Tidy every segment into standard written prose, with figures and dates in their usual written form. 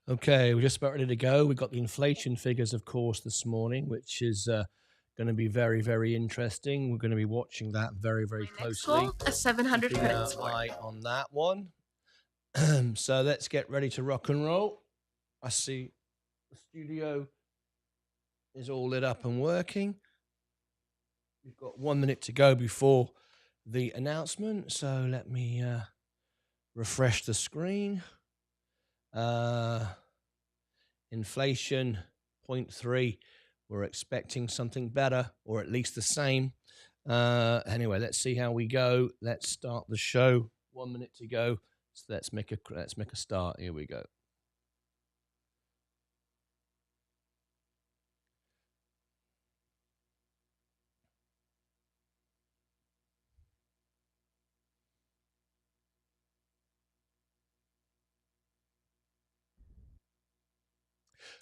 Okay, we're just about ready to go. We've got the inflation figures, of course, this morning, which is going to be very, very interesting. We're going to be watching that very, very closely. Next goal, a 700 Keeping credit our score. eye on that one. So let's get ready to rock and roll. I see the studio is all lit up and working. We've got 1 minute to go before the announcement. So let me refresh the screen. Inflation 0.3. We're expecting something better, or at least the same. Anyway, let's see how we go. Let's start the show. 1 minute to go. So let's make a start. Here we go.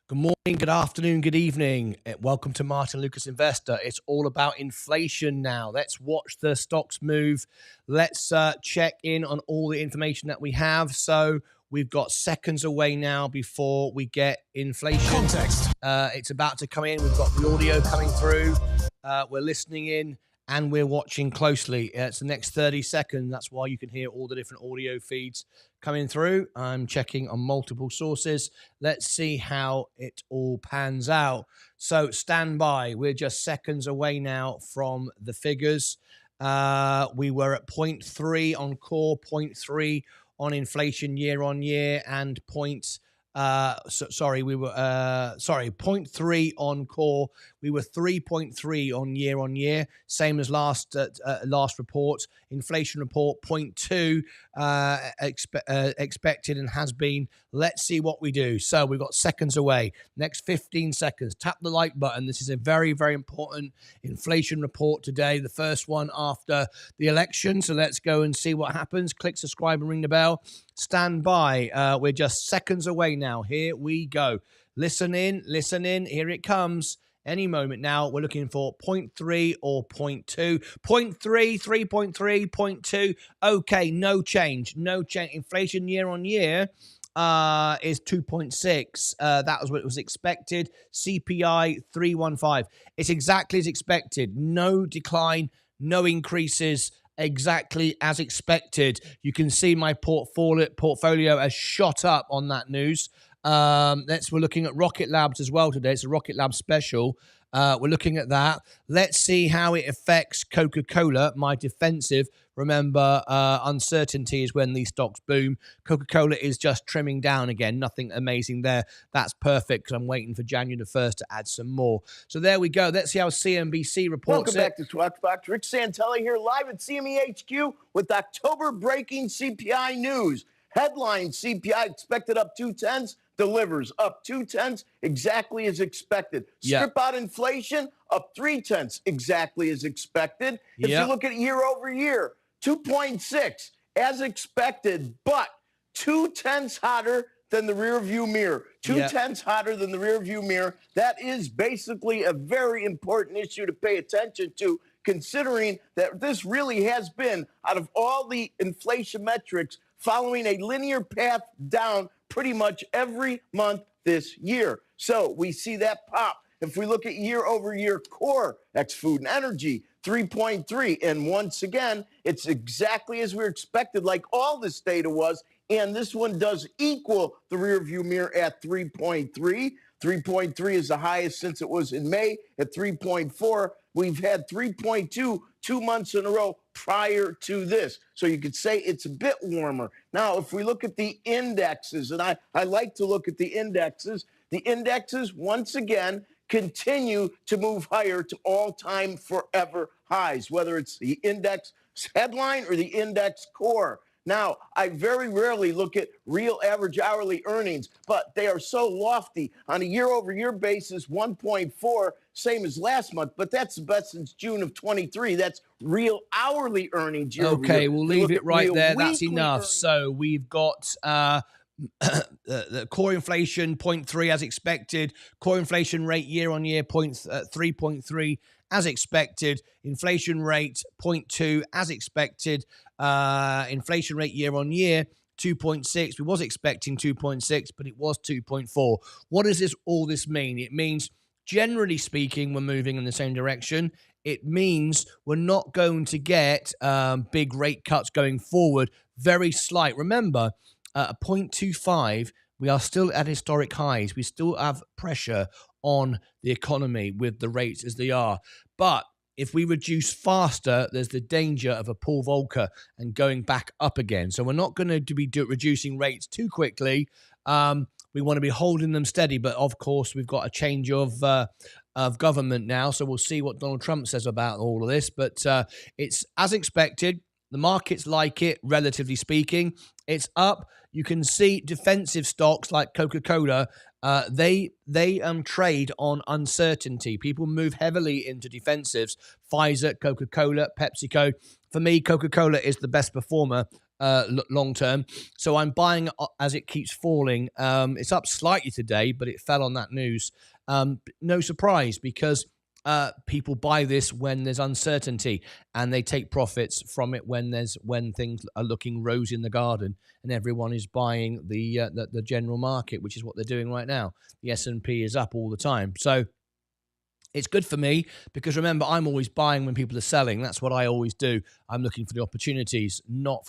Good morning, good afternoon, good evening. Welcome to Martyn Lucas Investor. It's all about inflation now. Let's watch the stocks move. Let's check in on all the information that we have. So we've got seconds away now before we get inflation. Context. It's about to come in. We've got the audio coming through. We're listening in. And we're watching closely. It's the next 30 seconds. That's why you can hear all the different audio feeds coming through. I'm checking on multiple sources. Let's see how it all pans out. So stand by. We're just seconds away now from the figures. We were at 0.3 on core, 0.3 on inflation year on year, and 0.3 on core. We were 3.3 on year, same as last report. Inflation report 0.2 expected and has been. Let's see what we do. So we've got seconds away. Next 15 seconds. Tap the like button. This is a very, very important inflation report today. The first one after the election. So let's go and see what happens. Click subscribe and ring the bell. Stand by. We're just seconds away now. Here we go. Listen in. Here it comes. Any moment now. We're looking for 0.3 or 0.2. 0.3, 3.3, 0.2. Okay, no change. Inflation year on year is 2.6. That was what was expected. CPI 315. It's exactly as expected. No decline, no increases. Exactly as expected. You can see my portfolio has shot up on that news. We're looking at Rocket Labs as well today. It's a Rocket Lab special. We're looking at that. Let's see how it affects Coca-Cola, my defensive. Remember, uncertainty is when these stocks boom. Coca-Cola is just trimming down again. Nothing amazing there. That's perfect because I'm waiting for January the 1st to add some more. So there we go. Let's see how CNBC reports. Welcome back to Swag Box. Rick Santelli here live at CME HQ with October breaking CPI news. Headline: CPI expected up 0.2, delivers up 0.2, exactly as expected. Strip out inflation, up 0.3, exactly as expected. If you look at year over year, 2.6 as expected, but 0.2 hotter than the rear view mirror. 0.2 hotter than the rear view mirror. That is basically a very important issue to pay attention to, considering that this really has been, out of all the inflation metrics, following a linear path down pretty much every month this year. So we see that pop. If we look at year over year core, ex food and energy, 3.3. And once again, it's exactly as we expected, like all this data was. And this one does equal the rear view mirror at 3.3. 3.3 is the highest since it was in May at 3.4. We've had 3.2 2 months in a row prior to this. So you could say it's a bit warmer. Now, if we look at the indexes, and I like to look at the indexes once again continue to move higher to all-time forever highs, whether it's the index headline or the index core. Now, I very rarely look at real average hourly earnings, but they are so lofty. On a year-over-year basis, 1.4, same as last month, but that's the best since June of 23. That's real hourly earnings year over year. Okay, we'll leave it right there. That's enough. So we've got the core inflation 0.3 as expected. Core inflation rate year on year 3.3 as expected. Inflation rate 0.2 as expected. Inflation rate year on year 2.6. We was expecting 2.6, but it was 2.4. What does all this mean? It means, generally speaking, we're moving in the same direction. It means we're not going to get big rate cuts going forward. Very slight. Remember, at 0.25, we are still at historic highs. We still have pressure on the economy with the rates as they are. But if we reduce faster, there's the danger of a Paul Volcker and going back up again. So we're not going to be reducing rates too quickly. We want to be holding them steady. But of course, we've got a change of government now. So we'll see what Donald Trump says about all of this. But it's as expected. The markets like it, relatively speaking. It's up. You can see defensive stocks like Coca-Cola. They trade on uncertainty. People move heavily into defensives. Pfizer, Coca-Cola, PepsiCo. For me, Coca-Cola is the best performer long term. So I'm buying as it keeps falling. It's up slightly today, but it fell on that news. No surprise, because people buy this when there's uncertainty, and they take profits from it when things are looking rosy in the garden, and everyone is buying the general market, which is what they're doing right now. The S&P is up all the time, so it's good for me, because remember, I'm always buying when people are selling. That's what I always do. I'm looking for the opportunities, not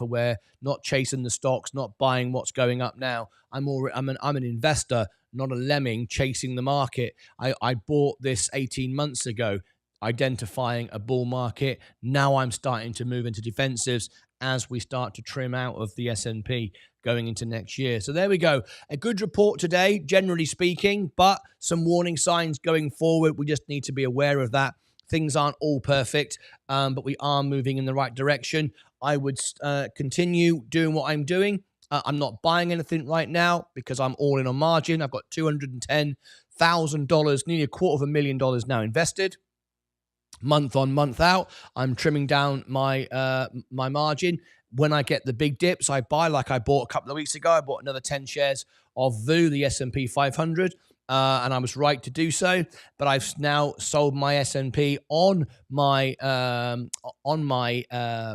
chasing the stocks, not buying what's going up now. I'm an investor, not a lemming chasing the market. I bought this 18 months ago, identifying a bull market. Now I'm starting to move into defensives as we start to trim out of the S&P going into next year. So there we go. A good report today, generally speaking, but some warning signs going forward. We just need to be aware of that. Things aren't all perfect, but we are moving in the right direction. I would continue doing what I'm doing. I'm not buying anything right now because I'm all in on margin. I've got $210,000, nearly $250,000 now invested. Month on, month out, I'm trimming down my my margin. When I get the big dips, I buy, like I bought a couple of weeks ago. I bought another 10 shares of VU, the S&P 500, and I was right to do so. But I've now sold my S&P on my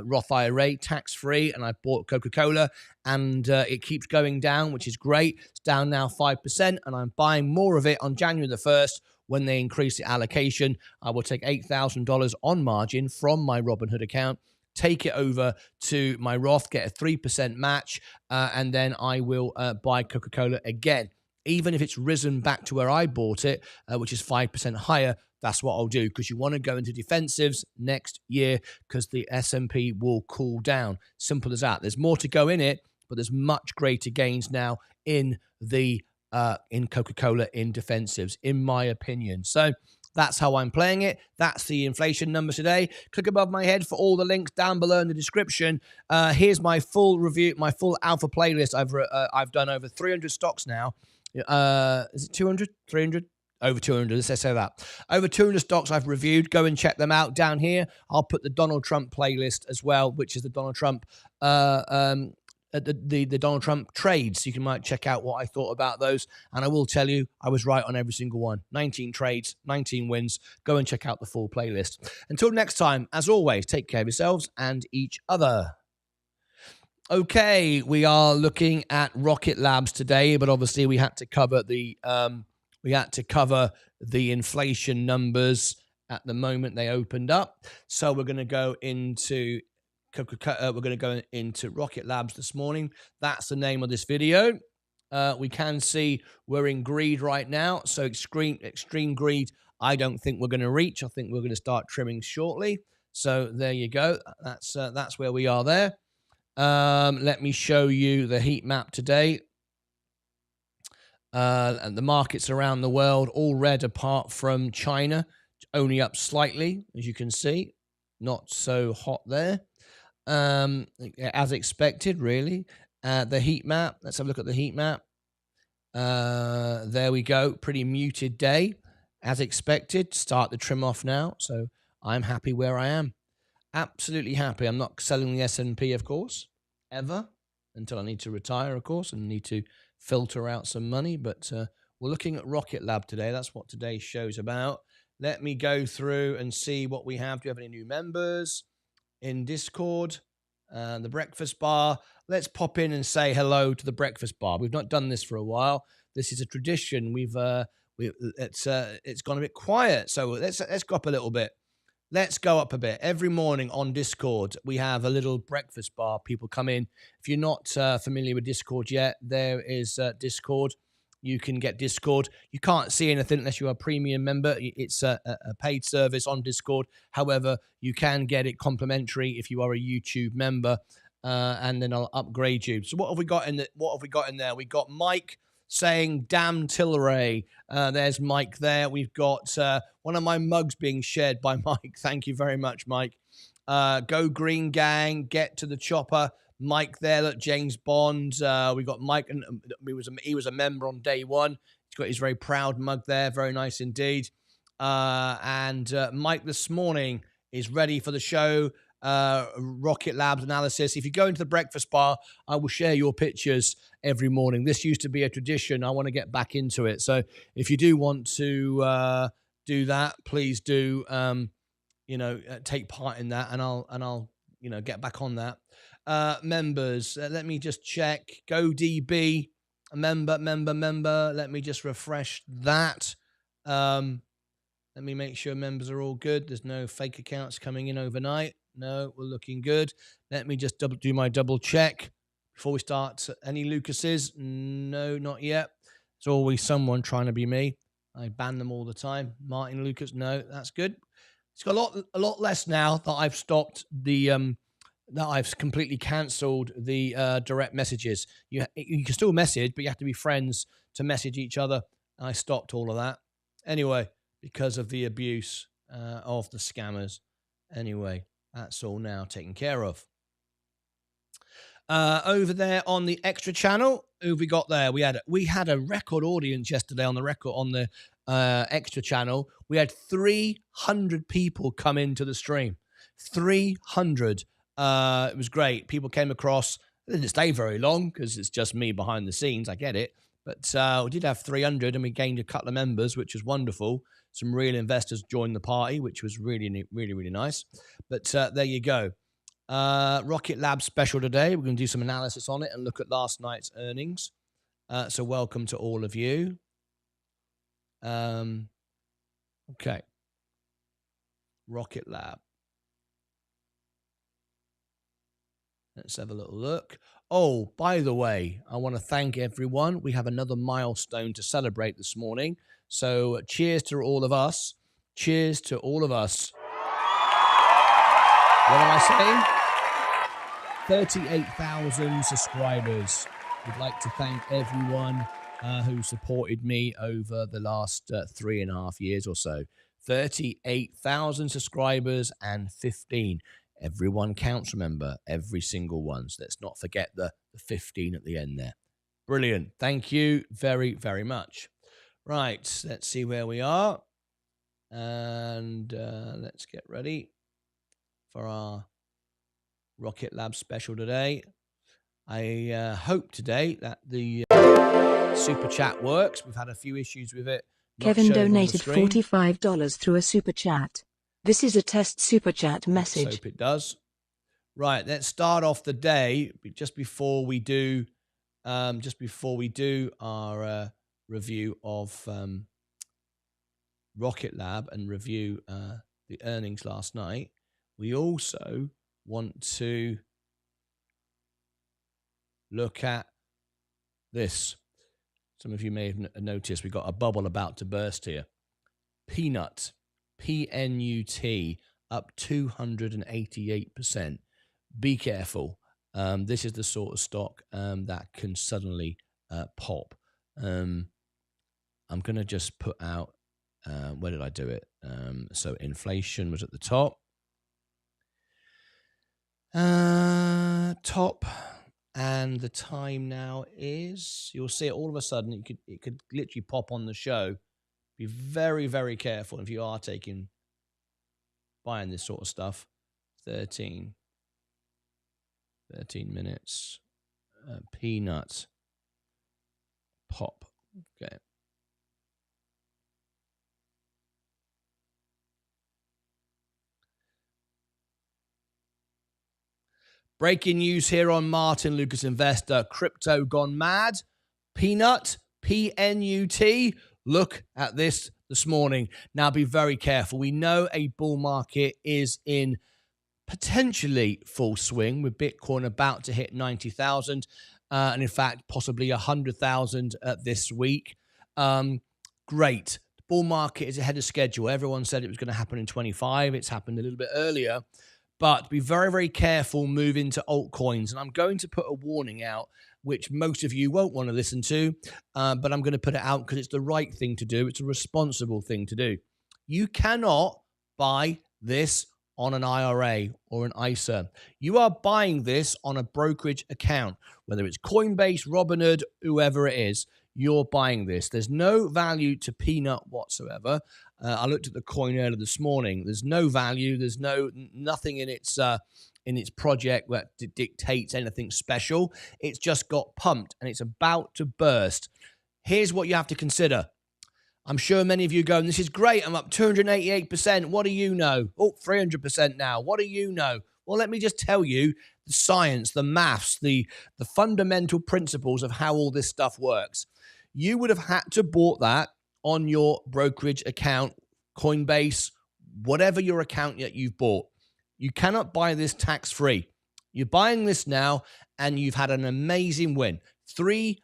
Roth IRA, tax-free, and I bought Coca-Cola, and it keeps going down, which is great. It's down now 5%, and I'm buying more of it on January the 1st. When they increase the allocation, I will take $8,000 on margin from my Robinhood account, take it over to my Roth, get a 3% match, and then I will buy Coca-Cola again. Even if it's risen back to where I bought it, which is 5% higher, that's what I'll do, because you want to go into defensives next year, because the S&P will cool down. Simple as that. There's more to go in it, but there's much greater gains now in Coca-Cola in defensives, in my opinion. So that's how I'm playing it. That's the inflation numbers today. Click above my head for all the links down below in the description. Here's my full review, my full alpha playlist. I've done over 300 stocks now. Is it 200? 300? Over 200, let's say that. Over 200 stocks I've reviewed. Go and check them out down here. I'll put the Donald Trump playlist as well, which is the Donald Trump the Donald Trump trades. You might check out what I thought about those. And I will tell you, I was right on every single one. 19 trades, 19 wins. Go and check out the full playlist. Until next time, as always, take care of yourselves and each other. Okay, we are looking at Rocket Labs today, but obviously we had to cover the inflation numbers at the moment they opened up. So we're going to go into we're going to go into Rocket Labs this morning. That's the name of this video. We can see we're in greed right now. So extreme greed, I don't think we're going to reach. I think we're going to start trimming shortly. So there you go. That's where we are there. Let me show you the heat map today. And the markets around the world, all red apart from China, only up slightly, as you can see. Not so hot there. As expected, really. The heat map, let's have a look at the heat map. There we go, pretty muted day, as expected. Start the trim off now, so I'm happy where I am. Absolutely happy. I'm not selling the S&P, of course, ever, until I need to retire, of course, and need to filter out some money, but we're looking at Rocket Lab today. That's what today's show's about. Let me go through and see what we have. Do we have any new members in Discord? The breakfast bar. Let's pop in and say hello to the breakfast bar. We've not done this for a while. This is a tradition. It's gone a bit quiet, so let's go up a little bit. Let's go up a bit. Every morning on Discord, we have a little breakfast bar. People come in. If you're not familiar with Discord yet, there is Discord. You can get Discord. You can't see anything unless you're a premium member. It's a paid service on Discord. However, you can get it complimentary if you are a YouTube member, and then I'll upgrade you. So what have we got in there? We got Mike saying "Damn Tilray." There's Mike there. We've got one of my mugs being shared by Mike. Thank you very much, Mike. Go Green Gang. Get to the chopper. Mike there. Look, James Bond. We got Mike, and he was a member on day one. He's got his very proud mug there. Very nice indeed. And Mike this morning is ready for the show. Rocket Labs analysis. If you go into the breakfast bar, I will share your pictures every morning. This used to be a tradition. I want to get back into it. So if you do want to do that, please do. Take part in that, and I'll get back on that. Members, let me just check. Go DB, member. Let me just refresh that. Let me make sure members are all good. There's no fake accounts coming in overnight. No, we're looking good. Let me just do my double check before we start. Any Lucases? No, not yet. There's always someone trying to be me. I ban them all the time. Martyn Lucas? No, that's good. It's got a lot less now that I've stopped that I've completely cancelled the direct messages. You can still message, but you have to be friends to message each other. I stopped all of that. Anyway, because of the abuse of the scammers. Anyway, that's all now taken care of. Over there on the extra channel, who have we got there? We had a record audience yesterday on the extra channel. We had 300 people come into the stream. 300. It was great. People came across. It didn't stay very long because it's just me behind the scenes. I get it. But we did have 300 and we gained a couple of members, which was wonderful. Some real investors joined the party, which was really, really, really nice. But there you go. Rocket Lab special today. We're going to do some analysis on it and look at last night's earnings. So welcome to all of you. Okay. Rocket Lab. Let's have a little look. Oh, by the way, I want to thank everyone. We have another milestone to celebrate this morning. So cheers to all of us. Cheers to all of us. What am I saying? 38,000 subscribers. We'd like to thank everyone who supported me over the last 3.5 years or so. 38,000 subscribers and 15. Everyone counts, remember, every single one. So let's not forget the 15 at the end there. Brilliant. Thank you very, very much. Right, let's see where we are. And let's get ready for our Rocket Lab special today. I hope today that the super chat works. We've had a few issues with it. Kevin donated $45 through a super chat. This is a test super chat message. Let's hope it does. Right, let's start off the day just before we do our review of Rocket Lab and review the earnings last night. We also want to look at this. Some of you may have noticed we've got a bubble about to burst here. Peanut. PNUT up 288%. Be careful. This is the sort of stock that can suddenly pop. I'm going to just put out, where did I do it? So inflation was at the top. And the time now is, you'll see it all of a sudden, it could literally pop on the show. Be very, very careful if you are buying this sort of stuff. 13 minutes. Peanut. Pop. Okay. Breaking news here on Martyn Lucas Investor. Crypto gone mad. Peanut, P-N-U-T. Look at this morning. Now be very careful. We know a bull market is in potentially full swing with Bitcoin about to hit 90,000 and in fact possibly 100,000 this week. Great. The bull market is ahead of schedule. Everyone said it was going to happen in 25. It's happened a little bit earlier. But be very, very careful moving to altcoins. And I'm going to put a warning out, which most of you won't want to listen to, but I'm going to put it out because it's the right thing to do. It's a responsible thing to do. You cannot buy this on an IRA or an ISA. You are buying this on a brokerage account, whether it's Coinbase, Robinhood, whoever it is. You're buying this. There's no value to Peanut whatsoever. I looked at the coin earlier this morning. There's no value. There's nothing in its project that dictates anything special. It's just got pumped and it's about to burst. Here's what you have to consider. I'm sure many of you going, this is great. I'm up 288%. What do you know? Oh, 300% now. What do you know? Well, let me just tell you the science, the maths, the fundamental principles of how all this stuff works. You would have had to bought that on your brokerage account, Coinbase, whatever your account that you've bought. You cannot buy this tax-free. You're buying this now and you've had an amazing win, 300%.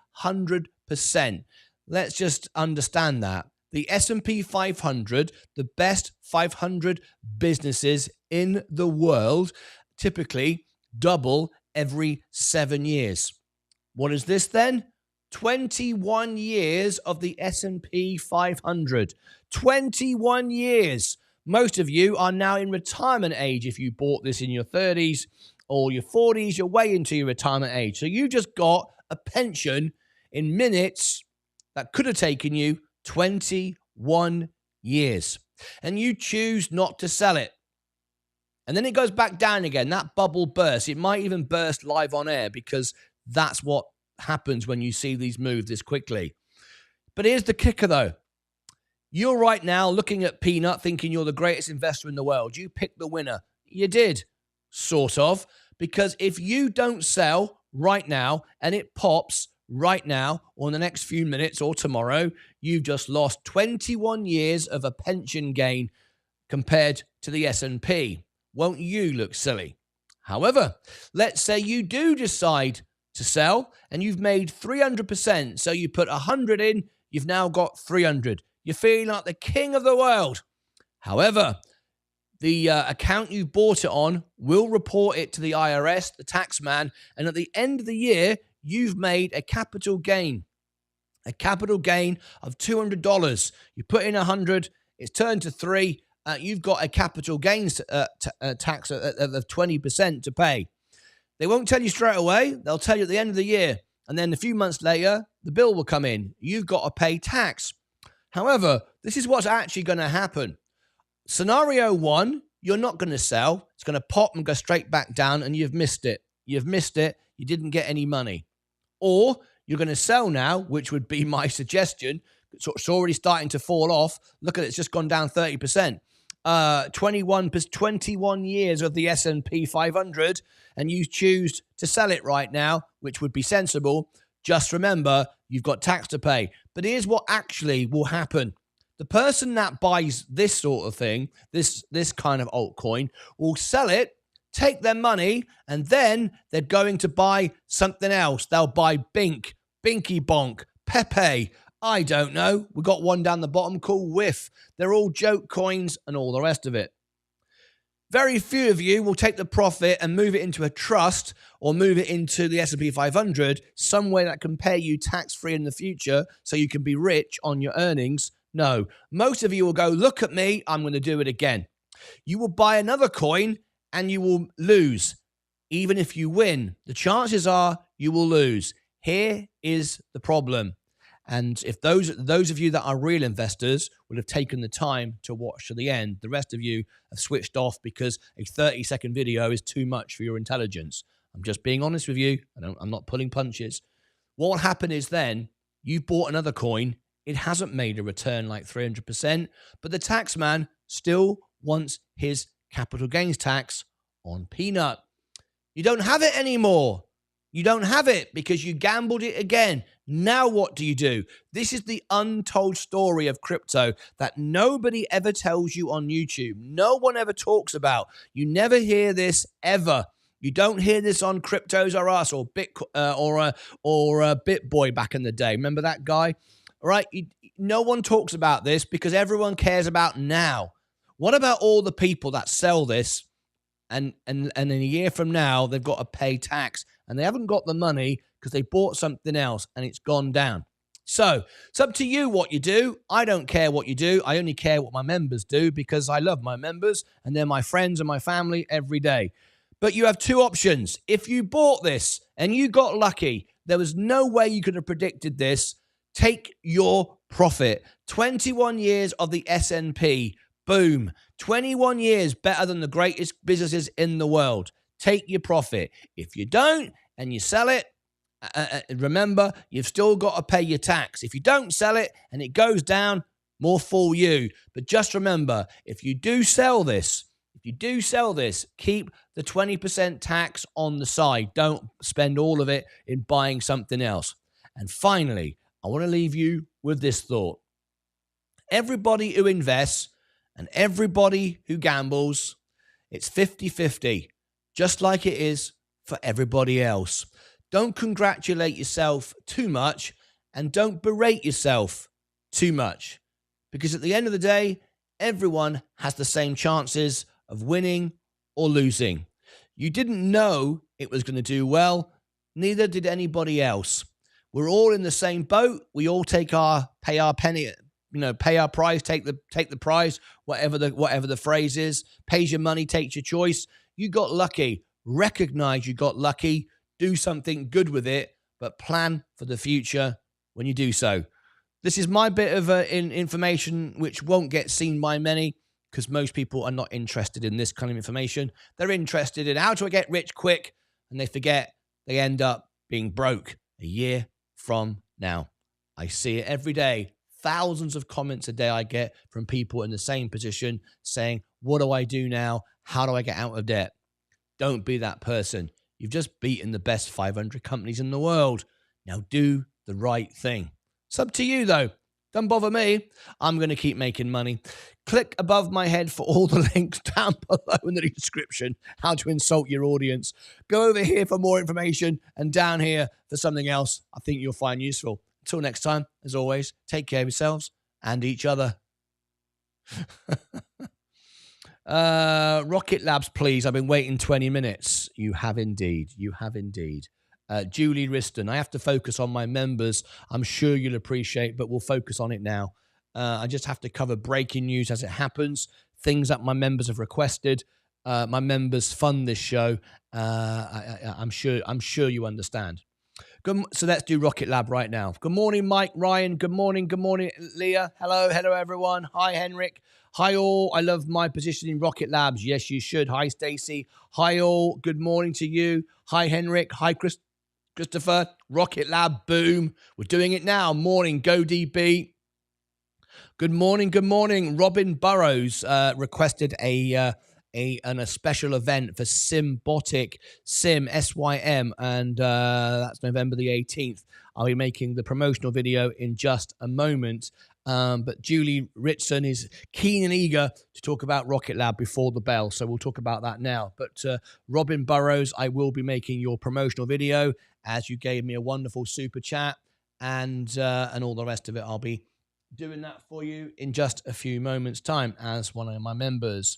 Let's just understand that. The S&P 500, the best 500 businesses in the world, typically double every 7 years. What is this then? 21 years of the S&P 500. 21 years. Most of you are now in retirement age. If you bought this in your 30s or your 40s, you're way into your retirement age. So you just got a pension in minutes that could have taken you 21 years. And you choose not to sell it. And then it goes back down again. That bubble bursts. It might even burst live on air because that's what happens when you see these move this quickly. But here's the kicker though. You're right now looking at Peanut thinking you're the greatest investor in the world. You picked the winner. You did, sort of, because if you don't sell right now and it pops right now or in the next few minutes or tomorrow, you've just lost 21 years of a pension gain compared to the S&P. Won't you look silly? However, let's say you do decide to sell and you've made 300%. So you put 100 in, you've now got 300. You're feeling like the king of the world. However, the account you bought it on will report it to the IRS, the tax man, and at the end of the year, you've made a capital gain of $200. You put in 100, it's turned to 3. You've got a capital gains tax of 20% to pay. They won't tell you straight away. They'll tell you at the end of the year. And then a few months later, the bill will come in. You've got to pay tax. However, this is what's actually going to happen. Scenario 1, you're not going to sell. It's going to pop and go straight back down and you've missed it. You've missed it. You didn't get any money. Or you're going to sell now, which would be my suggestion. It's already starting to fall off. Look at it. It's just gone down 30%. 21 years of the S&P 500 and you choose to sell it right now, which would be sensible. Just remember, you've got tax to pay. But here's what actually will happen. The person that buys this sort of thing, this kind of altcoin, will sell it, take their money, and then they're going to buy something else. They'll buy Bink, Binky Bonk, Pepe, I don't know. We've got one down the bottom called Whiff. They're all joke coins and all the rest of it. Very few of you will take the profit and move it into a trust or move it into the S&P 500, somewhere that can pay you tax-free in the future so you can be rich on your earnings. No, most of you will go, look at me, I'm going to do it again. You will buy another coin and you will lose. Even if you win, the chances are you will lose. Here is the problem. And if those of you that are real investors would have taken the time to watch to the end, the rest of you have switched off because a 30-second video is too much for your intelligence. I'm just being honest with you. I'm not pulling punches. What will happen is then you bought another coin. It hasn't made a return like 300%, but the tax man still wants his capital gains tax on Peanut. You don't have it anymore. You don't have it because you gambled it again. Now what do? This is the untold story of crypto that nobody ever tells you on YouTube. No one ever talks about. You never hear this ever. You don't hear this on Cryptos R Us or BitBoy back in the day. Remember that guy? All right. No one talks about this because everyone cares about now. What about all the people that sell this and in a year from now, they've got to pay tax and they haven't got the money because they bought something else and it's gone down. So it's up to you what you do. I don't care what you do. I only care what my members do because I love my members and they're my friends and my family every day. But you have two options. If you bought this and you got lucky, there was no way you could have predicted this. Take your profit. 21 years of the S&P. Boom. 21 years better than the greatest businesses in the world. Take your profit. If you don't and you sell it, remember, you've still got to pay your tax. If you don't sell it and it goes down, more fool you. But just remember, if you do sell this, keep the 20% tax on the side. Don't spend all of it in buying something else. And finally, I want to leave you with this thought. Everybody who invests and everybody who gambles, it's 50-50, just like it is for everybody else. Don't congratulate yourself too much and don't berate yourself too much. Because at the end of the day, everyone has the same chances of winning or losing. You didn't know it was going to do well, neither did anybody else. We're all in the same boat. We all pay our penny, pay our price, take the prize, whatever the phrase is. Pays your money, takes your choice. You got lucky. Recognize you got lucky. Do something good with it, but plan for the future when you do so. This is my bit of information which won't get seen by many because most people are not interested in this kind of information. They're interested in how to get rich quick, and they forget they end up being broke a year from now. I see it every day. Thousands of comments a day I get from people in the same position saying, what do I do now? How do I get out of debt? Don't be that person. You've just beaten the best 500 companies in the world. Now do the right thing. It's up to you, though. Don't bother me. I'm going to keep making money. Click above my head for all the links down below in the description, how to insult your audience. Go over here for more information and down here for something else I think you'll find useful. Until next time, as always, take care of yourselves and each other. Rocket Labs, please. I've been waiting 20 minutes. You have indeed. You have indeed. Julie Riston, I have to focus on my members. I'm sure you'll appreciate, but we'll focus on it now. I just have to cover breaking news as it happens, things that my members have requested. My members fund this show. I'm sure you understand. So let's do Rocket Lab right now. Good morning, Mike, Ryan. Good morning, Leah. Hello, everyone. Hi, Henrik. Hi, all. I love my position in Rocket Labs. Yes, you should. Hi, Stacy. Hi, all. Good morning to you. Hi, Henrik. Hi, Christopher. Rocket Lab. Boom. We're doing it now. Morning. Go DB. Good morning. Robin Burrows requested a special event for Symbotic, SYM, and that's November the 18th. I'll be making the promotional video in just a moment. But Julie Ritson is keen and eager to talk about Rocket Lab before the bell, so we'll talk about that now. But Robin Burrows, I will be making your promotional video as you gave me a wonderful super chat, and all the rest of it. I'll be doing that for you in just a few moments' time as one of my members.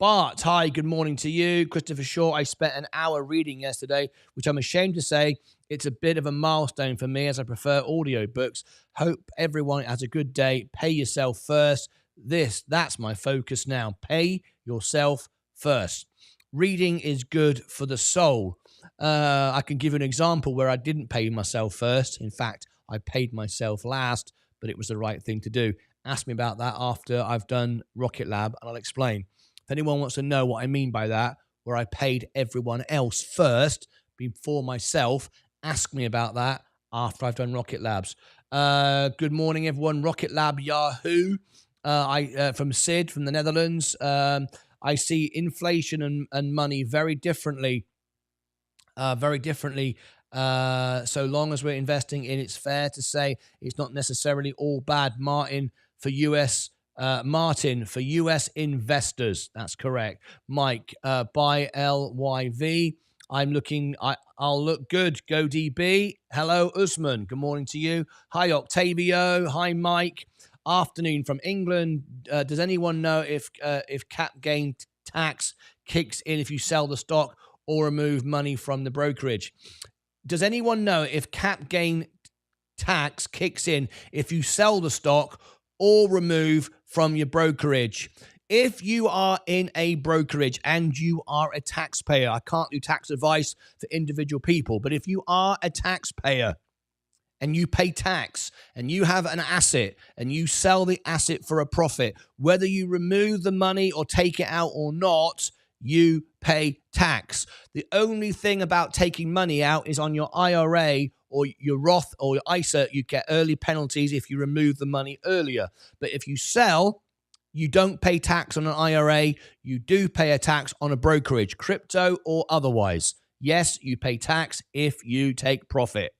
Bart, hi, good morning to you. Christopher Shaw, I spent an hour reading yesterday, which I'm ashamed to say it's a bit of a milestone for me as I prefer audiobooks. Hope everyone has a good day. Pay yourself first. That's my focus now. Pay yourself first. Reading is good for the soul. I can give you an example where I didn't pay myself first. In fact, I paid myself last, but it was the right thing to do. Ask me about that after I've done Rocket Lab, and I'll explain. If anyone wants to know what I mean by that, where I paid everyone else first before myself, ask me about that after I've done Rocket Labs. Good morning, everyone. Rocket Lab Yahoo. From Sid from the Netherlands. I see inflation and money very differently. very differently. So long as we're investing in, it's fair to say it's not necessarily all bad. Martin for US investors. That's correct. Mike, buy LYV. I'm looking. I'll look good. Go DB. Hello, Usman. Good morning to you. Hi, Octavio. Hi, Mike. Afternoon from England. Does anyone know if cap gain tax kicks in if you sell the stock or remove money from the brokerage? Does anyone know if cap gain tax kicks in if you sell the stock or remove from your brokerage? If you are in a brokerage and you are a taxpayer, I can't do tax advice for individual people, but if you are a taxpayer and you pay tax and you have an asset and you sell the asset for a profit, whether you remove the money or take it out or not, you pay tax. The only thing about taking money out is on your IRA or your Roth or your ISA, you get early penalties if you remove the money earlier. But if you sell, you don't pay tax on an IRA. You do pay a tax on a brokerage, crypto or otherwise. Yes, you pay tax if you take profit.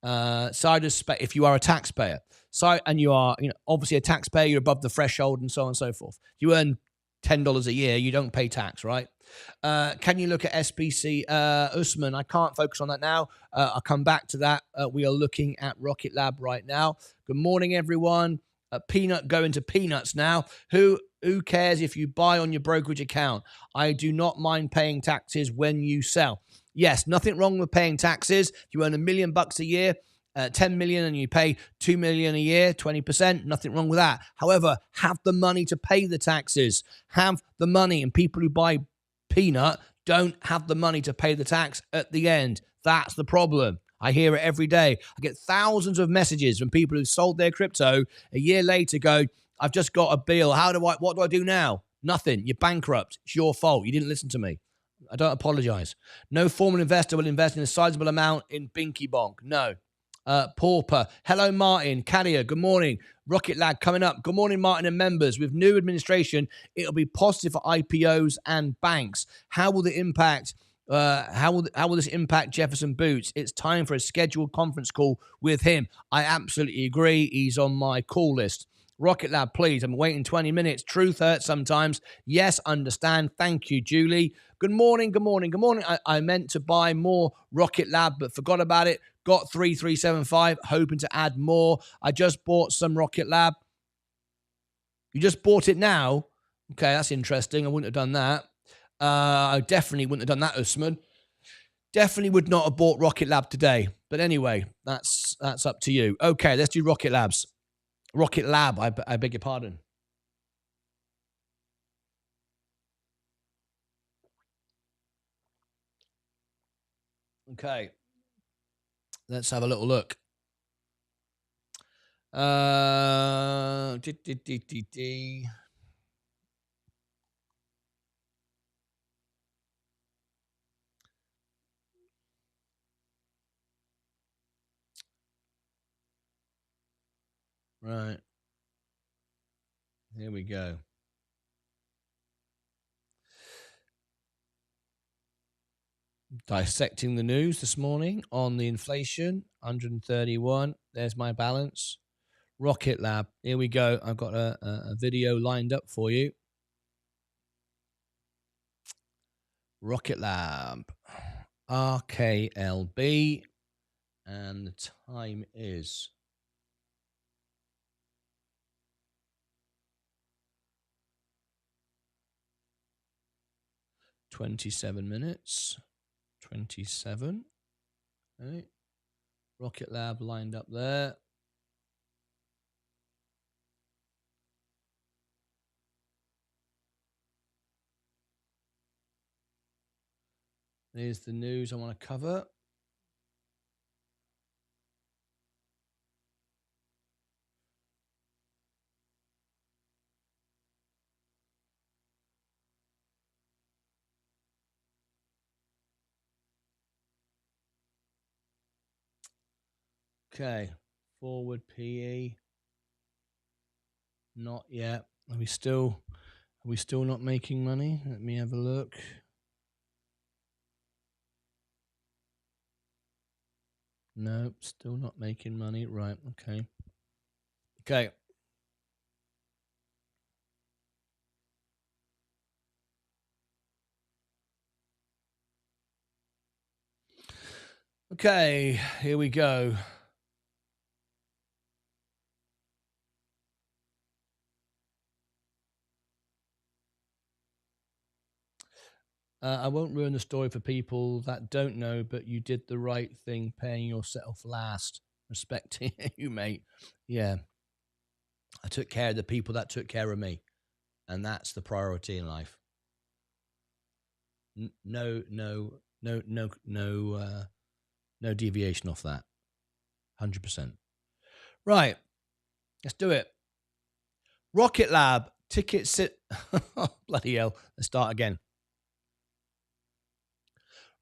If you are a taxpayer, and you are, obviously a taxpayer, you're above the threshold and so on and so forth. If you earn $10 a year, you don't pay tax, right? Can you look at SBC, Usman? I can't focus on that now. I'll come back to that. We are looking at Rocket Lab right now. Good morning, everyone. Peanut going to peanuts now. Who cares if you buy on your brokerage account? I do not mind paying taxes when you sell. Yes, nothing wrong with paying taxes. If you earn $1 million a year, 10 million, and you pay 2 million a year, 20%, nothing wrong with that. However, have the money to pay the taxes. Have the money, and people who buy peanut don't have the money to pay the tax at the end. That's the problem. I hear it every day. I get thousands of messages from people who sold their crypto a year later go, I've just got a bill. What do I do now? Nothing. You're bankrupt. It's your fault. You didn't listen to me. I don't apologize. No formal investor will invest in a sizable amount in Binky Bonk. No. Pauper. Hello, Martin. Carrier, good morning. Rocket Lad coming up. Good morning, Martin and members. With new administration, it'll be positive for IPOs and banks. How will the impact... how will this impact Jefferson Boots? It's time for a scheduled conference call with him. I absolutely agree. He's on my call list. Rocket Lab, please. I'm waiting 20 minutes. Truth hurts sometimes. Yes, understand. Thank you, Julie. Good morning. Good morning. Good morning. I meant to buy more Rocket Lab, but forgot about it. Got 3375. Hoping to add more. I just bought some Rocket Lab. You just bought it now? Okay, that's interesting. I wouldn't have done that. I definitely wouldn't have done that, Usman. Definitely would not have bought Rocket Lab today. But anyway, that's up to you. Okay, let's do Rocket Labs. Rocket Lab, I beg your pardon. Okay. Let's have a little look. Right. Here we go. Dissecting the news this morning on the inflation, 131. There's my balance. Rocket Lab. Here we go. I've got a video lined up for you. Rocket Lab. RKLB. And the time is 27 minutes. 27. Okay. Rocket Lab lined up there. Here's the news I want to cover. Okay, forward PE. Not yet. Are we still not making money? Let me have a look. No, still not making money. Right. Okay. Okay. Okay, here we go. I won't ruin the story for people that don't know, but you did the right thing paying yourself last. Respecting you, mate. Yeah. I took care of the people that took care of me. And that's the priority in life. No deviation off that. 100%. Right. Let's do it. Rocket Lab, ticket sit. Bloody hell. Let's start again.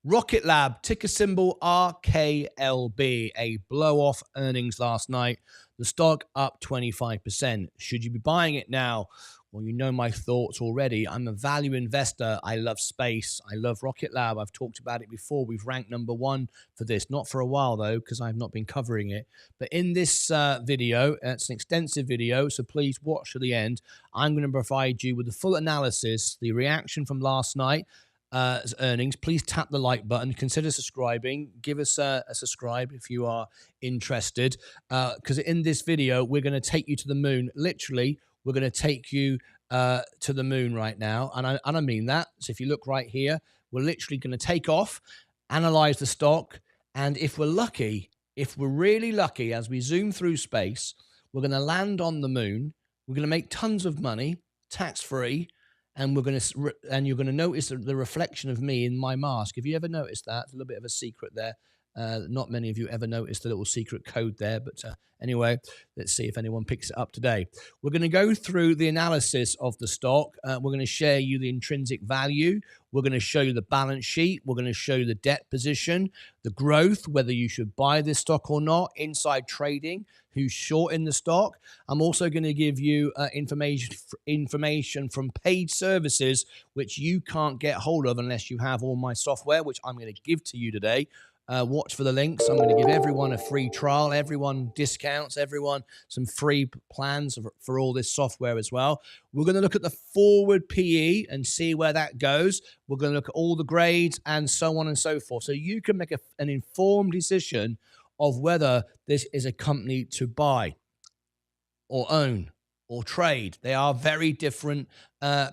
Rocket Lab, ticker symbol RKLB, a blow-off earnings last night. The stock up 25%. Should you be buying it now? Well, you know my thoughts already. I'm a value investor. I love space. I love Rocket Lab. I've talked about it before. We've ranked #1 for this. Not for a while, though, because I've not been covering it. But in this video, it's an extensive video, so please watch to the end. I'm going to provide you with the full analysis, the reaction from last night, earnings. Please tap the like button, consider subscribing, give us a subscribe if you are interested, because in this video we're going to take you to the moon. Literally, we're going to take you to the moon right now, and I mean that. So if you look right here, we're literally going to take off, analyze the stock, and if we're lucky, if we're really lucky, as we zoom through space, we're going to land on the moon. We're going to make tons of money, tax-free, and you're going to notice the reflection of me in my mask. Have you ever noticed that? It's a little bit of a secret there. Not many of you ever noticed the little secret code there, but anyway, let's see if anyone picks it up today. We're going to go through the analysis of the stock. We're going to share you the intrinsic value. We're going to show you the balance sheet. We're going to show you the debt position, the growth, whether you should buy this stock or not, inside trading, who's short in the stock. I'm also going to give you information from paid services, which you can't get hold of unless you have all my software, which I'm going to give to you today. Watch for the links. I'm going to give everyone a free trial, everyone discounts, everyone some free plans for all this software as well. We're going to look at the forward PE and see where that goes. We're going to look at all the grades and so on and so forth. So you can make an informed decision of whether this is a company to buy or own or trade. They are very different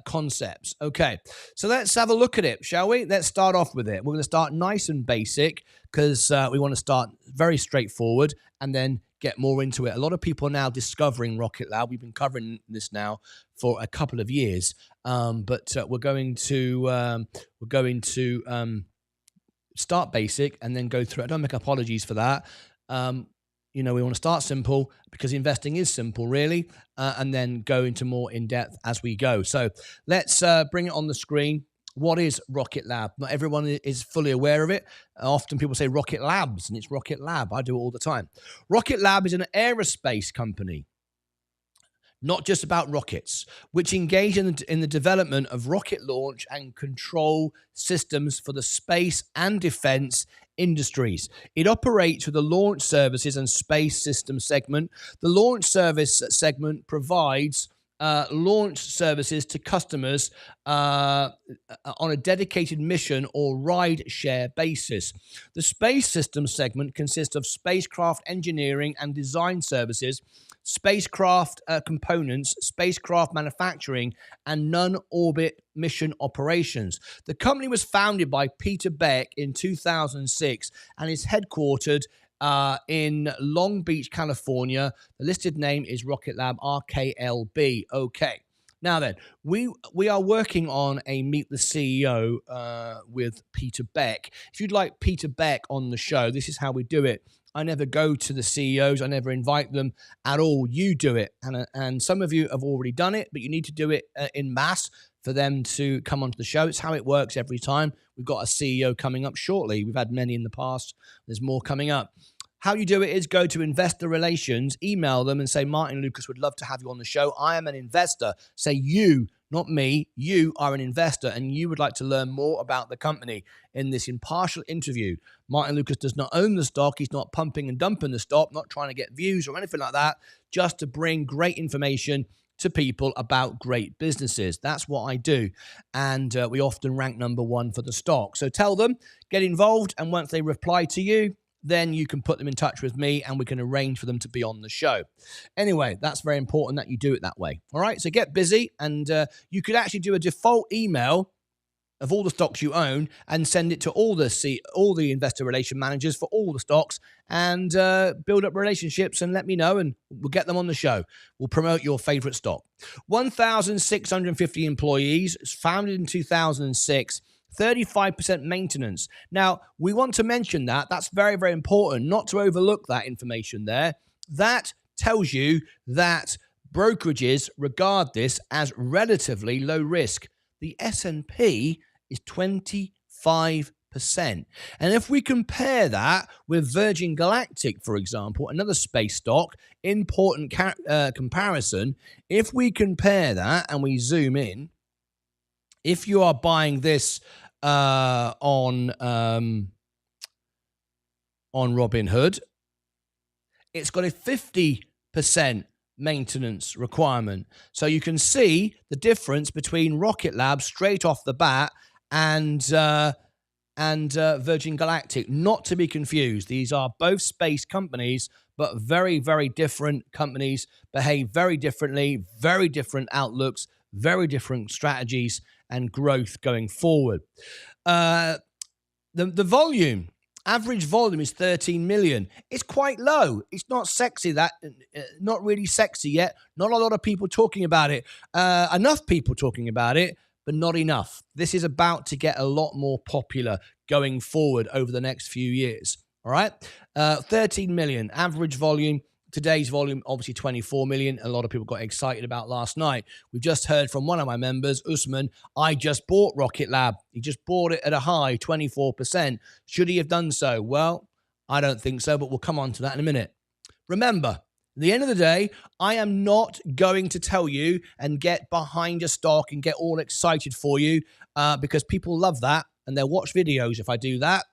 concepts. Okay, so let's have a look at it, shall we? Let's start off with it. We're going to start nice and basic because we want to start very straightforward and then get more into it. A lot of people are now discovering Rocket Lab. We've been covering this now for a couple of years, but we're going to start basic and then go through it. I don't make apologies for that. We want to start simple because investing is simple, really, and then go into more in-depth as we go. So let's bring it on the screen. What is Rocket Lab? Not everyone is fully aware of it. Often people say Rocket Labs, and it's Rocket Lab. I do it all the time. Rocket Lab is an aerospace company, not just about rockets, which engage in the development of rocket launch and control systems for the space and defense industries. It operates with the launch services and space system segment. The launch service segment provides launch services to customers on a dedicated mission or ride share basis. The space system segment consists of spacecraft engineering and design services, spacecraft components, spacecraft manufacturing, and non-orbit mission operations. The company was founded by Peter Beck in 2006 and is headquartered in Long Beach, California. The listed name is Rocket Lab, RKLB. Okay. Now then, we are working on a Meet the CEO with Peter Beck. If you'd like Peter Beck on the show, this is how we do it. I never go to the CEOs. I never invite them at all. You do it. And some of you have already done it, but you need to do it in mass for them to come onto the show. It's how it works every time. We've got a CEO coming up shortly. We've had many in the past. There's more coming up. How you do it is go to investor relations, email them and say, Martyn Lucas would love to have you on the show. I am an investor. Say you, not me. You are an investor and you would like to learn more about the company. In this impartial interview, Martyn Lucas does not own the stock. He's not pumping and dumping the stock, not trying to get views or anything like that, just to bring great information to people about great businesses. That's what I do. And we often rank number one for the stock. So tell them, get involved. And once they reply to you, then you can put them in touch with me and we can arrange for them to be on the show. Anyway, that's very important that you do it that way. All right, so get busy, and you could actually do a default email of all the stocks you own and send it to all the investor relation managers for all the stocks, and build up relationships and let me know, and we'll get them on the show. We'll promote your favorite stock. 1,650 employees. It's founded in 2006. 35% maintenance. Now, we want to mention that. That's very, very important, not to overlook that information there. That tells you that brokerages regard this as relatively low risk. The S&P is 25%. And if we compare that with Virgin Galactic, for example, another space stock, important comparison, if we compare that and we zoom in, if you are buying this on Robinhood, it's got a 50% maintenance requirement. So you can see the difference between Rocket Lab straight off the bat and Virgin Galactic. Not to be confused. These are both space companies, but very, very different companies, behave very differently, very different outlooks, very different strategies and growth going forward. The volume, average volume is 13 million. It's quite low. It's not sexy, not really sexy yet. Not a lot of people talking about it. Enough people talking about it, but not enough. This is about to get a lot more popular going forward over the next few years. All right. 13 million average volume. Today's volume, obviously 24 million. A lot of people got excited about last night. We just heard from one of my members, Usman, I just bought Rocket Lab. He just bought it at a high, 24%. Should he have done so? Well, I don't think so, but we'll come on to that in a minute. Remember, at the end of the day, I am not going to tell you and get behind a stock and get all excited for you because people love that and they'll watch videos. If I do that,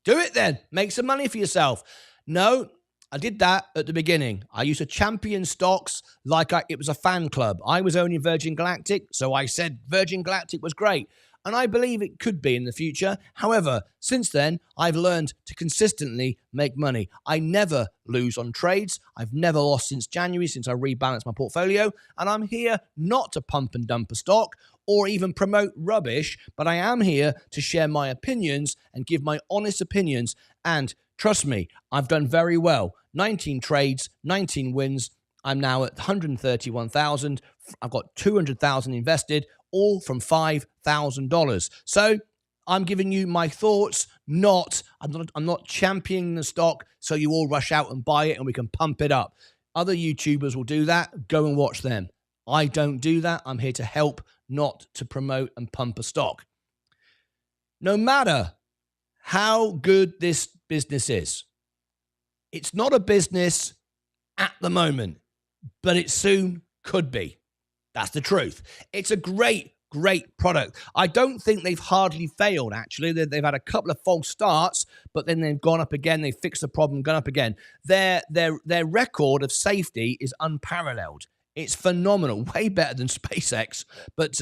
do it then. Make some money for yourself. No, I did that at the beginning. I used to champion stocks like it was a fan club. I was owning Virgin Galactic, so I said Virgin Galactic was great. And I believe it could be in the future. However, since then, I've learned to consistently make money. I never lose on trades. I've never lost since January, since I rebalanced my portfolio. And I'm here not to pump and dump a stock or even promote rubbish, but I am here to share my opinions and give my honest opinions. And trust me, I've done very well. 19 trades, 19 wins. I'm now at 131,000. I've got 200,000 invested, all from $5,000. So I'm giving you my thoughts. I'm not championing the stock so you all rush out and buy it and we can pump it up. Other YouTubers will do that. Go and watch them. I don't do that. I'm here to help, not to promote and pump a stock. No matter how good this business is, it's not a business at the moment, but it soon could be. That's the truth. It's a great product. I don't think they've hardly failed, actually. They've had a couple of false starts, but then they've gone up again. They fixed the problem, gone up again. Their record of safety is unparalleled. It's phenomenal, way better than SpaceX. But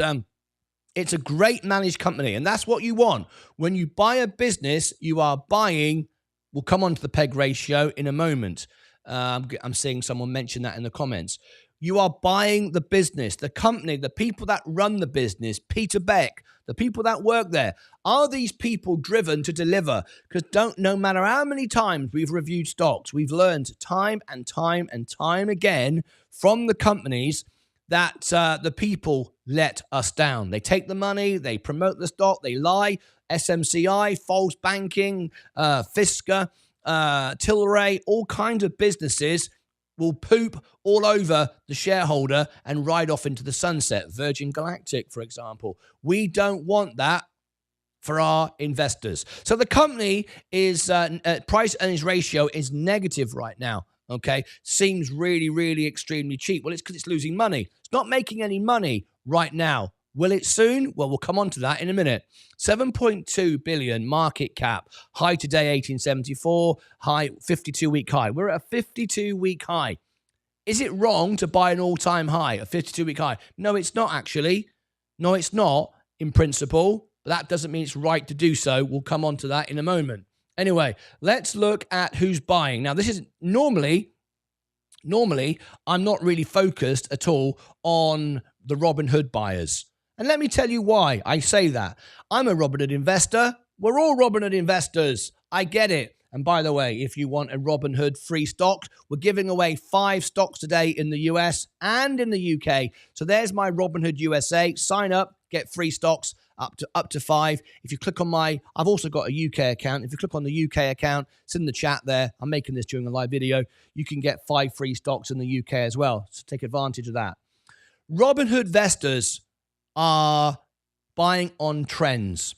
it's a great managed company, and that's what you want. When you buy a business, you are buying. We'll come on to the PEG ratio in a moment. I'm seeing someone mention that in the comments. You are buying the business, the company, the people that run the business, Peter Beck, the people that work there. Are these people driven to deliver? Because no matter how many times we've reviewed stocks, we've learned time and time and time again from the companies that the people let us down. They take the money, they promote the stock, they lie. SMCI, false banking, Fisker, Tilray, all kinds of businesses will poop all over the shareholder and ride off into the sunset. Virgin Galactic, for example. We don't want that for our investors. So the company is price earnings ratio is negative right now. Okay, seems really, really extremely cheap. Well, it's because it's losing money. It's not making any money right now. Will it soon? Well, we'll come on to that in a minute. 7.2 billion market cap. High today, 1874. High, 52-week high. We're at a 52-week high. Is it wrong to buy an all-time high, a 52-week high? No, it's not actually. No, it's not in principle, but that doesn't mean it's right to do so. We'll come on to that in a moment. Anyway, let's look at who's buying. Now, this is normally, I'm not really focused at all on the Robinhood buyers. And let me tell you why I say that. I'm a Robinhood investor. We're all Robinhood investors. I get it. And by the way, if you want a Robinhood free stock, we're giving away 5 stocks today in the US and in the UK. So there's my Robinhood USA. Sign up, get free stocks up to 5. If you click on I've also got a UK account. If you click on the UK account, it's in the chat there. I'm making this during a live video. You can get 5 free stocks in the UK as well. So take advantage of that. Robinhood investors are buying on trends.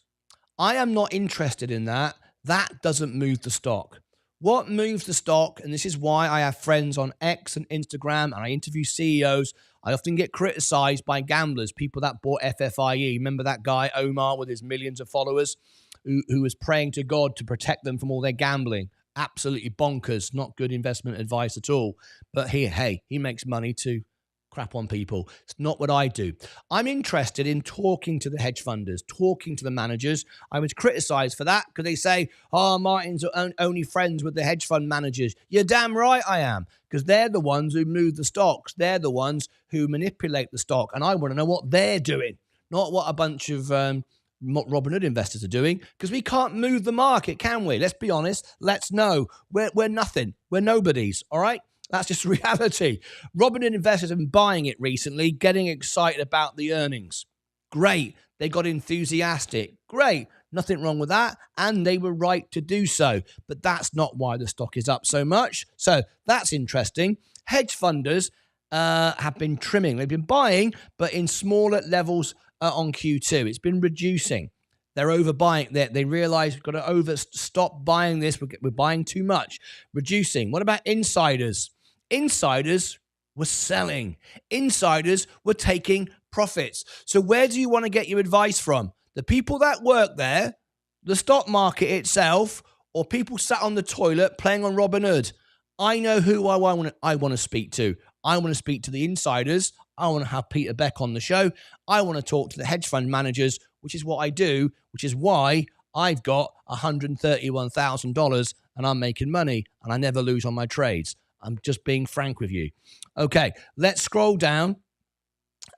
I am not interested in that. That doesn't move the stock. What moves the stock, and this is why I have friends on X and Instagram, and I interview CEOs. I often get criticized by gamblers, people that bought FFIE. Remember that guy, Omar, with his millions of followers, who was praying to God to protect them from all their gambling? Absolutely bonkers, not good investment advice at all. But he makes money to crap on people. It's not what I do. I'm interested in talking to the hedge funders, talking to the managers. I was criticized for that because they say, oh, Martyn's only friends with the hedge fund managers. You're damn right I am, because they're the ones who move the stocks. They're the ones who manipulate the stock. And I want to know what they're doing, not what a bunch of Robinhood investors are doing, because we can't move the market, can we? Let's be honest. Let's know. We're nothing. We're nobodies, all right? That's just reality. Robinhood investors have been buying it recently, getting excited about the earnings. Great. They got enthusiastic. Great. Nothing wrong with that. And they were right to do so. But that's not why the stock is up so much. So that's interesting. Hedge funders have been trimming. They've been buying, but in smaller levels on Q2. It's been reducing. They're overbuying. They realize we've got to stop buying this. We're buying too much. Reducing. What about insiders? Insiders were selling. Insiders were taking profits. So where do you want to get your advice from? The people that work there, the stock market itself, or people sat on the toilet playing on Robinhood? I know who I want to speak to. I want to speak to the insiders. I want to have Peter Beck on the show. I want to talk to the hedge fund managers, which is what I do, which is why I've got $131,000 and I'm making money and I never lose on my trades. I'm just being frank with you. Okay, let's scroll down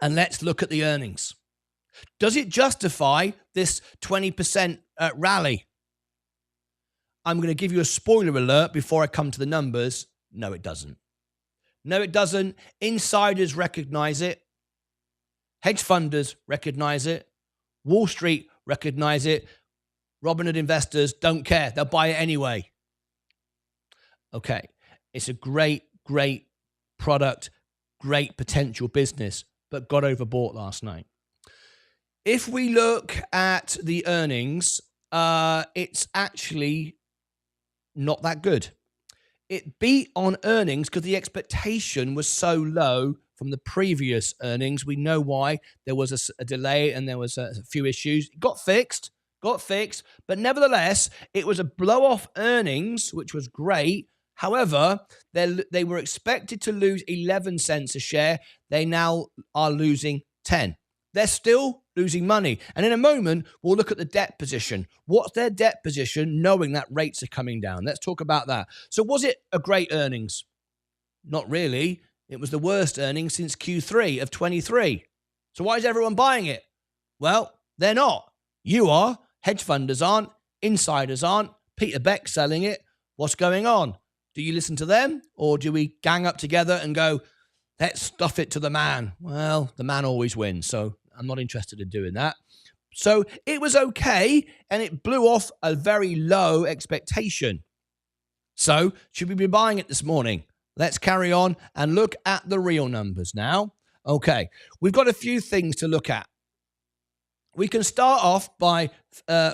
and let's look at the earnings. Does it justify this 20% rally? I'm going to give you a spoiler alert before I come to the numbers. No, it doesn't. No, it doesn't. Insiders recognize it. Hedge funders recognize it. Wall Street recognize it. Robinhood investors don't care. They'll buy it anyway. Okay. It's a great, great product, great potential business, but got overbought last night. If we look at the earnings, it's actually not that good. It beat on earnings because the expectation was so low from the previous earnings. We know why. There was a delay and there was a few issues. It got fixed, but nevertheless, it was a blow-off earnings, which was great. However, they were expected to lose 11 cents a share. They now are losing 10. They're still losing money. And in a moment, we'll look at the debt position. What's their debt position, knowing that rates are coming down? Let's talk about that. So was it a great earnings? Not really. It was the worst earnings since Q3 of 23. So why is everyone buying it? Well, they're not. You are. Hedge funders aren't. Insiders aren't. Peter Beck selling it. What's going on? Do you listen to them, or do we gang up together and go, let's stuff it to the man? Well, the man always wins, so I'm not interested in doing that. So it was okay, and it blew off a very low expectation. So should we be buying it this morning? Let's carry on and look at the real numbers now. Okay, we've got a few things to look at. We can start off by,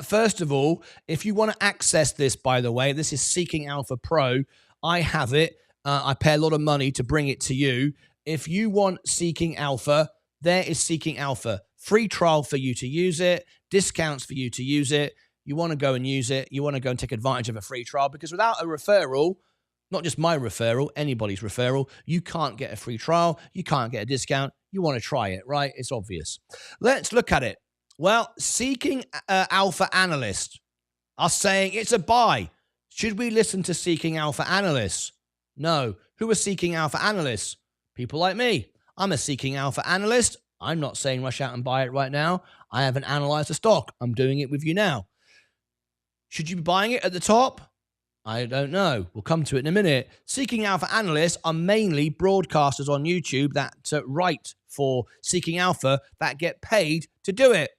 first of all, if you want to access this, by the way, this is Seeking Alpha Pro. I have it. I pay a lot of money to bring it to you. If you want Seeking Alpha, there is Seeking Alpha. Free trial for you to use it, discounts for you to use it. You want to go and use it. You want to go and take advantage of a free trial, because without a referral, not just my referral, anybody's referral, you can't get a free trial. You can't get a discount. You want to try it, right? It's obvious. Let's look at it. Well, Seeking Alpha analysts are saying it's a buy. Should we listen to Seeking Alpha analysts? No. Who are Seeking Alpha analysts? People like me. I'm a Seeking Alpha analyst. I'm not saying rush out and buy it right now. I haven't analyzed the stock. I'm doing it with you now. Should you be buying it at the top? I don't know. We'll come to it in a minute. Seeking Alpha analysts are mainly broadcasters on YouTube that write for Seeking Alpha that get paid to do it.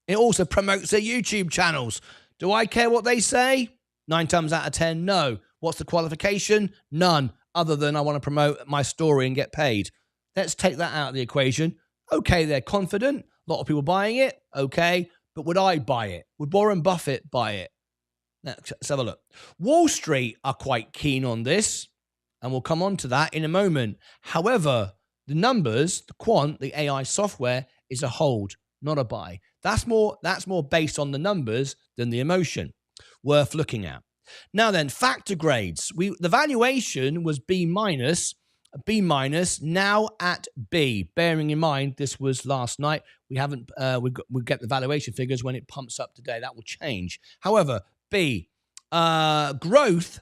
It also promotes their YouTube channels. Do I care what they say? 9 times out of 10, no. What's the qualification? None, other than I want to promote my story and get paid. Let's take that out of the equation. Okay, they're confident. A lot of people buying it. Okay, but would I buy it? Would Warren Buffett buy it? Let's have a look. Wall Street are quite keen on this, and we'll come on to that in a moment. However, the numbers, the quant, the AI software is a hold, not a buy. That's more based on the numbers than the emotion. Worth looking at. Now then, factor grades. The valuation was B minus, now at B. Bearing in mind this was last night. We haven't. We get the valuation figures when it pumps up today. That will change. However, B. Growth,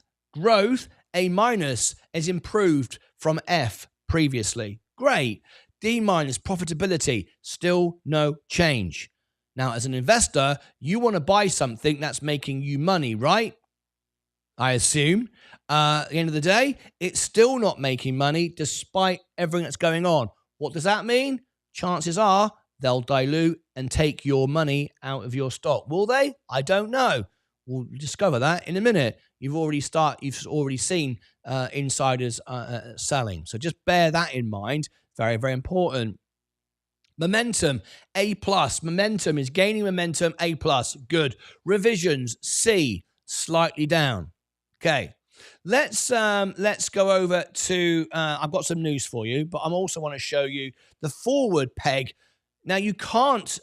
A minus, is improved from F previously. Great. D minus, profitability, still no change. Now, as an investor, you want to buy something that's making you money, right? I assume. At the end of the day, it's still not making money despite everything that's going on. What does that mean? Chances are they'll dilute and take your money out of your stock. Will they? I don't know. We'll discover that in a minute. You've already seen insiders selling. So just bear that in mind. Very, very important. Momentum, A+. Momentum is gaining momentum, A+. Good. Revisions, C, slightly down. Okay. Let's go over to, I've got some news for you, but I also want to show you the forward peg. Now, you can't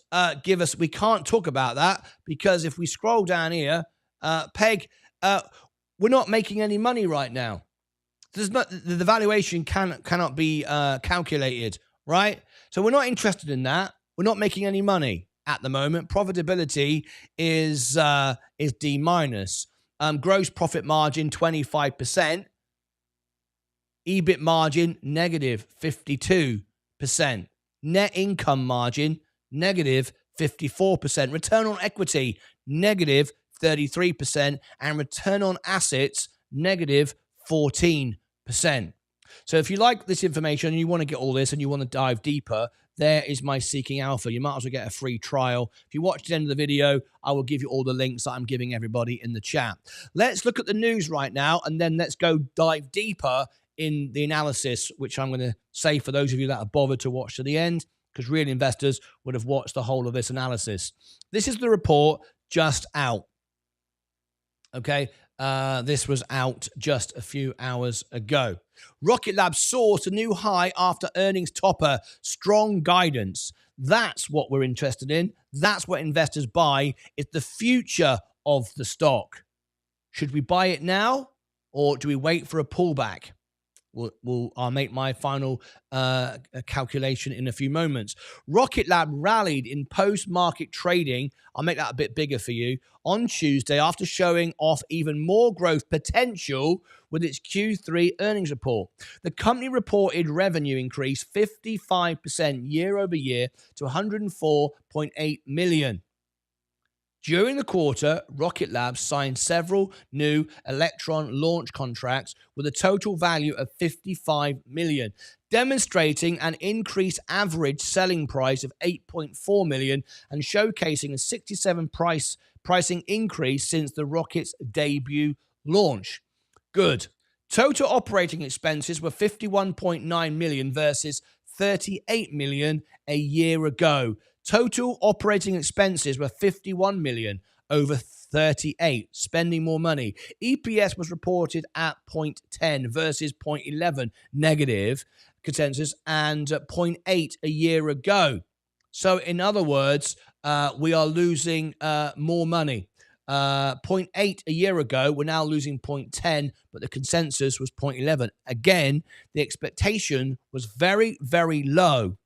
we can't talk about that, because if we scroll down here, peg, we're not making any money right now. The valuation cannot be calculated, right? So we're not interested in that. We're not making any money at the moment. Profitability is D minus. Gross profit margin 25%. EBIT margin negative 52%. Net income margin negative 54%. Return on equity negative 33%, and return on assets negative 14%. So if you like this information and you want to get all this and you want to dive deeper, there is my Seeking Alpha. You might as well get a free trial. If you watch the end of the video, I will give you all the links that I'm giving everybody in the chat. Let's look at the news right now, and then let's go dive deeper in the analysis, which I'm going to say for those of you that are bothered to watch to the end, because real investors would have watched the whole of this analysis. This is the report just out. Okay, this was out just a few hours ago. Rocket Lab soars to new high after earnings topper. Strong guidance. That's what we're interested in. That's what investors buy. It's the future of the stock. Should we buy it now, or do we wait for a pullback? I'll make my final calculation in a few moments. Rocket Lab rallied in post-market trading. I'll make that a bit bigger for you. On Tuesday, after showing off even more growth potential with its Q3 earnings report. The company reported revenue increase 55% year over year to $104.8 million. During the quarter, Rocket Lab signed several new Electron launch contracts with a total value of $55 million, demonstrating an increased average selling price of $8.4 million and showcasing a 67% pricing increase since the rocket's debut launch. Good. Total operating expenses were $51.9 million versus $38 million a year ago. Total operating expenses were $51 million over 38, spending more money. EPS was reported at 0.10 versus 0.11 negative. consensus and 0.8 a year ago. So in other words, we are losing more money. 0.8 a year ago, we're now losing 0.10, but the consensus was 0.11. Again, the expectation was very, very low.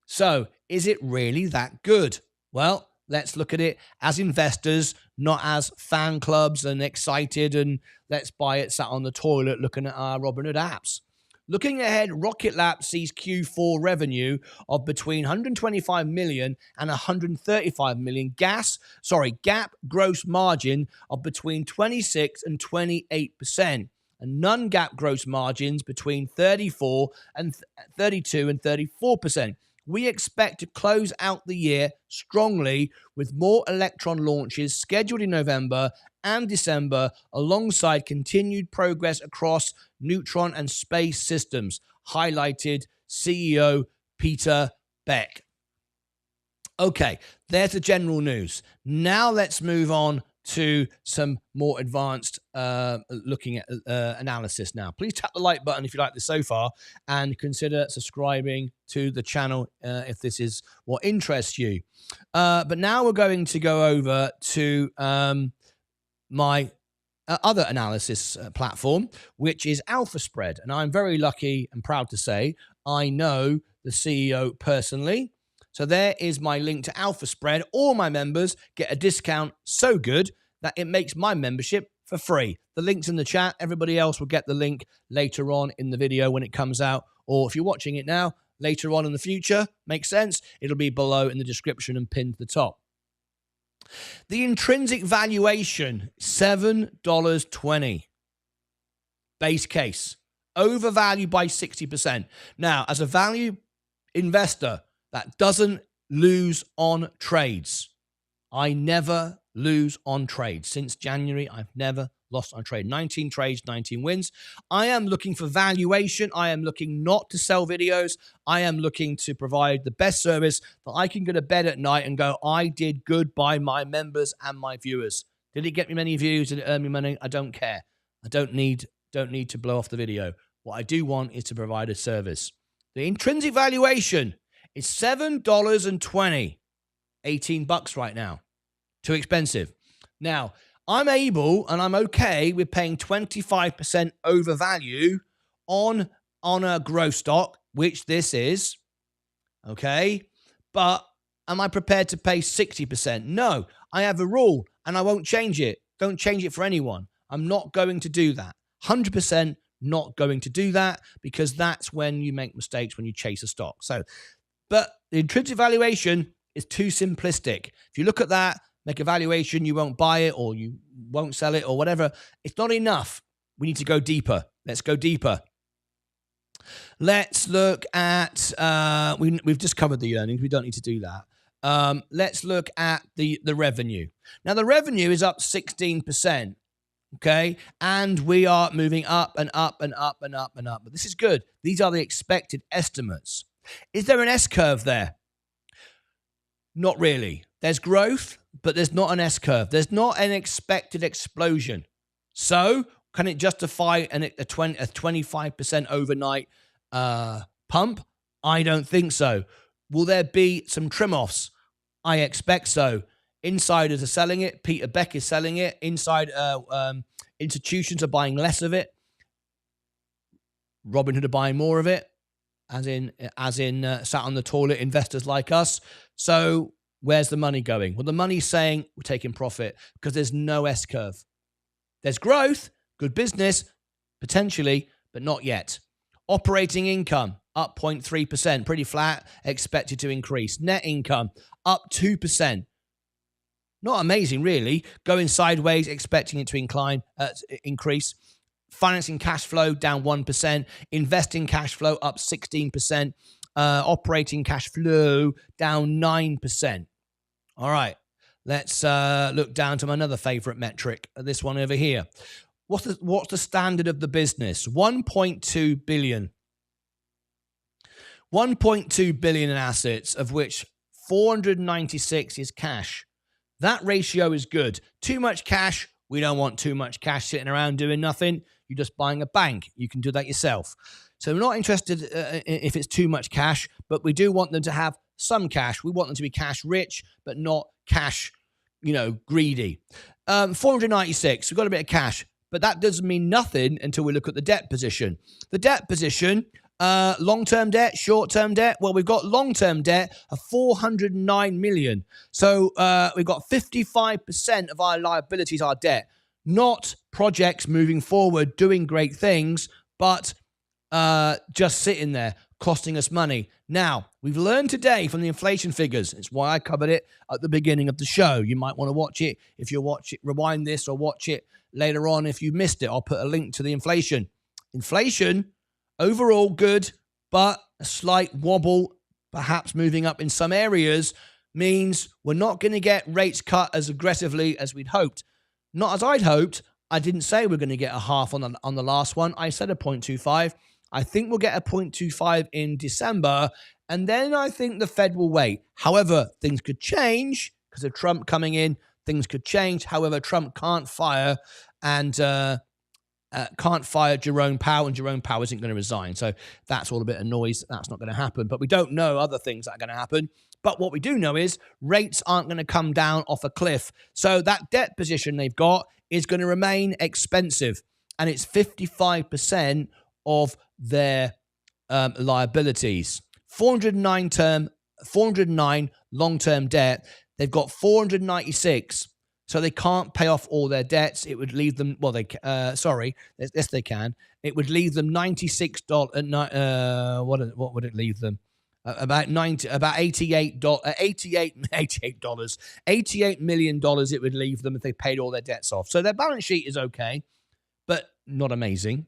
So is it really that good? Well, let's look at it as investors, not as fan clubs and excited and let's buy it sat on the toilet looking at our Robinhood apps. Looking ahead, Rocket Lab sees Q4 revenue of between 125 million and 135 million. GAAP gross margin of between 26 and 28%, and non-GAAP gross margins between 32 and 34%. We expect to close out the year strongly with more Electron launches scheduled in November and December, alongside continued progress across neutron and space systems, highlighted CEO Peter Beck. Okay, there's the general news. Now let's move on to some more advanced looking at analysis now. Please tap the like button if you like this so far, and consider subscribing to the channel if this is what interests you. But now we're going to go over to my other analysis platform, which is Alpha Spread. And I'm very lucky and proud to say I know the CEO personally. So there is my link to Alpha Spread. All my members get a discount so good that it makes my membership for free. The link's in the chat. Everybody else will get the link later on in the video when it comes out. Or if you're watching it now, later on in the future, makes sense, it'll be below in the description and pinned to the top. The intrinsic valuation, $7.20. Base case, overvalued by 60%. Now, as a value investor that doesn't lose on trades, I never lose on trades. Since January, I've never lost on trade. 19 trades, 19 wins. I am looking for valuation. I am looking not to sell videos. I am looking to provide the best service that I can go to bed at night and go, I did good by my members and my viewers. Did it get me many views? Did it earn me money? I don't care. I don't need to blow off the video. What I do want is to provide a service. The intrinsic valuation is $7.20. $18 right now. Too expensive. Now, I'm able and I'm okay with paying 25% overvalue on a growth stock, which this is, okay? But am I prepared to pay 60%? No, I have a rule and I won't change it. Don't change it for anyone. I'm not going to do that. 100% not going to do that, because that's when you make mistakes, when you chase a stock. So, but the intrinsic valuation is too simplistic. If you look at that, make a valuation, you won't buy it or you won't sell it or whatever. It's not enough. We need to go deeper. Let's go deeper. Let's look at, we've just covered the earnings. We don't need to do that. Let's look at the revenue. Now, the revenue is up 16%, okay? And we are moving up and up and up and up and up. But this is good. These are the expected estimates. Is there an S-curve there? Not really. There's growth, but there's not an S-curve. There's not an expected explosion. So can it justify a 25% overnight pump? I don't think so. Will there be some trim-offs? I expect so. Insiders are selling it. Peter Beck is selling it. Institutions are buying less of it. Robinhood are buying more of it, as in sat on the toilet investors like us. So where's the money going? Well, the money's saying we're taking profit because there's no S-curve. There's growth, good business, potentially, but not yet. Operating income up 0.3%, pretty flat, expected to increase. Net income up 2%. Not amazing, really. Going sideways, expecting it to increase. Financing cash flow down 1%. Investing cash flow up 16%. Operating cash flow down 9%. All right, let's look down to my another favorite metric, this one over here. What's the standard of the business? 1.2 billion. 1.2 billion in assets, of which 496 is cash. That ratio is good. Too much cash We don't want too much cash sitting around doing nothing. You're just buying a bank. You can do that yourself. So we're not interested if it's too much cash, but we do want them to have some cash. We want them to be cash rich, but not cash, greedy. 496, we've got a bit of cash, but that doesn't mean nothing until we look at the debt position. The debt position, long-term debt, short-term debt. Well, we've got long-term debt of 409 million. So we've got 55% of our liabilities are debt, not projects moving forward, doing great things, but just sitting there, costing us money. Now, we've learned today from the inflation figures. It's why I covered it at the beginning of the show. You might want to watch it if you watch it, rewind this, or watch it later on if you missed it. I'll put a link to the inflation. Inflation, overall good, but a slight wobble, perhaps moving up in some areas, means we're not going to get rates cut as aggressively as we'd hoped. Not as I'd hoped. I didn't say we're going to get a half on the last one. I said a 0.25. I think we'll get a 0.25 in December, and then I think the Fed will wait. However, things could change because of Trump coming in. Things could change. However, Trump can't fire Jerome Powell, and Jerome Powell isn't going to resign. So that's all a bit of noise. That's not going to happen. But we don't know other things that are going to happen. But what we do know is rates aren't going to come down off a cliff. So that debt position they've got is going to remain expensive. And it's 55% of their liabilities. 409 long-term debt. They've got 496. So they can't pay off all their debts. It would leave them, yes, they can. It would leave them $96. What would it leave them? $88 million it would leave them if they paid all their debts off. So their balance sheet is okay, but not amazing.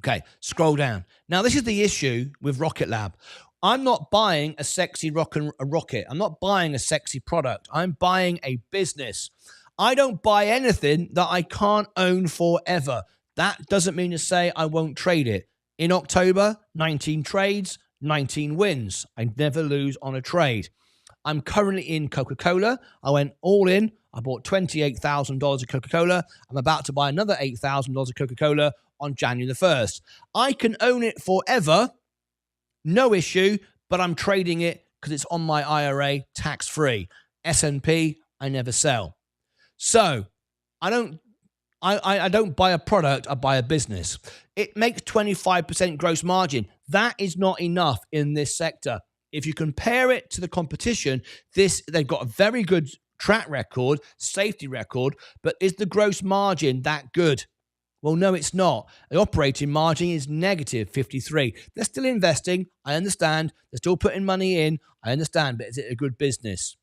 Okay, scroll down. Now, this is the issue with Rocket Lab. I'm not buying a sexy rocket. I'm not buying a sexy product. I'm buying a business. I don't buy anything that I can't own forever. That doesn't mean to say I won't trade it. In October, 19 trades, 19 wins. I never lose on a trade. I'm currently in Coca-Cola. I went all in. I bought $28,000 of Coca-Cola. I'm about to buy another $8,000 of Coca-Cola on January the 1st. I can own it forever. No issue, but I'm trading it because it's on my IRA, tax-free. S&P, I never sell. So I don't buy a product, I buy a business. It makes 25% gross margin. That is not enough in this sector. If you compare it to the competition, they've got a very good track record, safety record, but is the gross margin that good? Well, no, it's not. The operating margin is negative 53. They're still investing. I understand. They're still putting money in. I understand. But is it a good business?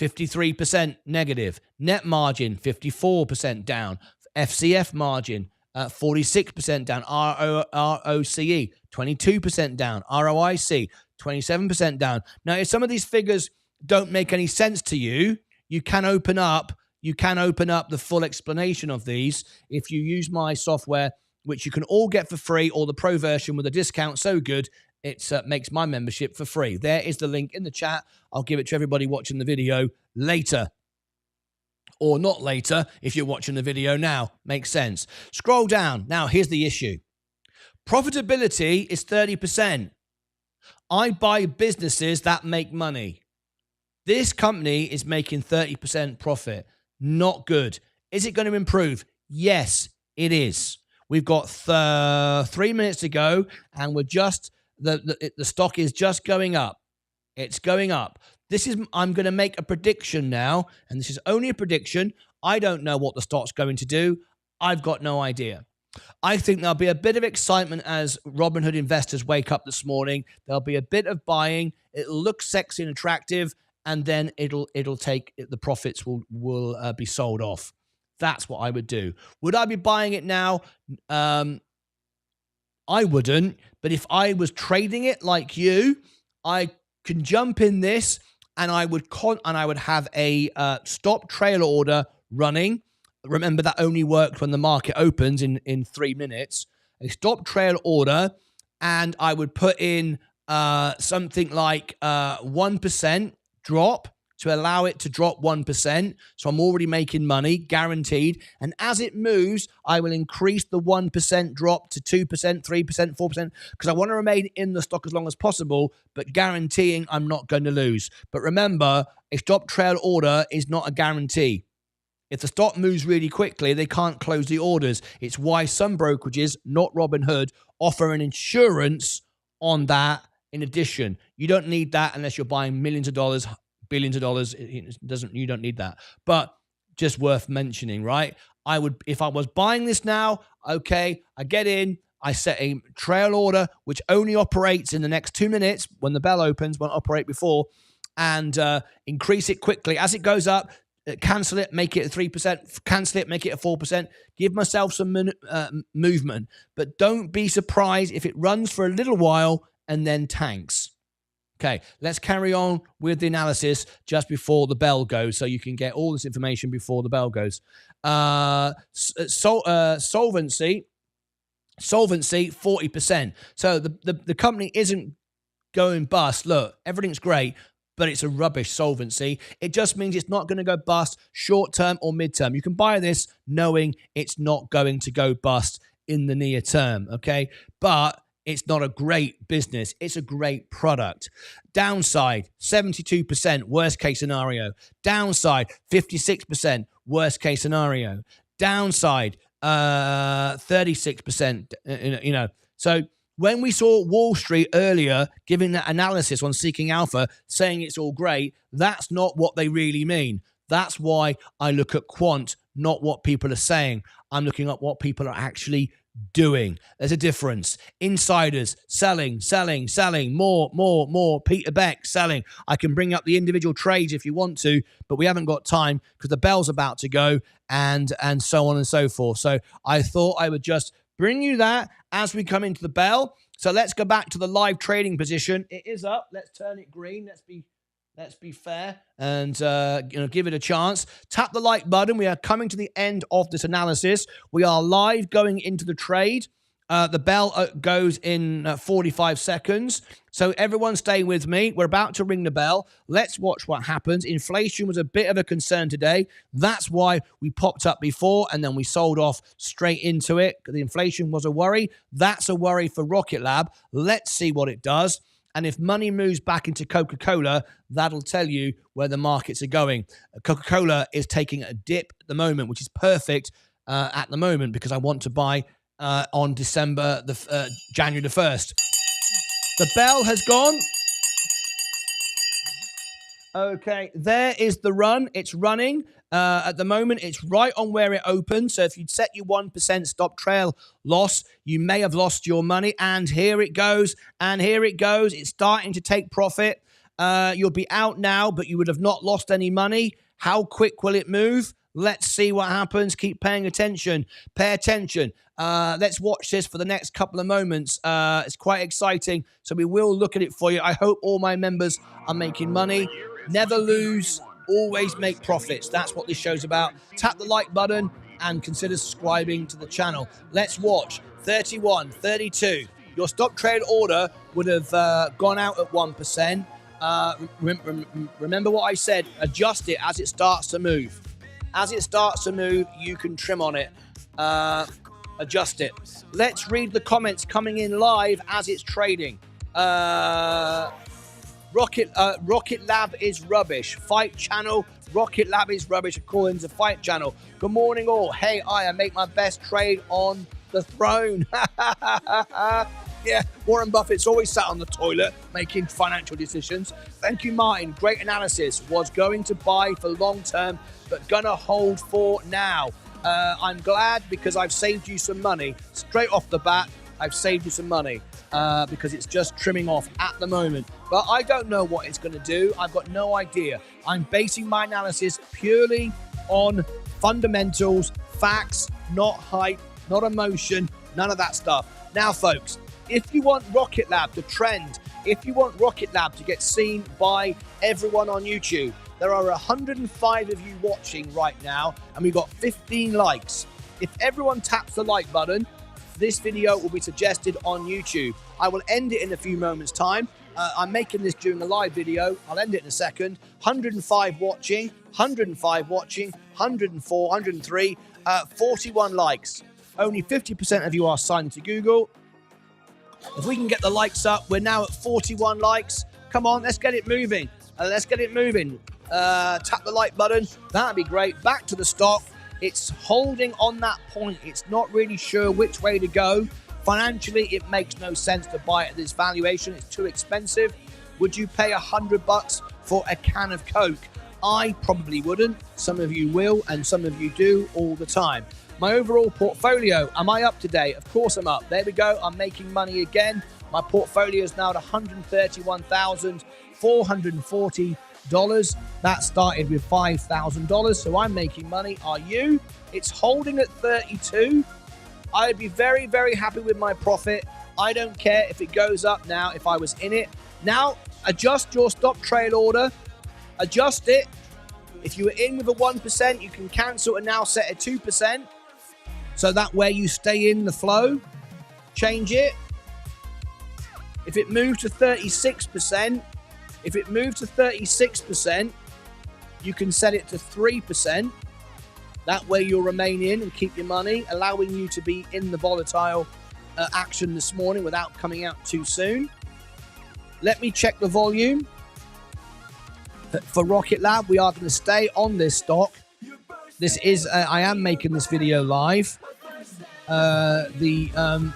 53% negative. Net margin, 54% down. FCF margin, 46% down. ROCE, 22% down. ROIC, 27% down. Now, if some of these figures don't make any sense to you, you can open up the full explanation of these if you use my software, which you can all get for free, or the pro version with a discount so good it makes my membership for free. There is the link in the chat. I'll give it to everybody watching the video later. Or not later if you're watching the video now. Makes sense. Scroll down. Now, here's the issue. Profitability is 30%. I buy businesses that make money. This company is making 30% profit. Not good. Is it going to improve? Yes, it is. We've got 3 minutes to go, and we're just the stock is just going up. It's going up. I'm going to make a prediction now, and this is only a prediction. I don't know what the stock's going to do. I've got no idea. I think there'll be a bit of excitement as Robinhood investors wake up this morning. There'll be a bit of buying. It'll look sexy and attractive, and then it'll take the profits will be sold off. That's what I would do. Would I be buying it now? I wouldn't. But if I was trading it like you, I can jump in this, and I would have a stop trail order running. Remember, that only worked when the market opens in 3 minutes. A stop trail order, and I would put in something like 1% drop to allow it to drop 1%. So I'm already making money, guaranteed. And as it moves, I will increase the 1% drop to 2%, 3%, 4%, because I want to remain in the stock as long as possible, but guaranteeing I'm not going to lose. But remember, a stop trail order is not a guarantee. If the stock moves really quickly, they can't close the orders. It's why some brokerages, not Robinhood, offer an insurance on that in addition. You don't need that unless you're buying millions of dollars, billions of dollars. You don't need that. But just worth mentioning, right? If I was buying this now, okay, I get in, I set a trail order, which only operates in the next 2 minutes when the bell opens, won't operate before, and increase it quickly. As it goes up, cancel it, make it a 3%, cancel it, make it a 4%, give myself some movement. But don't be surprised if it runs for a little while and then tanks. Okay, let's carry on with the analysis just before the bell goes so you can get all this information before the bell goes. Solvency, 40%. So the company isn't going bust. Look, everything's great, but it's a rubbish solvency. It just means it's not going to go bust short-term or mid-term. You can buy this knowing it's not going to go bust in the near term, okay? But it's not a great business. It's a great product. Downside, 72%, worst case scenario. Downside, 56%, worst case scenario. Downside, 36%, So when we saw Wall Street earlier giving that analysis on Seeking Alpha, saying it's all great, that's not what they really mean. That's why I look at quant, not what people are saying. I'm looking at what people are actually doing. There's a difference. Insiders selling, more. Peter Beck selling. I can bring up the individual trades if you want to, but we haven't got time because the bell's about to go and so on and so forth. So I thought I would just bring you that as we come into the bell. So let's go back to the live trading position. It is up. Let's turn it green. Let's be fair and give it a chance. Tap the like button. We are coming to the end of this analysis. We are live going into the trade. The bell goes in 45 seconds. So everyone stay with me. We're about to ring the bell. Let's watch what happens. Inflation was a bit of a concern today. That's why we popped up before and then we sold off straight into it. The inflation was a worry. That's a worry for Rocket Lab. Let's see what it does. And if money moves back into Coca-Cola, that'll tell you where the markets are going. Coca-Cola is taking a dip at the moment, which is perfect at the moment because I want to buy on January the 1st. The bell has gone. Okay, there is the run. It's running. At the moment, it's right on where it opened. So if you'd set your 1% stop trail loss, you may have lost your money. And here it goes. And here it goes. It's starting to take profit. You'll be out now, but you would have not lost any money. How quick will it move? Let's see what happens. Keep paying attention. Pay attention. Let's watch this for the next couple of moments. It's quite exciting. So we will look at it for you. I hope all my members are making money. Never lose. Always make profits. That's what this show's about. Tap the like button and consider subscribing to the channel. Let's watch. 31, 32. Your stop trade order would have gone out at 1%. Remember what I said. Adjust it as it starts to move. As it starts to move, you can trim on it. Adjust it. Let's read the comments coming in live as it's trading. Rocket Lab is rubbish. Fight Channel. Rocket Lab is rubbish according to Fight Channel. Good morning all. Hey, I make my best trade on the throne. Yeah, Warren Buffett's always sat on the toilet making financial decisions. Thank you, Martyn. Great analysis. Was going to buy for long term, but gonna hold for now. I'm glad because I've saved you some money. Straight off the bat, I've saved you some money because it's just trimming off at the moment. But I don't know what it's going to do. I've got no idea. I'm basing my analysis purely on fundamentals, facts, not hype, not emotion, none of that stuff. Now, folks, if you want Rocket Lab to trend, if you want Rocket Lab to get seen by everyone on YouTube, there are 105 of you watching right now, and we've got 15 likes. If everyone taps the like button, this video will be suggested on YouTube. I will end it in a few moments' time, I'm making this during a live video. I'll end it in a second. 105 watching, 105 watching, 104, 103, 41 likes. Only 50% of you are signed to Google. If we can get the likes up, we're now at 41 likes. Come on, let's get it moving. Let's get it moving. Tap the like button. That'd be great. Back to the stock. It's holding on that point. It's not really sure which way to go. Financially, it makes no sense to buy it at this valuation. It's too expensive. Would you pay $100 for a can of Coke? I probably wouldn't. Some of you will, and some of you do all the time. My overall portfolio, am I up to date? Of course I'm up. There we go. I'm making money again. My portfolio is now at $131,440. That started with $5,000, so I'm making money. Are you? It's holding at 32. I'd be very, very happy with my profit. I don't care if it goes up now if I was in it. Now, adjust your stop trail order. Adjust it. If you were in with a 1%, you can cancel and now set at 2%. So that way you stay in the flow. Change it. If it moves to 36%, you can set it to 3%. That way you'll remain in and keep your money, allowing you to be in the volatile action this morning without coming out too soon. Let me check the volume. For Rocket Lab, we are going to stay on this stock. This is, I am making this video live. Let me have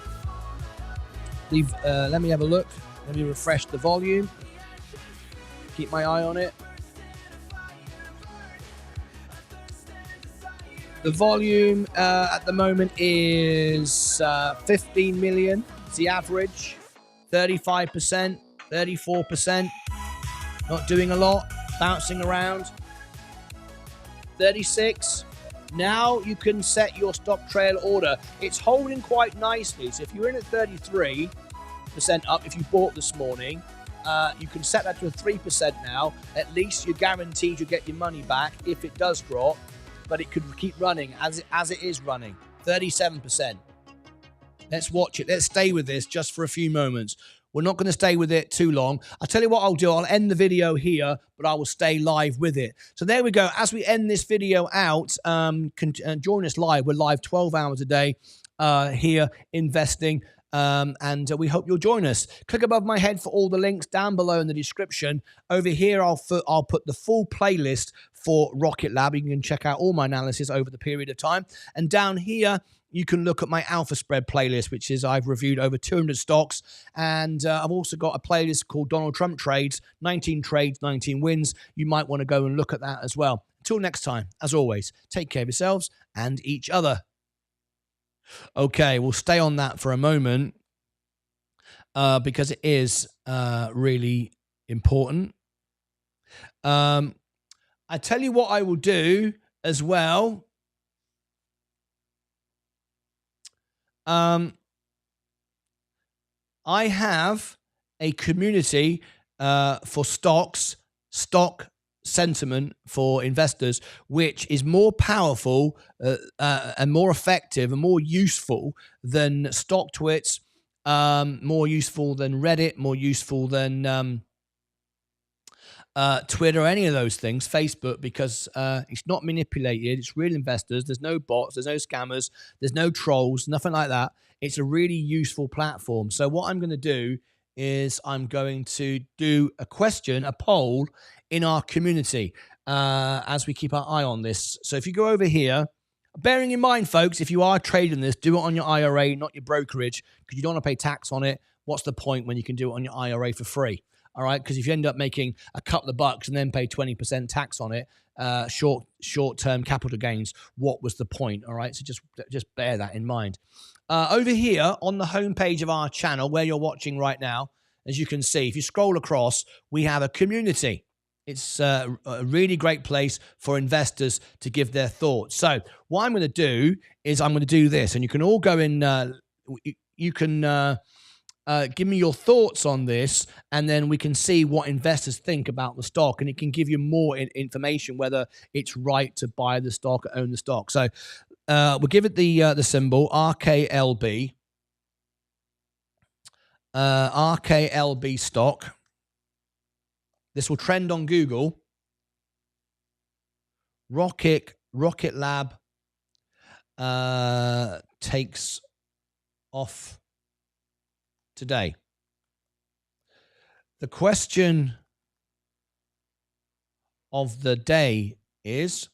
a look. Let me refresh the volume. Keep my eye on it. The volume at the moment is 15 million. It's the average. 35%, 34%. Not doing a lot. Bouncing around. 36. Now you can set your stop trail order. It's holding quite nicely. So if you're in at 33% up, if you bought this morning, you can set that to a 3% now. At least you're guaranteed you'll get your money back if it does drop. But it could keep running as it is running. 37%. Let's watch it. Let's stay with this just for a few moments. We're not going to stay with it too long. I'll tell you what I'll do. I'll end the video here, but I will stay live with it. So there we go. As we end this video out, join us live. We're live 12 hours a day here investing. And we hope you'll join us. Click above my head for all the links down below in the description. Over here, I'll put the full playlist for Rocket Lab. You can check out all my analysis over the period of time. And down here, you can look at my Alpha Spread playlist, which is I've reviewed over 200 stocks. And I've also got a playlist called Donald Trump Trades, 19 trades, 19 wins. You might want to go and look at that as well. Until next time, as always, take care of yourselves and each other. Okay, we'll stay on that for a moment because it is really important. I tell you what I will do as well. I have a community for stock sentiment for investors, which is more powerful and more effective and more useful than stock twits, more useful than Reddit, more useful than Twitter, any of those things, Facebook, because it's not manipulated. It's real investors. There's no bots. There's no scammers. There's no trolls, nothing like that. It's a really useful platform. So what I'm going to do is I'm going to do a poll in our community as we keep our eye on this. So if you go over here, bearing in mind, folks, if you are trading this, do it on your IRA, not your brokerage, because you don't want to pay tax on it. What's the point when you can do it on your IRA for free? All right, because if you end up making a couple of bucks and then pay 20% tax on it, short-term capital gains, what was the point? All right, so just bear that in mind. Over here on the homepage of our channel, where you're watching right now, as you can see, if you scroll across, we have a community. It's a really great place for investors to give their thoughts. So what I'm going to do is I'm going to do this, and you can all go in. You can give me your thoughts on this, and then we can see what investors think about the stock, and it can give you more information whether it's right to buy the stock or own the stock. So we'll give it the symbol RKLB. RKLB stock. This will trend on Google. Rocket Lab takes off today. The question of the day is,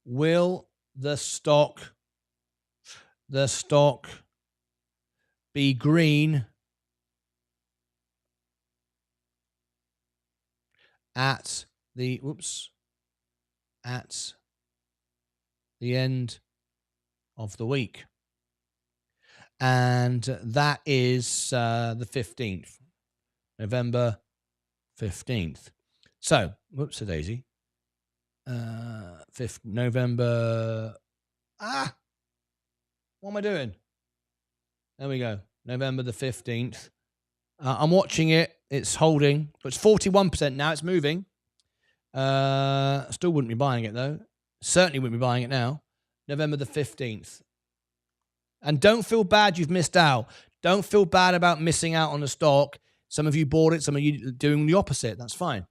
will the stock be green at the end of the week? And that is the 15th, November 15th. So, whoops a daisy. 5th November. What am I doing? There we go. November the 15th. I'm watching it. It's holding. But it's 41% now. It's moving. Still wouldn't be buying it, though. Certainly wouldn't be buying it now. November the 15th. And don't feel bad you've missed out. Don't feel bad about missing out on the stock. Some of you bought it. Some of you doing the opposite. That's fine.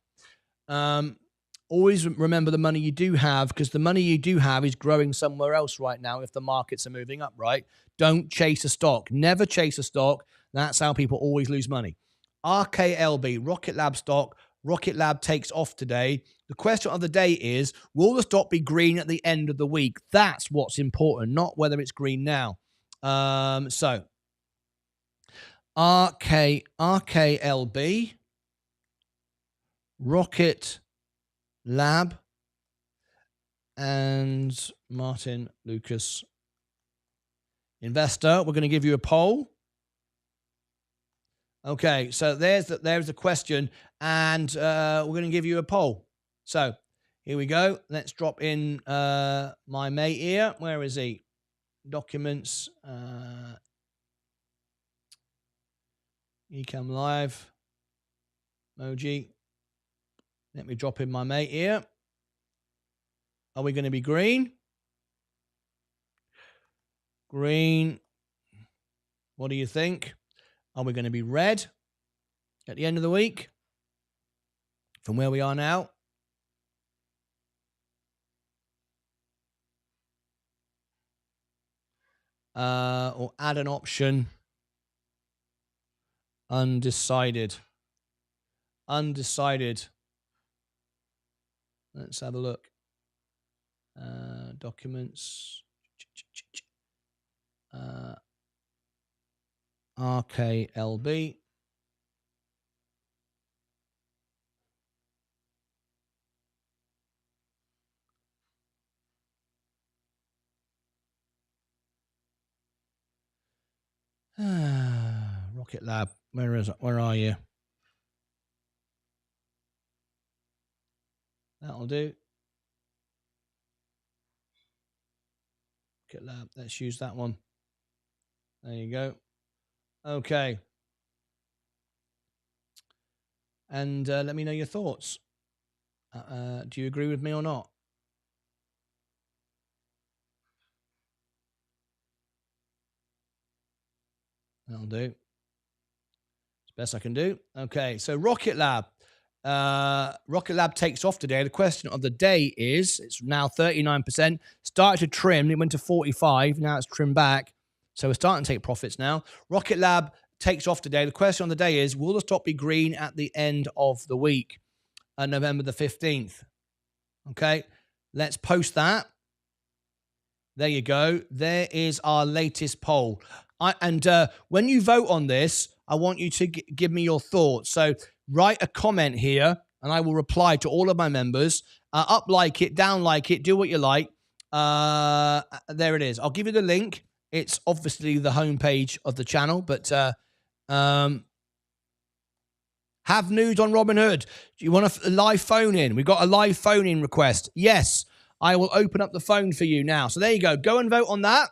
Always remember the money you do have, because the money you do have is growing somewhere else right now if the markets are moving up, right? Don't chase a stock. Never chase a stock. That's how people always lose money. RKLB, Rocket Lab stock. Rocket Lab takes off today. The question of the day is, will the stock be green at the end of the week? That's what's important, not whether it's green now. So RKLB, Rocket Lab, and Martyn Lucas Investor. We're going to give you a poll. Okay, so there's the question, and we're going to give you a poll. So here we go. Let's drop in my mate here. Where is he? Documents. Ecam Live. Emoji. Let me drop in my mate here. Are we going to be green? Green. What do you think? Are we going to be red at the end of the week from where we are now? Or add an option. Undecided. Undecided. Let's have a look. Documents. RKLB. Rocket Lab. Where is it? Where are you? That'll do. Rocket Lab. Let's use that one. There you go. Okay. And let me know your thoughts. Do you agree with me or not? That'll do. It's best I can do. Okay, so Rocket Lab. Rocket Lab takes off today. The question of the day is, it's now 39%. Started to trim. It went to 45. Now it's trimmed back. So we're starting to take profits now. Rocket Lab takes off today. The question on the day is, will the stock be green at the end of the week, November the 15th? Okay, let's post that. There you go. There is our latest poll. When you vote on this, I want you to give me your thoughts. So write a comment here, and I will reply to all of my members. Up like it, down like it, do what you like. There it is. I'll give you the link. It's obviously the homepage of the channel, but have news on Robinhood. Do you want a live phone in? We've got a live phone in request. Yes, I will open up the phone for you now. So there you go. Go and vote on that.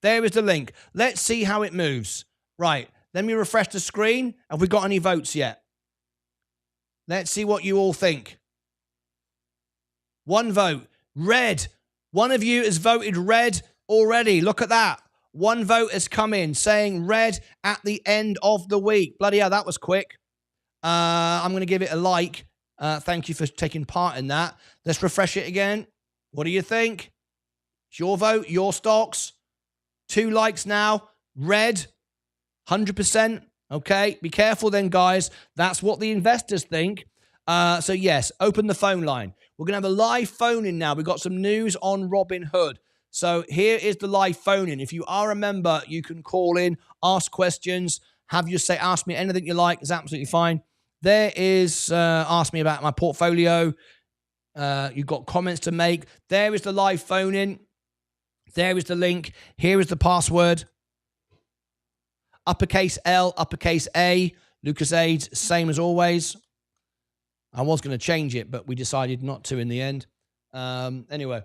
There is the link. Let's see how it moves. Right. Let me refresh the screen. Have we got any votes yet? Let's see what you all think. One vote. Red. One of you has voted red already. Look at that. One vote has come in saying red at the end of the week. Bloody hell, that was quick. I'm going to give it a like. Thank you for taking part in that. Let's refresh it again. What do you think? It's your vote, your stocks. 2 likes now. Red, 100%. Okay, be careful then, guys. That's what the investors think. So yes, open the phone line. We're going to have a live phone in now. We've got some news on Robinhood. So here is the live phone in. If you are a member, you can call in, ask questions, have your say, ask me anything you like. It's absolutely fine. There is, ask me about my portfolio. You've got comments to make. There is the live phone in. There is the link. Here is the password. Uppercase L, uppercase A. Lucas AIDS, same as always. I was going to change it, but we decided not to in the end. Anyway,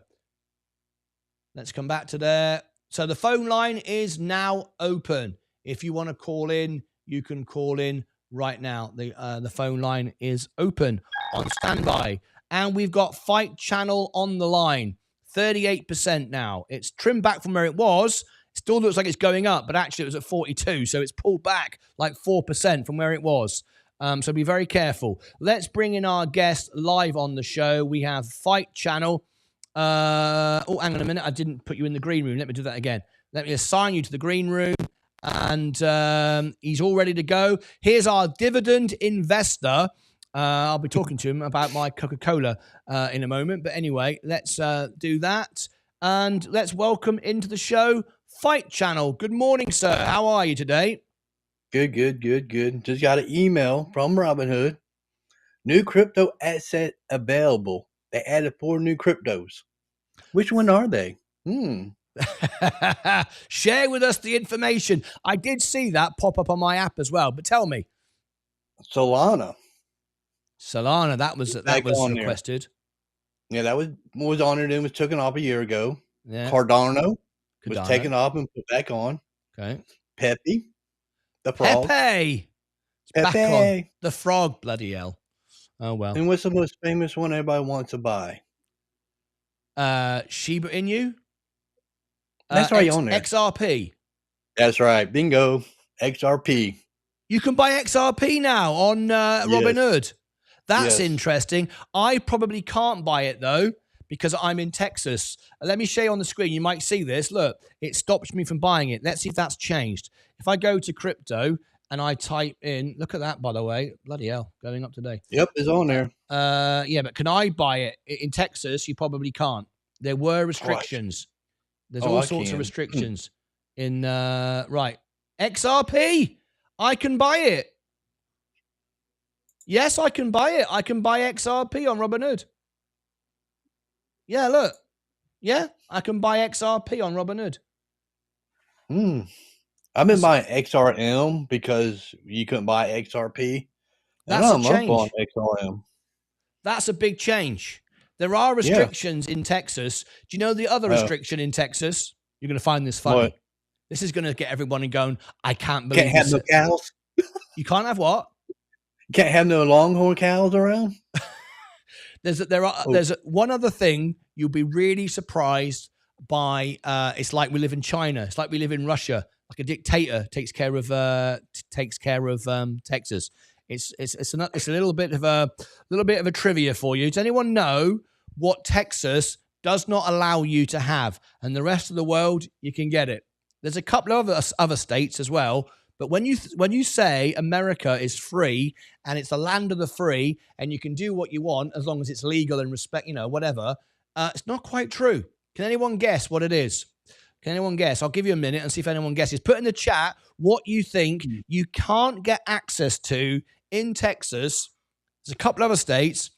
let's come back to there. So the phone line is now open. If you want to call in, you can call in right now. The phone line is open on standby. And we've got Fight Channel on the line. 38% now. It's trimmed back from where it was. It still looks like it's going up, but actually it was at 42. So it's pulled back like 4% from where it was. So be very careful. Let's bring in our guest live on the show. We have Fight Channel. Oh, hang on a minute. I didn't put you in the green room. Let me do that again. Let me assign you to the green room. And he's all ready to go. Here's our dividend investor. I'll be talking to him about my Coca-Cola in a moment. But anyway, let's do that. And let's welcome into the show Fight Channel. Good morning, sir. How are you today? Good. Just got an email from Robinhood. New crypto asset available. They added 4 new cryptos. Which one are they? Share with us the information. I did see that pop up on my app as well, but tell me. Solana, that was requested. Yeah, that was on it and was taken off a year ago. Yeah. Cardano was taken off and put back on. Okay. Pepe, the frog. Pepe. Back on. The frog, bloody hell. Oh, well. And what's the most famous one everybody wants to buy? Shiba Inu. That's right on there. XRP. That's right. Bingo. XRP. You can buy XRP now on Robinhood. That's interesting. I probably can't buy it, though, because I'm in Texas. Let me show you on the screen. You might see this. Look, it stops me from buying it. Let's see if that's changed. If I go to crypto and I type in, look at that, by the way. Bloody hell, going up today. Yep, it's on there. Yeah, but can I buy it? In Texas, you probably can't. There were restrictions. There's all sorts of restrictions in, right. XRP, I can buy it. Yes, I can buy it. I can buy XRP on Robinhood. Yeah, look. Yeah, I can buy XRP on Robinhood. I've been buying XRM because you couldn't buy XRP. That's a change. On XRM. That's a big change. There are restrictions in Texas. Do you know the other restriction in Texas? You're going to find this funny. What? This is going to get everyone going, I can't believe Can't have no cows? You can't have what? Can't have no longhorn cows around? There's one other thing you'll be really surprised by. It's like we live in China. It's like we live in Russia. Like a dictator takes care of Texas. It's a little bit of a trivia for you. Does anyone know what Texas does not allow you to have, and the rest of the world you can get it? There's a couple of other states as well. But when you say America is free and it's the land of the free and you can do what you want as long as it's legal and respect, whatever, it's not quite true. Can anyone guess what it is? Can anyone guess? I'll give you a minute and see if anyone guesses. Put in the chat what you think you can't get access to in Texas. There's a couple other states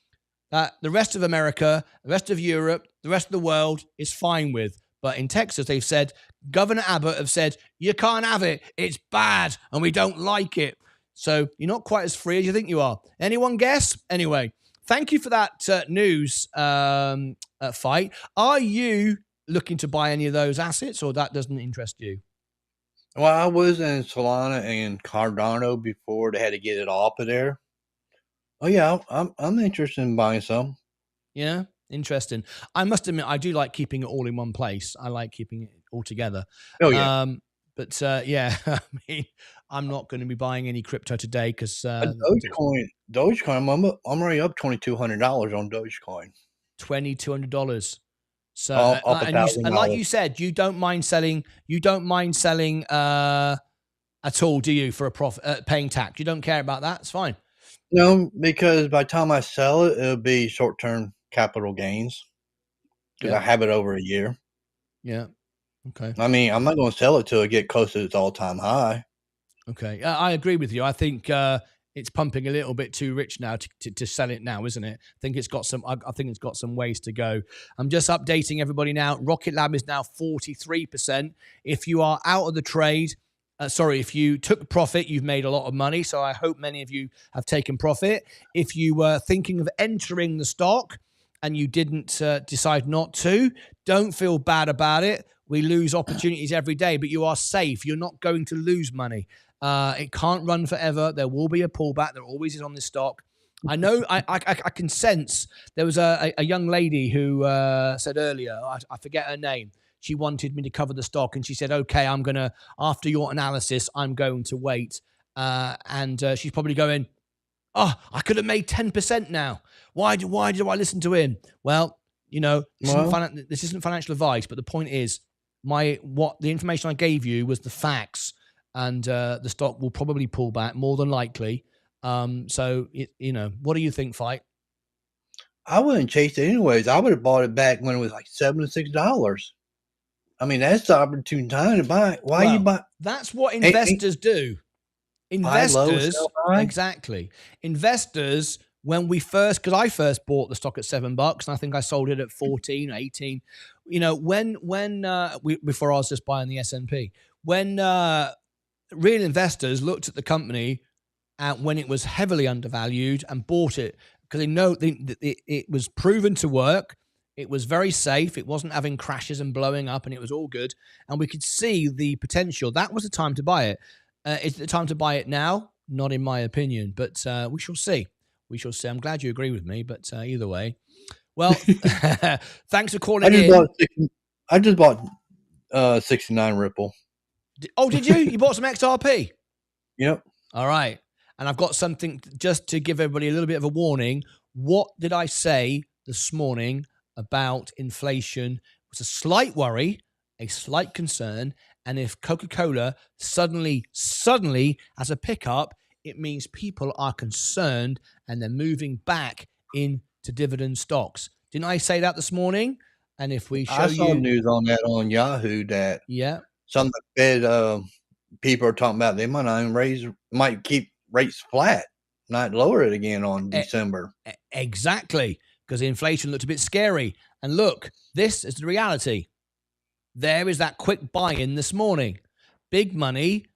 that the rest of America, the rest of Europe, the rest of the world is fine with. But in Texas, they've said, Governor Abbott have said, you can't have it. It's bad and we don't like it. So you're not quite as free as you think you are. Anyone guess? Anyway, thank you for that news, Fight. Are you looking to buy any of those assets or that doesn't interest you? Well, I was in Solana and Cardano before they had to get it off of there. Oh, yeah, I'm interested in buying some. Yeah. Interesting. I must admit, I do like keeping it all in one place. I like keeping it all together. Oh, yeah. Yeah, I mean, I'm not going to be buying any crypto today because Dogecoin, I'm already up $2,200 on Dogecoin. $2,200. So up and like $1,000. you said, you don't mind selling. You don't mind selling at all, do you? For a profit, paying tax. You don't care about that. It's fine. No, because by the time I sell it, it'll be short-term capital gains because I have it over a year. Yeah. Okay. I mean, I'm not going to sell it till it get close to its all-time high. Okay. I agree with you. I think it's pumping a little bit too rich now to sell it now, isn't it? I think it's got some ways to go. I'm just updating everybody now. Rocket Lab is now 43%. If you are out of the trade, if you took profit, you've made a lot of money. So I hope many of you have taken profit. If you were thinking of entering the stock and you didn't decide not to, don't feel bad about it. We lose opportunities every day, but you are safe. You're not going to lose money. It can't run forever. There will be a pullback. There always is on this stock. I know. I can sense. There was a young lady who said earlier, I forget her name. She wanted me to cover the stock, and she said, "Okay, I'm gonna after your analysis, I'm going to wait." And she's probably going, "Oh, I could have made 10% now. Why do I listen to him?" Well, this isn't financial advice, but the point is, the information I gave you was the facts. And the stock will probably pull back more than likely. So, what do you think, Fight? I wouldn't chase it anyways. I would have bought it back when it was like $7 to $6. I mean, that's the opportune time to buy. Why you buy? That's what investors do. Investors, exactly. Investors, because I first bought the stock at $7, and I think I sold it at 14, 18. Before I was just buying the S&P, when real investors looked at the company when it was heavily undervalued and bought it because they know it was proven to work. It was very safe. It wasn't having crashes and blowing up, and it was all good. And we could see the potential. That was the time to buy it. Is it the time to buy it now? Not in my opinion, but we shall see. We shall see. I'm glad you agree with me, but either way. Well, thanks for calling in. I just bought 69 Ripple. Oh, did you? You bought some XRP? Yep. All right. And I've got something just to give everybody a little bit of a warning. What did I say this morning about inflation? It was a slight worry, a slight concern. And if Coca-Cola suddenly has a pickup, it means people are concerned and they're moving back into dividend stocks. Didn't I say that this morning? And if we show I saw news on that on Yahoo that some of the Fed people are talking about they might not even might keep rates flat, not lower it again on December. Exactly, because inflation looked a bit scary. And look, this is the reality. There is that quick buy-in this morning. Big money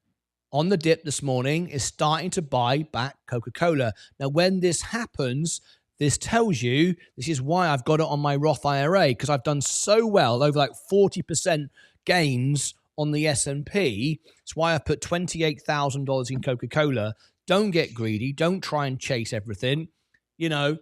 on the dip this morning is starting to buy back Coca-Cola. Now, when this happens, this tells you, this is why I've got it on my Roth IRA, because I've done so well, over like 40% gains on the S&P. It's why I put $28,000 in Coca-Cola. Don't get greedy. Don't try and chase everything. The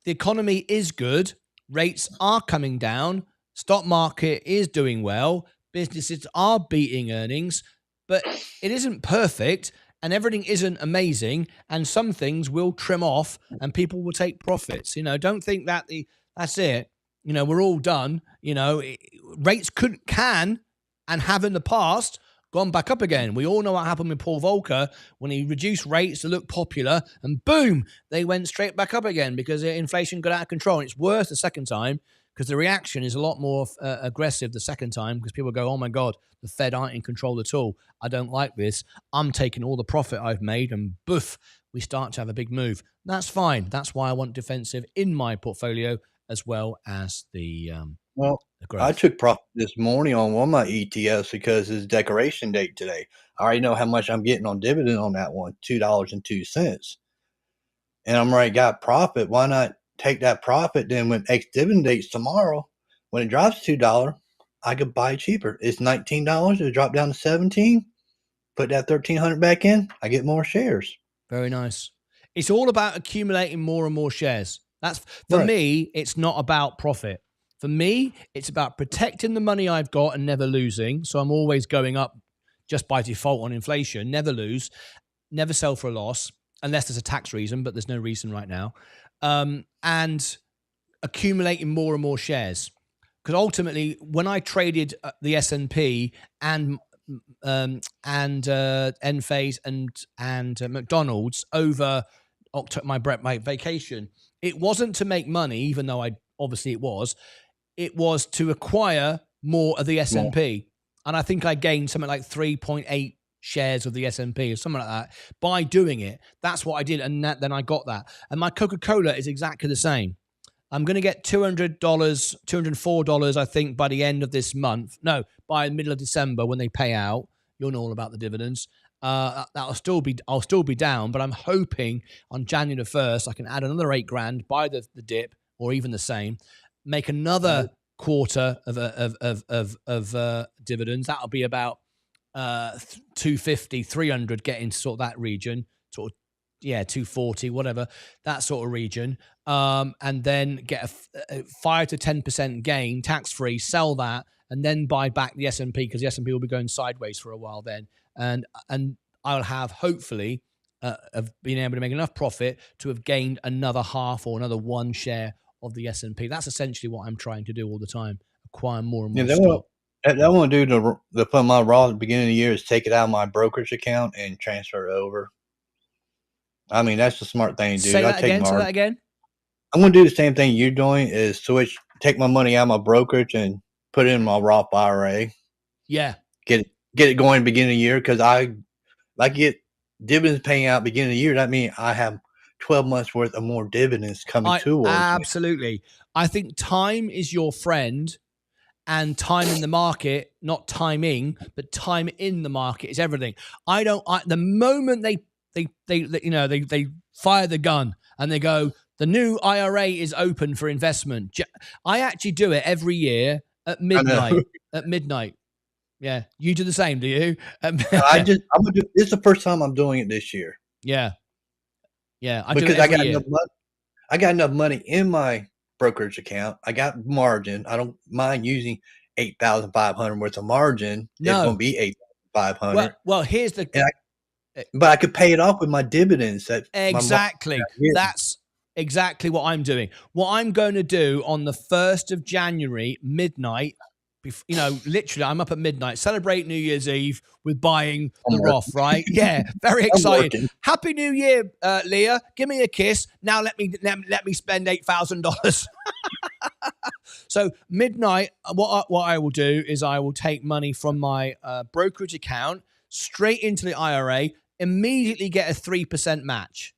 economy is good. Rates are coming down. Stock market is doing well. Businesses are beating earnings, but it isn't perfect and everything isn't amazing. And some things will trim off and people will take profits. Don't think that that's it. We're all done. Rates can and have in the past gone back up again. We all know what happened with Paul Volcker when he reduced rates to look popular and boom, they went straight back up again because inflation got out of control. And it's worse the second time because the reaction is a lot more aggressive the second time because people go, oh my God, the Fed aren't in control at all. I don't like this. I'm taking all the profit I've made and boof, we start to have a big move. That's fine. That's why I want defensive in my portfolio as well as the growth. I took profit this morning on one of my ETFs because it's decoration date today. I already know how much I'm getting on dividend on that one, $2.02. And I'm already got profit. Why not take that profit then when ex-dividend date's tomorrow? When it drops $2, I could buy cheaper. It's $19. It dropped down to $17. Put that $1,300 back in. I get more shares. Very nice. It's all about accumulating more and more shares. That's for me. It's not about profit. For me, it's about protecting the money I've got and never losing. So I'm always going up just by default on inflation. Never lose, never sell for a loss, unless there's a tax reason, but there's no reason right now. And accumulating more and more shares. Because ultimately, when I traded the S&P and Enphase and McDonald's over my vacation, it wasn't to make money, even though obviously it was. It was to acquire more of the S&P, and I think I gained something like 3.8 shares of the S&P or something like that by doing it. That's what I did, and then I got that. And my Coca-Cola is exactly the same. I'm going to get $204, I think, by the end of this month. No, by the middle of December when they pay out. You'll know all about the dividends. I'll still be down, but I'm hoping on January the 1st I can add another $8,000, buy the dip, or even the same, make another quarter of dividends. That'll be about 250, 300, get into sort of that region, sort of 240, whatever, that sort of region. And then get a 5 to 10% gain, tax-free, sell that, and then buy back the S&P, because the S&P will be going sideways for a while then. And I'll have, hopefully, of being able to make enough profit to have gained another half or another one share of the S&P. That's essentially what I'm trying to do all the time, acquire more and more stock. That I want to do to put my Roth at the beginning of the year is take it out of my brokerage account and transfer it over. I mean, that's the smart thing to do. Say that again. I'm going to do the same thing you're doing, is take my money out of my brokerage and put it in my Roth IRA. Yeah. Get it going beginning of the year, because I get dividends paying out beginning of the year. That means I have 12 months worth of more dividends coming towards me. Absolutely. I think time is your friend, and time in the market, not timing, but time in the market is everything. The moment they fire the gun and they go, the new IRA is open for investment, I actually do it every year at midnight. At midnight. Yeah. You do the same, do you? This is the first time I'm doing it this year. Yeah. Yeah. Because I got enough money in my brokerage account. I got margin. I don't mind using $8,500 worth of margin. No. It's going to be $8,500. Well, here's the. But I could pay it off with my dividends. Exactly. That's exactly what I'm doing. What I'm going to do on the 1st of January, midnight, literally I'm up at midnight, celebrate New Year's Eve with buying the Roth, right? Yeah, very excited. Happy New Year, Leah. Give me a kiss. Now let me spend $8,000. So midnight, what I will do is I will take money from my brokerage account straight into the IRA, immediately get a 3% match,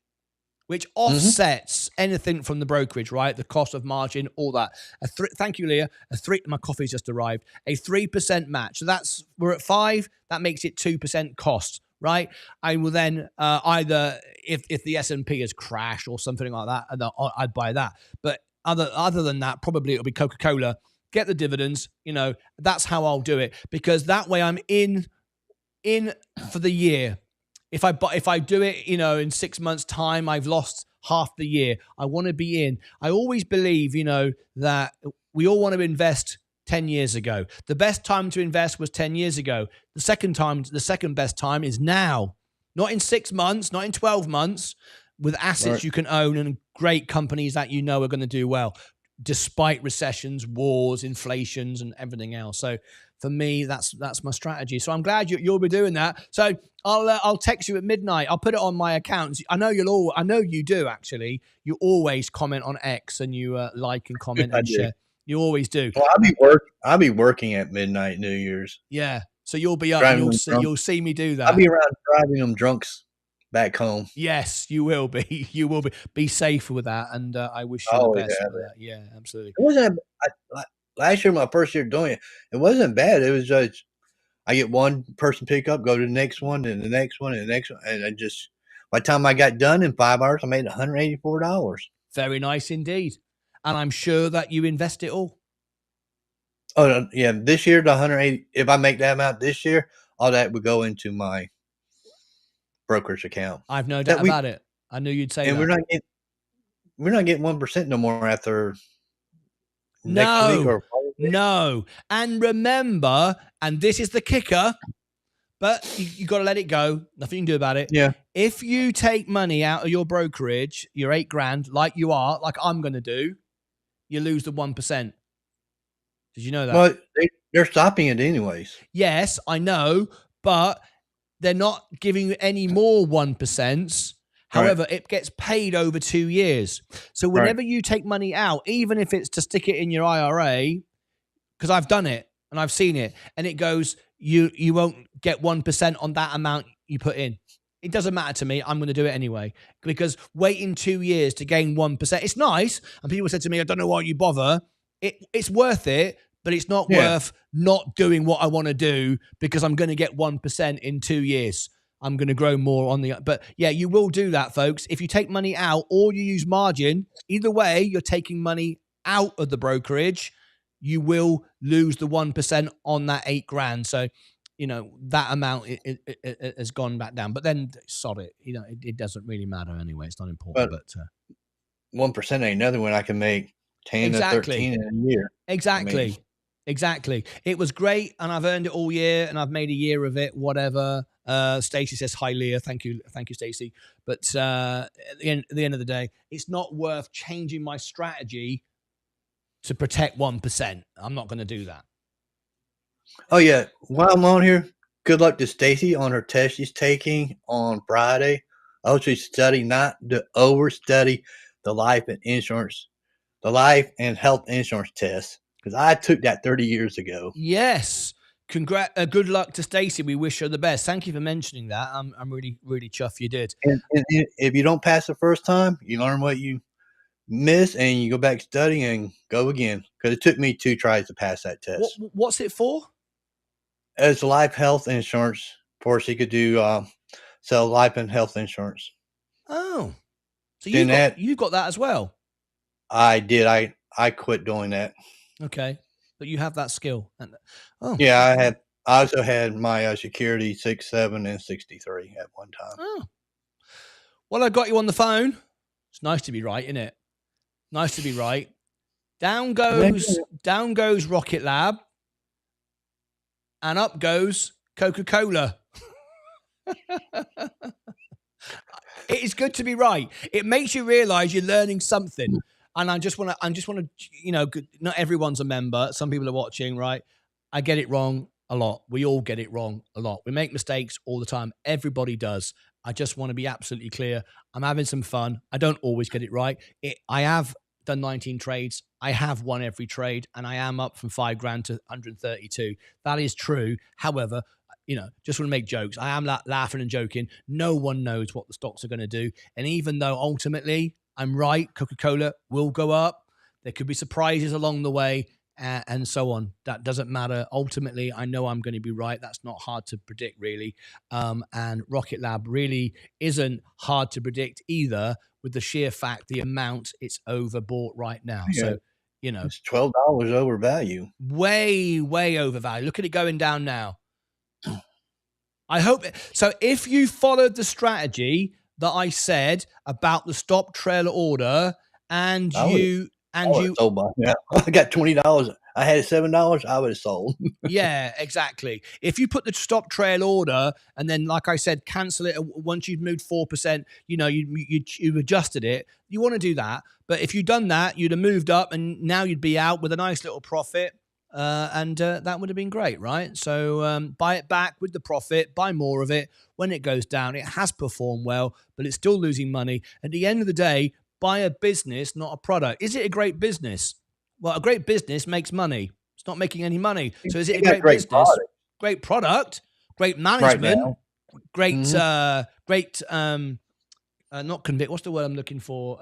which offsets anything from the brokerage, right? The cost of margin, all that. Thank you, Leah. My coffee's just arrived. A 3% match. So we're at 5. That makes it 2% cost, right? I will then either, if the S&P has crashed or something like that, I'd buy that. But other than that, probably it'll be Coca-Cola. Get the dividends. That's how I'll do it, because that way I'm in for the year. If I do it, in 6 months' time, I've lost half the year. I want to be in. I always believe, that we all want to invest 10 years ago. The best time to invest was 10 years ago. The second best time is now. Not in 6 months, not in 12 months, with assets you can own and great companies that are going to do well, despite recessions, wars, inflations, and everything else. So for me, that's my strategy. So I'm glad you'll be doing that. So I'll text you at midnight. I'll put it on my accounts. I know you do actually. You always comment on X and you like and comment and share. You always do. Well, I'll be working at midnight New Year's. Yeah. So you'll be up. And you'll see me do that. I'll be around driving them drunks back home. Yes, you will be. You will be. Be safe with that, and I wish you the best with that. Yeah, absolutely. It wasn't last year, my first year doing it. It wasn't bad. It was just I get one person pick up, go to the next one, and the next one, and the next one, and I just by the time I got done in 5 hours, I made $184. Very nice indeed, and I'm sure that you invest it all. Oh yeah, this year the 180. If I make that amount this year, all that would go into my brokerage account. I've no doubt about it. I knew you'd say that. And we're not getting 1% no more after next week or no. And remember, and this is the kicker, But you got to let it go. Nothing you can do about it. Yeah. If you take money out of your brokerage, your $8,000, like you are, like I'm going to do, you lose the 1%. Did you know that? Well, they're stopping it anyways. Yes, I know, but they're not giving you any more 1%. However, it gets paid over 2 years. So whenever you take money out, even if it's to stick it in your IRA, because I've done it and I've seen it, and it goes, you won't get 1% on that amount you put in. It doesn't matter to me. I'm going to do it anyway, because waiting 2 years to gain 1%, it's nice. And people said to me, I don't know why you bother. It's worth it, but it's not worth not doing what I want to do, because I'm going to get 1% in 2 years. I'm going to grow more on the, but yeah, you will do that, folks. If you take money out or you use margin, either way, you're taking money out of the brokerage, you will lose the 1% on that $8,000. So, that amount it has gone back down, but then sod it. It doesn't really matter anyway. It's not important, but 1% ain't nothing when I can make 10 to 13 in a year. Exactly. Exactly. It was great, and I've earned it all year, and I've made a year of it, whatever. Stacey says, hi, Leah. Thank you, Stacey. But at the end of the day, it's not worth changing my strategy to protect 1%. I'm not going to do that. Oh, yeah. While I'm on here, good luck to Stacey on her test she's taking on Friday. I hope she's studying not to overstudy the life and health insurance test, because I took that 30 years ago. Yes. Good luck to Stacey. We wish her the best. Thank you for mentioning that. I'm really, really chuffed you did. And if you don't pass the first time, you learn what you miss, and you go back studying and go again, because it took me 2 tries to pass that test. What's it for? It's life health insurance. For she could do sell life and health insurance. Oh, so you've got that as well. I did. I quit doing that. Okay, but you have that skill. Yeah, I also had my security 6, 7, and 63 at one time. Oh, well, I got you on the phone. It's nice to be right, isn't it? Nice to be right. Down goes Rocket Lab, and up goes Coca-Cola. It is good to be right. It makes you realize you're learning something. And I just want to, not everyone's a member. Some people are watching, right? I get it wrong a lot. We all get it wrong a lot. We make mistakes all the time. Everybody does. I just want to be absolutely clear. I'm having some fun. I don't always get it right. I have done 19 trades. I have won every trade, and I am up from $5,000 to 132. That is true. However, just want to make jokes. I am laughing and joking. No one knows what the stocks are going to do. And even though ultimately I'm right, Coca-Cola will go up, there could be surprises along the way, and so on. That doesn't matter. Ultimately, I know I'm going to be right. That's not hard to predict, really. And Rocket Lab really isn't hard to predict either, with the sheer fact, the amount it's overbought right now. Yeah. So, it's $12 over value. Way, way over value. Look at it going down now. I hope so. If you followed the strategy that I said about the stop trail order, I got $20. I had $7. I would have sold. Yeah, exactly. If you put the stop trail order and then, like I said, cancel it once you've moved 4%, you adjusted it. You want to do that. But if you'd done that, you'd have moved up, and now you'd be out with a nice little profit. And that would have been great, right? So buy it back with the profit, buy more of it. When it goes down, it has performed well, but it's still losing money. At the end of the day, buy a business, not a product. Is it a great business? Well, a great business makes money. It's not making any money. So is it a great business? Product. Great product, great management, not convict. What's the word I'm looking for?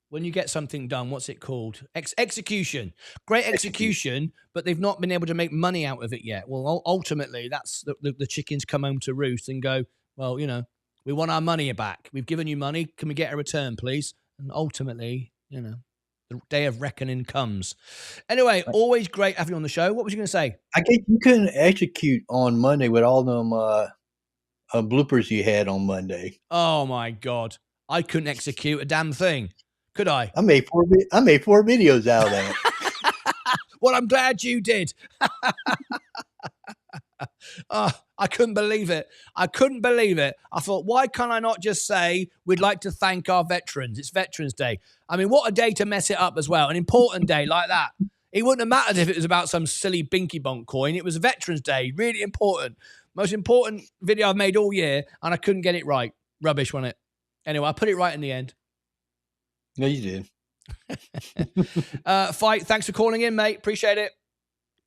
When you get something done, what's it called? Execution. Great execution, but they've not been able to make money out of it yet. Well, ultimately, that's the chickens come home to roost and go, well, we want our money back. We've given you money. Can we get a return, please? And ultimately, the day of reckoning comes. Anyway, always great having you on the show. What was you going to say? I guess you couldn't execute on Monday with all them bloopers you had on Monday. Oh, my God. I couldn't execute a damn thing. Could I? I made 4 videos out of that. Well, I'm glad you did. I couldn't believe it. I thought, why can't I not just say we'd like to thank our veterans? It's Veterans Day. I mean, what a day to mess it up as well. An important day like that. It wouldn't have mattered if it was about some silly binky bonk coin. It was Veterans Day. Really important. Most important video I've made all year, and I couldn't get it right. Rubbish, wasn't it? Anyway, I put it right in the end. No, you did. Fight, thanks for calling in, mate. Appreciate it.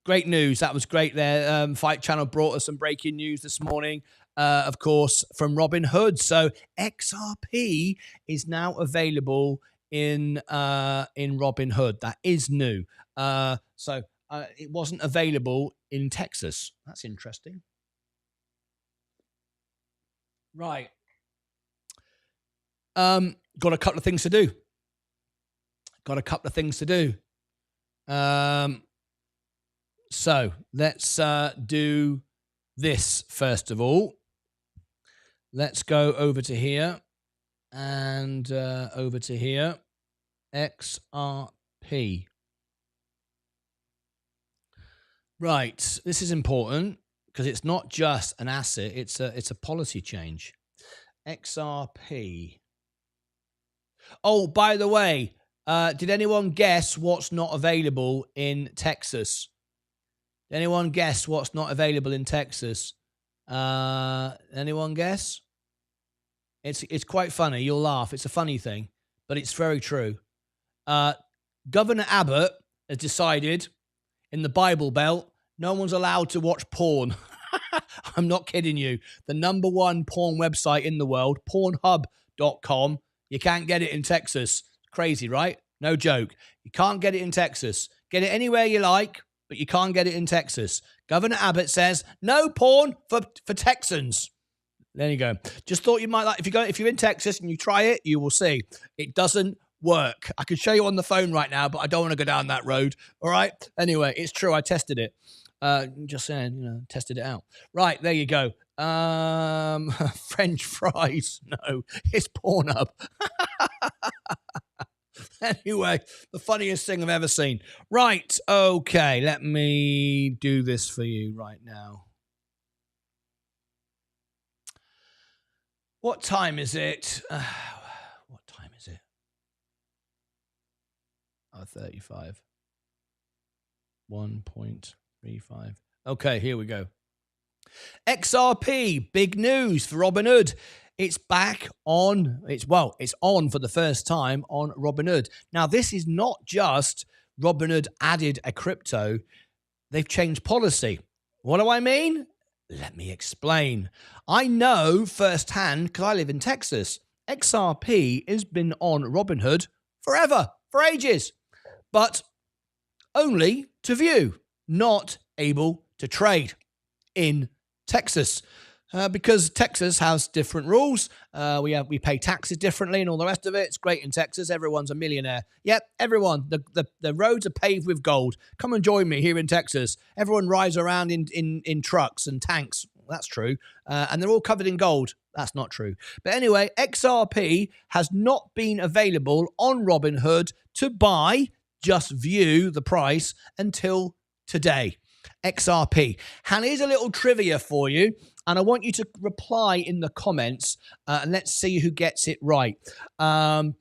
Great news. That was great there. Fight Channel brought us some breaking news this morning, of course, from Robinhood. So XRP is now available in Robinhood. That is new. So it wasn't available in Texas. That's interesting. Right. Got a couple of things to do. So let's do this first of all. Let's go over to here and over to here. XRP. Right. This is important because it's not just an asset. It's a policy change. XRP. Oh, by the way, did anyone guess what's not available in Texas? Anyone guess what's not available in Texas? Anyone guess? It's quite funny. You'll laugh. It's a funny thing, but it's very true. Governor Abbott has decided in the Bible Belt, no one's allowed to watch porn. I'm not kidding you. The #1 porn website in the world, Pornhub.com. You can't get it in Texas. Crazy, right? No joke. You can't get it in Texas. Get it anywhere you like, but you can't get it in Texas. Governor Abbott says no porn for Texans. There you go. Just thought you might like, if you're in Texas and you try it, you will see it doesn't work. I could show you on the phone right now, but I don't want to go down that road. All right. Anyway, it's true. I tested it. Just saying, tested it out. Right. There you go. French fries. No, it's Pornhub. Anyway, the funniest thing I've ever seen. Right. Okay. Let me do this for you right now. What time is it? What time is it? 35. 1.35. Okay, here we go. XRP, big news for Robinhood. It's back on. It's on for the first time on Robinhood. Now, this is not just Robinhood added a crypto. They've changed policy. What do I mean? Let me explain. I know firsthand because I live in Texas. XRP has been on Robinhood forever, for ages, but only to view, not able to trade in Texas. Because Texas has different rules. We pay taxes differently and all the rest of it. It's great in Texas. Everyone's a millionaire. Yep, everyone. The roads are paved with gold. Come and join me here in Texas. Everyone rides around in trucks and tanks. That's true. And they're all covered in gold. That's not true. But anyway, XRP has not been available on Robinhood to buy, just view the price until today. XRP. And here's a little trivia for you. And I want you to reply in the comments and let's see who gets it right. I'm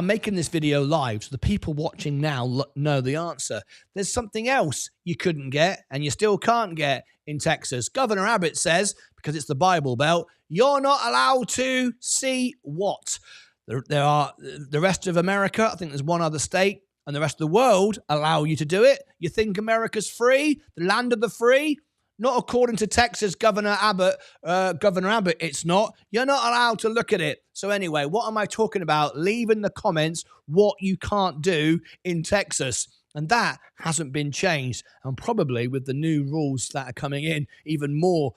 making this video live, so the people watching now know the answer. There's something else you couldn't get and you still can't get in Texas. Governor Abbott says, because it's the Bible Belt, you're not allowed to see what? There are the rest of America, I think there's one other state, and the rest of the world allow you to do it. You think America's free, the land of the free? Not according to Texas Governor Abbott, it's not. You're not allowed to look at it. So anyway, what am I talking about? Leave in the comments what you can't do in Texas. And that hasn't been changed. And probably with the new rules that are coming in, even more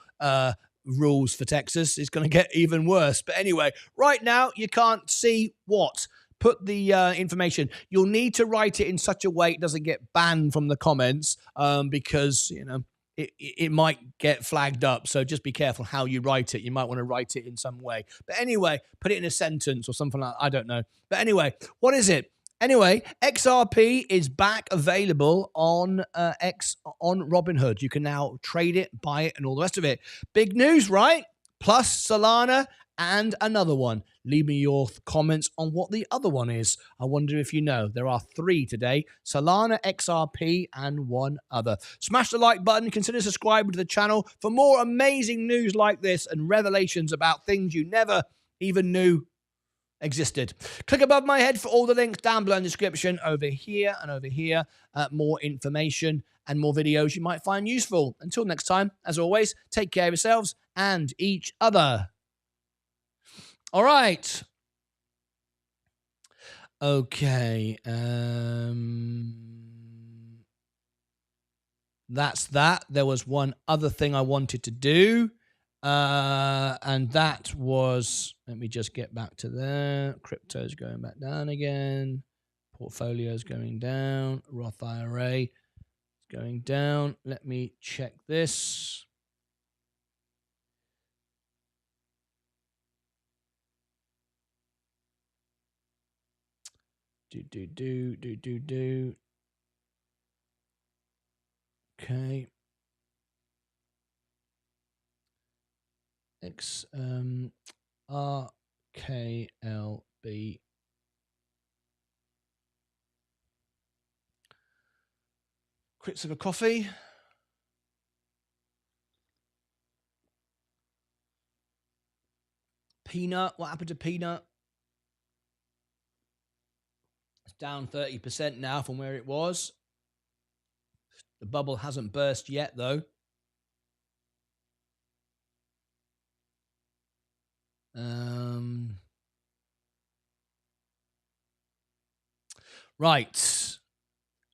rules for Texas, it's going to get even worse. But anyway, right now, you can't see what? Put the information. You'll need to write it in such a way it doesn't get banned from the comments because, it might get flagged up. So just be careful how you write it. You might want to write it in some way. But anyway, put it in a sentence or something like that. I don't know. But anyway, what is it? Anyway, XRP is back available on Robinhood. You can now trade it, buy it, and all the rest of it. Big news, right? Plus Solana and another one. Leave me your comments on what the other one is. I wonder if you know. There are 3 today. Solana, XRP, and one other. Smash the like button. Consider subscribing to the channel for more amazing news like this and revelations about things you never even knew existed. Click above my head for all the links down below in the description, over here and over here. More information and more videos you might find useful. Until next time, as always, take care of yourselves and each other. All right. Okay. That's that. There was one other thing I wanted to do. And that was, let me just get back to there. Crypto's going back down again. Portfolio's going down. Roth IRA is going down. Let me check this. Do. Okay. RKLB. Quick sip of coffee. Peanut. What happened to Peanut? It's down 30% now from where it was. The bubble hasn't burst yet, though. Right.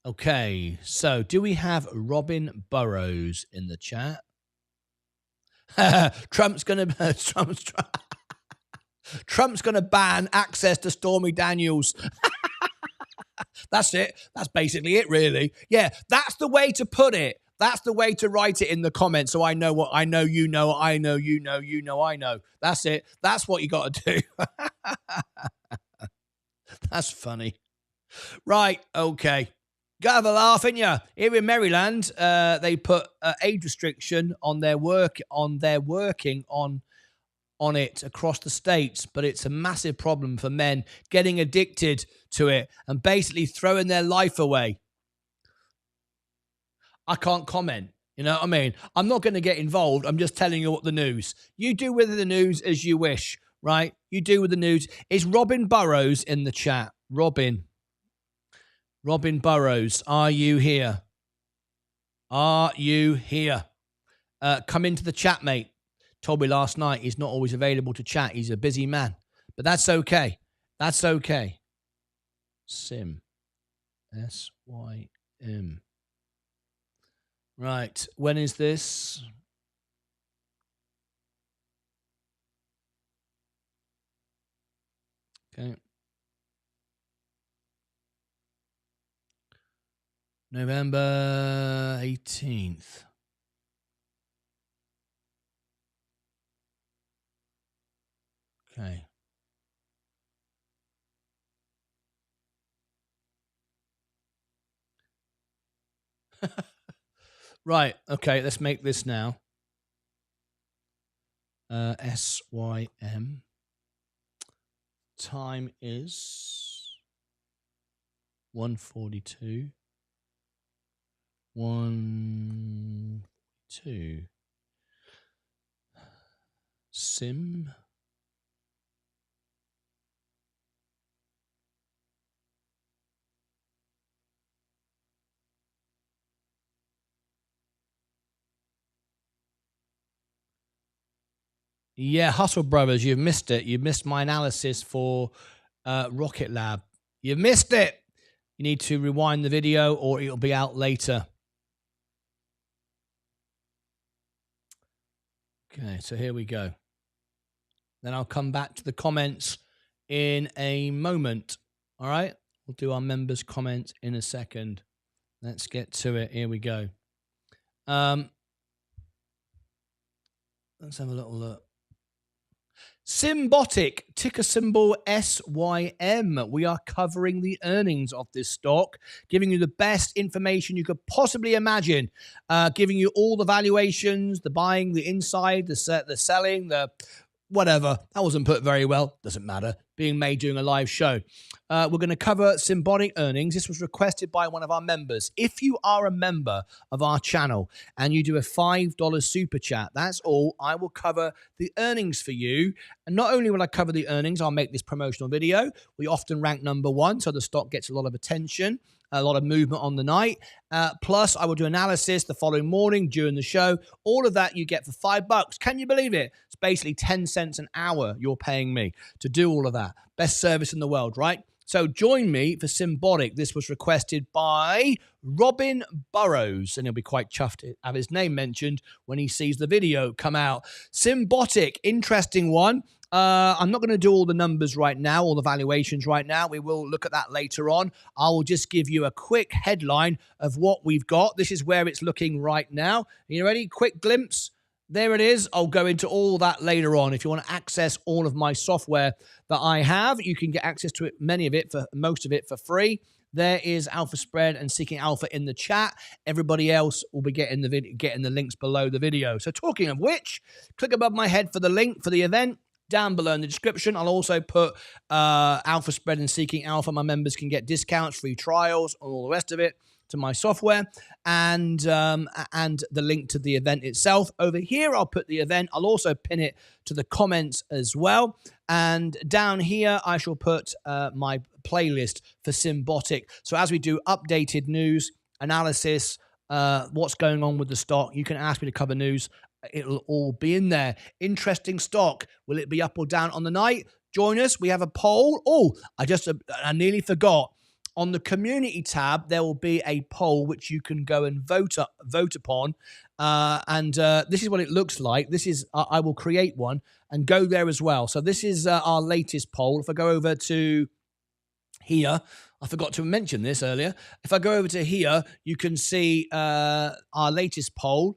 Okay. So, do we have Robin Burrows in the chat? Trump's gonna ban access to Stormy Daniels. That's it. That's basically it, really. Yeah, that's the way to put it. That's the way to write it in the comments, so I know what I know, you know, I know, you know, you know, I know. That's it. That's what you got to do. That's funny. Right, okay. Gotta have a laugh, ain't ya? Here in Maryland, they put age restriction on their working on it across the states, but it's a massive problem for men getting addicted to it and basically throwing their life away. I can't comment. You know what I mean? I'm not going to get involved. I'm just telling you what the news. You do with the news as you wish, right? You do with the news. Is Robin Burrows in the chat? Robin Burrows, are you here? Are you here? Come into the chat, mate. Told me last night he's not always available to chat. He's a busy man. But that's okay. That's okay. Sim. S-Y-M. Right. When is this? Okay. November 18th. Okay. Right. Okay. Let's make this now. SYM. Time is 1:42. 1:42. Sim. Yeah, Hustle Brothers, you've missed it. You missed my analysis for Rocket Lab. You've missed it. You need to rewind the video or it'll be out later. Okay, so here we go. Then I'll come back to the comments in a moment. All right? We'll do our members' comments in a second. Let's get to it. Here we go. Let's have a little look. Symbotic, ticker symbol SYM. We are covering the earnings of this stock, giving you the best information you could possibly imagine, giving you all the valuations, the buying, the inside, the selling, the whatever. That wasn't put very well. Doesn't matter. Being made during a live show. We're going to cover Symbotic earnings. This was requested by one of our members. If you are a member of our channel and you do a $5 super chat, that's all. I will cover the earnings for you. And not only will I cover the earnings, I'll make this promotional video. We often rank number one, so the stock gets a lot of attention, a lot of movement on the night. Plus, I will do analysis the following morning during the show. All of that you get for $5. Can you believe it? It's basically 10 cents an hour you're paying me to do all of that. Best service in the world, right? So join me for Symbotic. This was requested by Robin Burrows, and he'll be quite chuffed to have his name mentioned when he sees the video come out. Symbotic, interesting one. I'm not going to do all the numbers right now, all the valuations right now. We will look at that later on. I will just give you a quick headline of what we've got. This is where it's looking right now. Are you ready? Quick glimpse. There it is. I'll go into all that later on. If you want to access all of my software that I have, you can get access to it, most of it for free. There is Alpha Spread and Seeking Alpha in the chat. Everybody else will be getting the links below the video. So talking of which, click above my head for the link for the event. Down below in the description, I'll also put Alpha Spread and Seeking Alpha. My members can get discounts, free trials, and all the rest of it to my software, and the link to the event itself. Over here, I'll put the event. I'll also pin it to the comments as well. And down here, I shall put my playlist for Symbotic. So as we do updated news, analysis, what's going on with the stock, you can ask me to cover news. It'll all be in there. Interesting stock. Will it be up or down on the night? Join us. We have a poll. Oh, I nearly forgot. On the community tab, there will be a poll which you can go and vote upon. This is what it looks like. I will create one and go there as well. So this is our latest poll. If I go over to here, I forgot to mention this earlier. If I go over to here, you can see our latest poll.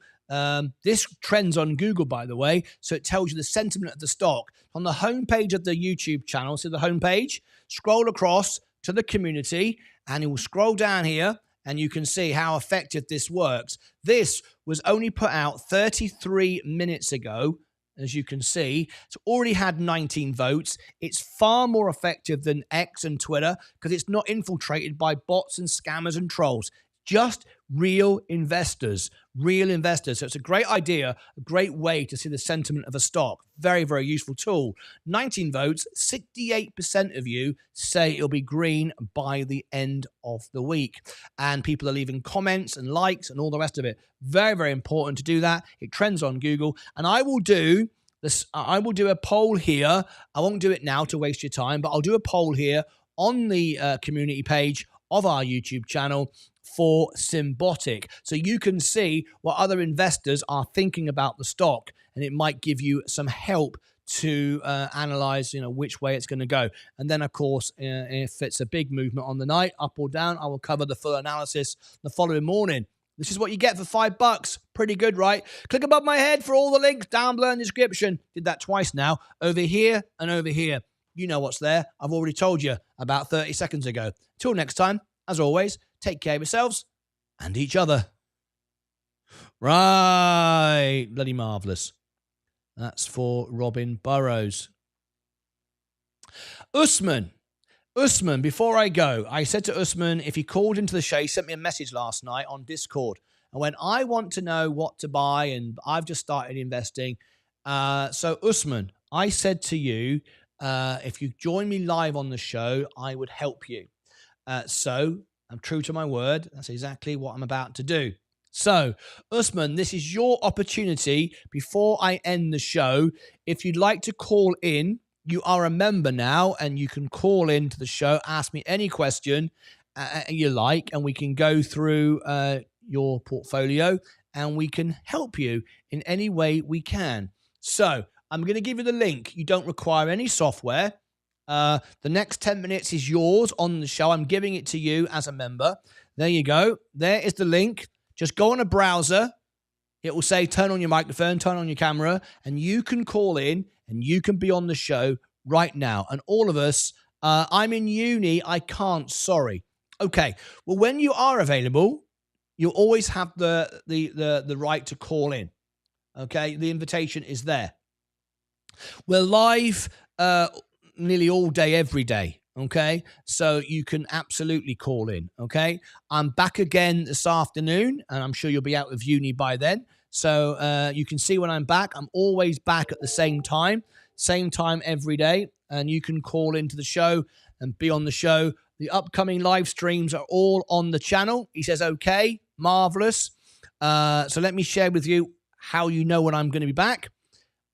This trends on Google, by the way, so it tells you the sentiment of the stock. On the homepage of the YouTube channel, so the homepage, scroll across to the community, and it will scroll down here, and you can see how effective this works. This was only put out 33 minutes ago, as you can see. It's already had 19 votes. It's far more effective than X and Twitter because it's not infiltrated by bots and scammers and trolls. Just real investors. So it's a great idea, a great way to see the sentiment of a stock. Very, very useful tool. 19 votes, 68% of you say it'll be green by the end of the week. And people are leaving comments and likes and all the rest of it. Very, very important to do that. It trends on Google. And I will do a poll here. I won't do it now to waste your time, but I'll do a poll here on the community page of our YouTube channel for Symbotic. So you can see what other investors are thinking about the stock, and it might give you some help to analyze, which way it's going to go. And then, of course, if it's a big movement on the night, up or down, I will cover the full analysis the following morning. This is what you get for $5. Pretty good, right? Click above my head for all the links down below in the description. Did that twice now. Over here and over here. You know what's there. I've already told you about 30 seconds ago. Till next time, as always, take care of yourselves and each other. Right. Bloody marvellous. That's for Robin Burrows. Usman, before I go, I said to Usman, if he called into the show, he sent me a message last night on Discord. And when I want to know what to buy, and I've just started investing. So Usman, I said to you, if you join me live on the show, I would help you. So I'm true to my word. That's exactly what I'm about to do. So, Usman, this is your opportunity before I end the show. If you'd like to call in, you are a member now, and you can call into the show, ask me any question you like, and we can go through your portfolio, and we can help you in any way we can. So, I'm going to give you the link. You don't require any software. The next 10 minutes is yours on the show. I'm giving it to you as a member. There you go. There is the link. Just go on a browser. It will say turn on your microphone, turn on your camera, and you can call in and you can be on the show right now. And all of us, I'm in uni, I can't, sorry. Okay, well, when you are available, you'll always have the right to call in. Okay, the invitation is there. We're live nearly all day, every day. Okay, so you can absolutely call in. Okay, I'm back again this afternoon, and I'm sure you'll be out of uni by then. So you can see when I'm back. I'm always back at the same time every day, and you can call into the show and be on the show. The upcoming live streams are all on the channel. He says, okay, marvelous. So let me share with you how you know when I'm going to be back.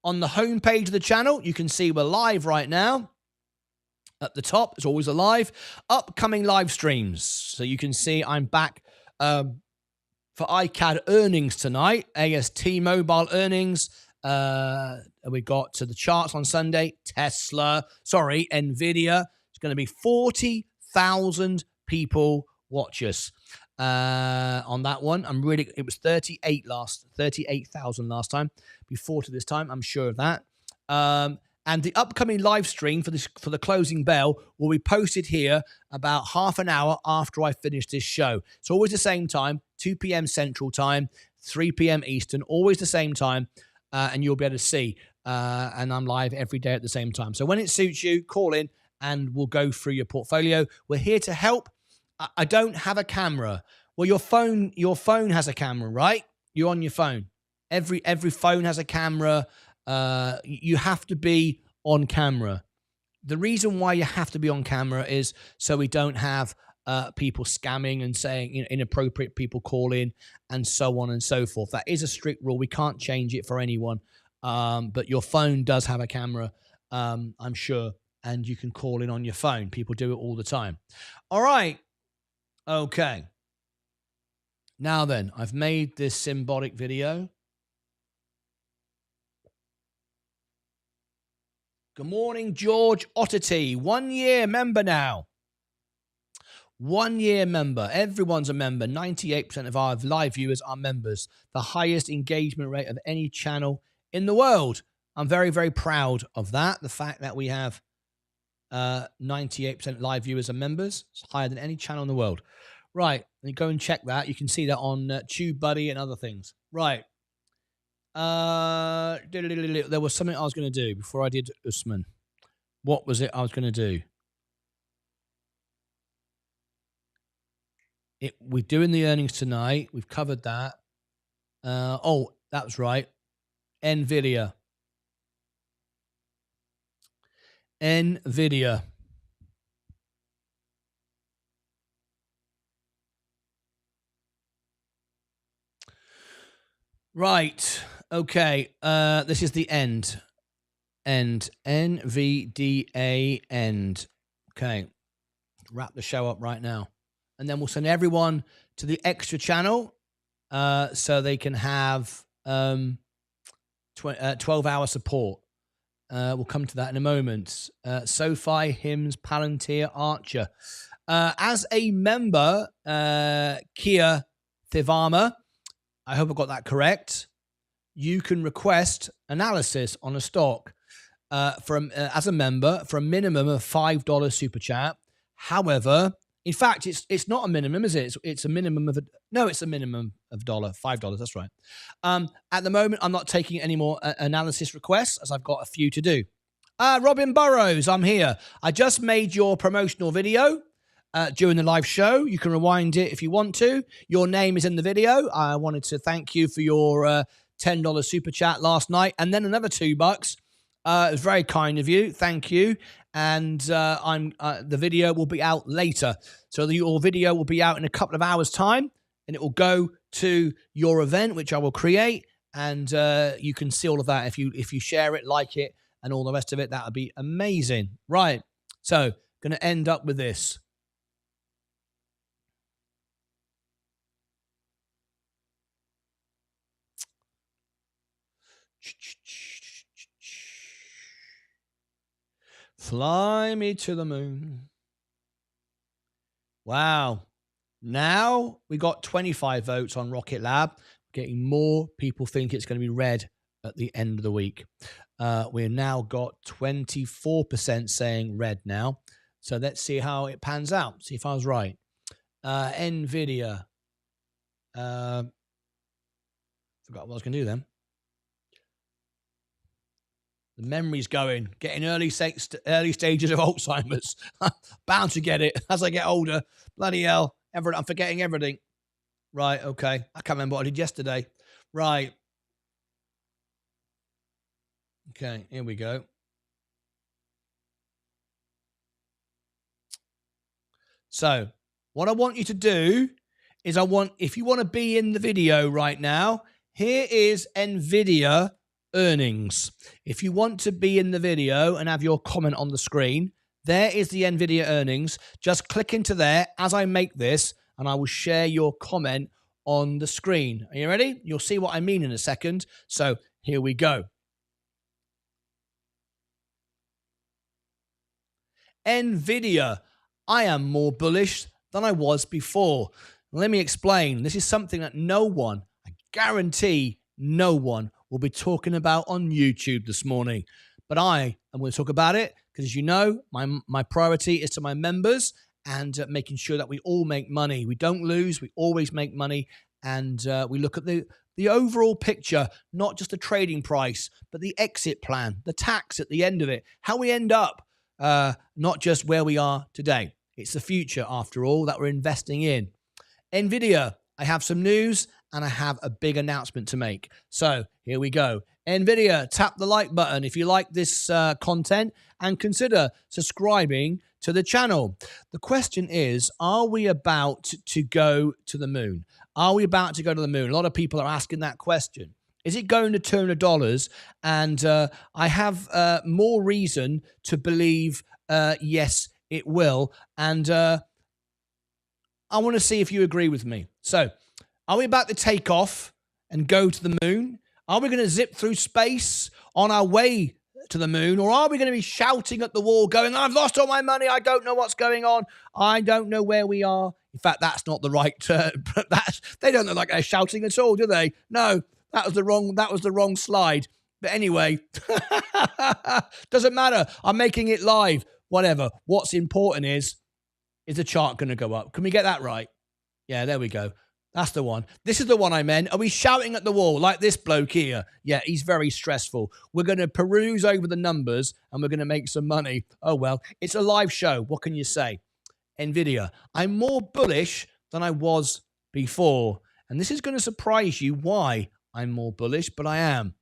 On the homepage of the channel, you can see we're live right now. At the top, it's always alive. Upcoming live streams. So you can see I'm back for iCAD earnings tonight. AST mobile earnings. We got to the charts on Sunday. NVIDIA. It's going to be 40,000 people watch us on that one. It was 38,000 last time. Before to this time, I'm sure of that. And the upcoming live stream for the closing bell will be posted here about half an hour after I finish this show. It's always the same time, 2 p.m. Central Time, 3 p.m. Eastern, always the same time, and you'll be able to see. And I'm live every day at the same time. So when it suits you, call in and we'll go through your portfolio. We're here to help. I don't have a camera. Well, your phone has a camera, right? You're on your phone. Every phone has a camera. You have to be on camera. The reason why you have to be on camera is so we don't have people scamming and saying inappropriate people call in and so on and so forth. That is a strict rule. We can't change it for anyone. But your phone does have a camera, I'm sure, and you can call in on your phone. People do it all the time. All right. Okay. Now then, I've made this symbolic video. Good morning, George Otterty. 1 year member now. 1 year member. Everyone's a member. 98% of our live viewers are members. The highest engagement rate of any channel in the world. I'm very, very proud of that. The fact that we have 98% live viewers are members. It's higher than any channel in the world. Right. And go and check that. You can see that on TubeBuddy and other things. Right. There was something I was going to do before I did Usman. What was it I was going to do? We're doing the earnings tonight. We've covered that. Oh, that's right. NVIDIA. Right. Okay. This is the end. NVDA end. Okay. Wrap the show up right now. And then we'll send everyone to the extra channel so they can have 12-hour support. We'll come to that in a moment. SoFi, Hymns, Palantir, Archer. As a member, Kia Thivama, I hope I got that correct, you can request analysis on a stock as a member for a minimum of $5 super chat. However, in fact, it's not a minimum, is it? It's a minimum of it's a minimum of $5. That's right. At the moment, I'm not taking any more analysis requests as I've got a few to do. Robin Burrows, I'm here. I just made your promotional video during the live show. You can rewind it if you want to. Your name is in the video. I wanted to thank you for your $10 super chat last night, and then another $2. It was very kind of you. Thank you. And the video will be out later. So your video will be out in a couple of hours' time, and it will go to your event, which I will create. And you can see all of that if you share it, like it, and all the rest of it. That would be amazing. Right. So going to end up with this. Fly me to the moon. Wow. Now we got 25 votes on Rocket Lab. Getting more people think it's going to be red at the end of the week. We've now got 24% saying red now. So let's see how it pans out. See if I was right. NVIDIA. Forgot what I was going to do then. The memory's going. Getting early stages of Alzheimer's. Bound to get it as I get older. Bloody hell. I'm forgetting everything. Right, okay. I can't remember what I did yesterday. Right. Okay, here we go. So, what I want you to do is if you want to be in the video right now, here is NVIDIA earnings. If you want to be in the video and have your comment on the screen, there is the NVIDIA earnings. Just click into there as I make this, and I will share your comment on the screen. Are you ready? You'll see what I mean in a second. So here we go. NVIDIA. I am more bullish than I was before. Let me explain. This is something that no one, I guarantee no one, will be talking about on YouTube this morning. But I am going to talk about it because, as you know, my priority is to my members and making sure that we all make money. We don't lose. We always make money. And we look at the overall picture, not just the trading price, but the exit plan, the tax at the end of it, how we end up, not just where we are today. It's the future, after all, that we're investing in. NVIDIA, I have some news and I have a big announcement to make. So here we go. NVIDIA, tap the like button if you like this content and consider subscribing to the channel. The question is, are we about to go to the moon? Are we about to go to the moon? A lot of people are asking that question. Is it going to $200? And I have more reason to believe yes, it will. And I want to see if you agree with me. So, are we about to take off and go to the moon? Are we going to zip through space on our way to the moon? Or are we going to be shouting at the wall going, I've lost all my money, I don't know what's going on, I don't know where we are? In fact, that's not the right they don't look like they're shouting at all, do they? No, that was the wrong slide. But anyway, doesn't matter. I'm making it live. Whatever. What's important is the chart going to go up? Can we get that right? Yeah, there we go. That's the one. This is the one I meant. Are we shouting at the wall like this bloke here? Yeah, he's very stressful. We're going to peruse over the numbers and we're going to make some money. Oh, well, it's a live show. What can you say? NVIDIA. I'm more bullish than I was before. And this is going to surprise you why I'm more bullish, but I am.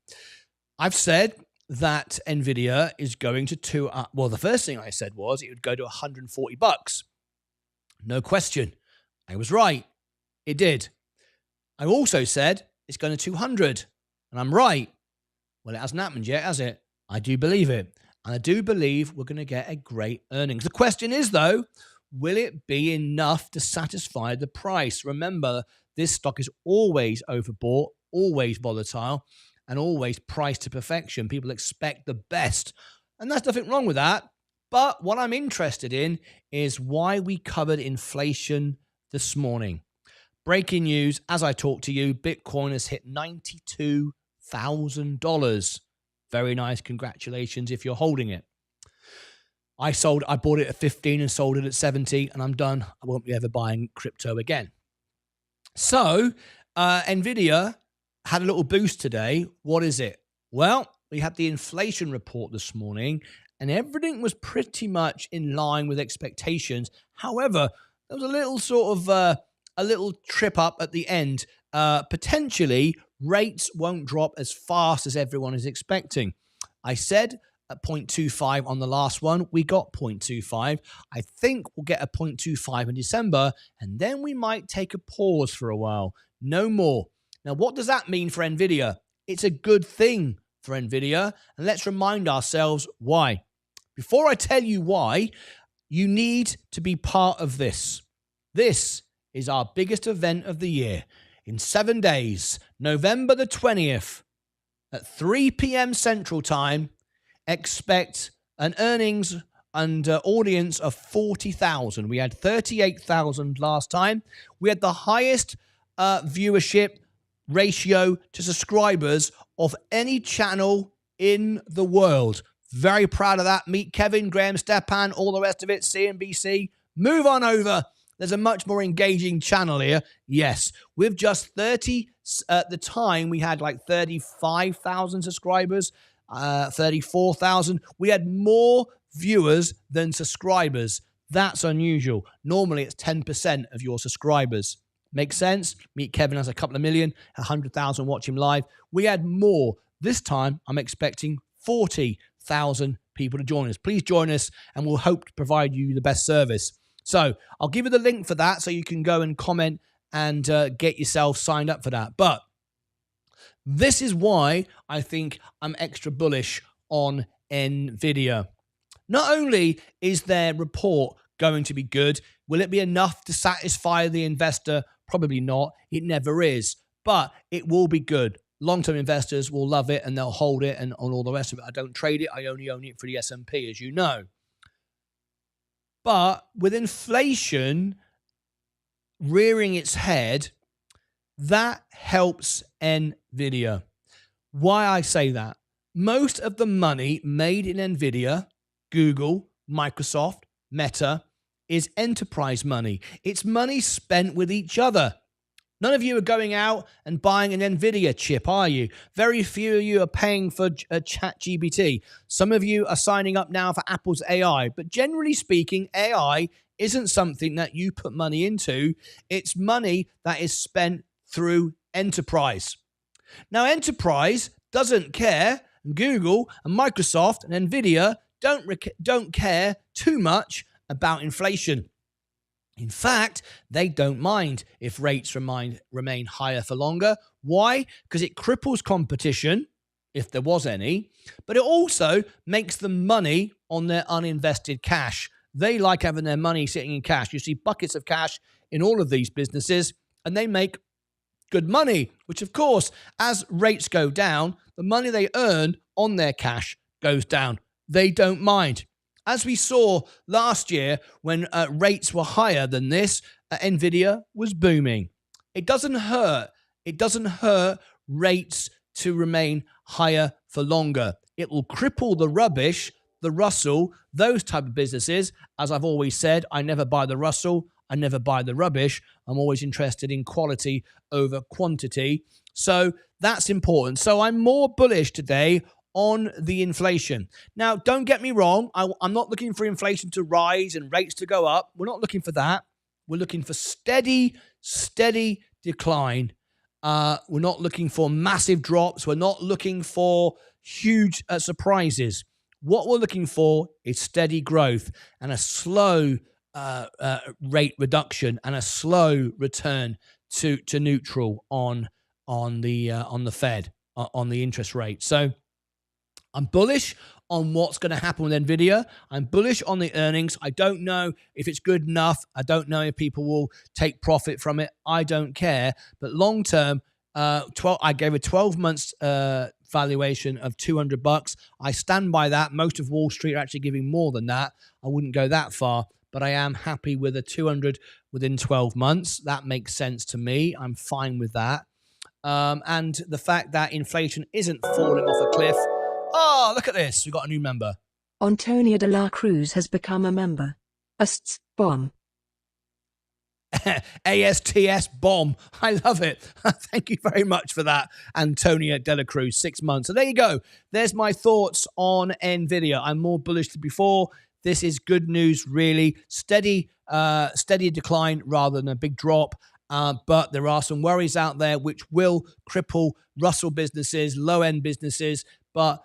I've said that NVIDIA is going to well, the first thing I said was it would go to $140. No question. I was right. It did. I also said it's going to 200, and I'm right. Well, it hasn't happened yet, has it? I do believe it, and I do believe we're going to get a great earnings. The question is, though, will it be enough to satisfy the price? Remember, this stock is always overbought, always volatile, and always priced to perfection. People expect the best, and there's nothing wrong with that. But what I'm interested in is why we covered inflation this morning. Breaking news, as I talk to you, Bitcoin has hit $92,000. Very nice. Congratulations if you're holding it. I bought it at 15 and sold it at 70, and I'm done. I won't be ever buying crypto again. So, NVIDIA had a little boost today. What is it? Well, we had the inflation report this morning, and everything was pretty much in line with expectations. However, there was a little sort of a little trip up at the end. Potentially, rates won't drop as fast as everyone is expecting. I said at 0.25 on the last one. We got 0.25. I think we'll get a 0.25 in December, and then we might take a pause for a while. No more. Now, what does that mean for NVIDIA? It's a good thing for NVIDIA, and let's remind ourselves why. Before I tell you why, you need to be part of this. This is our biggest event of the year. In 7 days, November the 20th, at 3 p.m. Central Time, expect an earnings and audience of 40,000. We had 38,000 last time. We had the highest viewership ratio to subscribers of any channel in the world. Very proud of that. Meet Kevin, Graham, Stepan, all the rest of it, CNBC. Move on over. There's a much more engaging channel here. Yes, with just 30, at the time, we had like 35,000 subscribers, 34,000. We had more viewers than subscribers. That's unusual. Normally, it's 10% of your subscribers. Makes sense? Meet Kevin has a couple of million, 100,000 watch him live. We had more. This time, I'm expecting 40,000 people to join us. Please join us, and we'll hope to provide you the best service. So I'll give you the link for that so you can go and comment and get yourself signed up for that. But this is why I think I'm extra bullish on NVIDIA. Not only is their report going to be good, will it be enough to satisfy the investor? Probably not. It never is. But it will be good. Long-term investors will love it and they'll hold it and on all the rest of it. I don't trade it. I only own it for the S&P, as you know. But with inflation rearing its head, that helps NVIDIA. Why I say that? Most of the money made in NVIDIA, Google, Microsoft, Meta, is enterprise money. It's money spent with each other. None of you are going out and buying an NVIDIA chip, are you? Very few of you are paying for ChatGPT. Some of you are signing up now for Apple's AI. But generally speaking, AI isn't something that you put money into. It's money that is spent through enterprise. Now, enterprise doesn't care. Google and Microsoft and NVIDIA don't care too much about inflation. In fact, they don't mind if rates remain higher for longer. Why? Because it cripples competition, if there was any, but it also makes them money on their uninvested cash. They like having their money sitting in cash. You see buckets of cash in all of these businesses, and they make good money, which of course, as rates go down, the money they earn on their cash goes down. They don't mind. As we saw last year when rates were higher than this, NVIDIA was booming. It doesn't hurt. It doesn't hurt rates to remain higher for longer. It will cripple the rubbish, the Russell, those type of businesses. As I've always said, I never buy the Russell. I never buy the rubbish. I'm always interested in quality over quantity. So that's important. So I'm more bullish today on the inflation. Now, don't get me wrong. I'm not looking for inflation to rise and rates to go up. We're not looking for that. We're looking for steady decline. We're not looking for massive drops. We're not looking for huge surprises. What we're looking for is steady growth and a slow rate reduction and a slow return to neutral on the Fed, on the interest rate. So I'm bullish on what's going to happen with NVIDIA. I'm bullish on the earnings. I don't know if it's good enough. I don't know if people will take profit from it. I don't care. But long term, I gave a 12 months valuation of $200. I stand by that. Most of Wall Street are actually giving more than that. I wouldn't go that far, but I am happy with a 200 within 12 months. That makes sense to me. I'm fine with that. And the fact that inflation isn't falling off a cliff. Oh, look at this. We've got a new member. Antonio de la Cruz has become a member. ASTS bomb. ASTS bomb. I love it. Thank you very much for that, Antonio de la Cruz. 6 months. So there you go. There's my thoughts on NVIDIA. I'm more bullish than before. This is good news, really. Steady decline rather than a big drop. But there are some worries out there which will cripple Russell businesses, low-end businesses, but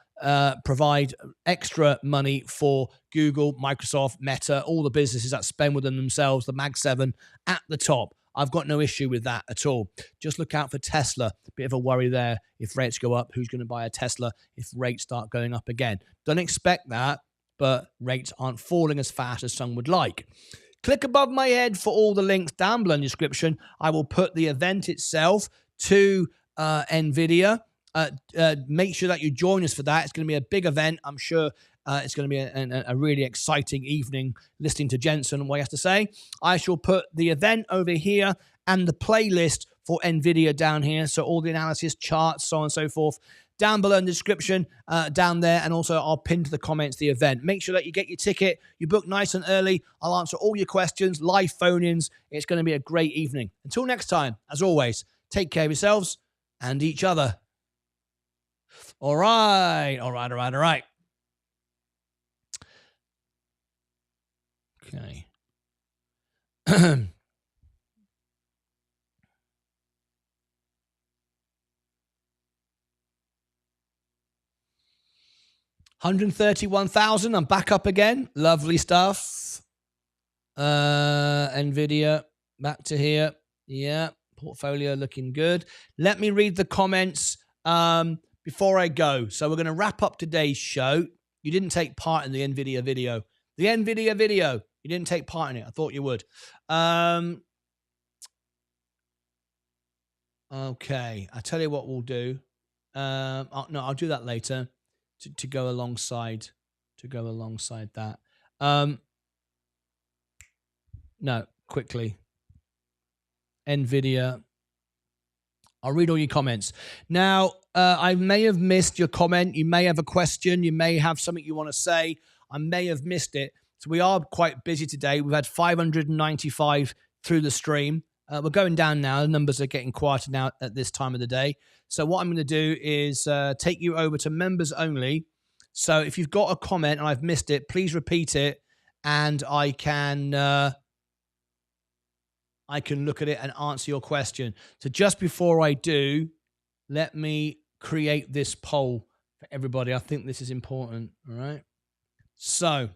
provide extra money for Google, Microsoft, Meta, all the businesses that spend within themselves, the Mag 7 at the top. I've got no issue with that at all. Just look out for Tesla. Bit of a worry there. If rates go up, who's going to buy a Tesla if rates start going up again? Don't expect that, but rates aren't falling as fast as some would like. Click above my head for all the links down below in the description. I will put the event itself to NVIDIA. Make sure that you join us for that. It's going to be a big event. I'm sure it's going to be a really exciting evening listening to Jensen and what he has to say. I shall put the event over here and the playlist for NVIDIA down here. So all the analysis, charts, so on and so forth. down below in the description, down there, and also I'll pin to the comments the event. Make sure that you get your ticket, you book nice and early. I'll answer all your questions, live phone-ins. It's going to be a great evening. Until next time, as always, take care of yourselves and each other. All right. Okay. $131,000. I'm back up again. Lovely stuff. Nvidia back to here. Yeah, portfolio looking good. Let me read the comments before I go. So we're going to wrap up today's show. You didn't take part in the Nvidia video. You didn't take part in it. I thought you would. Okay. I tell you what we'll do. I'll do that later to go alongside that. No, quickly. Nvidia. I'll read all your comments. Now, I may have missed your comment. You may have a question. You may have something you want to say. I may have missed it. So we are quite busy today. We've had 595 through the stream. We're going down now. The numbers are getting quieter now at this time of the day. So what I'm going to do is take you over to members only. So if you've got a comment and I've missed it, please repeat it, and I can look at it and answer your question. So just before I do, let me create this poll for everybody. I think this is important. All right. So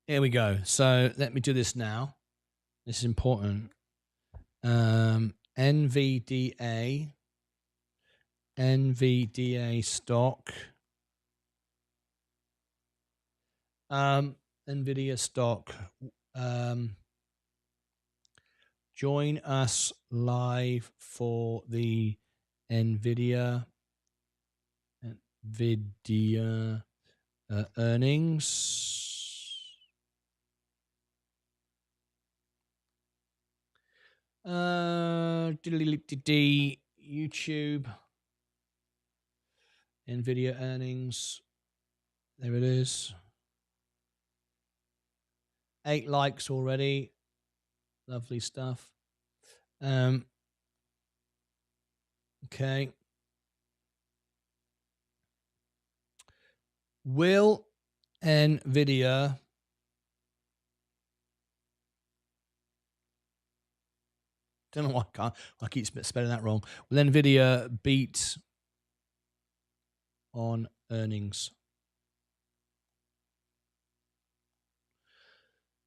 here we go. So let me do this now. This is important. NVDA stock. Nvidia stock. Join us live for the Nvidia earnings. YouTube. Nvidia earnings. There it is. 8 likes already. Lovely stuff. Okay. Will Nvidia don't know why I keep spelling that wrong. Will Nvidia beat on earnings?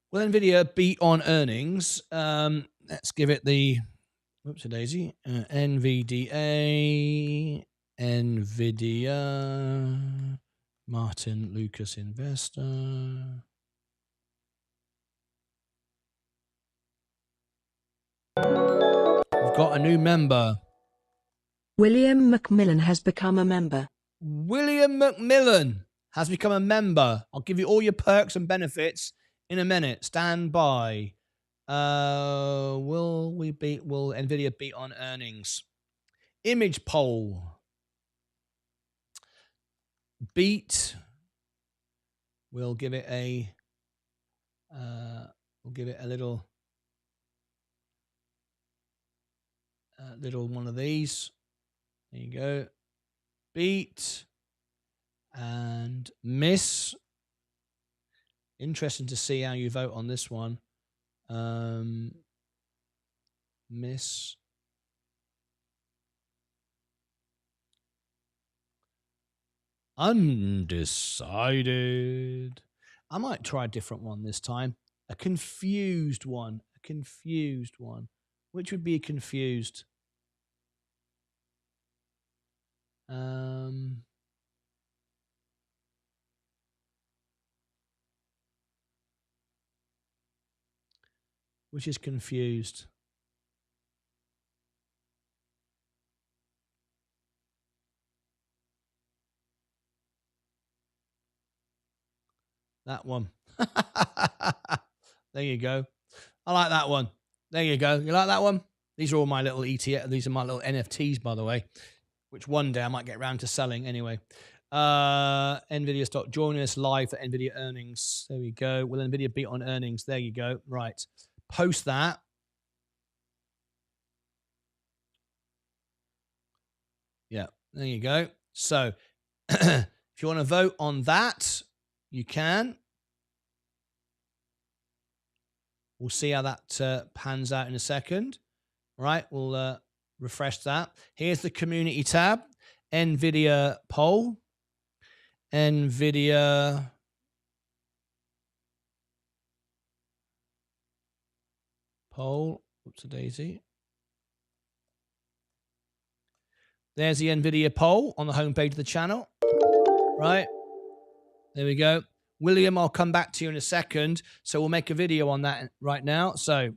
Will Nvidia beat on earnings? Let's give it the whoopsie-daisy. Nvidia, Martyn Lucas Investor. We've got a new member. William McMillan has become a member. William McMillan has become a member. I'll give you all your perks and benefits in a minute. Stand by. Will Nvidia beat on earnings? Image poll. Beat. We'll give it a little one of these. There you go. Beat and miss. Interesting to see how you vote on this one. Miss. Undecided. I might try a different one this time. A confused one. Which would be confused? Which is confused? That one. There you go. I like that one. There you go. You like that one? These are all my little ETF. These are my little NFTs, by the way. which one day I might get around to selling anyway. Nvidia stock, join us live for Nvidia earnings. There we go. Will Nvidia beat on earnings? There you go. Right. Post that. Yeah, there you go. So if you want to vote on that, you can. We'll see how that pans out in a second. All right, we'll refresh that. Here's the community tab. Nvidia poll. Nvidia poll. Whoops a daisy. There's the Nvidia poll on the homepage of the channel. Right. There we go. William, I'll come back to you in a second. So we'll make a video on that right now. So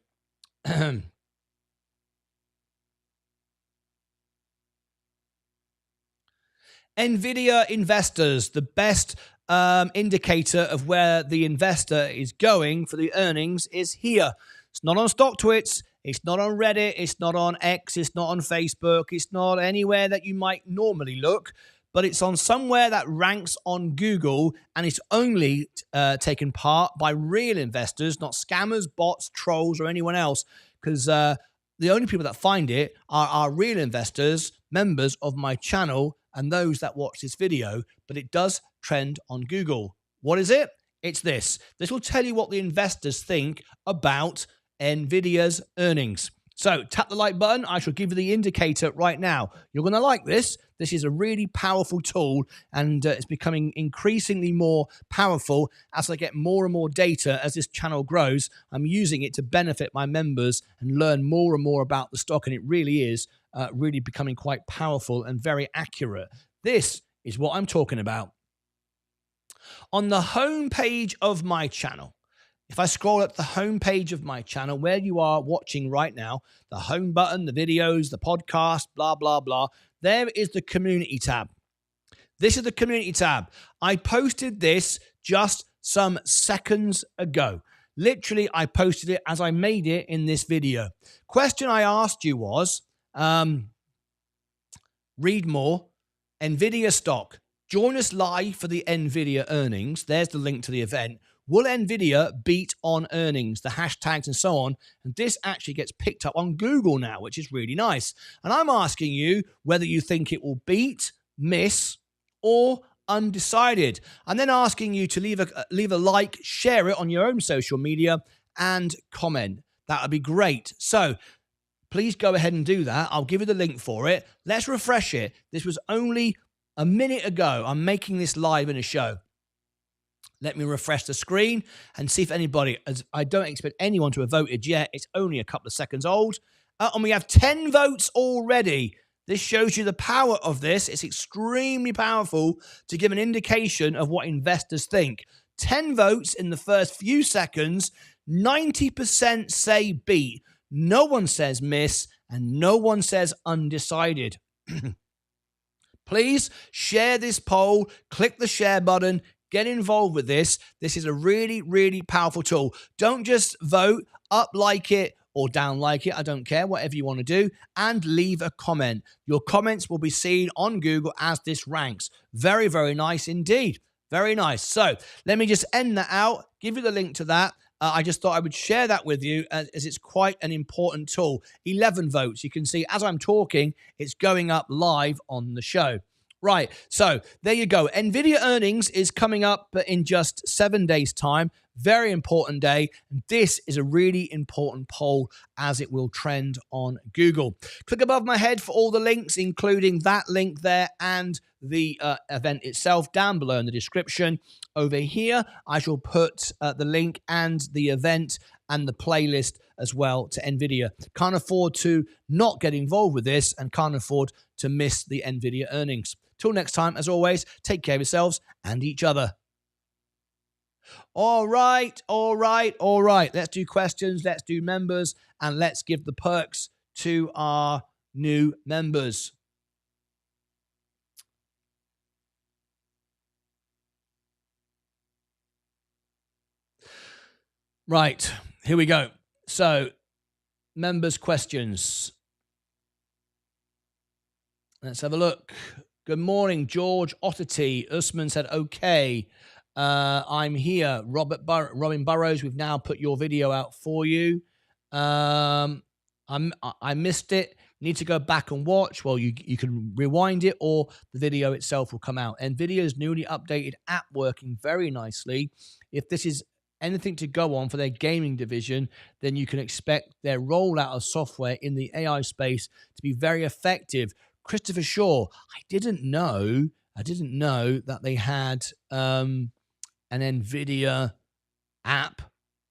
Nvidia investors, the best indicator of where the investor is going for the earnings is here. It's not on StockTwits. It's not on Reddit. It's not on X. It's not on Facebook. It's not anywhere that you might normally look, but it's on somewhere that ranks on Google, and it's only taken part by real investors, not scammers, bots, trolls, or anyone else, because the only people that find it are real investors, members of my channel, and those that watch this video, but it does trend on Google. What is it? It's this. This will tell you what the investors think about Nvidia's earnings. So tap the like button. I shall give you the indicator right now. You're going to like this. This is a really powerful tool, and it's becoming increasingly more powerful as I get more and more data as this channel grows. I'm using it to benefit my members and learn more and more about the stock, and it really is really becoming quite powerful and very accurate. This is what I'm talking about. On the home page of my channel, if I scroll up the home page of my channel, where you are watching right now, the home button, the videos, the podcast, blah, blah, blah, there is the community tab. This is the community tab. I posted this just some seconds ago. Literally, I posted it as I made it in this video. Question I asked you was, read more, Nvidia stock. Join us live for the Nvidia earnings. There's the link to the event. Will Nvidia beat on earnings? The hashtags and so on. And this actually gets picked up on Google now, which is really nice. And I'm asking you whether you think it will beat, miss, or undecided. I'm then asking you to leave a like, share it on your own social media, and comment. That would be great. So please go ahead and do that. I'll give you the link for it. Let's refresh it. This was only a minute ago. I'm making this live in a show. Let me refresh the screen and see if anybody, as I don't expect anyone to have voted yet. It's only a couple of seconds old. And we have 10 votes already. This shows you the power of this. It's extremely powerful to give an indication of what investors think. 10 votes in the first few seconds. 90% say beat. No one says miss, and no one says undecided. Please share this poll. Click the share button. Get involved with this. This is a really, really powerful tool. Don't just vote, up like it or down like it. I don't care, whatever you want to do. And leave a comment. Your comments will be seen on Google as this ranks. Very, very nice indeed. Very nice. So let me just end that out, give you the link to that. I just thought I would share that with you as it's quite an important tool. 11 votes. You can see as I'm talking, it's going up live on the show. Right, so there you go. Nvidia earnings is coming up in just 7 days' time. Very important day. And this is a really important poll as it will trend on Google. Click above my head for all the links, including that link there and the event itself down below in the description. Over here, I shall put the link and the event and the playlist as well to Nvidia. Can't afford to not get involved with this and can't afford to miss the Nvidia earnings. Till next time, as always, take care of yourselves and each other. All right. Let's do questions, let's do members, and let's give the perks to our new members. Right, here we go. So, members' questions. Let's have a look. Good morning, George Otterty. Usman said, okay, I'm here. Robin Burrows, we've now put your video out for you. I missed it. Need to go back and watch. Well, you can rewind it, or the video itself will come out. NVIDIA's newly updated app working very nicely. If this is anything to go on for their gaming division, then you can expect their rollout of software in the AI space to be very effective. Christopher Shaw, I didn't know that they had an NVIDIA app.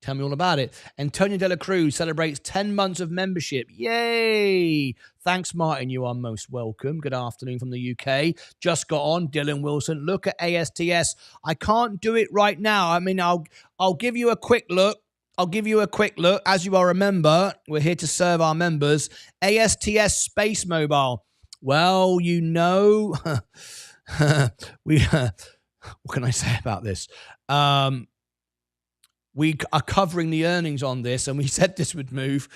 Tell me all about it. Antonio De La Cruz celebrates 10 months of membership. Yay! Thanks, Martin. You are most welcome. Good afternoon from the UK. Just got on. Dylan Wilson. Look at ASTS. I can't do it right now. I mean, I'll give you a quick look. As you all remember, we're here to serve our members. ASTS Space Mobile. Well, you know, what can I say about this? We are covering the earnings on this, and we said this would move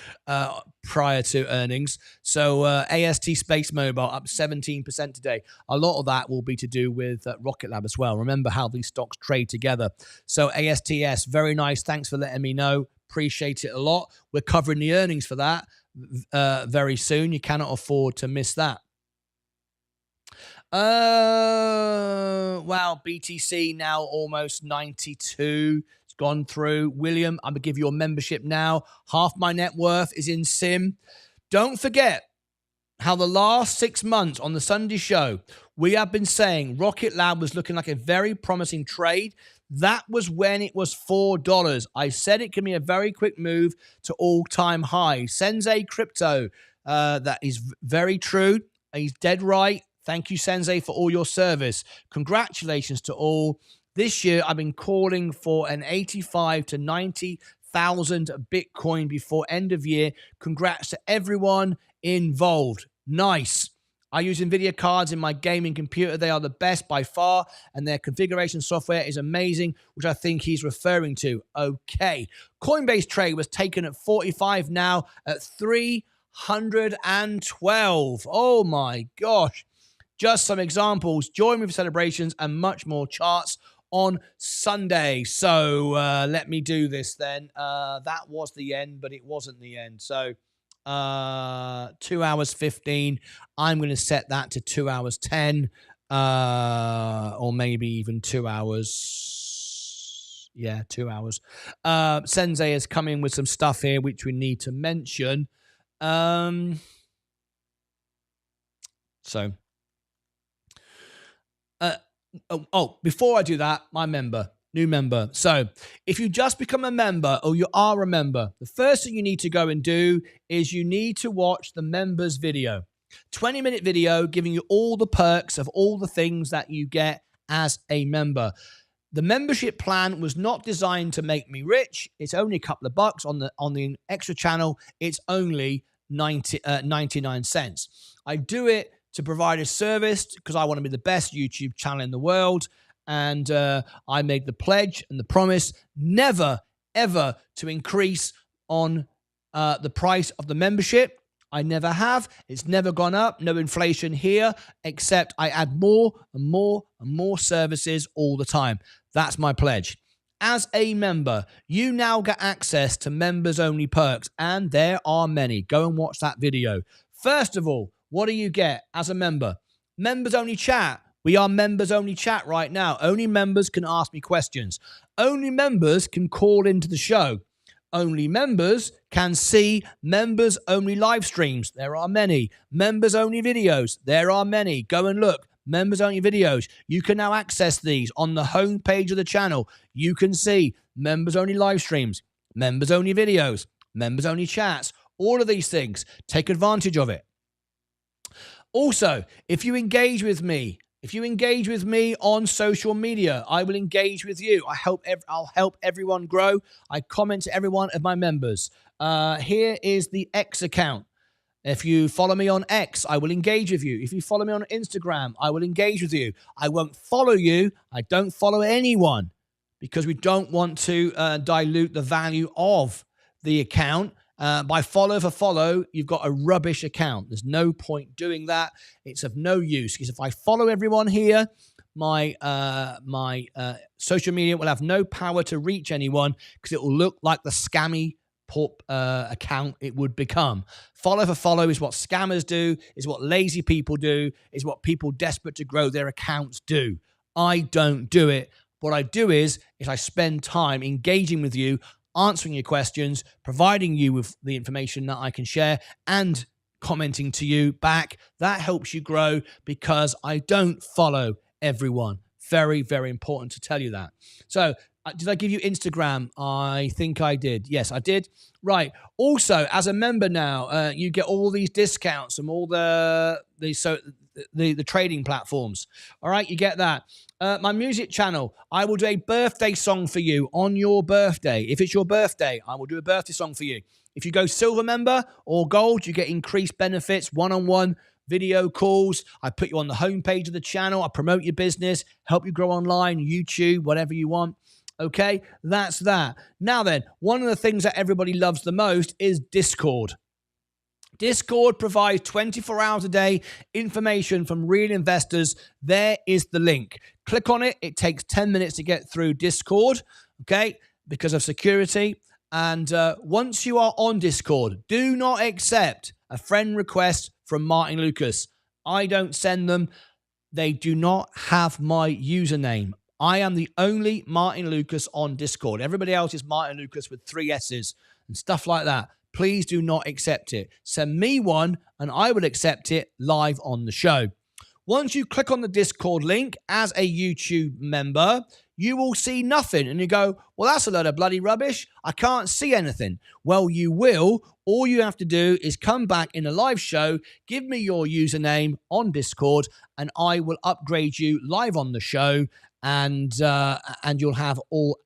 prior to earnings. So AST Space Mobile up 17% today. A lot of that will be to do with Rocket Lab as well. Remember how these stocks trade together. So ASTS, very nice. Thanks for letting me know. Appreciate it a lot. We're covering the earnings for that very soon. You cannot afford to miss that. Wow, BTC now almost 92. It's gone through. William, I'm going to give you a membership now. Half my net worth is in SIM. Don't forget how the last 6 months on the Sunday show, we have been saying Rocket Lab was looking like a very promising trade. That was when it was $4. I said it can be a very quick move to all-time high. Sensei Crypto, that is very true. He's dead right. Thank you, Sensei, for all your service. Congratulations to all. This year, I've been calling for an 85 to 90,000 Bitcoin before end of year. Congrats to everyone involved. Nice. I use NVIDIA cards in my gaming computer. They are the best by far, and their configuration software is amazing, which I think he's referring to. Okay. Coinbase trade was taken at 45, now at 312. Oh, my gosh. Just some examples. Join me for celebrations and much more charts on Sunday. So let me do this then. That was the end, but it wasn't the end. So 2 hours 15. I'm going to set that to 2 hours 10, or maybe even 2 hours. Yeah, 2 hours. Sensei has come in with some stuff here which we need to mention. Before I do that, my new member. So if you just become a member, or you are a member, the first thing you need to go and do is you need to watch the members video. 20-minute video giving you all the perks of all the things that you get as a member. The membership plan was not designed to make me rich. It's only a couple of bucks on the extra channel. It's only 99 cents. I do it to provide a service because I want to be the best YouTube channel in the world. And I made the pledge and the promise never, ever to increase on the price of the membership. I never have. It's never gone up. No inflation here, except I add more and more and more services all the time. That's my pledge. As a member, you now get access to members-only perks, and there are many. Go and watch that video. First of all, what do you get as a member? Members-only chat. We are members-only chat right now. Only members can ask me questions. Only members can call into the show. Only members can see members-only live streams. There are many. Members-only videos. There are many. Go and look. Members-only videos. You can now access these on the home page of the channel. You can see members-only live streams, members-only videos, members-only chats, all of these things. Take advantage of it. Also, if you engage with me on social media, I will engage with you. I'll help everyone grow. I comment to every one of my members. Here is the X account. If you follow me on X, I will engage with you. If you follow me on Instagram, I will engage with you. I won't follow you. I don't follow anyone because we don't want to dilute the value of the account. By follow for follow, you've got a rubbish account. There's no point doing that. It's of no use, because if I follow everyone here, my social media will have no power to reach anyone, because it will look like the scammy account it would become. Follow for follow is what scammers do, is what lazy people do, is what people desperate to grow their accounts do. I don't do it. What I do is I spend time engaging with you, answering your questions, providing you with the information that I can share, and commenting to you back. That helps you grow, because I don't follow everyone. Very, very important to tell you that. So, did I give you Instagram? I think I did. Yes, I did. Right. Also, as a member now, you get all these discounts from all the trading platforms. All right, you get that. My music channel, I will do a birthday song for you on your birthday. If it's your birthday, I will do a birthday song for you. If you go silver member or gold, you get increased benefits, one-on-one video calls. I put you on the homepage of the channel. I promote your business, help you grow online, YouTube, whatever you want. Okay, that's that. Now then, one of the things that everybody loves the most is Discord. Discord provides 24 hours a day information from real investors. There is the link. Click on it. It takes 10 minutes to get through Discord, okay, because of security. And once you are on Discord, do not accept a friend request from Martyn Lucas. I don't send them. They do not have my username. I am the only Martyn Lucas on Discord. Everybody else is Martyn Lucas with 3 S's and stuff like that. Please do not accept it. Send me one and I will accept it live on the show. Once you click on the Discord link as a YouTube member, you will see nothing. And you go, well, that's a load of bloody rubbish. I can't see anything. Well, you will. All you have to do is come back in a live show, give me your username on Discord, and I will upgrade you live on the show, and you'll have all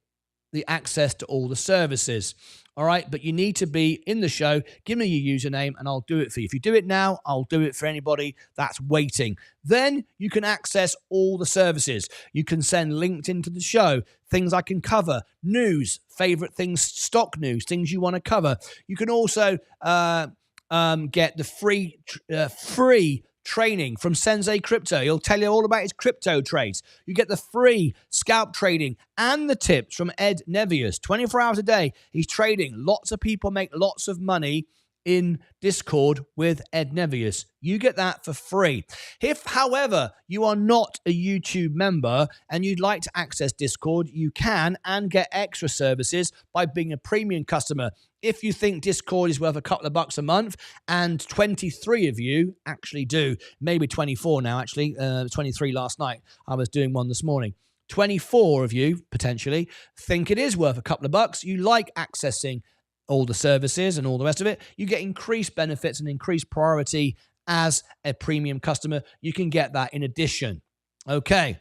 the access to all the services. All right, but you need to be in the show. Give me your username and I'll do it for you. If you do it now, I'll do it for anybody that's waiting. Then you can access all the services. You can send LinkedIn to the show, things I can cover, news, favorite things, stock news, things you want to cover. You can also get the free training from Sensei Crypto. He'll tell you all about his crypto trades. You get the free scalp trading and the tips from Ed Nevius. 24 hours a day, he's trading. Lots of people make lots of money in Discord with Ed Nevius. You get that for free. If, however, you are not a YouTube member and you'd like to access Discord, you can and get extra services by being a premium customer. If you think Discord is worth a couple of bucks a month, and 23 of you actually do, maybe 24 now, actually, 23 last night. I was doing one this morning. 24 of you, potentially, think it is worth a couple of bucks. You like accessing all the services and all the rest of it. You get increased benefits and increased priority as a premium customer. You can get that in addition. Okay.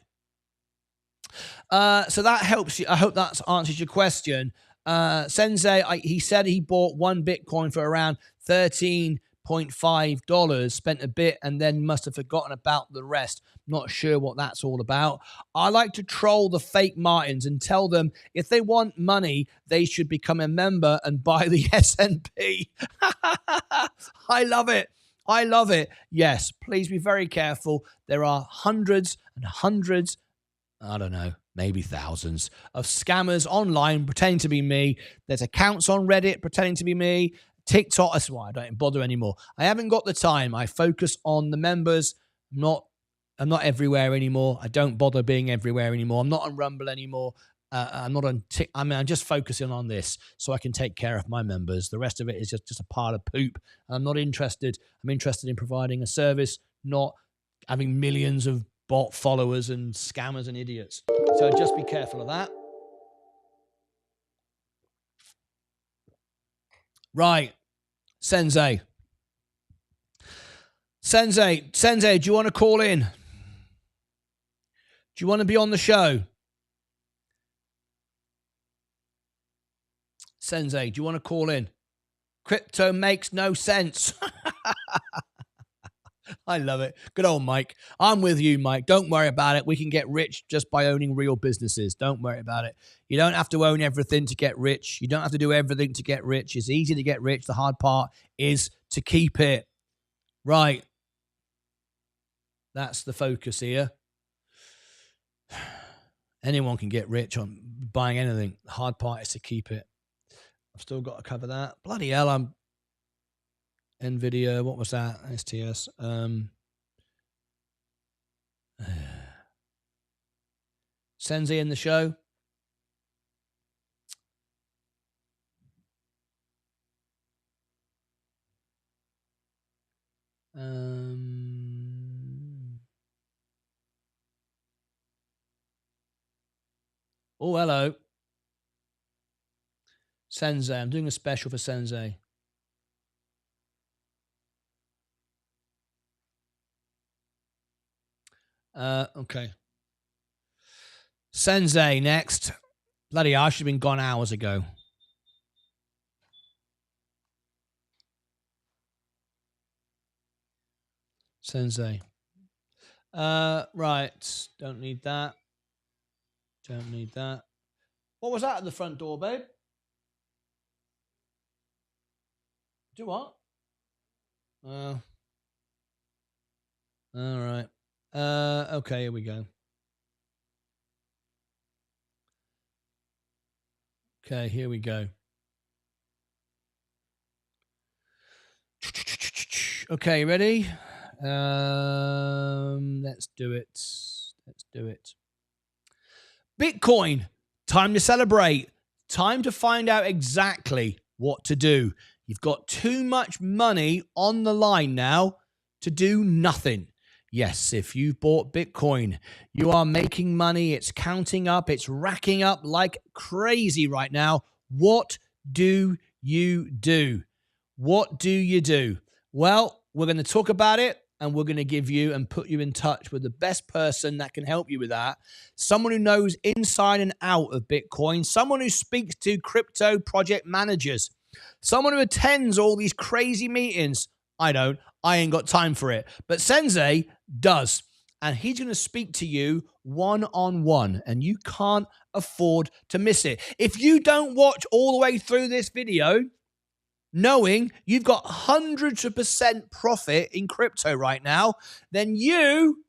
So that helps you. I hope that answers your question. Sensei, he said he bought one Bitcoin for around $13.5, spent a bit and then must have forgotten about the rest. Not sure what that's all about. I like to troll the fake Martins and tell them if they want money, they should become a member and buy the S&P. I love it. I love it. Yes, please be very careful. There are hundreds and hundreds, I don't know, maybe thousands of scammers online pretending to be me. There's accounts on Reddit pretending to be me. TikTok, that's why I don't bother anymore. I haven't got the time. I focus on the members. I'm not everywhere anymore. I don't bother being everywhere anymore. I'm not on Rumble anymore. I'm not on I'm just focusing on this so I can take care of my members. The rest of it is just a pile of poop. I'm not interested. I'm interested in providing a service, not having millions of bot followers and scammers and idiots. So just be careful of that. Right. Sensei, do you want to call in? Do you want to be on the show? Sensei, do you want to call in? Crypto makes no sense. I love it. Good old Mike. I'm with you, Mike. Don't worry about it. We can get rich just by owning real businesses. Don't worry about it. You don't have to own everything to get rich. You don't have to do everything to get rich. It's easy to get rich. The hard part is to keep it. Right. That's the focus here. Anyone can get rich on buying anything. The hard part is to keep it. I've still got to cover that. Bloody hell, I'm NVIDIA. What was that? STS. Sensei in the show. Oh, hello. Sensei. I'm doing a special for Sensei. Okay. Sensei next. Bloody hell, I should have been gone hours ago. Sensei. Right. Don't need that. Don't need that. What was that at the front door, babe? Do what? All right. Okay, here we go. Okay, here we go. Okay, ready? Let's do it. Let's do it. Bitcoin. Time to celebrate. Time to find out exactly what to do. You've got too much money on the line now to do nothing. Yes, if you've bought Bitcoin, you are making money. It's counting up. It's racking up like crazy right now. What do you do? What do you do? Well, we're going to talk about it, and we're going to give you and put you in touch with the best person that can help you with that. Someone who knows inside and out of Bitcoin, someone who speaks to crypto project managers, someone who attends all these crazy meetings. I don't. I ain't got time for it. But Sensei does. And he's going to speak to you one-on-one. And you can't afford to miss it. If you don't watch all the way through this video, knowing you've got hundreds of % profit in crypto right now, then you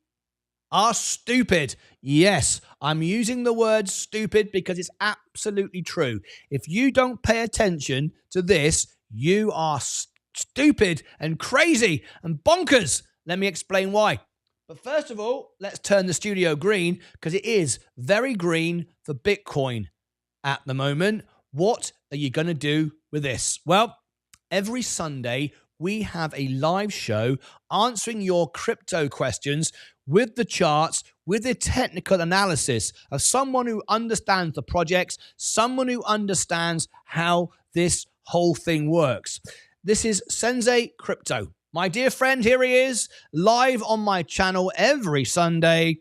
are stupid. Yes, I'm using the word stupid because it's absolutely true. If you don't pay attention to this, you are stupid and crazy and bonkers. Let me explain why. But first of all, let's turn the studio green because it is very green for Bitcoin at the moment. What are you going to do with this? Well, every Sunday, we have a live show answering your crypto questions with the charts, with the technical analysis of someone who understands the projects, someone who understands how this whole thing works. This is Sensei Crypto. My dear friend, here he is, live on my channel every Sunday,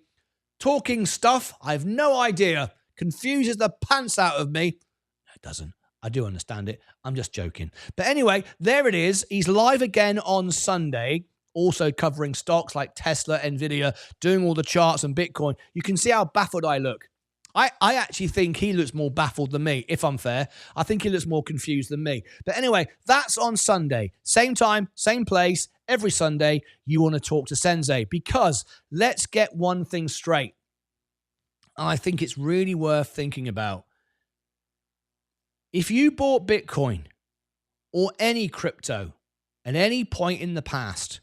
talking stuff I've no idea, confuses the pants out of me. No, it doesn't. I do understand it. I'm just joking. But anyway, there it is. He's live again on Sunday, also covering stocks like Tesla, NVIDIA, doing all the charts and Bitcoin. You can see how baffled I look. I actually think he looks more baffled than me, if I'm fair. I think he looks more confused than me. But anyway, that's on Sunday. Same time, same place, every Sunday, you want to talk to Sensei. Because let's get one thing straight. And I think it's really worth thinking about. If you bought Bitcoin or any crypto at any point in the past,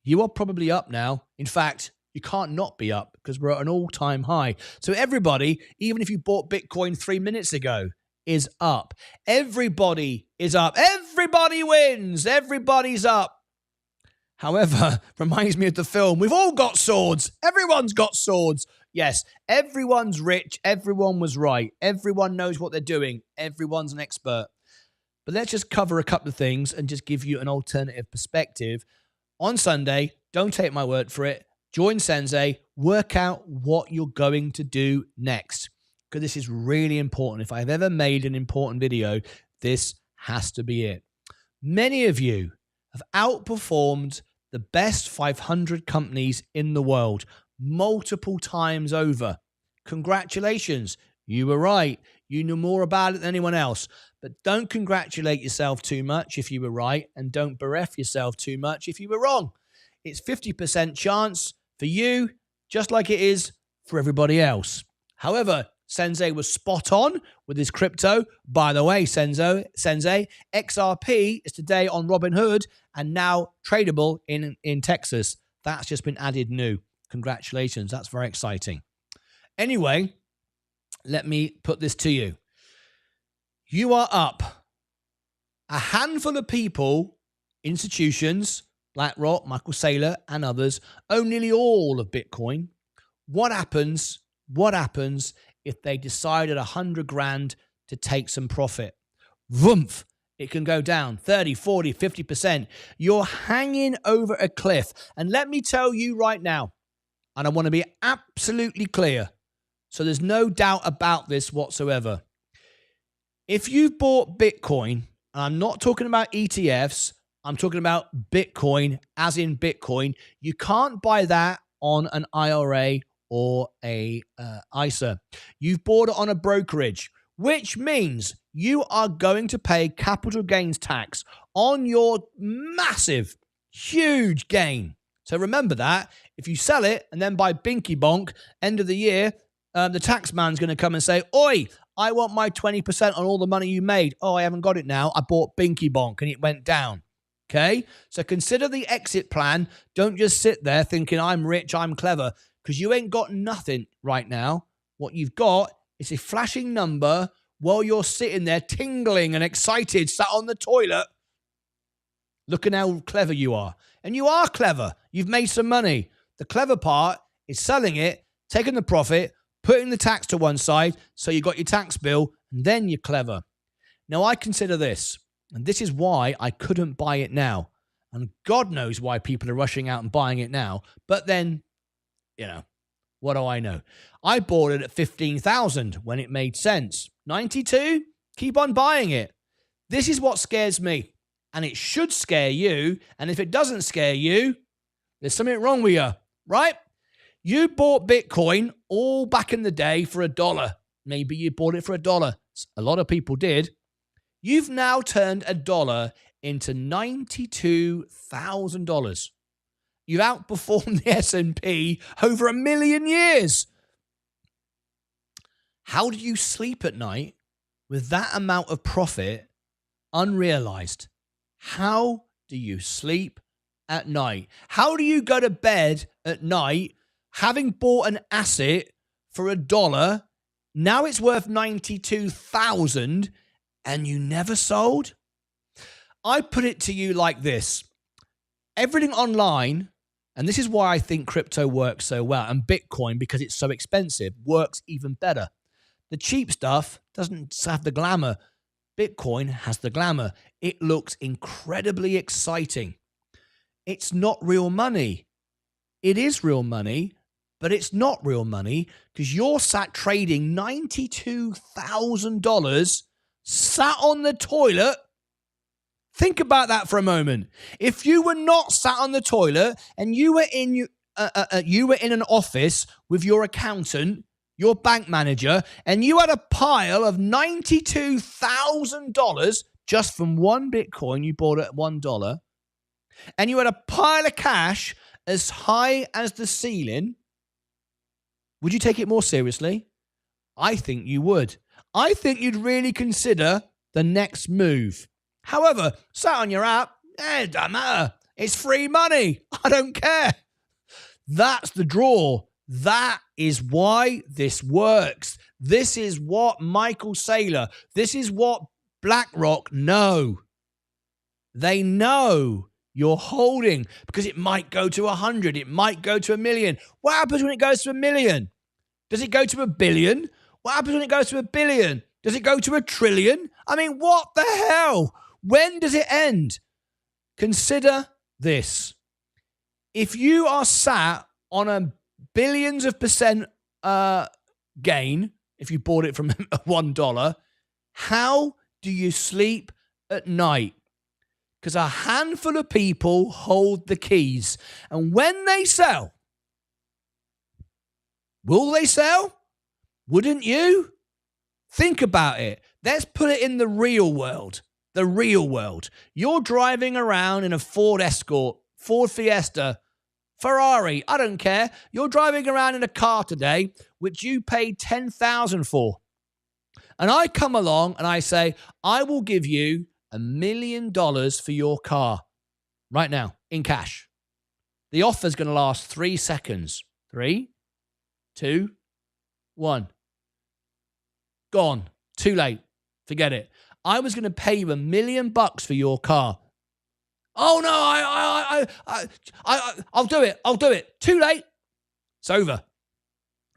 you are probably up now. In fact, you can't not be up because we're at an all-time high. So everybody, even if you bought Bitcoin 3 minutes ago, is up. Everybody is up. Everybody wins. Everybody's up. However, reminds me of the film, we've all got swords. Everyone's got swords. Yes, everyone's rich. Everyone was right. Everyone knows what they're doing. Everyone's an expert. But let's just cover a couple of things and just give you an alternative perspective. On Sunday, don't take my word for it. Join Sensei, work out what you're going to do next. Because this is really important. If I've ever made an important video, this has to be it. Many of you have outperformed the best 500 companies in the world multiple times over. Congratulations. You were right. You knew more about it than anyone else. But don't congratulate yourself too much if you were right, and don't bereft yourself too much if you were wrong. It's 50% chance for you, just like it is for everybody else. However, Sensei was spot on with his crypto. By the way, Sensei, XRP is today on Robinhood and now tradable in Texas. That's just been added new. Congratulations. That's very exciting. Anyway, let me put this to you. You are up. A handful of people, institutions, BlackRock, Michael Saylor, and others, own nearly all of Bitcoin. What happens if they decide at 100 grand to take some profit? Vroomf, it can go down 30, 40, 50%. You're hanging over a cliff. And let me tell you right now, and I want to be absolutely clear, so there's no doubt about this whatsoever. If you've bought Bitcoin, and I'm not talking about ETFs, I'm talking about Bitcoin, as in Bitcoin, you can't buy that on an IRA or a ISA. You've bought it on a brokerage, which means you are going to pay capital gains tax on your massive, huge gain. So remember that. If you sell it and then buy Binky Bonk, end of the year, the tax man's going to come and say, oi, I want my 20% on all the money you made. Oh, I haven't got it now. I bought Binky Bonk and it went down. Okay? So consider the exit plan. Don't just sit there thinking I'm rich, I'm clever, because you ain't got nothing right now. What you've got is a flashing number while you're sitting there tingling and excited, sat on the toilet, looking how clever you are. And you are clever. You've made some money. The clever part is selling it, taking the profit, putting the tax to one side, so you got your tax bill, and then you're clever. Now, I consider this, and this is why I couldn't buy it now. And God knows why people are rushing out and buying it now. But then, what do I know? I bought it at 15,000 when it made sense. 92? Keep on buying it. This is what scares me. And it should scare you. And if it doesn't scare you, there's something wrong with you, right? You bought Bitcoin all back in the day for $1. Maybe you bought it for $1. A lot of people did. You've now turned $1 into $92,000. You've outperformed the S&P over 1 million years. How do you sleep at night with that amount of profit unrealized? How do you sleep at night? How do you go to bed at night having bought an asset for $1? Now it's worth 92,000 and you never sold? I put it to you like this. Everything online, and this is why I think crypto works so well, and Bitcoin, because it's so expensive, works even better. The cheap stuff doesn't have the glamour. Bitcoin has the glamour. It looks incredibly exciting. It's not real money. It is real money, but it's not real money because you're sat trading $92,000 sat on the toilet. Think about that for a moment. If you were not sat on the toilet and you were in an office with your accountant, your bank manager, and you had a pile of $92,000 just from one Bitcoin you bought at $1, and you had a pile of cash as high as the ceiling, would you take it more seriously? I think you would. I think you'd really consider the next move. However, sat on your app, it doesn't matter. It's free money. I don't care. That's the draw. That is why this works. This is what Michael Saylor, this is what BlackRock know. They know you're holding because it might go to 100. It might go to 1 million. What happens when it goes to 1 million? Does it go to 1 billion? What happens when it goes to 1 billion? Does it go to 1 trillion? I mean, what the hell? When does it end? Consider this. If you are sat on a billions of percent gain, if you bought it from $1, how do you sleep at night? Because a handful of people hold the keys. And when they sell, will they sell? Wouldn't you? Think about it. Let's put it in the real world. The real world. You're driving around in a Ford Escort, Ford Fiesta, Ferrari, I don't care. You're driving around in a car today, which you paid $10,000 for. And I come along and I say, I will give you $1 million for your car right now in cash. The offer's going to last 3 seconds. 3, 2, 1. Gone. Too late. Forget it. I was going to pay you $1 million for your car. Oh no, I'll do it. I'll do it. Too late. It's over.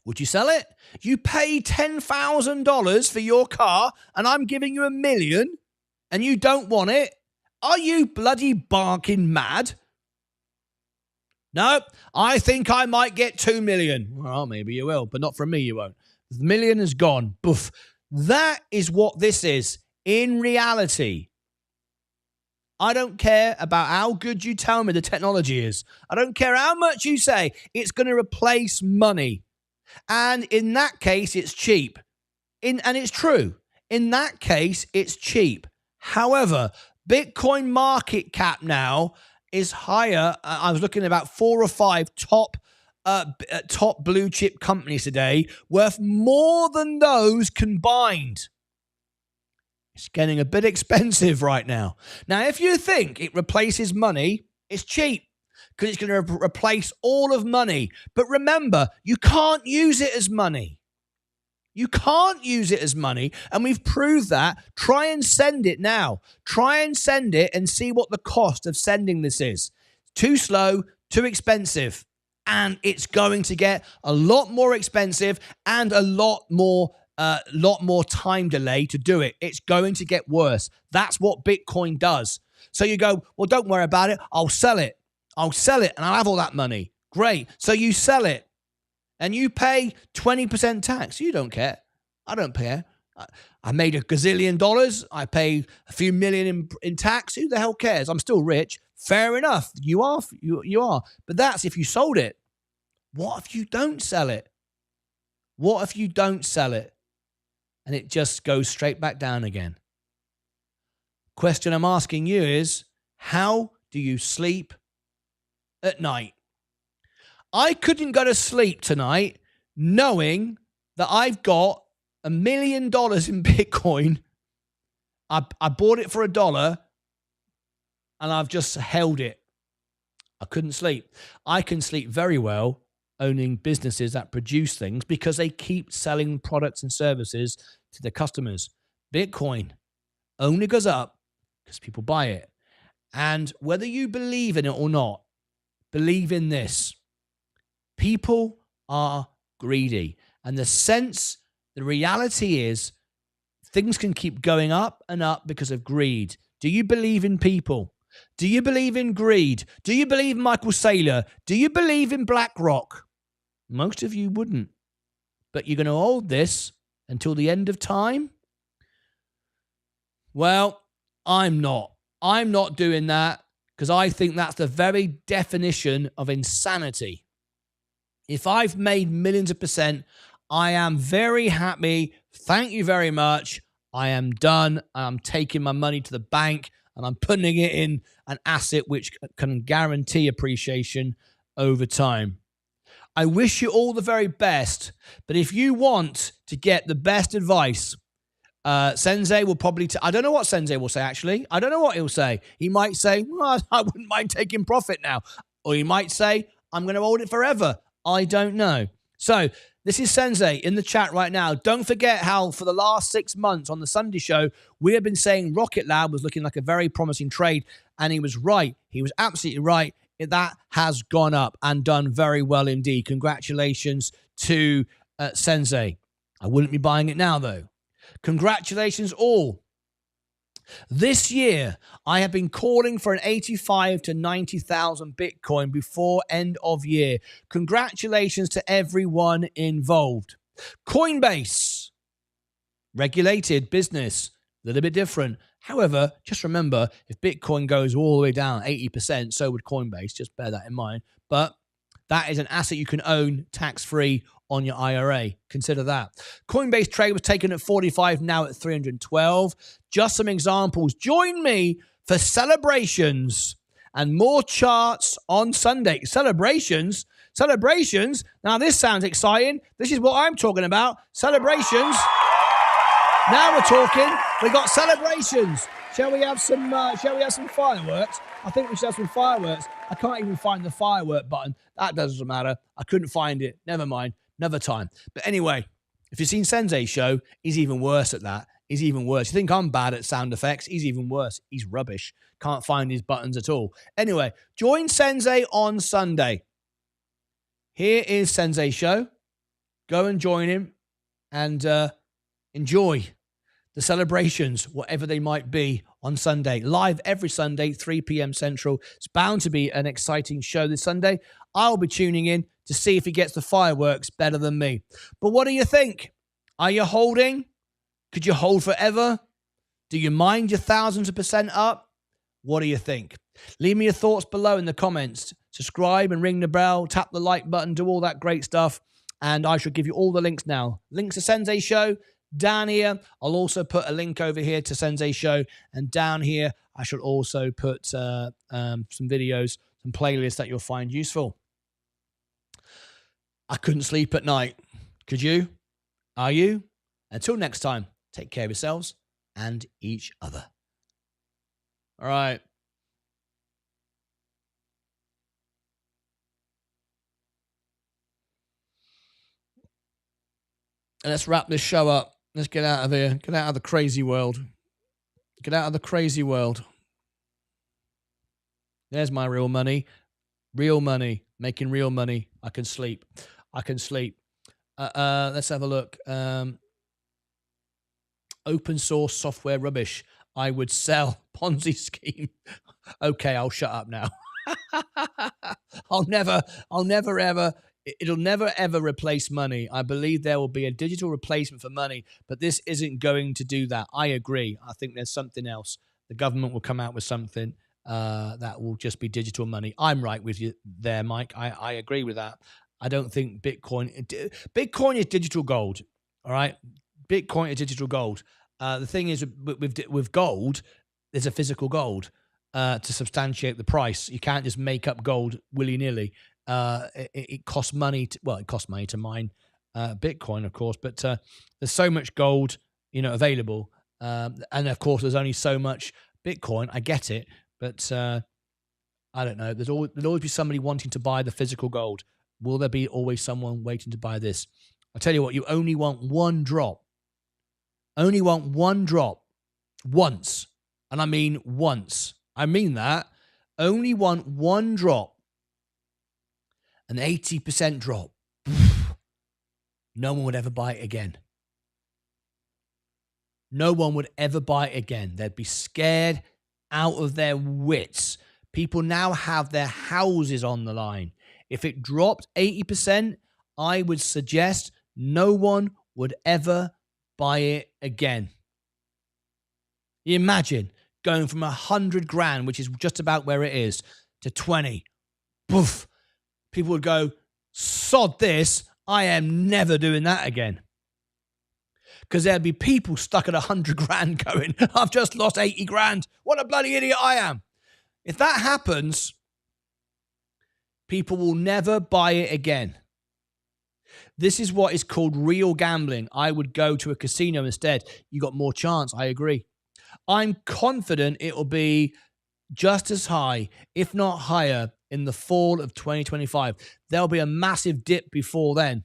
Would you sell it? You pay $10,000 for your car and I'm giving you $1 million and you don't want it? Are you bloody barking mad? No, I think I might get 2 million. Well, maybe you will, but not from me, you won't. The $1 million is gone. Boof. That is what this is in reality. I don't care about how good you tell me the technology is. I don't care how much you say it's going to replace money. And in that case, it's cheap. And it's true. In that case, it's cheap. However, Bitcoin market cap now is higher. I was looking at about 4 or 5 top blue chip companies today, worth more than those combined. It's getting a bit expensive right now. Now, if you think it replaces money, it's cheap because it's going to replace all of money. But remember, you can't use it as money. You can't use it as money, and we've proved that. Try and send it now. Try and send it and see what the cost of sending this is. Too slow, too expensive, and it's going to get a lot more expensive and a lot more time delay to do it. It's going to get worse. That's what Bitcoin does. So you go, well, don't worry about it. I'll sell it. I'll sell it and I'll have all that money. Great. So you sell it and you pay 20% tax. You don't care. I don't care. I made $1 gazillion. I pay a few million in tax. Who the hell cares? I'm still rich. Fair enough. You are. But that's if you sold it. What if you don't sell it? What if you don't sell it? And it just goes straight back down again. Question I'm asking you is, how do you sleep at night? I couldn't go to sleep tonight knowing that I've got $1 million in Bitcoin. I bought it for $1 and I've just held it. I couldn't sleep. I can sleep very well owning businesses that produce things because they keep selling products and services to their customers. Bitcoin only goes up because people buy it. And whether you believe in it or not, believe in this. People are greedy. And the reality is things can keep going up and up because of greed. Do you believe in people? Do you believe in greed? Do you believe in Michael Saylor? Do you believe in BlackRock? Most of you wouldn't. But you're going to hold this until the end of time? Well, I'm not. I'm not doing that because I think that's the very definition of insanity. If I've made millions of %, I am very happy. Thank you very much. I am done. I'm taking my money to the bank and I'm putting it in an asset which can guarantee appreciation over time. I wish you all the very best, but if you want to get the best advice, Sensei will probably... I don't know what Sensei will say, actually. I don't know what he'll say. He might say, well, I wouldn't mind taking profit now. Or he might say, I'm going to hold it forever. I don't know. So this is Sensei in the chat right now. Don't forget how for the last 6 months on the Sunday show, we have been saying Rocket Lab was looking like a very promising trade, and he was right. He was absolutely right. That has gone up and done very well indeed. Congratulations to Sensei. I wouldn't be buying it now, though. Congratulations all. This year, I have been calling for an 85 to 90,000 Bitcoin before end of year. Congratulations to everyone involved. Coinbase, regulated business, a little bit different, However, just remember, if Bitcoin goes all the way down 80%, so would Coinbase. Just bear that in mind. But that is an asset you can own tax-free on your IRA. Consider that. Coinbase trade was taken at 45, now at 312. Just some examples. Join me for celebrations and more charts on Sunday. Celebrations. Now, this sounds exciting. This is what I'm talking about. Celebrations. Now we're talking. We got celebrations. Shall we have some fireworks? I think we should have some fireworks. I can't even find the firework button. That doesn't matter. I couldn't find it. Never mind. Another time. But anyway, if you've seen Sensei's show, he's even worse at that. He's even worse. You think I'm bad at sound effects? He's even worse. He's rubbish. Can't find his buttons at all. Anyway, join Sensei on Sunday. Here is Sensei's show. Go and join him and enjoy the celebrations, whatever they might be, on Sunday. Live every Sunday, 3 p.m. Central. It's bound to be an exciting show this Sunday. I'll be tuning in to see if he gets the fireworks better than me. But what do you think? Are you holding? Could you hold forever? Do you mind your thousands of percent up? What do you think? Leave me your thoughts below in the comments. Subscribe and ring the bell. Tap the like button. Do all that great stuff. And I shall give you all the links now. Links to Sensei's show down here. I'll also put a link over here to Sensei's show. And down here, I shall also put some videos, some playlists that you'll find useful. I couldn't sleep at night. Could you? Are you? Until next time, take care of yourselves and each other. All right. And let's wrap this show up. Let's get out of here. Get out of the crazy world. Get out of the crazy world. There's my real money. Real money. Making real money. I can sleep. I can sleep. Let's have a look. Open source software rubbish. I would sell. Ponzi scheme. Okay, I'll shut up now. It'll never ever replace money. I believe there will be a digital replacement for money, but this isn't going to do that. I agree. I think there's something else. The government will come out with something that will just be digital money. I'm right with you there, Mike. I agree with that. I don't think Bitcoin is digital gold. All right. Bitcoin is digital gold. The thing is with gold, there's a physical gold to substantiate the price. You can't just make up gold willy-nilly. It costs money. It costs money to mine Bitcoin, of course, but there's so much gold, available. And of course, there's only so much Bitcoin. I get it, but I don't know. There'll always be somebody wanting to buy the physical gold. Will there be always someone waiting to buy this? I'll tell you what, you only want one drop. Only want one drop. Once. And I mean once. I mean that. Only want one drop. An 80% drop. No one would ever buy it again. No one would ever buy it again. They'd be scared out of their wits. People now have their houses on the line. If it dropped 80%, I would suggest no one would ever buy it again. You imagine going from 100 grand, which is just about where it is, to 20. Poof. People would go, sod this, I am never doing that again. Because there'd be people stuck at 100 grand going, I've just lost 80 grand. What a bloody idiot I am. If that happens, people will never buy it again. This is what is called real gambling. I would go to a casino instead. You got more chance. I agree. I'm confident it will be just as high, if not higher, in the fall of 2025. There'll be a massive dip before then.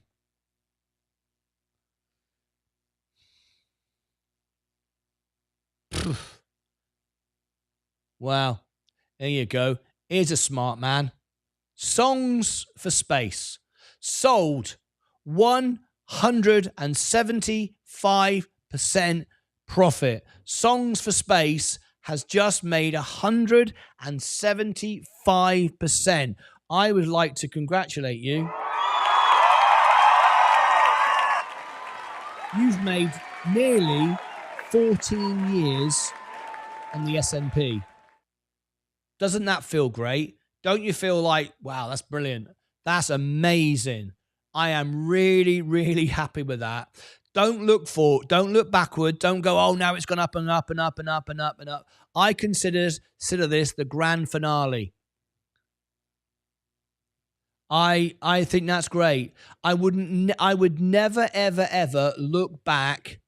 Wow. There you go. Here's a smart man. Songs for Space sold 175% profit. Songs for Space has just made 175%. I would like to congratulate you. You've made nearly 14 years and the S&P. Doesn't that feel great? Don't you feel like, wow, that's brilliant. That's amazing. I am really, really happy with that. Don't look forward. Don't look backward. Don't go, oh, now it's gone up and up and up and up and up and up. I consider this the grand finale. I think that's great. I would never, ever, ever look back.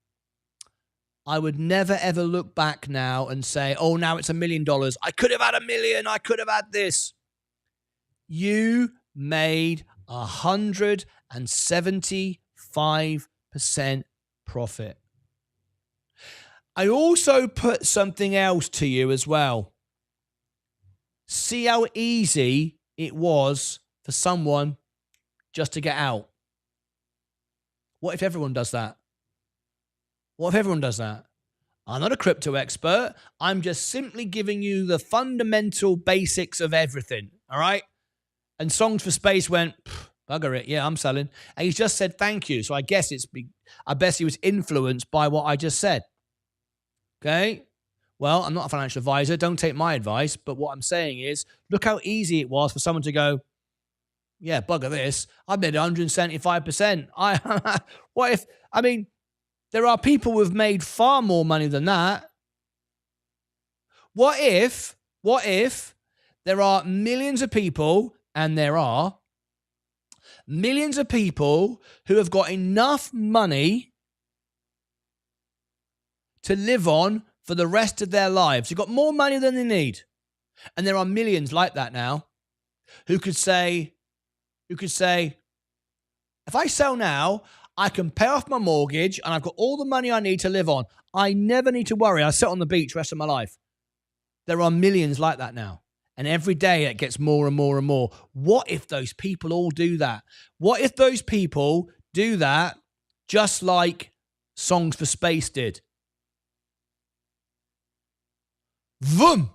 I would never, ever look back now and say, oh, now it's $1 million. I could have had $1 million. I could have had this. You made 175% profit. I also put something else to you as well. See how easy it was for someone just to get out. What if everyone does that? What if everyone does that? I'm not a crypto expert. I'm just simply giving you the fundamental basics of everything, all right? And Songs for Space went, bugger it, yeah, I'm selling. And he's just said thank you. So I guess he was influenced by what I just said. Okay? Well, I'm not a financial advisor. Don't take my advice. But what I'm saying is, look how easy it was for someone to go, yeah, bugger this. I made 175%. What if, there are people who've made far more money than that. What if there are millions of people, and there are millions of people who have got enough money to live on for the rest of their lives? They've got more money than they need. And there are millions like that now who could say, if I sell now, I can pay off my mortgage and I've got all the money I need to live on. I never need to worry. I sit on the beach the rest of my life. There are millions like that now. And every day it gets more and more and more. What if those people all do that? What if those people do that just like Songs for Space did? Vroom!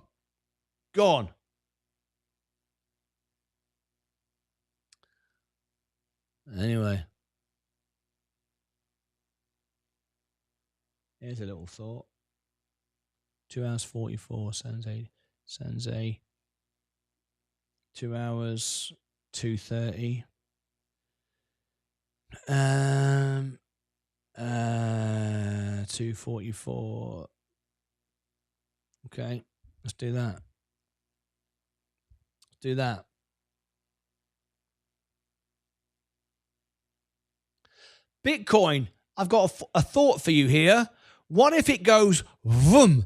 Gone. Anyway. Here's a little thought. 2 hours 44, Sensei. 2 hours 2:30. 2:44. Okay, let's do that. Bitcoin, I've got a thought for you here. What if it goes vroom,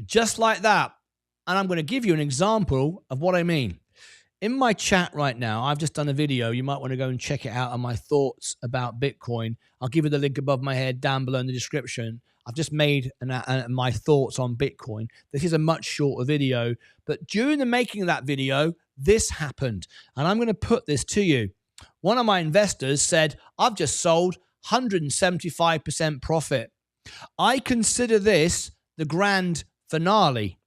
just like that? And I'm going to give you an example of what I mean. In my chat right now, I've just done a video. You might want to go and check it out on my thoughts about Bitcoin. I'll give you the link above my head down below in the description. I've just made my thoughts on Bitcoin. This is a much shorter video, but during the making of that video, this happened. And I'm going to put this to you. One of my investors said, I've just sold 175% profit. I consider this the grand finale.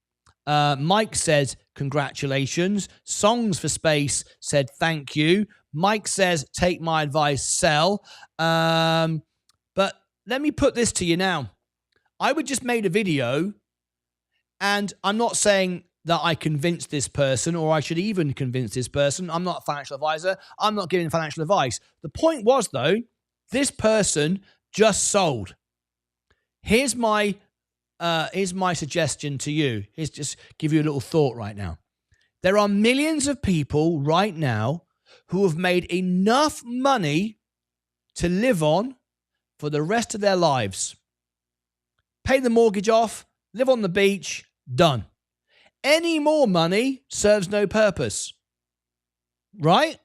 Mike says, congratulations. Songs for Space said, thank you. Mike says, take my advice, sell. But let me put this to you now. I would just made a video, and I'm not saying that I convinced this person or I should even convince this person. I'm not a financial advisor. I'm not giving financial advice. The point was, though, this person just sold. Here's my suggestion to you. Here's just give you a little thought right now. There are millions of people right now who have made enough money to live on for the rest of their lives. Pay the mortgage off, live on the beach, done. Any more money serves no purpose. Right?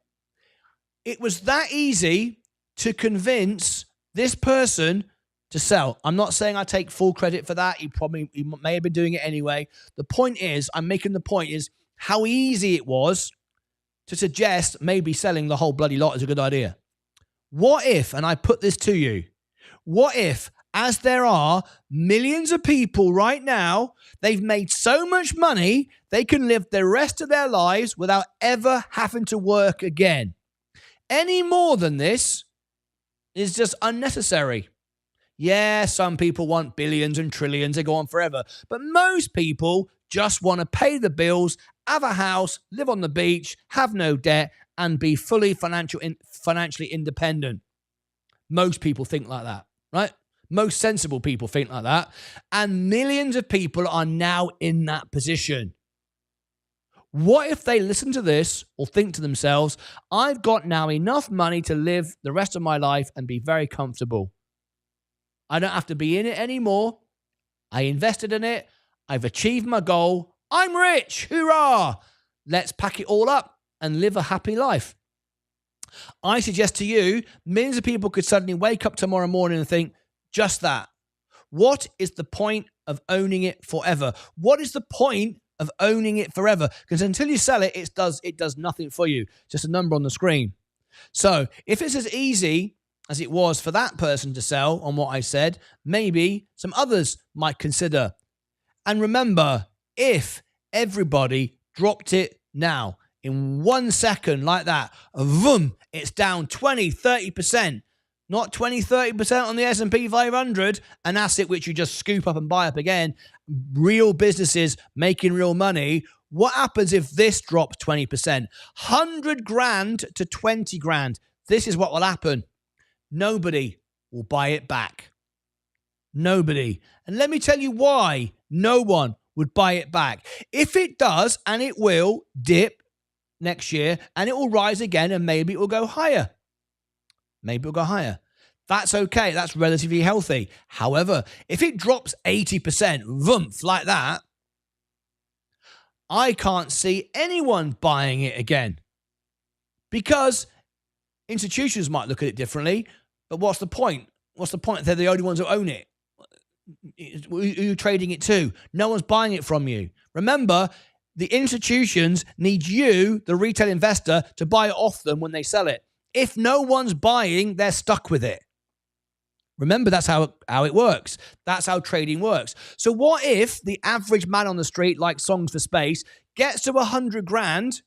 It was that easy to convince this person to sell. I'm not saying I take full credit for that. He may have been doing it anyway. The point is, I'm making the point is how easy it was to suggest maybe selling the whole bloody lot is a good idea. What if, and I put this to you, what if, as there are millions of people right now, they've made so much money, they can live the rest of their lives without ever having to work again. Any more than this is just unnecessary. Yeah, some people want billions and trillions. They go on forever. But most people just want to pay the bills, have a house, live on the beach, have no debt, and be fully financially independent. Most people think like that, right? Most sensible people think like that. And millions of people are now in that position. What if they listen to this or think to themselves, I've got now enough money to live the rest of my life and be very comfortable. I don't have to be in it anymore. I invested in it. I've achieved my goal. I'm rich. Hoorah. Let's pack it all up and live a happy life. I suggest to you, millions of people could suddenly wake up tomorrow morning and think just that. What is the point of owning it forever? What is the point of owning it forever? Because until you sell it, it does nothing for you. Just a number on the screen. So if it's as easy as it was for that person to sell on what I said, maybe some others might consider. And remember, if everybody dropped it now in 1 second like that, boom, it's down 20, 30%. Not 20, 30% on the S&P 500, an asset which you just scoop up and buy up again. Real businesses making real money. What happens if this drops 20%? 100 grand to 20 grand. This is what will happen. Nobody will buy it back. Nobody. And let me tell you why no one would buy it back. If it does, and it will dip next year, and it will rise again, and maybe it will go higher. Maybe it'll go higher. That's okay. That's relatively healthy. However, if it drops 80%, vroom, like that, I can't see anyone buying it again. Because institutions might look at it differently, but what's the point? What's the point if they're the only ones who own it? Who are you trading it to? No one's buying it from you. Remember, the institutions need you, the retail investor, to buy it off them when they sell it. If no one's buying, they're stuck with it. Remember, that's how it works. That's how trading works. So what if the average man on the street, like Songs for Space, gets to 100 grand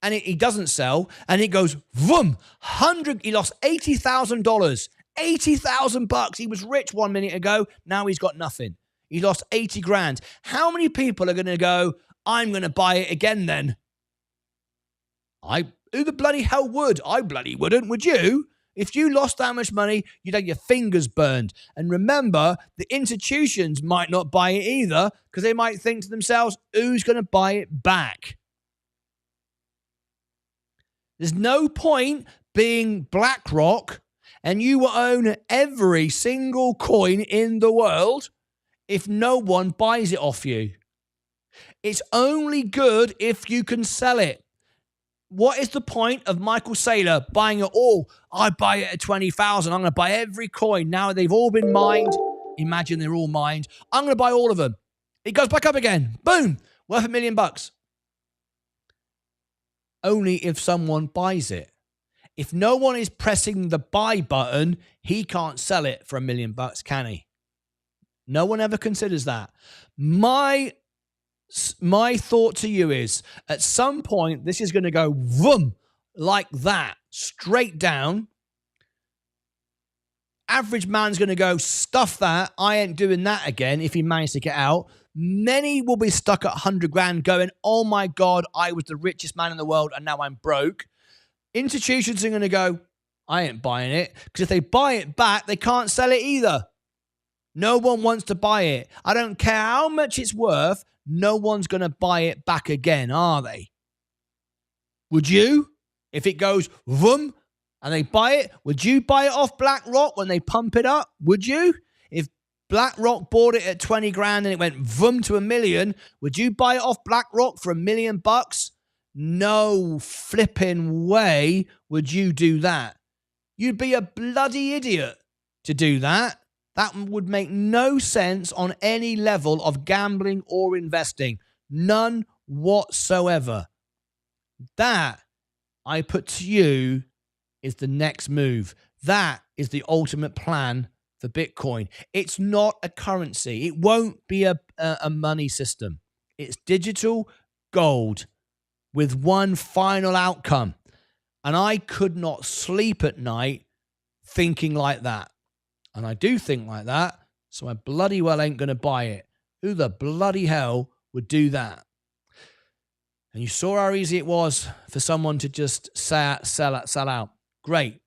and he doesn't sell, and it goes, vroom, 100, he lost $80,000, $80,000. He was rich 1 minute ago. Now he's got nothing. He lost 80 grand. How many people are going to go, I'm going to buy it again then? Who the bloody hell would? I bloody wouldn't, would you? If you lost that much money, you'd have your fingers burned. And remember, the institutions might not buy it either, because they might think to themselves, who's going to buy it back? There's no point being BlackRock and you will own every single coin in the world if no one buys it off you. It's only good if you can sell it. What is the point of Michael Saylor buying it all? I buy it at 20,000. I'm going to buy every coin. Now they've all been mined. Imagine they're all mined. I'm going to buy all of them. It goes back up again. Boom. Worth $1 million. Only if someone buys it. If no one is pressing the buy button, he can't sell it for $1 million, can he? No one ever considers that. My thought to you is, at some point, this is going to go vroom, like that, straight down. Average man's going to go, stuff that. I ain't doing that again if he managed to get out. Many will be stuck at 100 grand going, oh my God, I was the richest man in the world and now I'm broke. Institutions are going to go, I ain't buying it. Because if they buy it back, they can't sell it either. No one wants to buy it. I don't care how much it's worth. No one's going to buy it back again, are they? Would you? If it goes vroom and they buy it, would you buy it off BlackRock when they pump it up? Would you? If BlackRock bought it at 20 grand and it went vroom to $1 million, would you buy it off BlackRock for $1 million? No flipping way would you do that. You'd be a bloody idiot to do that. That would make no sense on any level of gambling or investing. None whatsoever. That, I put to you, is the next move. That is the ultimate plan for Bitcoin. It's not a currency. It won't be a money system. It's digital gold with one final outcome. And I could not sleep at night thinking like that. And I do think like that, so I bloody well ain't going to buy it. Who the bloody hell would do that? And you saw how easy it was for someone to just sell out. Great.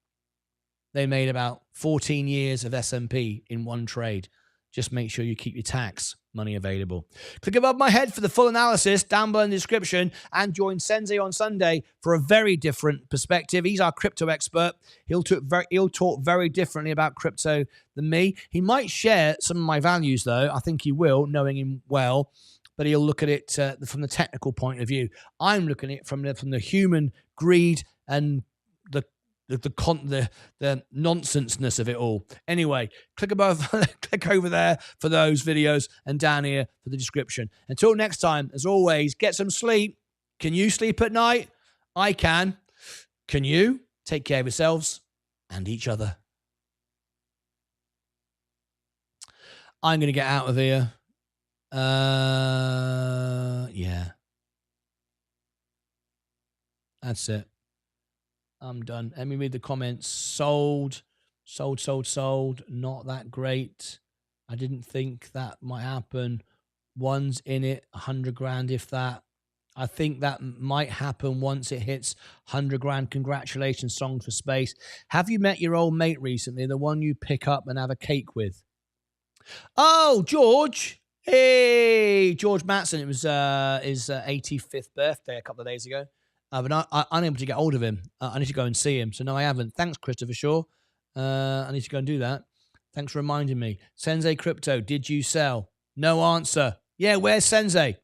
They made about 14 years of S&P in one trade. Just make sure you keep your tax money available. Click above my head for the full analysis down below in the description, and join Sensei on Sunday for a very different perspective. He's our crypto expert. He'll talk very differently about crypto than me. He might share some of my values, though. I think he will, knowing him well. But he'll look at it from the technical point of view. I'm looking at it from the human greed and the nonsenseness of it all. Anyway, click over there for those videos, and down here for the description. Until next time, as always, get some sleep. Can you sleep at night? I can. Can you? Take care of yourselves and each other. I'm going to get out of here. Yeah. That's it. I'm done. Let me read the comments. Sold. Not that great. I didn't think that might happen. One's in it, 100 grand if that. I think that might happen once it hits 100 grand. Congratulations, Songs for Space. Have you met your old mate recently, the one you pick up and have a cake with? Oh, George. Hey, George Matson. It was his 85th birthday a couple of days ago. But I'm unable to get hold of him. I need to go and see him. So no, I haven't. Thanks, Christopher Shaw. I need to go and do that. Thanks for reminding me. Sensei Crypto, did you sell? No answer. Yeah, where's Sensei?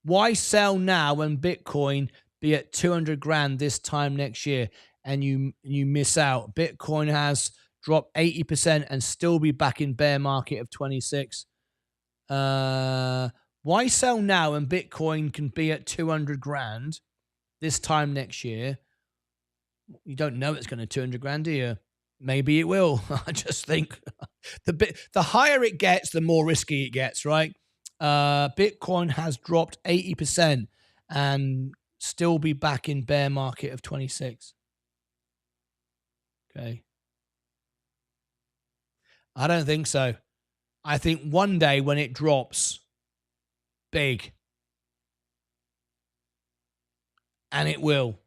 Why sell now when Bitcoin be at 200 grand this time next year and you miss out? Bitcoin has dropped 80% and still be back in bear market of 26. Why sell now when Bitcoin can be at 200 grand this time next year? You don't know it's going to 200 grand, do you? Maybe it will. I just think the higher it gets, the more risky it gets, right? Bitcoin has dropped 80% and still be back in bear market of 26. Okay. I don't think so. I think one day when it drops big, and it will,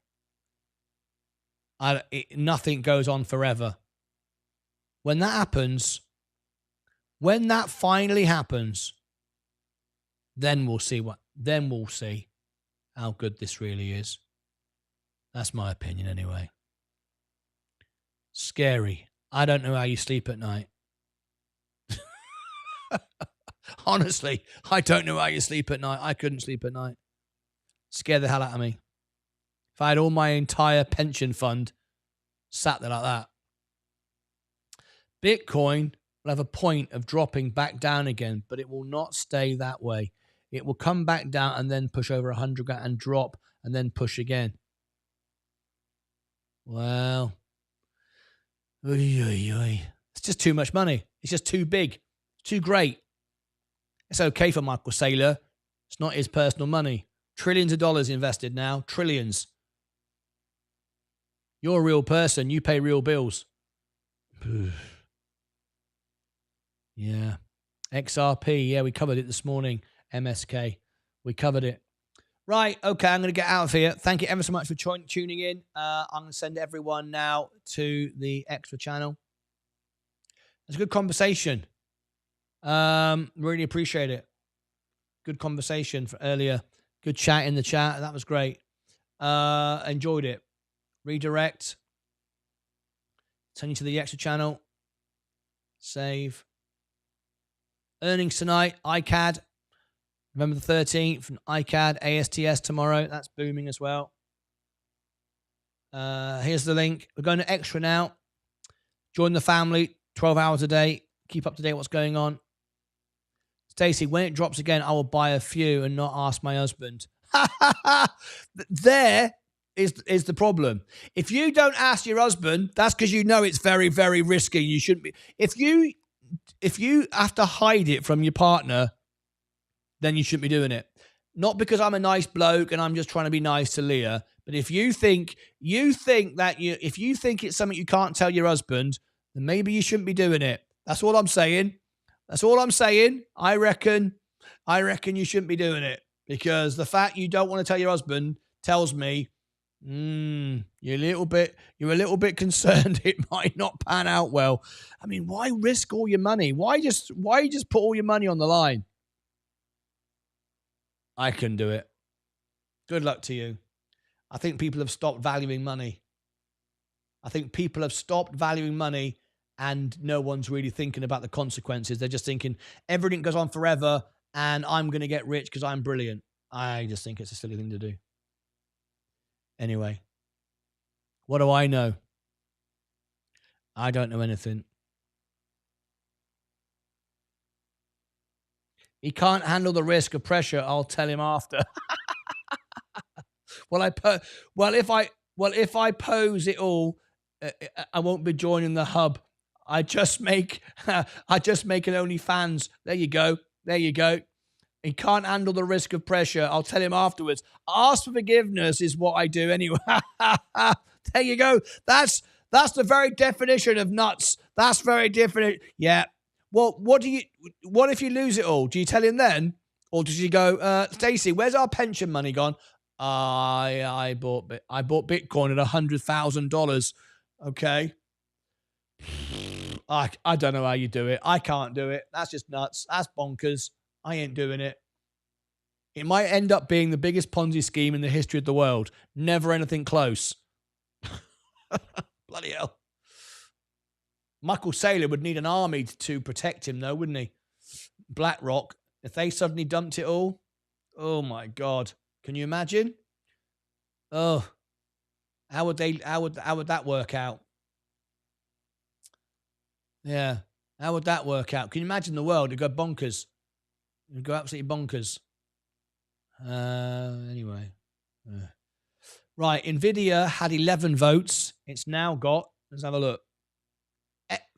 nothing goes on forever. When that happens, when that finally happens, then we'll see how good this really is. That's my opinion anyway. Scary. I don't know how you sleep at night. Honestly, I don't know how you sleep at night. I couldn't sleep at night. Scared the hell out of me. If I had all my entire pension fund sat there like that. Bitcoin will have a point of dropping back down again, but it will not stay that way. It will come back down and then push over 100 grand and drop and then push again. Well, it's just too much money. It's just too big, too great. It's okay for Michael Saylor. It's not his personal money. Trillions of dollars invested now. Trillions. You're a real person. You pay real bills. Yeah. XRP. Yeah, we covered it this morning. MSK. We covered it. Right. Okay, I'm going to get out of here. Thank you ever so much for tuning in. I'm going to send everyone now to the extra channel. It's a good conversation. Really appreciate it. Good conversation for earlier. Good chat in the chat. That was great. Enjoyed it. Redirect. Send you to the extra channel. Save. Earnings tonight. ICAD. November the 13th. ICAD. ASTS tomorrow. That's booming as well. Here's the link. We're going to extra now. Join the family. 12 hours a day. Keep up to date what's going on. Stacey, when it drops again, I will buy a few and not ask my husband. There is the problem. If you don't ask your husband, that's because you know it's very, very risky. You shouldn't be. If you have to hide it from your partner, then you shouldn't be doing it. Not because I'm a nice bloke and I'm just trying to be nice to Leah, but if you think it's something you can't tell your husband, then maybe you shouldn't be doing it. That's all I'm saying. That's all I'm saying. I reckon you shouldn't be doing it, because the fact you don't want to tell your husband tells me you're a little bit concerned it might not pan out well. I mean, why risk all your money? Why just put all your money on the line? I can do it. Good luck to you. I think people have stopped valuing money. And no one's really thinking about the consequences. They're just thinking everything goes on forever and I'm going to get rich because I'm brilliant. I just think it's a silly thing to do. Anyway, what do I know? I don't know anything. He can't handle the risk of pressure. I'll tell him after. If I pose it all, I won't be joining the hub. I just make an OnlyFans. There you go. He can't handle the risk of pressure. I'll tell him afterwards. Ask for forgiveness is what I do anyway. There you go. That's the very definition of nuts. That's very different. Yeah. Well, what if you lose it all? Do you tell him then? Or does he go, Stacey, where's our pension money gone? I bought Bitcoin at $100,000. Okay. I don't know how you do it. I can't do it. That's just nuts. That's bonkers. I ain't doing it. It might end up being the biggest Ponzi scheme in the history of the world. Never anything close. Bloody hell. Michael Saylor would need an army to protect him, though, wouldn't he? BlackRock, if they suddenly dumped it all, oh my God. Can you imagine? Oh, how would that work out? Yeah. How would that work out? Can you imagine the world? It'd go bonkers. It'd go absolutely bonkers. Anyway. Right. NVIDIA had 11 votes. It's now got, let's have a look.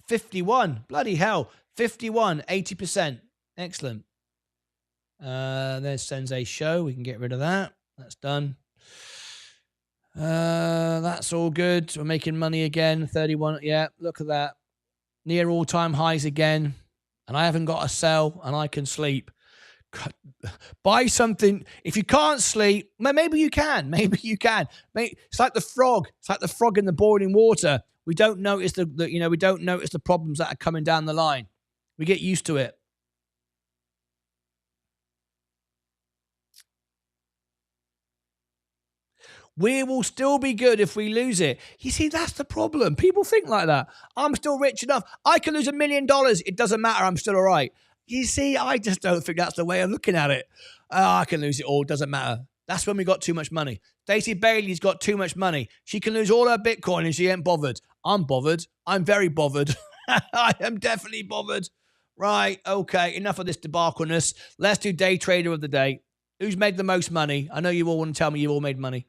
51. Bloody hell. 51. 80%. Excellent. There's Sensei Show. We can get rid of that. That's done. That's all good. We're making money again. 31. Yeah, look at that. Near all-time highs again. And I haven't got to sell and I can sleep. Buy something. If you can't sleep, maybe you can. It's like the frog. It's like the frog in the boiling water. We don't notice we don't notice the problems that are coming down the line. We get used to it. We will still be good if we lose it. You see, that's the problem. People think like that. I'm still rich enough. I can lose $1 million. It doesn't matter. I'm still all right. You see, I just don't think that's the way of looking at it. I can lose it all. It doesn't matter. That's when we got too much money. Stacey Bailey's got too much money. She can lose all her Bitcoin and she ain't bothered. I'm bothered. I'm very bothered. I am definitely bothered. Right. Okay. Enough of this debacleness. Let's do day trader of the day. Who's made the most money? I know you all want to tell me you all made money.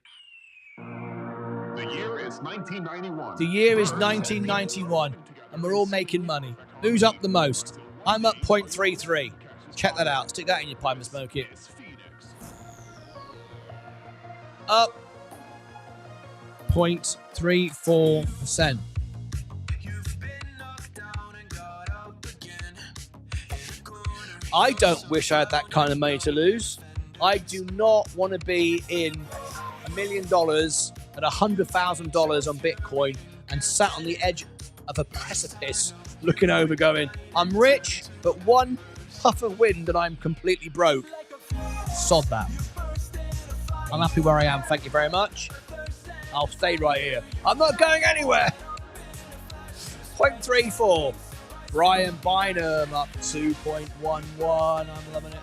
The year is 1991. The year is 1991, and we're all making money. Who's up the most? I'm up 0.33. Check that out. Stick that in your pipe and smoke it. Up 0.34%. I don't wish I had that kind of money to lose. I do not want to be in $1 million at $100,000 on Bitcoin and sat on the edge of a precipice looking over going, I'm rich, but one puff of wind and I'm completely broke. Sod that. I'm happy where I am. Thank you very much. I'll stay right here. I'm not going anywhere. 0.34. Brian Bynum up 2.11. I'm loving it.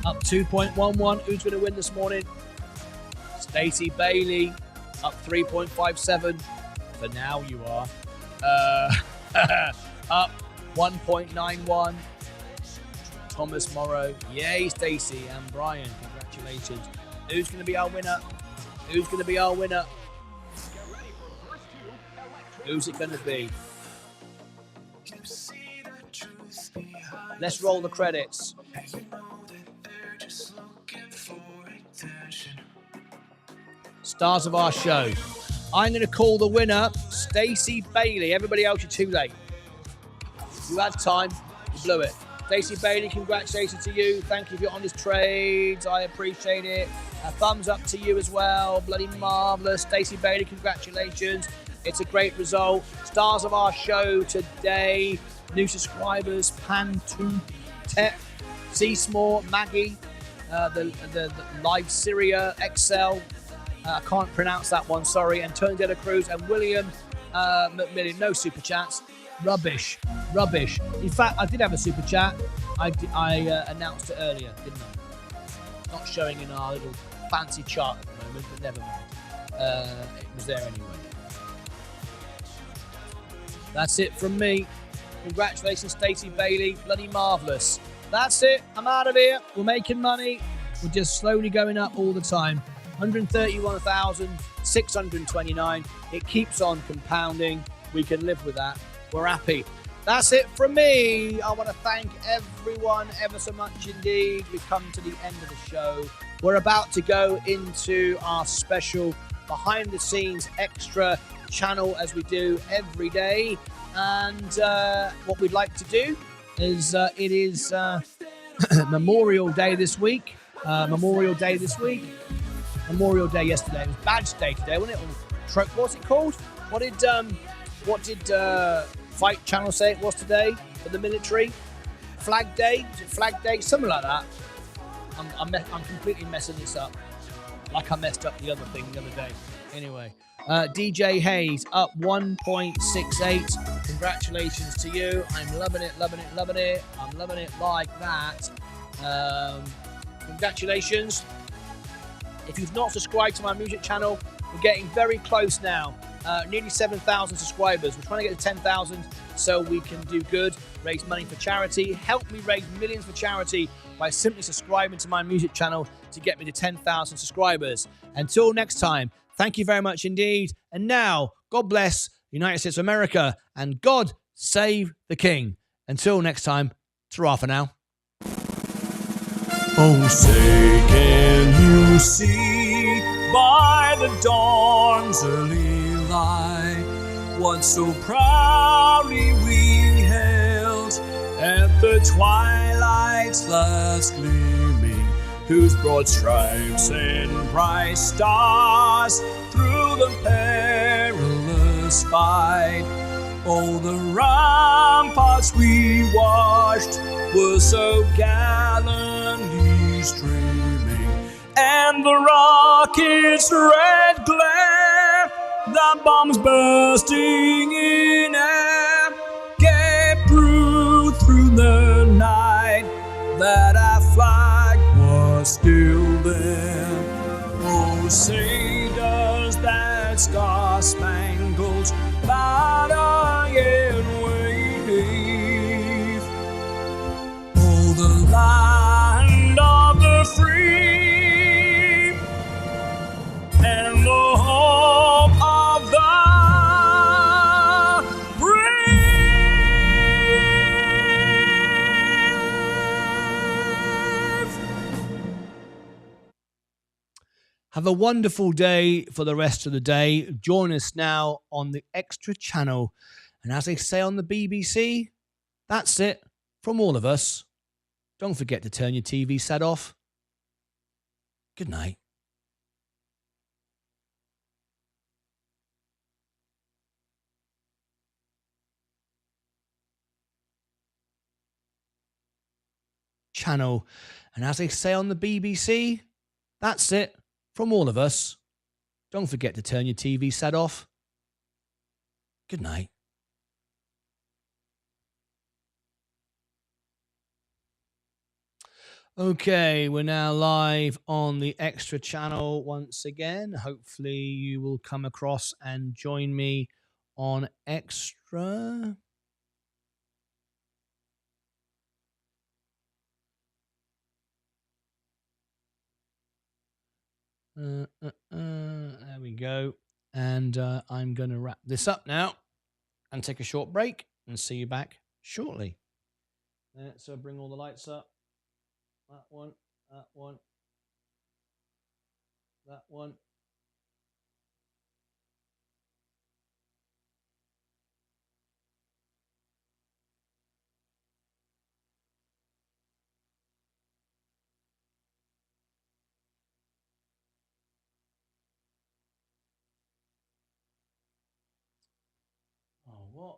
Up 2.11. Who's going to win this morning? Stacey Bailey up 3.57. For now, you are. Up 1.91. Thomas Morrow. Yay, Stacey and Brian. Congratulations. Who's going to be our winner? Who's going to be our winner? Who's it going to be? Let's roll the credits. Stars of our show. I'm going to call the winner, Stacey Bailey. Everybody else, you're too late. You had time, you blew it. Stacey Bailey, congratulations to you. Thank you for your honest trades. I appreciate it. A thumbs up to you as well. Bloody marvellous. Stacey Bailey, congratulations. It's a great result. Stars of our show today. New subscribers, Pan2 Tech, Seasmore, Maggie, the Live Syria, Excel. I can't pronounce that one, sorry. Antonio De La Cruz and William McMillan. No super chats. Rubbish. In fact, I did have a super chat. I announced it earlier, didn't I? It's not showing in our little fancy chart at the moment, but never mind. It was there anyway. That's it from me. Congratulations, Stacey Bailey. Bloody marvellous. That's it. I'm out of here. We're making money. We're just slowly going up all the time. 131,629. It keeps on compounding. We can live with that. We're happy. That's it from me. I want to thank everyone ever so much indeed. We've come to the end of the show. We're about to go into our special behind the scenes extra channel as we do every day. And what we'd like to do is it is Memorial Day this week. Memorial Day yesterday. It was Badge Day today, wasn't it? What's it called? What did Fight Channel say it was today for the military? Flag Day? Is it Flag Day? Something like that. I'm completely messing this up. Like I messed up the other thing the other day. Anyway, DJ Hayes up 1.68. Congratulations to you. I'm loving it. I'm loving it like that. Congratulations. If you've not subscribed to my music channel, we're getting very close now. Nearly 7,000 subscribers. We're trying to get to 10,000 so we can do good, raise money for charity. Help me raise millions for charity by simply subscribing to my music channel to get me to 10,000 subscribers. Until next time, thank you very much indeed. And now, God bless the United States of America and God save the King. Until next time, ta-ra for now. Oh, say can you see by the dawn's early light what so proudly we held at the twilight's last gleaming, whose broad stripes and bright stars through the perilous fight. Oh, the ramparts we watched were so gallantly streaming, and the rocket's red glare, the bombs bursting in air, gave proof through the night that our flag was still there. Oh, say does that star-spangled banner yet wave? Oh, the land of the free and the home of the brave. Have a wonderful day for the rest of the day. Join us now on the Extra Channel. And as they say on the BBC, that's it from all of us. Don't forget to turn your TV set off. Good night. Channel. And as they say on the BBC, that's it from all of us. Don't forget to turn your TV set off. Good night. Okay, we're now live on the Extra Channel once again. Hopefully you will come across and join me on Extra. There we go. And I'm going to wrap this up now and take a short break and see you back shortly. So bring all the lights up. That one, that one, that one. what?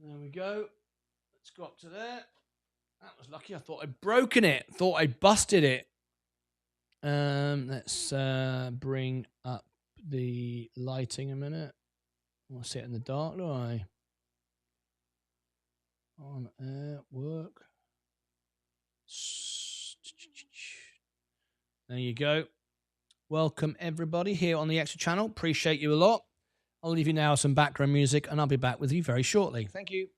There we go. Let's go up to there. That was lucky. I thought I'd broken it. Thought I busted it. Let's bring up the lighting a minute. I want to see it in the dark, do I? On air, work. There you go. Welcome everybody here on the Extra Channel. Appreciate you a lot. I'll leave you now with some background music and I'll be back with you very shortly. Thank you.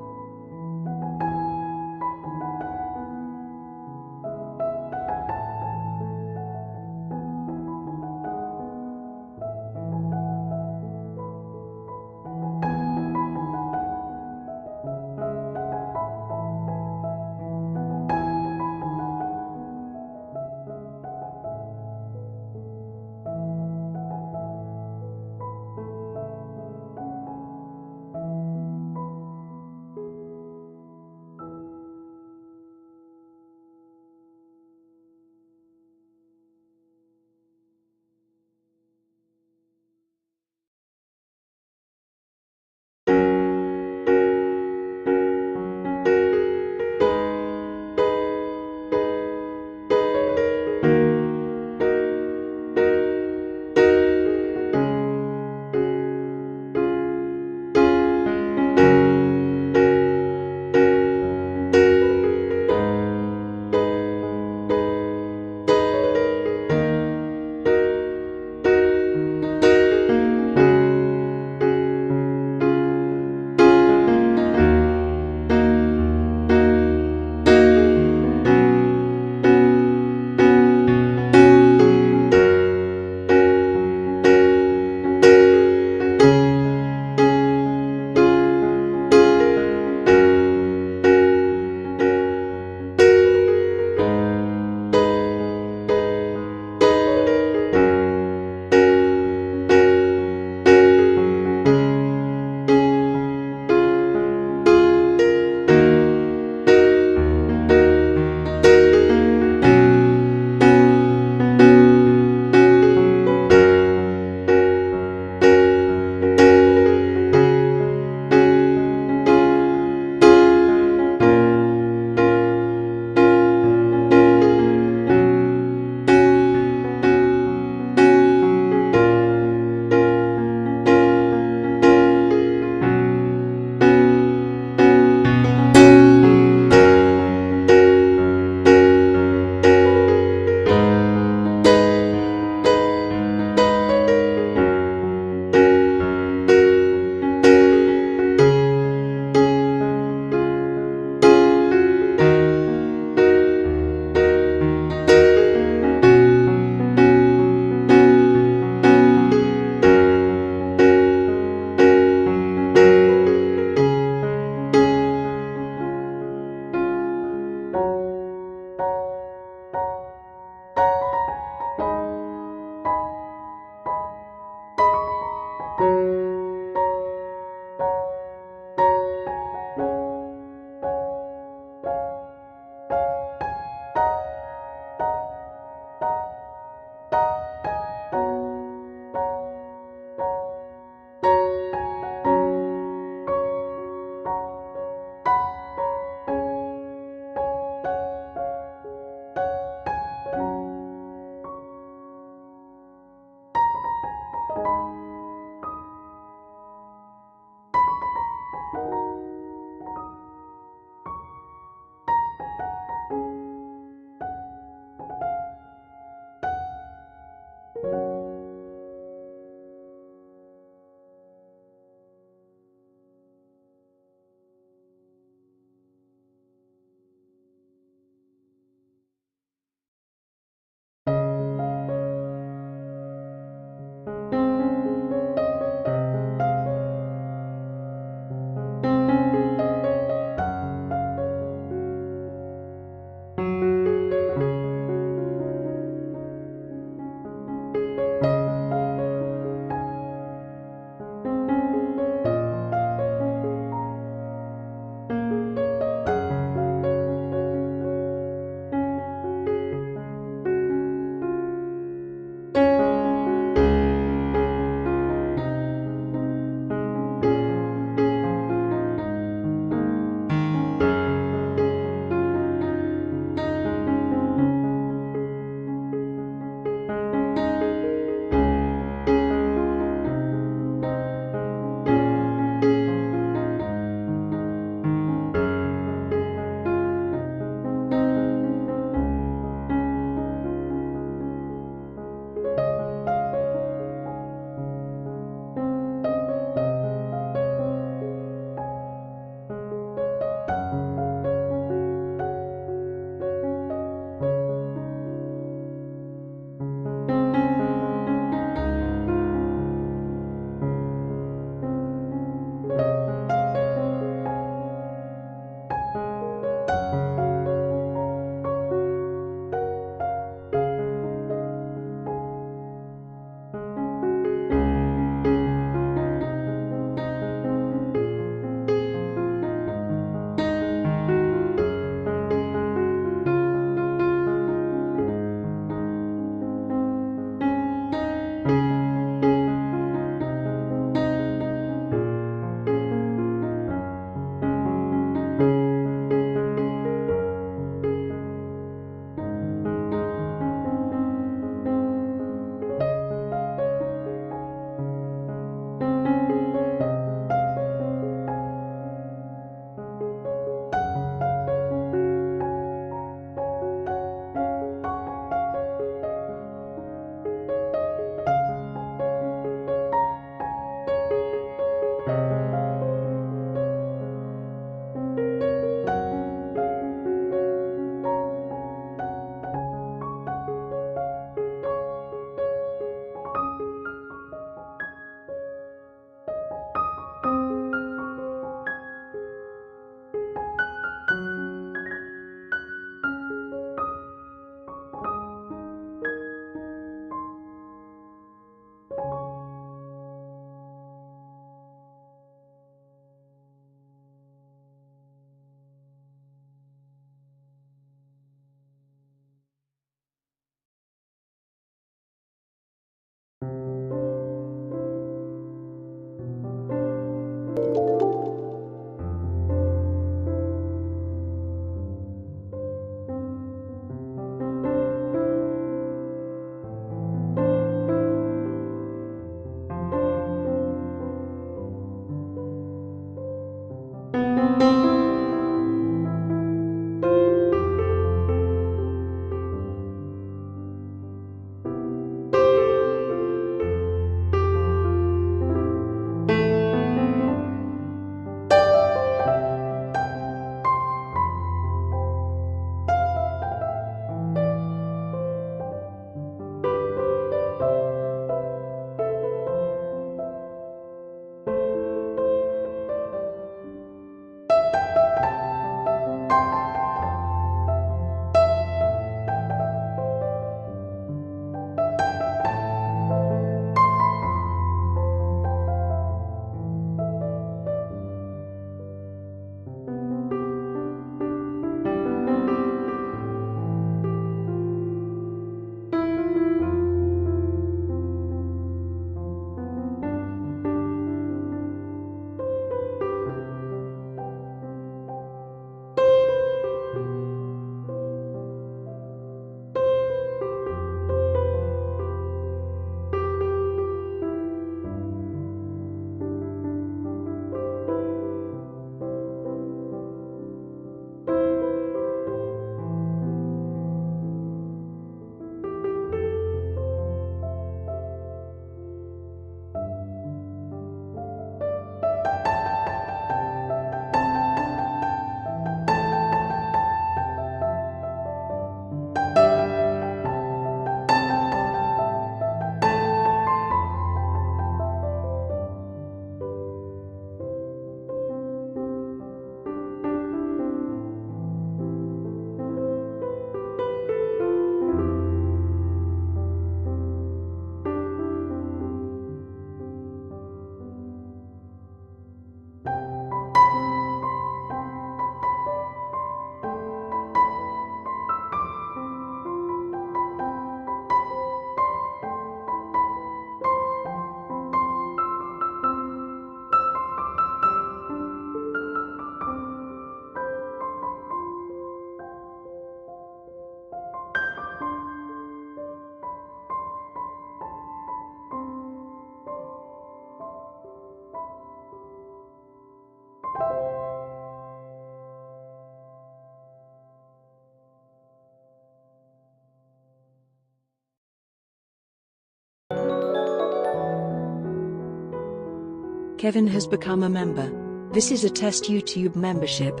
Kevin has become a member. This is a test YouTube membership.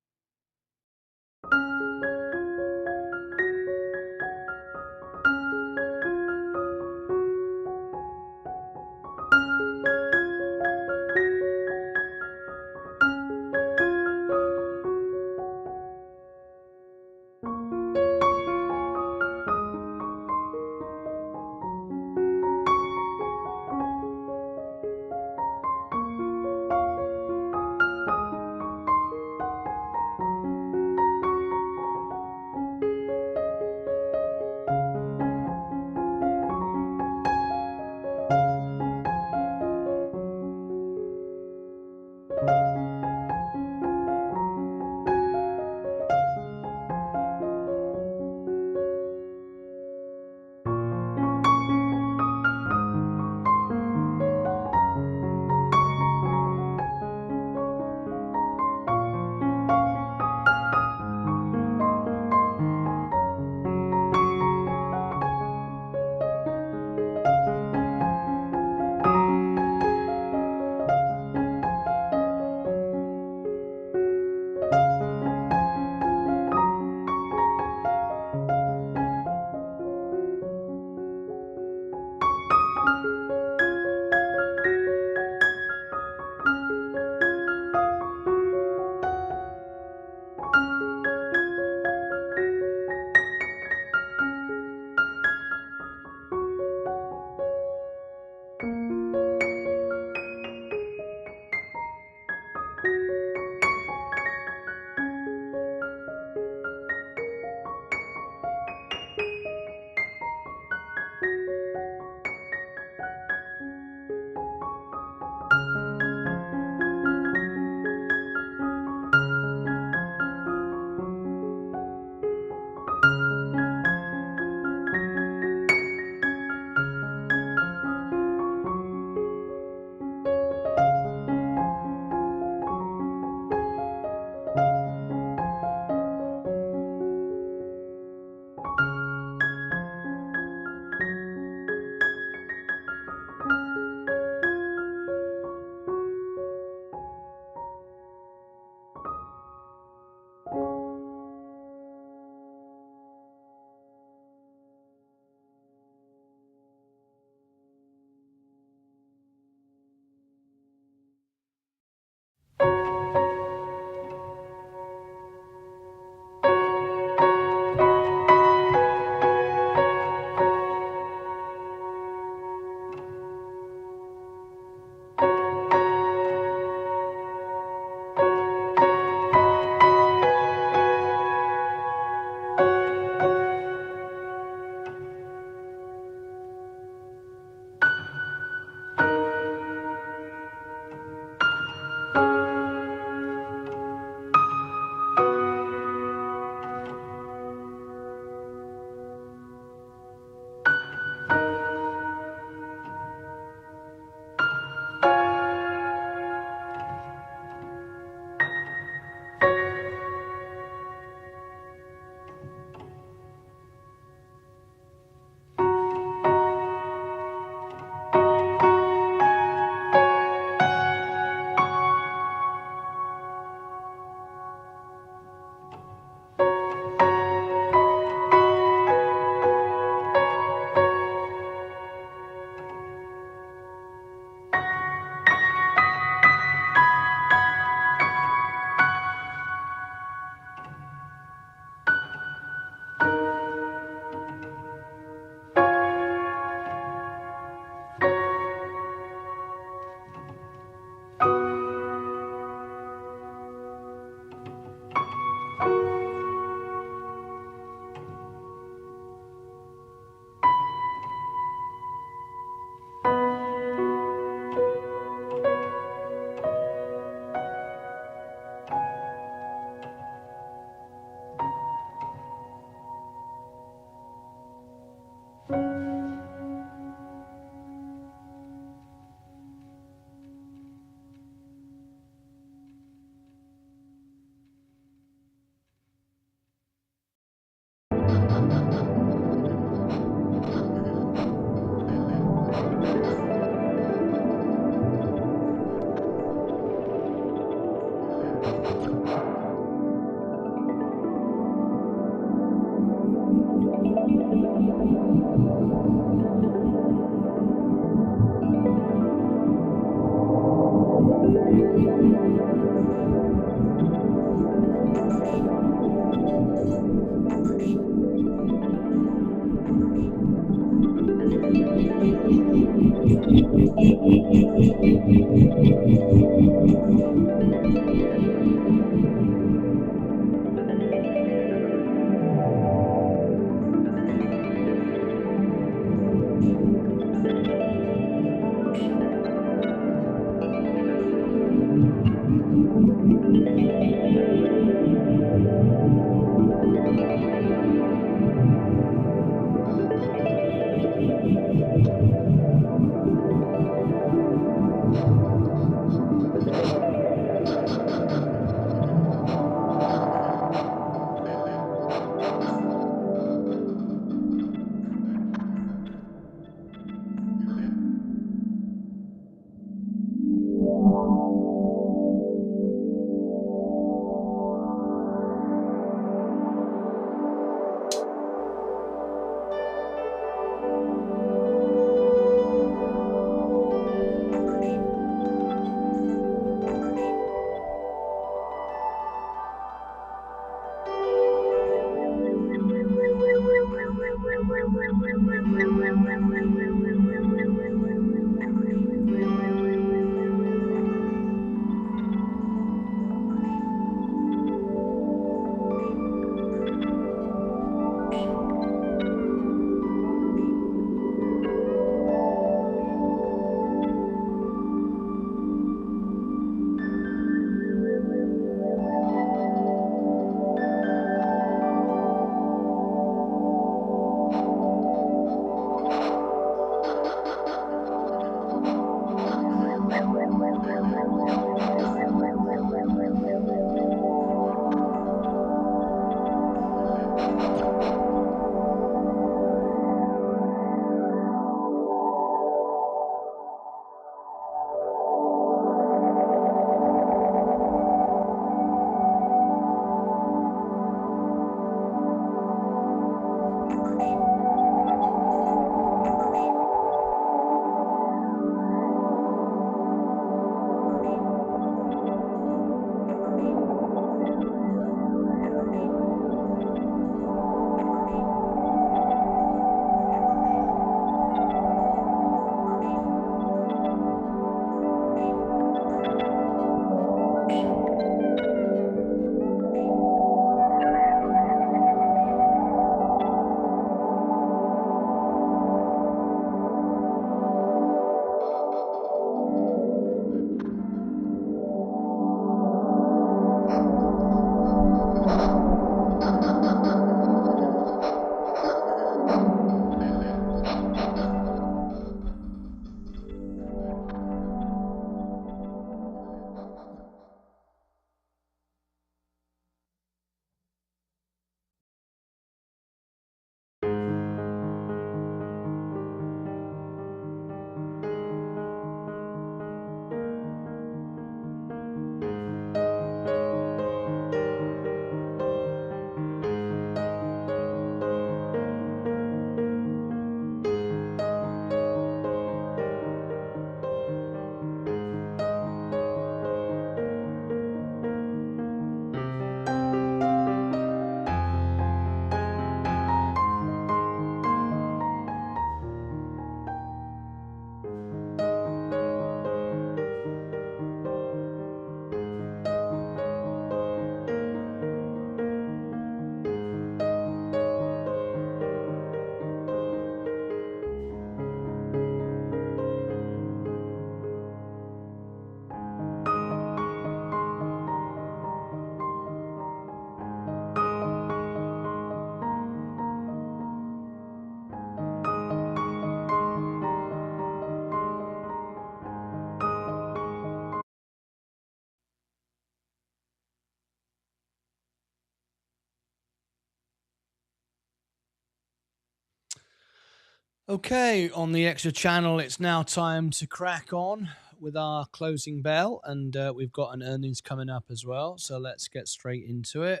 Okay, on the extra channel, it's now time to crack on with our closing bell, and we've got an earnings coming up as well. So let's get straight into it.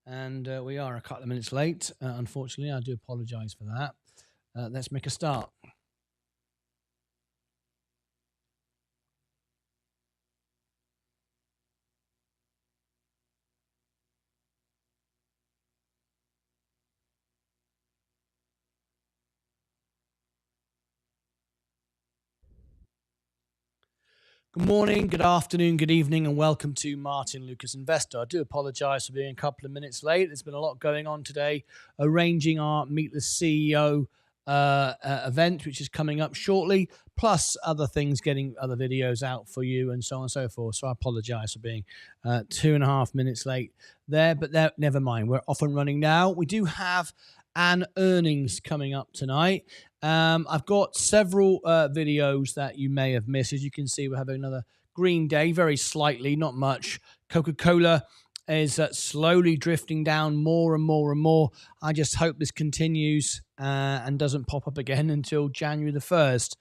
And we are a couple of minutes late. Unfortunately, I do apologize for that. Let's make a start. Good morning, good afternoon, good evening, and welcome to Martyn Lucas Investor. I do apologize for being a couple of minutes late. There's been a lot going on today, arranging our Meet the CEO event, which is coming up shortly, plus other things, getting other videos out for you and so on and so forth. So I apologize for being 2.5 minutes late there, but never mind. We're off and running now. We do have an earnings coming up tonight. I've got several videos that you may have missed. As you can see, we're having another green day, very slightly, not much. Coca-Cola is slowly drifting down more and more and more. I just hope this continues and doesn't pop up again until January the 1st.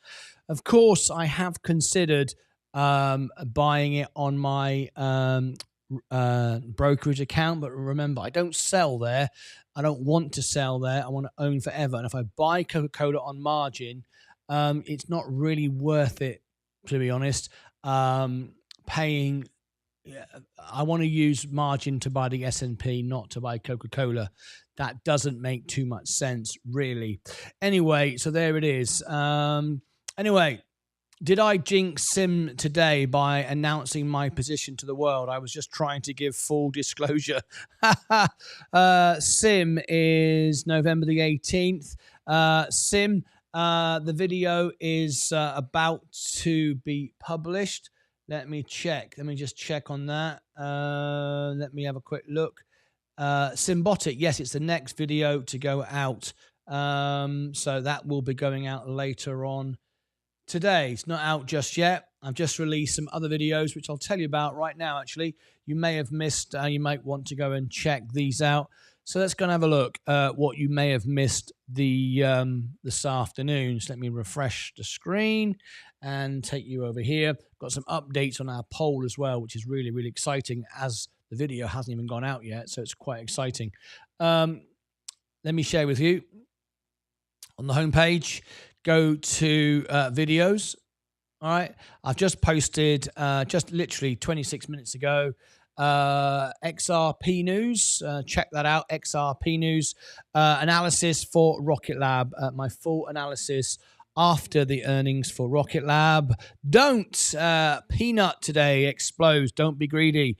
Of course, I have considered buying it on my brokerage account, but remember, I don't sell there. I don't want to sell there. I want to own forever. And if I buy Coca-Cola on margin, it's not really worth it, to be honest. Paying, I want to use margin to buy the S&P, not to buy Coca-Cola. That doesn't make too much sense, really. Anyway, so there it is. Anyway, did I jinx Sim today by announcing my position to the world? I was just trying to give full disclosure. Sim is November the 18th. Sim, the video is about to be published. Let me check. Let me just check on that. Let me have a quick look. Symbotic. Yes, it's the next video to go out. So that will be going out later on today. It's not out just yet. I've just released some other videos, which I'll tell you about right now, actually. You may have missed. You might want to go and check these out. So let's go and have a look what you may have missed this afternoon. So let me refresh the screen and take you over here. Got some updates on our poll as well, which is really, really exciting, as the video hasn't even gone out yet. So it's quite exciting. Let me share with you on the homepage. Go to videos. All right. I've just posted just literally 26 minutes ago XRP news. Check that out. XRP news analysis for Rocket Lab. My full analysis after the earnings for Rocket Lab. Don't peanut today explodes. Don't be greedy.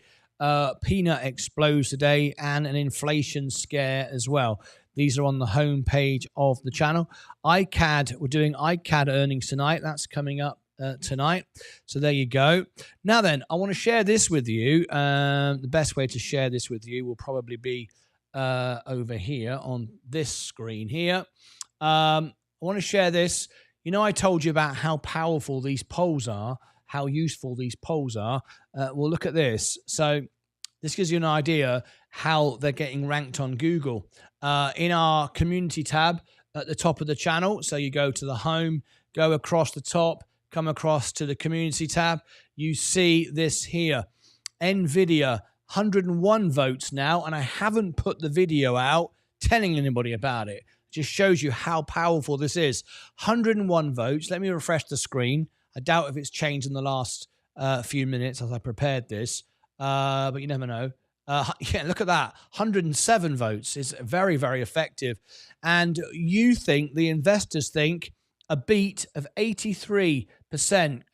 Peanut explodes today, and an inflation scare as well. These are on the home page of the channel. ICAD, we're doing ICAD earnings tonight. That's coming up tonight. So there you go. Now then, I want to share this with you. The best way to share this with you will probably be over here on this screen here. I want to share this. You know, I told you about how powerful these polls are, how useful these polls are. Well, look at this. So this gives you an idea how they're getting ranked on Google. In our community tab at the top of the channel, so you go to the home, go across the top, come across to the community tab, you see this here. NVIDIA, 101 votes now, and I haven't put the video out telling anybody about it. Just shows you how powerful this is. 101 votes. Let me refresh the screen. I doubt if it's changed in the last few minutes as I prepared this, but you never know. Yeah, look at that. 107 votes is very, very effective. And you think, the investors think, a beat of 83%,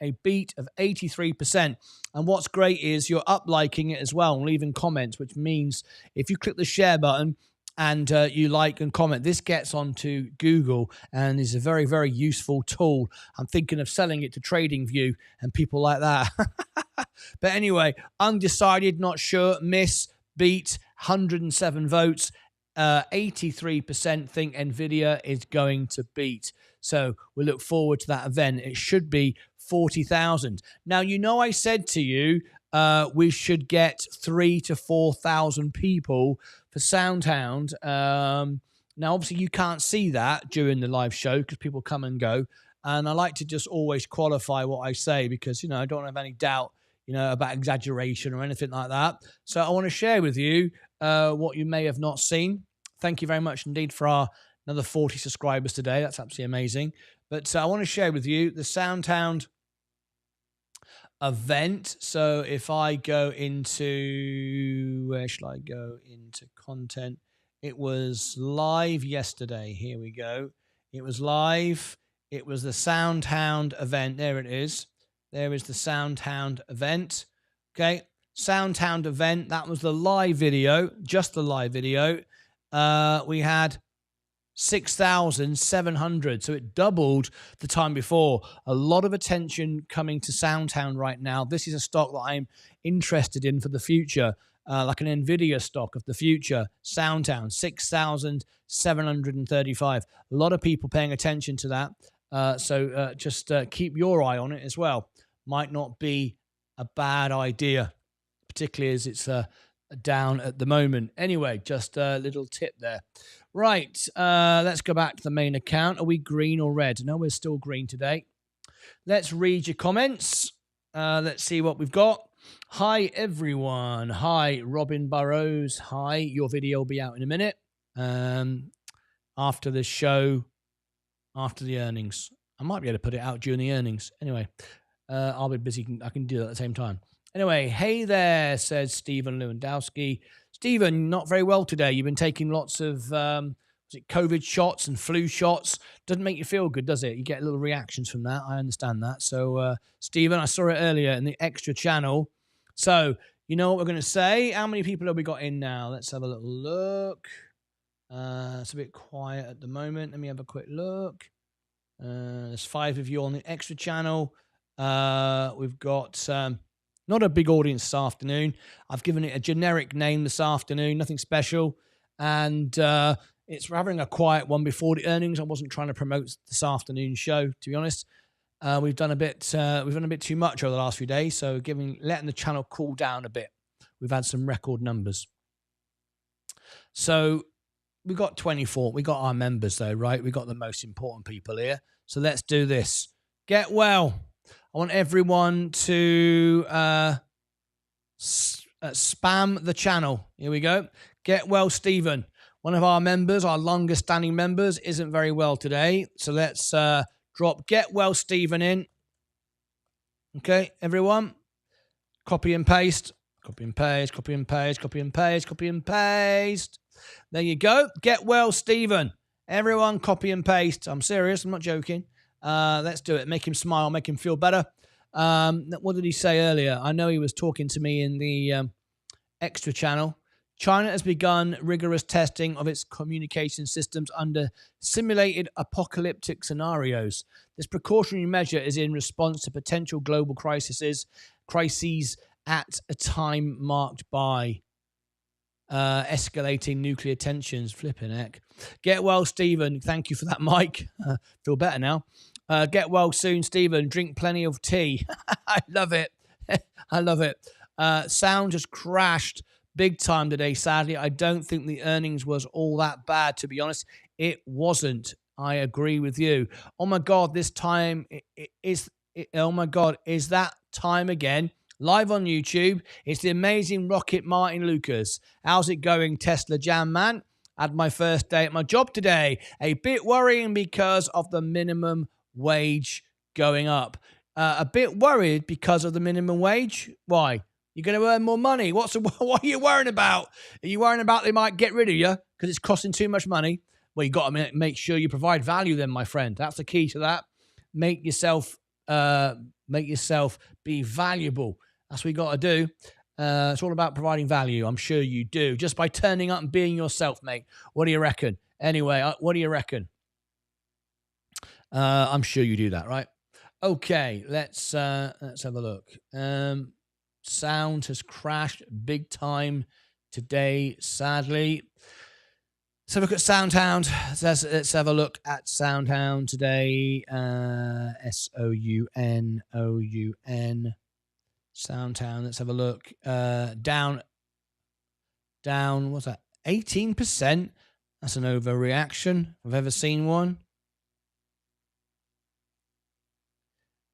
a beat of 83%. And what's great is you're up-liking it as well and leaving comments, which means if you click the share button and you like and comment, this gets onto Google and is a very, very useful tool. I'm thinking of selling it to TradingView and people like that. But anyway, undecided, not sure, miss, beat, 107 votes. 83% think NVIDIA is going to beat. So we look forward to that event. It should be 40,000. Now, you know, I said to you, we should get 3,000 to 4,000 people for SoundHound. Now, obviously, you can't see that during the live show because people come and go. And I like to just always qualify what I say because, you know, I don't have any doubt, you know, about exaggeration or anything like that. So I want to share with you what you may have not seen. Thank you very much indeed for our another 40 subscribers today. That's absolutely amazing. But I want to share with you the SoundHound event. So if I go into, where shall I go? Into content. It was live yesterday. Here we go. It was live. It was the SoundHound event. There it is. There is the SoundHound event. Okay, SoundHound event. That was the live video, just the live video. We had 6,700, so it doubled the time before. A lot of attention coming to SoundHound right now. This is a stock that I'm interested in for the future, like an Nvidia stock of the future. SoundHound, 6,735. A lot of people paying attention to that, so just keep your eye on it as well. Might not be a bad idea, particularly as it's down at the moment. Anyway, just a little tip there. Right, let's go back to the main account. Are we green or red? No, we're still green today. Let's read your comments. Let's see what we've got. Hi, everyone. Hi, Robin Burrows. Hi, your video will be out in a minute. After the show, after the earnings. I might be able to put it out during the earnings. Anyway, I'll be busy. I can do that at the same time. Anyway, hey there, says Stephen Lewandowski. Stephen, not very well today. You've been taking lots of COVID shots and flu shots. Doesn't make you feel good, does it? You get little reactions from that. I understand that. So, Stephen, I saw it earlier in the extra channel. So, you know what we're going to say? How many people have we got in now? Let's have a little look. It's a bit quiet at the moment. Let me have a quick look. There's 5 of you on the extra channel. We've got... not a big audience this afternoon. I've given it a generic name this afternoon, nothing special. And we're having a quiet one before the earnings. I wasn't trying to promote this afternoon's show, to be honest. We've done a bit too much over the last few days, so letting the channel cool down a bit. We've had some record numbers. So we got 24. We got our members though, right? We got the most important people here. So let's do this. Get well. I want everyone to spam the channel. Here we go. Get well, Stephen. One of our members, our longest standing members, isn't very well today. So let's drop Get Well, Stephen in. Okay, everyone. Copy and paste. Copy and paste, copy and paste, copy and paste, copy and paste. There you go. Get well, Stephen. Everyone copy and paste. I'm serious. I'm not joking. Let's do it. Make him smile. Make him feel better. What did he say earlier? I know he was talking to me in the extra channel. China has begun rigorous testing of its communication systems under simulated apocalyptic scenarios. This precautionary measure is in response to potential global crises at a time marked by escalating nuclear tensions. Flipping heck. Get well, Stephen. Thank you for that, Mike. Feel better now. Get well soon, Stephen. Drink plenty of tea. I love it. I love it. Sound just crashed big time today, sadly. I don't think the earnings was all that bad, to be honest. It wasn't. I agree with you. Oh, my God, this time oh, my God, is that time again? Live on YouTube. It's the amazing Rocket Martyn Lucas. How's it going, Tesla Jam Man? Had my first day at my job today. A bit worrying because of the minimum wage going up. A bit worried because of the minimum wage? Why? You're going to earn more money. What are you worrying about? Are you worrying about they might get rid of you because it's costing too much money? Well, you got to make sure you provide value then, my friend. That's the key to that. Make yourself be valuable. That's what you got to do. It's all about providing value. I'm sure you do. Just by turning up and being yourself, mate. What do you reckon? Anyway, what do you reckon? I'm sure you do that, right? Okay, let's have a look. Sound has crashed big time today, sadly. Let's have a look at SoundHound. Let's have a look at SoundHound today. SOUNOUN. SoundHound. Let's have a look. Down. What's that? 18%. That's an overreaction. If I've ever seen one.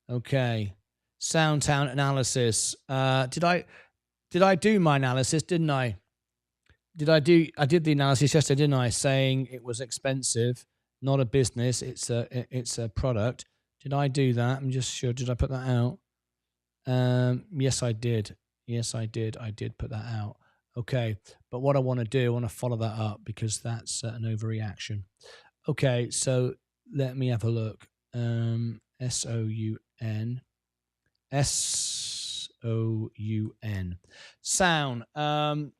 Okay. SoundHound analysis. Did I do my analysis? Didn't I? I did the analysis yesterday, didn't I? Saying it was expensive, not a business. It's a product. Did I do that? I'm just sure. Did I put that out? Yes, I did. I did put that out. Okay. But what I want to do, I want to follow that up because that's an overreaction. Okay. So let me have a look. SOUN. S-O-U-N. Sound. The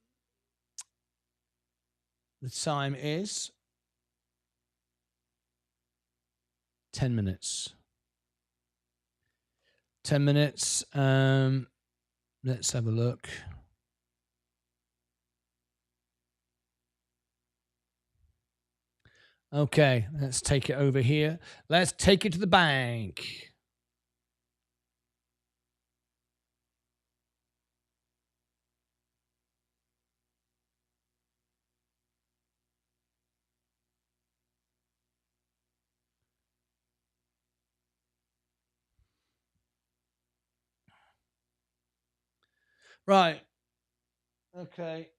time is 10 minutes. 10 minutes. Let's have a look. Okay, let's take it over here. Let's take it to the bank. Right. Okay.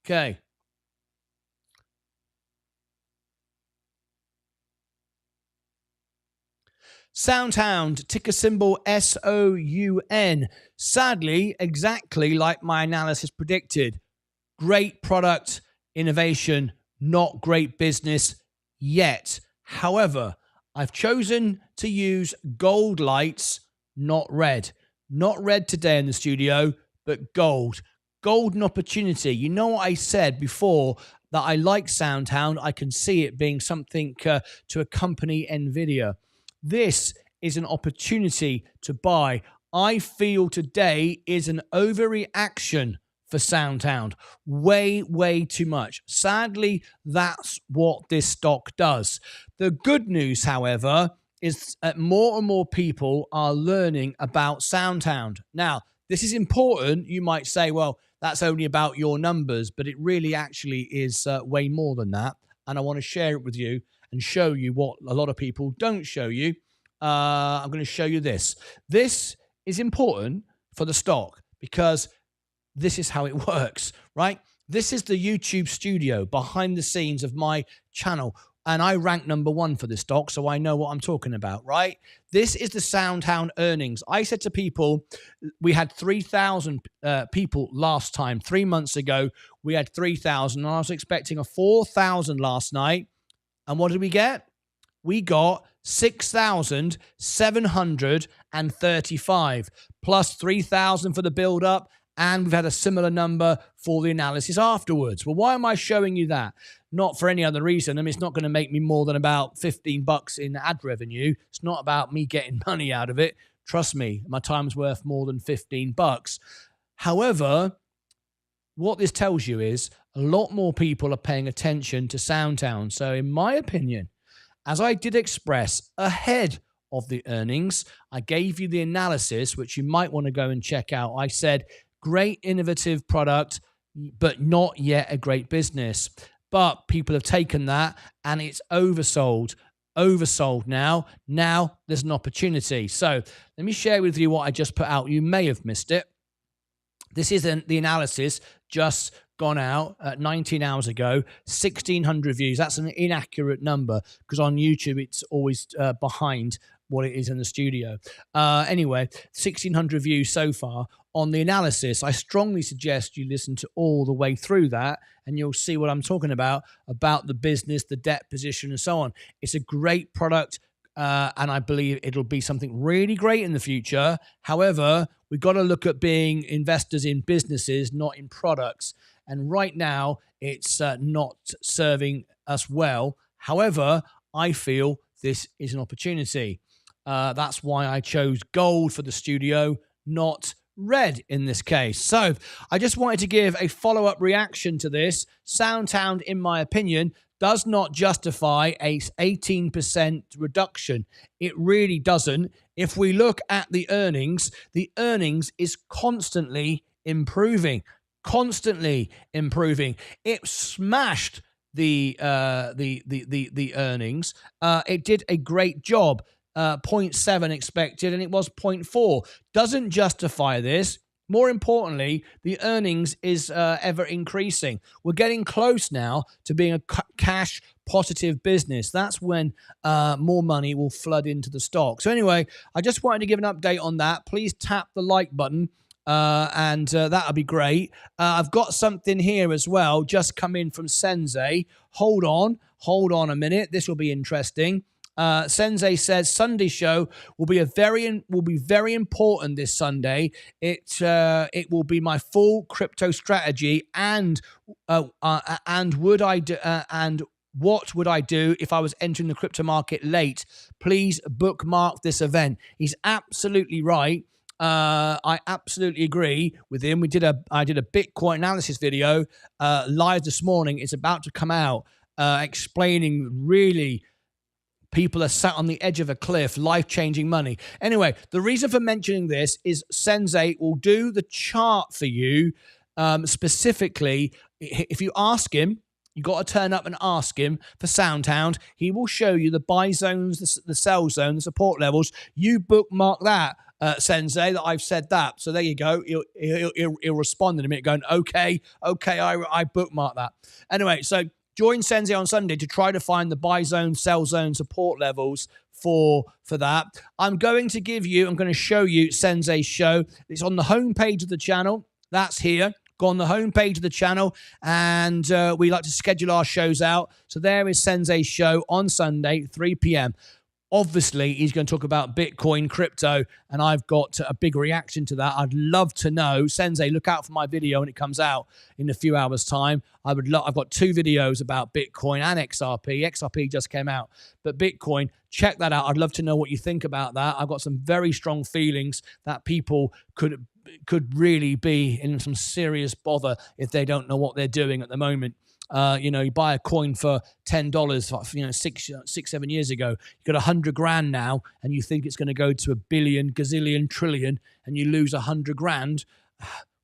Okay. Soundhound, ticker symbol SOUN. Sadly, exactly like my analysis predicted. Great product, innovation, not great business yet. However, I've chosen to use gold lights, not red. Not red today in the studio, but gold. Golden opportunity. You know what I said before, that I like Soundhound. I can see it being something to accompany NVIDIA. This is an opportunity to buy. I feel today is an overreaction for Soundhound. Way, way too much. Sadly, that's what this stock does. The good news, however, is that more and more people are learning about Soundhound. Now, this is important. You might say, well, that's only about your numbers, but it really actually is way more than that. And I want to share it with you and show you what a lot of people don't show you. I'm going to show you this. This is important for the stock because this is how it works, right? This is the YouTube studio behind the scenes of my channel. And I rank number 1 for this stock, so I know what I'm talking about, right? This is the Soundhound earnings. I said to people, we had 3,000 people last time. 3 months ago, we had 3,000. And I was expecting a 4,000 last night. And what did we get? We got 6,735 plus 3,000 for the build-up. And we've had a similar number for the analysis afterwards. Well, why am I showing you that? Not for any other reason. I mean, it's not going to make me more than about $15 in ad revenue. It's not about me getting money out of it. Trust me, my time's worth more than $15. However, what this tells you is a lot more people are paying attention to Soundhound. So in my opinion, as I did express ahead of the earnings, I gave you the analysis, which you might want to go and check out. I said, great innovative product, but not yet a great business. But people have taken that and it's oversold now. Now there's an opportunity. So let me share with you what I just put out. You may have missed it. This is the analysis just gone out 19 hours ago, 1,600 views. That's an inaccurate number because on YouTube it's always behind what it is in the studio. Anyway, 1,600 views so far on the analysis. I strongly suggest you listen to all the way through that and you'll see what I'm talking about the business, the debt position and so on. It's a great product and I believe it'll be something really great in the future. However, we've got to look at being investors in businesses, not in products. And right now, it's not serving us well. However, I feel this is an opportunity. That's why I chose gold for the studio, not red in this case. So I just wanted to give a follow-up reaction to this. Soundhound, in my opinion, does not justify a 18% reduction. It really doesn't. If we look at the earnings is constantly improving. It smashed the earnings. It did a great job. 0.7 expected, and it was 0.4. Doesn't justify this. More importantly, the earnings is ever increasing. We're getting close now to being a cash positive business. That's when more money will flood into the stock. So anyway, I just wanted to give an update on that. Please tap the like button. and that'll be great. I've got something here as well, just come in from Sensei. Hold on a minute. This will be interesting. Sensei says Sunday show will be very important this Sunday. It will be my full crypto strategy and what would I do if I was entering the crypto market late? Please bookmark this event. He's absolutely right. I absolutely agree with him. I did a Bitcoin analysis video live this morning. It's about to come out explaining really people are sat on the edge of a cliff, life-changing money. Anyway, the reason for mentioning this is Sensei will do the chart for you specifically. If you ask him, you got to turn up and ask him for Soundhound. He will show you the buy zones, the sell zone, the support levels. You bookmark that, Sensei, that I've said that. So there you go. He'll respond in a minute going, okay, I bookmark that. Anyway, so join Sensei on Sunday to try to find the buy zone, sell zone, support levels for that. I'm going to show you Sensei's show. It's on the homepage of the channel. That's here. Go on the homepage of the channel, and we like to schedule our shows out. So there is Sensei's show on Sunday, 3 p.m. Obviously, he's going to talk about Bitcoin, crypto, and I've got a big reaction to that. I'd love to know. Sensei, look out for my video when it comes out in a few hours' time. I've got 2 videos about Bitcoin and XRP. XRP just came out, but Bitcoin, check that out. I'd love to know what you think about that. I've got some very strong feelings that people could really be in some serious bother if they don't know what they're doing at the moment. You buy a coin for $10, 7 years ago. You got 100 grand now, and you think it's going to go to a billion, gazillion, trillion, and you lose 100 grand.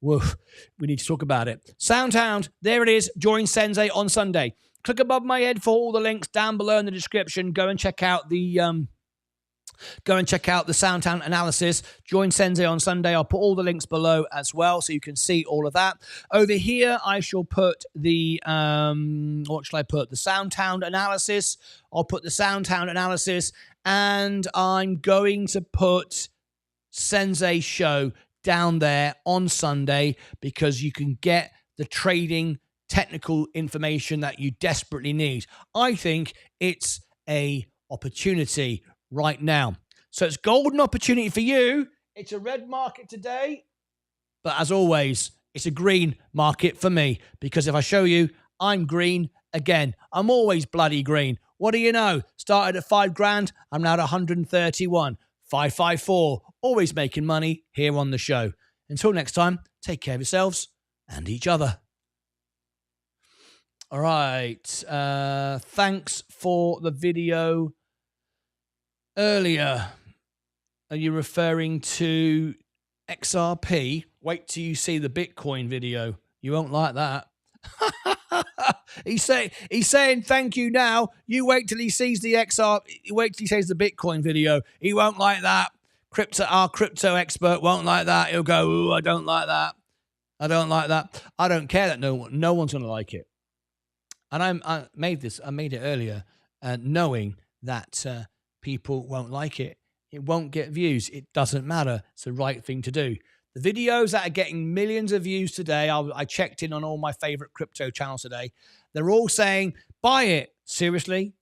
Woof. We need to talk about it. Soundhound, there it is. Join Sensei on Sunday. Click above my head for all the links down below in the description. Go and check out the Soundhound analysis. Join Sensei on Sunday. I'll put all the links below as well, so you can see all of that. Over here, I shall put the what shall I put? The Soundhound analysis. I'll put the Soundhound analysis, and I'm going to put Sensei's show down there on Sunday because you can get the trading technical information that you desperately need. I think it's a opportunity right now. So it's golden opportunity for you. It's a red market today, but as always, it's a green market for me, because if I show you, I'm green again. I'm always bloody green. What do you know? Started at 5 grand. I'm now at 131. 554. Always making money here on the show. Until next time, take care of yourselves and each other. All right. Thanks for the video earlier. Are you referring to XRP? Wait till you see the Bitcoin video. You won't like that. He's saying thank you now. You wait till he sees the wait till he sees the Bitcoin video. He won't like that. Our crypto expert won't like that. He'll go, ooh, I don't like that. I don't like that. I don't care that no one's going to like it. And I made it earlier, knowing that people won't like it. It won't get views. It doesn't matter. It's the right thing to do. The videos that are getting millions of views today, I checked in on all my favorite crypto channels today. They're all saying, buy it. Seriously?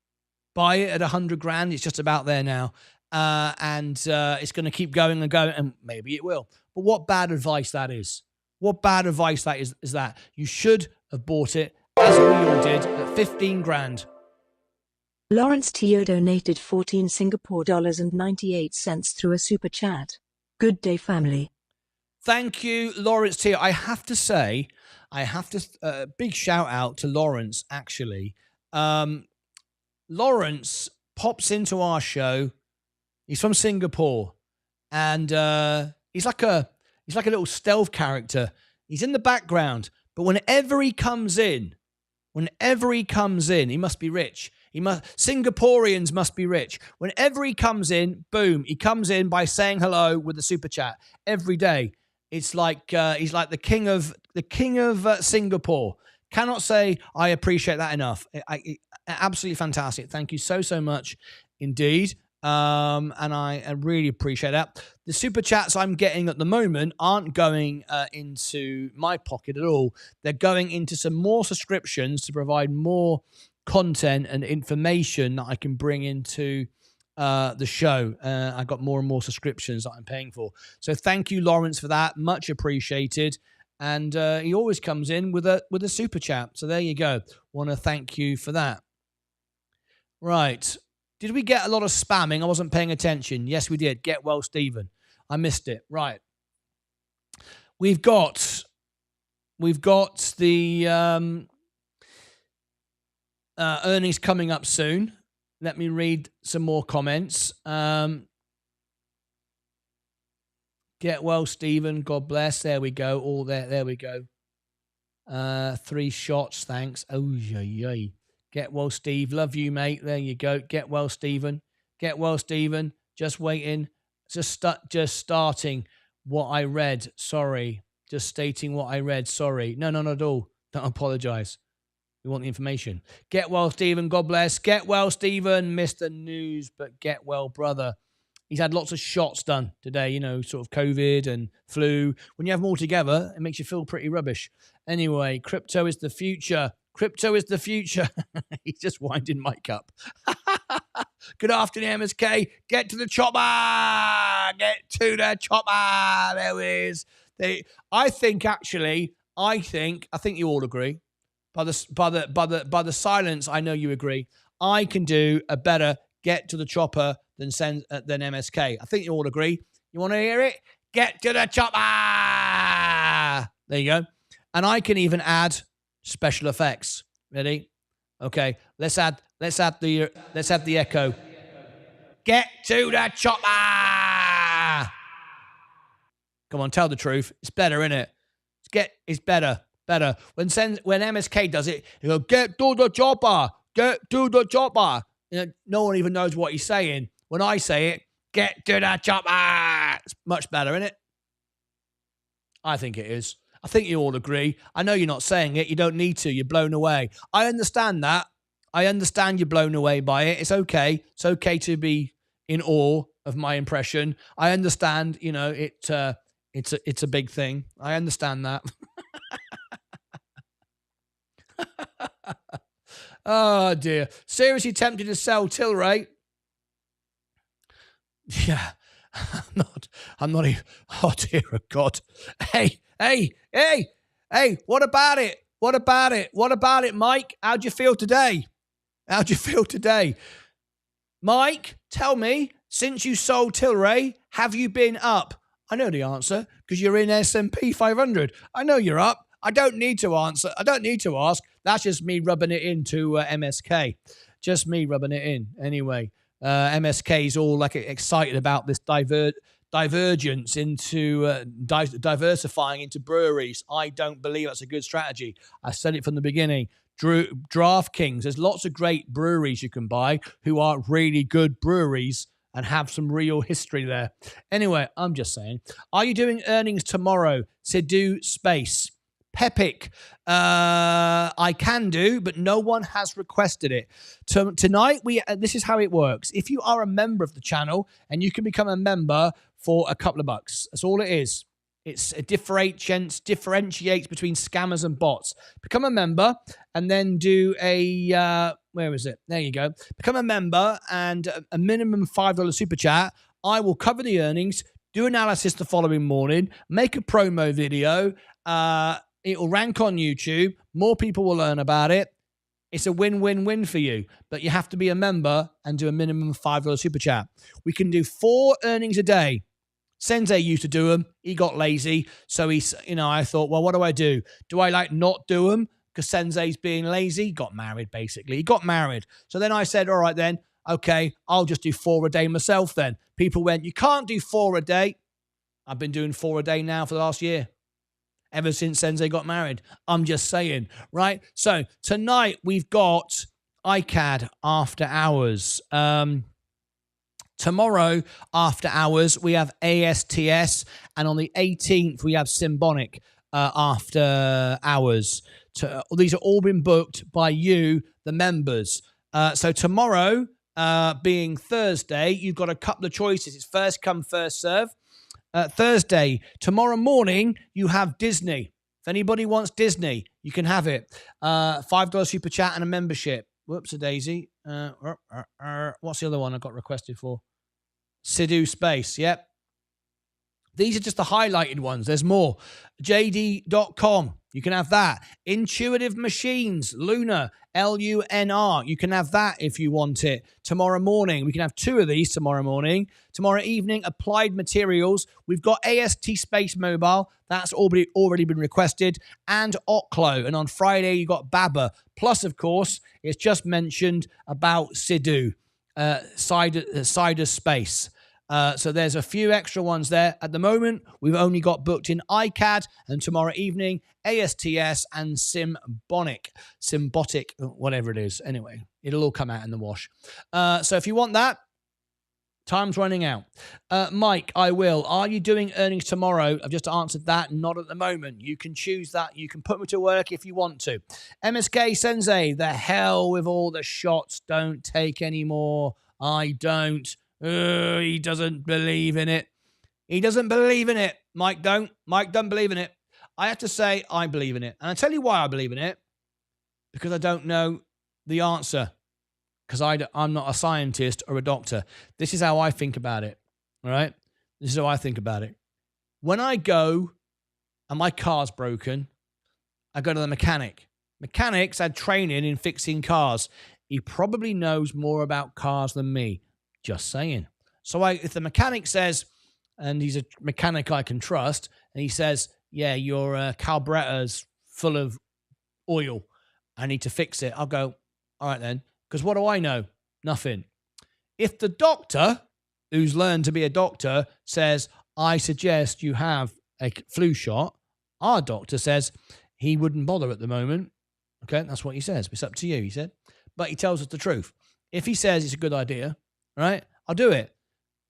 Buy it at 100 grand. It's just about there now. And it's going to keep going and going, and maybe it will. But what bad advice that is. What bad advice that is that. You should have bought it, as we all did, at 15 grand. Lawrence Teo donated 14 Singapore dollars and 98 cents through a super chat. Good day, family. Thank you, Lawrence Teo. I have to say, big shout out to Lawrence, actually. Lawrence pops into our show. He's from Singapore, and he's like a little stealth character. He's in the background, but whenever he comes in, he must be rich. Singaporeans must be rich. Whenever he comes in, boom, he comes in by saying hello with the super chat every day. It's like he's like the king of Singapore. Cannot say I appreciate that enough. Absolutely fantastic. Thank you so much indeed. And I really appreciate that. The super chats I'm getting at the moment aren't going into my pocket at all. They're going into some more subscriptions to provide more content and information that I can bring into the show. I've got more and more subscriptions that I'm paying for. So thank you, Lawrence, for that. Much appreciated. And he always comes in with a super chat. So there you go. Want to thank you for that. Right. Did we get a lot of spamming? I wasn't paying attention. Yes, we did. Get well, Stephen. I missed it. Right. We've got the earnings coming up soon. Let me read some more comments. Get well, Stephen. God bless. There we go. All there. There we go. 3 shots. Thanks. Oh, yeah. Get well, Steve. Love you, mate. There you go. Get well, Stephen. Get well, Stephen. Just waiting. Just starting what I read. Sorry. Just stating what I read. Sorry. No, not at all. Don't apologize. We want the information. Get well, Stephen. God bless. Get well, Stephen. Missed the news, but get well, brother. He's had lots of shots done today, sort of COVID and flu. When you have them all together, it makes you feel pretty rubbish. Anyway, crypto is the future. Crypto is the future. He's just winding Mike up. Good afternoon, MSK. Get to the chopper. Get to the chopper. There it is. I think you all agree. By the silence, I know you agree. I can do a better get to the chopper than MSK. I think you all agree. You want to hear it? Get to the chopper. There you go. And I can even add special effects. Ready? Okay. Let's add the echo. Get to the chopper. Come on, tell the truth. It's better, isn't it? It's better. When MSK does it, you go, get to the chopper. Get to the chopper. No one even knows what he's saying. When I say it, get to the chopper. It's much better, isn't it? I think it is. I think you all agree. I know you're not saying it. You don't need to. You're blown away. I understand that. I understand you're blown away by it. It's okay. It's okay to be in awe of my impression. I understand, it's a big thing. I understand that. Oh dear. Seriously tempted to sell Tilray? Yeah. I'm not even. Oh dear God. Hey, what about it? What about it, Mike? How'd you feel today? Mike, tell me, since you sold Tilray, have you been up? I know the answer, because you're in S&P 500. I know you're up. I don't need to answer. I don't need to ask. That's just me rubbing it into MSK. Just me rubbing it in. Anyway, MSK is all like excited about this divergence into diversifying into breweries. I don't believe that's a good strategy. I said it from the beginning. DraftKings, there's lots of great breweries you can buy who are really good breweries and have some real history there. Anyway, I'm just saying. Are you doing earnings tomorrow? Sidhu Space. Pepic. I can do, but no one has requested it. Tonight, this is how it works. If you are a member of the channel, and you can become a member for a couple of bucks. That's all it is. It differentiates between scammers and bots. Become a member and then do a, where is it? There you go. Become a member and a minimum $5 super chat. I will cover the earnings, do analysis the following morning, make a promo video. It will rank on YouTube. More people will learn about it. It's a win-win-win for you. But you have to be a member and do a minimum $5 super chat. We can do 4 earnings a day. Sensei used to do them. He got lazy. So I thought, well, what do I do? Do I not do them because Sensei's being lazy? He got married, basically. He got married. So then I said, all right then, okay, I'll just do 4 a day myself then. People went, you can't do 4 a day. I've been doing 4 a day now for the last year. Ever since Sensei got married. I'm just saying, right? So tonight we've got ICAD after hours. Tomorrow after hours we have ASTS, and on the 18th we have Symbonic after hours. These are all been booked by you, the members. So tomorrow being Thursday, you've got a couple of choices. It's first come, first serve. Thursday, tomorrow morning, you have Disney. If anybody wants Disney, you can have it. $5 super chat and a membership. Whoops, a daisy. What's the other one I got requested for? Sidhu Space. Yep. These are just the highlighted ones. There's more. JD.com. You can have that. Intuitive Machines. Lunar. LUNR. You can have that if you want it. Tomorrow morning. We can have 2 of these tomorrow morning. Tomorrow evening, Applied Materials. We've got AST Space Mobile. That's already been requested. And Oklo. And on Friday, you got Baba. Plus, of course, it's just mentioned about Sidhu. Cider Space. So there's a few extra ones there. At the moment, we've only got booked in iCAD, and tomorrow evening, ASTS and Symbotic, whatever it is. Anyway, it'll all come out in the wash. So if you want that, time's running out. Mike, I will. Are you doing earnings tomorrow? I've just answered that. Not at the moment. You can choose that. You can put me to work if you want to. MSK Sensei, the hell with all the shots. Don't take any more. I don't. He doesn't believe in it. He doesn't believe in it. Mike don't. Mike doesn't believe in it. I have to say I believe in it. And I'll tell you why I believe in it. Because I don't know the answer. Because I'm not a scientist or a doctor. This is how I think about it. All right? This is how I think about it. When I go and my car's broken, I go to the mechanic. Mechanics had training in fixing cars. He probably knows more about cars than me. Just saying. So if the mechanic says, and he's a mechanic I can trust, and he says, yeah, your carburetor's full of oil. I need to fix it. I'll go, all right then. Because what do I know? Nothing. If the doctor, who's learned to be a doctor, says, I suggest you have a flu shot, our doctor says he wouldn't bother at the moment. Okay, that's what he says. It's up to you, he said. But he tells us the truth. If he says it's a good idea, right, I'll do it.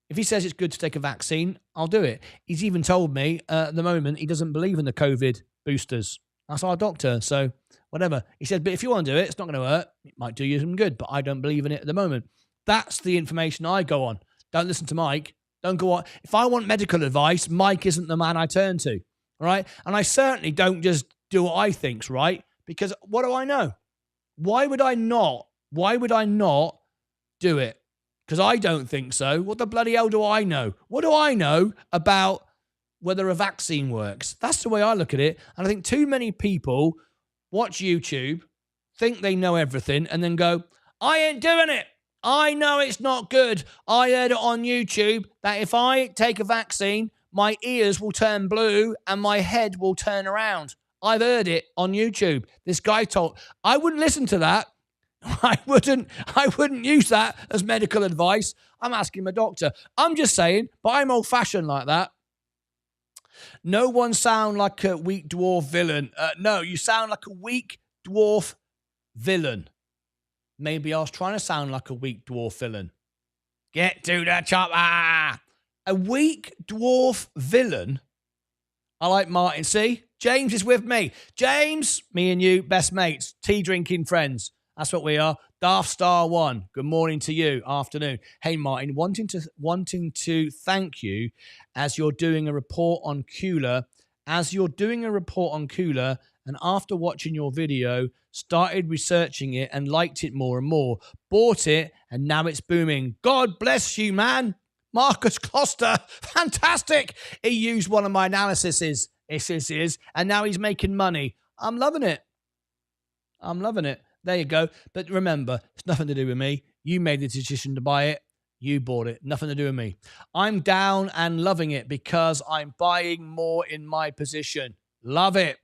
If he says it's good to take a vaccine, I'll do it. He's even told me at the moment he doesn't believe in the COVID boosters. That's our doctor. So whatever. He said, but if you want to do it, it's not going to hurt. It might do you some good, but I don't believe in it at the moment. That's the information I go on. Don't listen to Mike. Don't go on. If I want medical advice, Mike isn't the man I turn to. All right. And I certainly don't just do what I think's right, because what do I know? Why would I not? Why would I not do it? Because I don't think so. What the bloody hell do I know? What do I know about whether a vaccine works? That's the way I look at it. And I think too many people watch YouTube, think they know everything, and then go, I ain't doing it. I know it's not good. I heard it on YouTube that if I take a vaccine, my ears will turn blue and my head will turn around. I've heard it on YouTube. This guy told, I wouldn't listen to that. I wouldn't use that as medical advice. I'm asking my doctor. I'm just saying, but I'm old-fashioned like that. No one sound like a weak dwarf villain. No, you sound like a weak dwarf villain. Maybe I was trying to sound like a weak dwarf villain. Get to the chopper. A weak dwarf villain? I like Martin. See? James is with me. James, me and you, best mates, tea drinking friends. That's what we are. Darth Star 1. Good morning to you. Afternoon. Hey, Martin, wanting to thank you as you're doing a report on Cooler. And after watching your video, started researching it and liked it more and more. Bought it, and now it's booming. God bless you, man. Marcus Costa. Fantastic. He used one of my analyses, and now he's making money. I'm loving it. There you go. But remember, it's nothing to do with me. You made the decision to buy it. You bought it. Nothing to do with me. I'm down and loving it because I'm buying more in my position. Love it.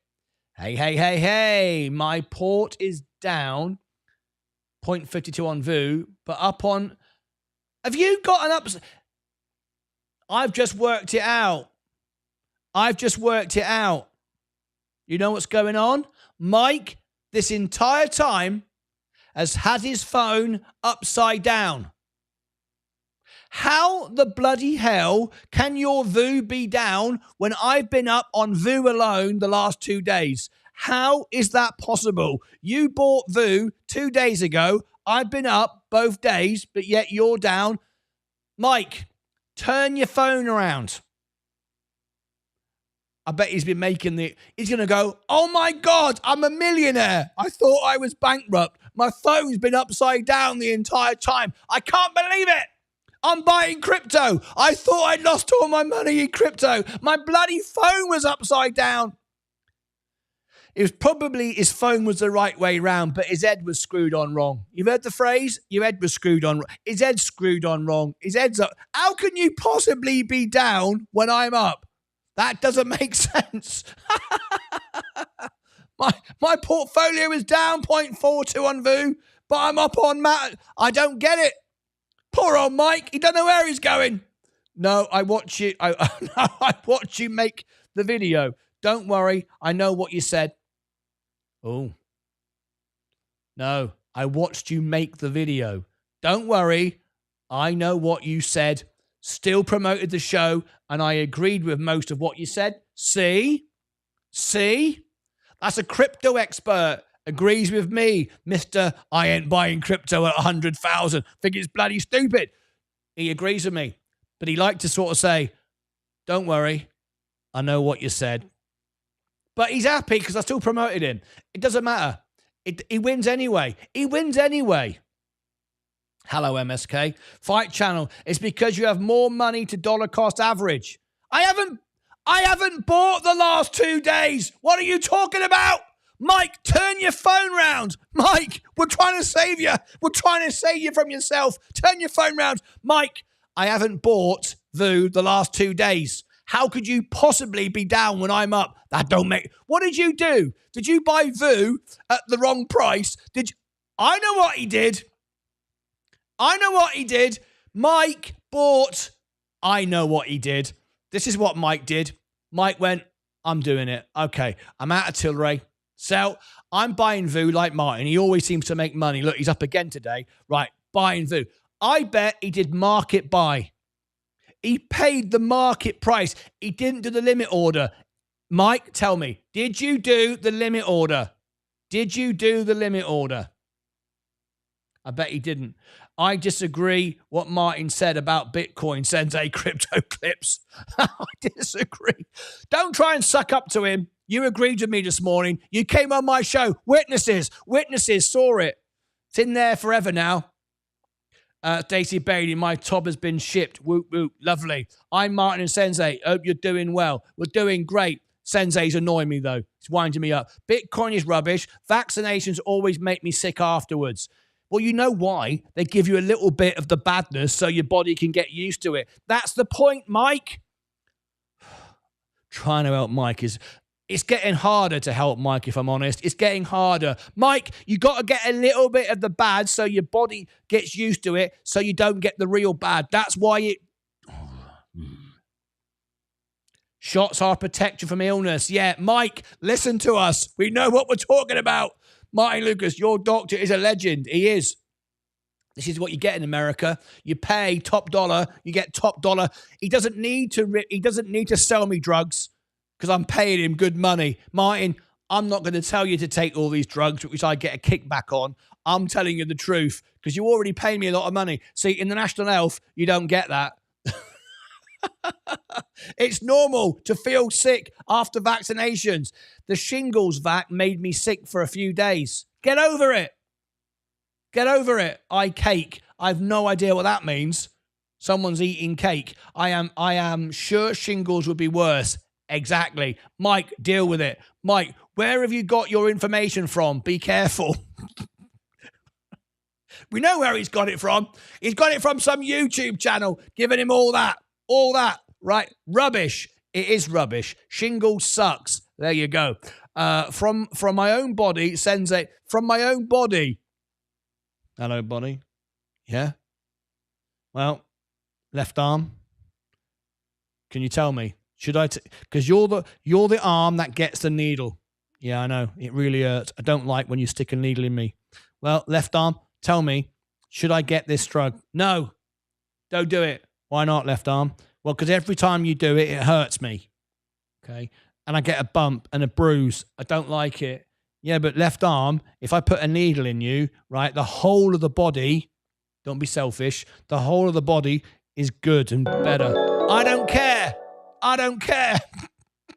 Hey. My port is down 0.52 on VU, but up on... Have you got an up... I've just worked it out. You know what's going on? Mike, this entire time, has had his phone upside down. How the bloody hell can your VU be down when I've been up on VU alone the last 2 days? How is that possible? You bought VU 2 days ago. I've been up both days, but yet you're down. Mike, turn your phone around. I bet he's been he's going to go, oh my God, I'm a millionaire. I thought I was bankrupt. My phone's been upside down the entire time. I can't believe it. I'm buying crypto. I thought I'd lost all my money in crypto. My bloody phone was upside down. It was probably his phone was the right way round, but his head was screwed on wrong. You've heard the phrase? Your head was screwed on wrong. His head's screwed on wrong. His head's up. How can you possibly be down when I'm up? That doesn't make sense. My portfolio is down 0.42 on VU, but I'm up on Matt. I don't get it. Poor old Mike. He don't know where he's going. No, I watch you. I watch you make the video. Don't worry. I know what you said. Oh. No, I watched you make the video. Don't worry. I know what you said. Still promoted the show, and I agreed with most of what you said. See? That's a crypto expert. Agrees with me, Mr. I ain't buying crypto at 100,000. Think it's bloody stupid. He agrees with me. But he liked to sort of say, don't worry, I know what you said. But he's happy because I still promoted him. It doesn't matter. He wins anyway. Hello, MSK. Fight Channel. It's because you have more money to dollar cost average. I haven't bought the last 2 days. What are you talking about? Mike, turn your phone round. Mike, we're trying to save you. We're trying to save you from yourself. Turn your phone round. Mike, I haven't bought VU the last 2 days. How could you possibly be down when I'm up? That don't make... What did you do? Did you buy VU at the wrong price? I know what he did. Mike bought... I know what he did. This is what Mike did. Mike went, I'm doing it. Okay, I'm out of Tilray. So I'm buying VU like Martin. He always seems to make money. Look, he's up again today. Right, buying VU. I bet he did market buy. He paid the market price. He didn't do the limit order. Mike, tell me, did you do the limit order? I bet he didn't. I disagree what Martin said about Bitcoin, Sensei Crypto clips. I disagree. Don't try and suck up to him. You agreed with me this morning. You came on my show. Witnesses saw it. It's in there forever now. Stacey Bailey, my top has been shipped. Whoop, whoop. Lovely. I'm Martin and Sensei. Hope you're doing well. We're doing great. Sensei's annoying me, though. It's winding me up. Bitcoin is rubbish. Vaccinations always make me sick afterwards. Well, you know why? They give you a little bit of the badness so your body can get used to it. That's the point, Mike. Trying to help Mike is... It's getting harder to help Mike, if I'm honest. It's getting harder. Mike, you got to get a little bit of the bad so your body gets used to it so you don't get the real bad. That's why it... Shots are protection from illness. Yeah, Mike, listen to us. We know what we're talking about. Martyn Lucas, your doctor is a legend. He is. This is what you get in America. You pay top dollar. You get top dollar. He doesn't need to sell me drugs because I'm paying him good money. Martin, I'm not going to tell you to take all these drugs, which I get a kickback on. I'm telling you the truth because you already pay me a lot of money. See, in the National Health, you don't get that. It's normal to feel sick after vaccinations. The shingles vac made me sick for a few days. Get over it. I cake. I've no idea what that means. Someone's eating cake. I am sure shingles would be worse. Exactly. Mike, deal with it. Mike, where have you got your information from? Be careful. We know where he's got it from. He's got it from some YouTube channel giving him all that. Right? Rubbish. It is rubbish. Shingles sucks. There you go. From my own body, Sensei. From my own body. Hello, body. Yeah? Well, left arm. Can you tell me? Should I? Because you're the arm that gets the needle. Yeah, I know. It really hurts. I don't like when you stick a needle in me. Well, left arm, tell me, should I get this drug? No. Don't do it. Why not, left arm? Well, because every time you do it, it hurts me. Okay? And I get a bump and a bruise. I don't like it. Yeah, but left arm, if I put a needle in you, right, the whole of the body, don't be selfish, the whole of the body is good and better. I don't care. I don't care.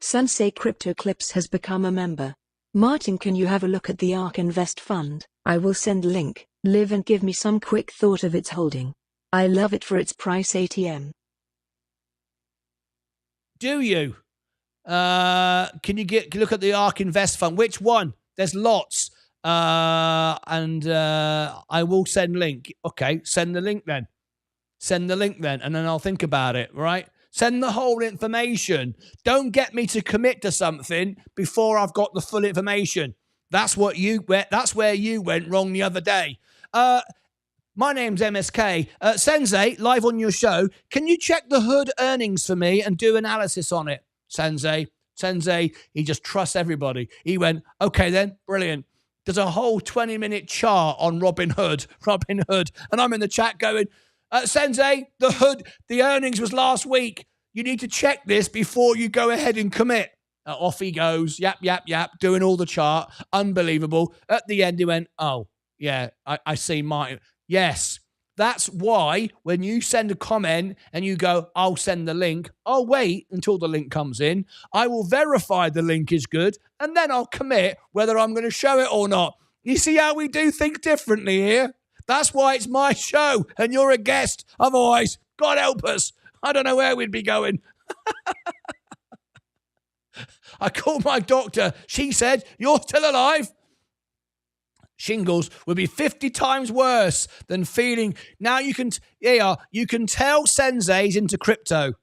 Sensei Crypto Clips has become a member. Martyn, can you have a look at the ARK Invest Fund? I will send link. Live and give me some quick thought of its holding. I love it for its price ATM. Do you? Can you look at the ARK Invest Fund? Which one? There's lots. And I will send link. Okay, send the link then. Send the link then, and then I'll think about it, right? Send the whole information. Don't get me to commit to something before I've got the full information. That's where you went wrong the other day. My name's MSK. Sensei, live on your show. Can you check the Hood earnings for me and do analysis on it? Sensei, he just trusts everybody. He went, okay then, brilliant. There's a whole 20-minute chart on Robinhood. And I'm in the chat going, Sensei, the earnings was last week. You need to check this before you go ahead and commit. Off he goes, yap, doing all the chart. Unbelievable. At the end, he went, oh, yeah, I see Martyn. Yes, that's why when you send a comment and you go, I'll send the link, I'll wait until the link comes in. I will verify the link is good, and then I'll commit whether I'm going to show it or not. You see how we do things differently here? That's why it's my show and you're a guest. Otherwise, God help us, I don't know where we'd be going. I called my doctor. She said, you're still alive. Shingles would be 50 times worse than feeling. Now you can tell Sensei's into crypto.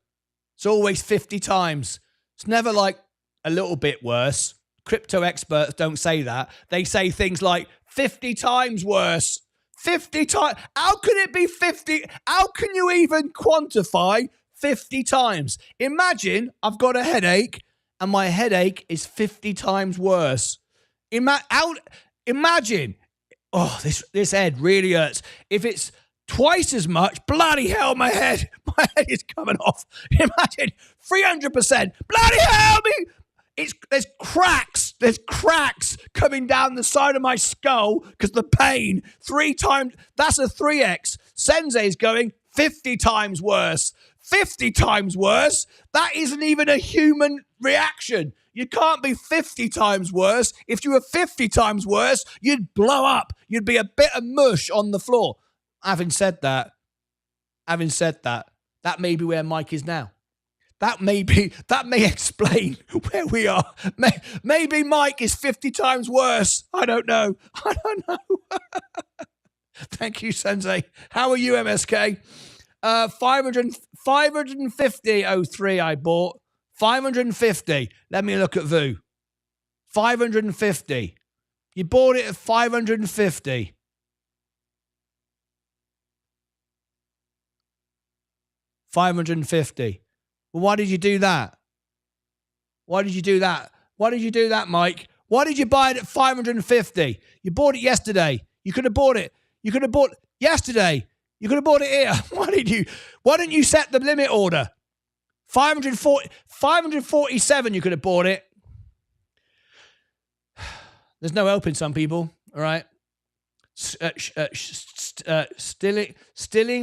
It's always 50 times. It's never like a little bit worse. Crypto experts don't say that. They say things like 50 times worse. 50 times. How can it be 50? How can you even quantify 50 times? Imagine I've got a headache and my headache is 50 times worse. Imagine. Oh, this head really hurts. If it's twice as much, bloody hell, my head is coming off. Imagine 300%. Bloody hell, there's cracks coming down the side of my skull because the pain 3 times. That's a 3x. Sensei's going 50 times worse. 50 times worse. That isn't even a human reaction. You can't be 50 times worse. If you were 50 times worse, you'd blow up. You'd be a bit of mush on the floor. Having said that, that may be where Mike is now. That may explain where we are. Maybe Mike is 50 times worse. I don't know. Thank you, Sensei. How are you, MSK? 550.03 I bought. 550. Let me look at VU. 550. You bought it at 550. $550. Well, why did you do that? Why did you do that, Mike? Why did you buy it at 550? You bought it yesterday. You could have bought it. You could have bought it yesterday. You could have bought it here. Why didn't you set the limit order? 547, you could have bought it. There's no helping some people, all right? Still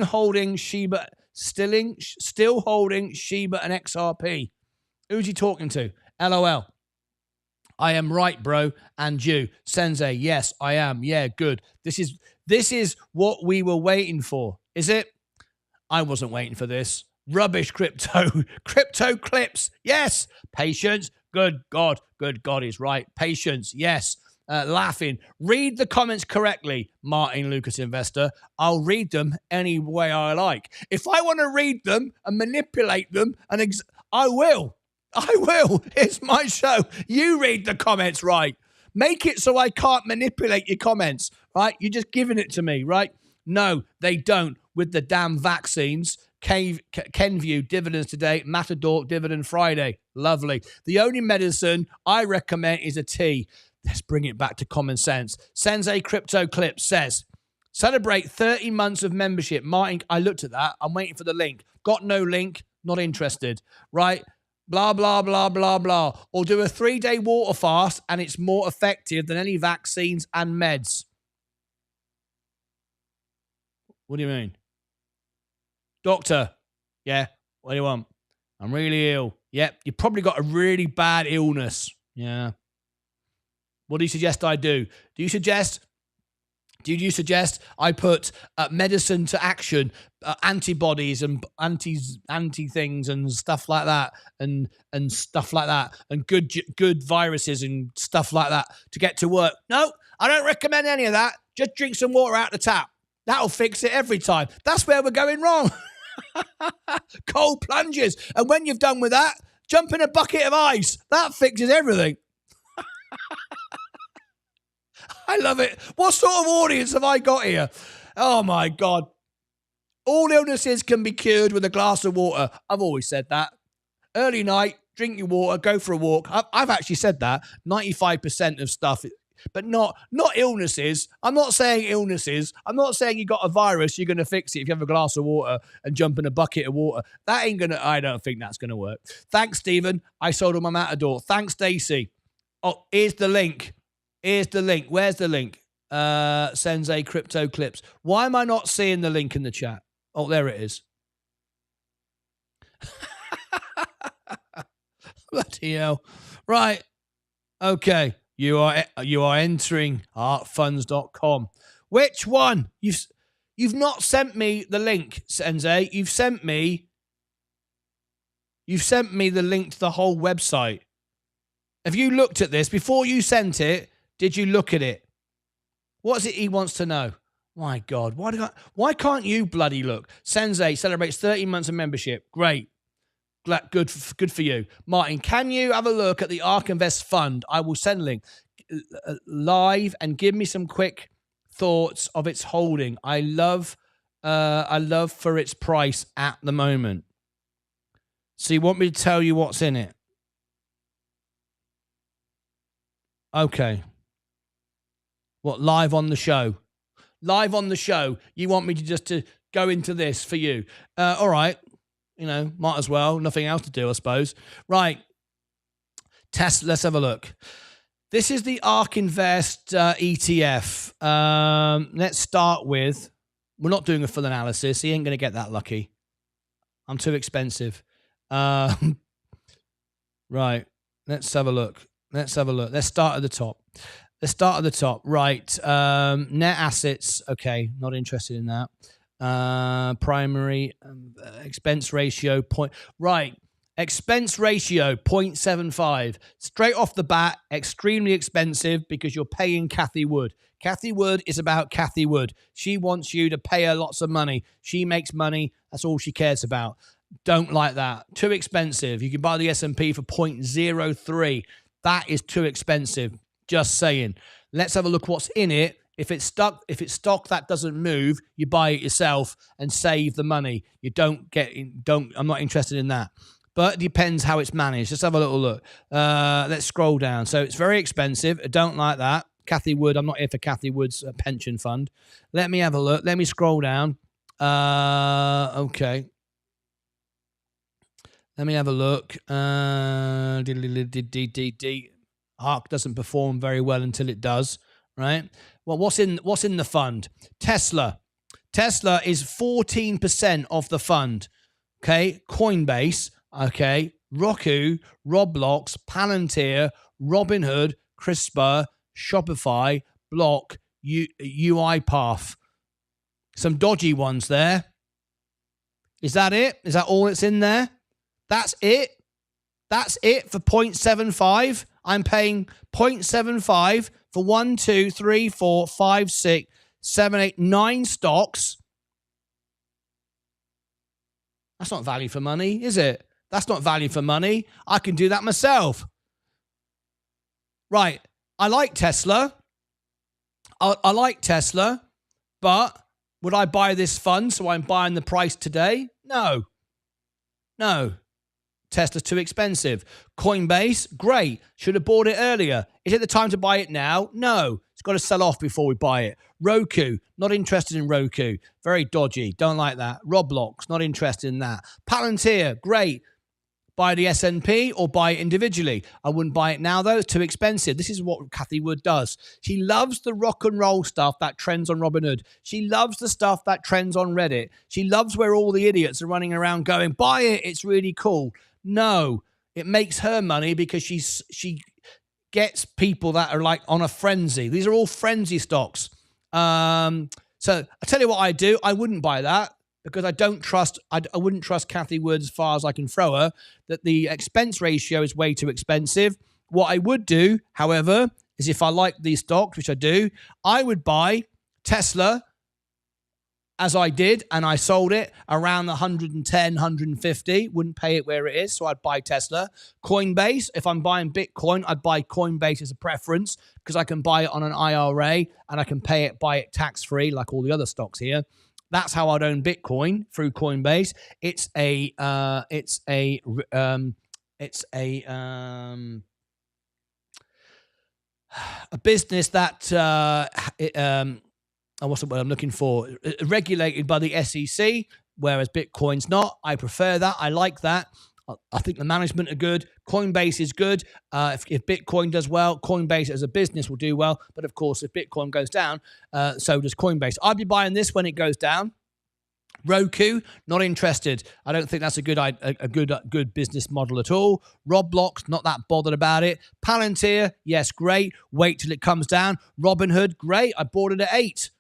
holding Shiba and XRP. Who's he talking to? LOL. I am right, bro. And you, Sensei. Yes, I am. Yeah, good. This is what we were waiting for. Is it? I wasn't waiting for this. Rubbish crypto. Crypto clips. Yes. Patience. Good God. He's right. Patience. Yes. Laughing. Read the comments correctly, Martyn Lucas Investor. I'll read them any way I like. If I want to read them and manipulate them, I will. It's my show. You read the comments right. Make it so I can't manipulate your comments, right? You're just giving it to me, right? No, they don't. With the damn vaccines. Kenview, dividends today. Matador, dividend Friday. Lovely. The only medicine I recommend is a tea. Let's bring it back to common sense. Sensei Crypto Clip says, celebrate 30 months of membership. Martyn, I looked at that. I'm waiting for the link. Got no link. Not interested. Right? Blah, blah, blah, blah, blah. Or do a 3-day water fast and it's more effective than any vaccines and meds. What do you mean? Doctor, yeah, what do you want? I'm really ill. Yep, you probably got a really bad illness. Yeah. What do you suggest I do? Do you suggest I put medicine to action, antibodies and anti things and stuff like that, and stuff like that, and good viruses and stuff like that to get to work? No, I don't recommend any of that. Just drink some water out the tap. That'll fix it every time. That's where we're going wrong. Cold plunges. And when you've done with that, jump in a bucket of ice. That fixes everything. I love it. What sort of audience have I got here? Oh, my God. All illnesses can be cured with a glass of water. I've always said that. Early night, drink your water, go for a walk. I've actually said that. 95% of stuff, but not illnesses. I'm not saying illnesses. I'm not saying you got a virus, you're going to fix it if you have a glass of water and jump in a bucket of water. That ain't going to, I don't think that's going to work. Thanks, Stephen. I sold on my Matador. Thanks, Stacey. Oh, here's the link. Where's the link? Sensei Crypto Clips. Why am I not seeing the link in the chat? Oh, there it is. Bloody hell. Right. Okay. You are entering artfunds.com. Which one? You've not sent me the link, Sensei. You've sent me the link to the whole website. Have you looked at this before you sent it? Did you look at it? What is it he wants to know? My God, why can't you bloody look? Sensei celebrates 30 months of membership. Great. Good for you. Martyn, can you have a look at the ARK Invest Fund? I will send a link live and give me some quick thoughts of its holding. I love for its price at the moment. So you want me to tell you what's in it? Okay. What, live on the show? Live on the show. You want me to go into this for you? All right. You know, might as well. Nothing else to do, I suppose. Right. Let's have a look. This is the ARK Invest ETF. Let's start with, we're not doing a full analysis. He ain't going to get that lucky. I'm too expensive. Right. Let's have a look. Let's start at the top. Right. Net assets. Okay. Not interested in that. Primary expense ratio point. Right. Expense ratio 0.75. Straight off the bat, extremely expensive because you're paying Cathy Wood. Cathy Wood is about Cathy Wood. She wants you to pay her lots of money. She makes money. That's all she cares about. Don't like that. Too expensive. You can buy the S&P for 0.03. That is too expensive. Just saying. Let's have a look what's in it. If it's stock that doesn't move, you buy it yourself and save the money. You I'm not interested in that. But it depends how it's managed. Let's have a little look. Let's scroll down. So it's very expensive. I don't like that. Cathy Wood. I'm not here for Cathy Wood's pension fund. Let me have a look. Let me scroll down. Okay. Let me have a look. ARK doesn't perform very well until it does, right? Well, what's in the fund? Tesla. Tesla is 14% of the fund. Okay. Coinbase. Okay. Roku, Roblox, Palantir, Robinhood, CRISPR, Shopify, Block, UiPath. Some dodgy ones there. Is that it? Is that all that's in there? That's it? That's it for 0.75? I'm paying 0.75 for 1, 2, 3, 4, 5, 6, 7, 8, 9 stocks. That's not value for money, is it? That's not value for money. I can do that myself. Right. I like Tesla. I like Tesla, but would I buy this fund so I'm buying the price today? No. Tesla's too expensive. Coinbase, great. Should have bought it earlier. Is it the time to buy it now? No. It's got to sell off before we buy it. Roku, not interested in Roku. Very dodgy. Don't like that. Roblox, not interested in that. Palantir, great. buy the S&P or buy it individually. I wouldn't buy it now, though. It's too expensive. This is what Cathie Wood does. She loves the rock and roll stuff that trends on Robinhood. She loves the stuff that trends on Reddit. She loves where all the idiots are running around going, buy it, it's really cool. No, it makes her money because she gets people that are like on a frenzy. These are all frenzy stocks. So I tell you what I do. I wouldn't buy that. Because I wouldn't trust Cathie Wood as far as I can throw her, that the expense ratio is way too expensive. What I would do, however, is if I like these stocks, which I do, I would buy Tesla, as I did, and I sold it around the 110, 150, wouldn't pay it where it is, so I'd buy Tesla. Coinbase, if I'm buying Bitcoin, I'd buy Coinbase as a preference, because I can buy it on an IRA, and I can buy it tax-free, like all the other stocks here. That's how I'd own Bitcoin, through Coinbase. It's a business that what's the word I'm looking for? Regulated by the SEC, whereas Bitcoin's not. I prefer that. I like that. I think the management are good. Coinbase is good. If Bitcoin does well, Coinbase as a business will do well. But of course, if Bitcoin goes down, so does Coinbase. I'd be buying this when it goes down. Roku, not interested. I don't think that's a good business model at all. Roblox, not that bothered about it. Palantir, yes, great. Wait till it comes down. Robinhood, great. I bought it at 8.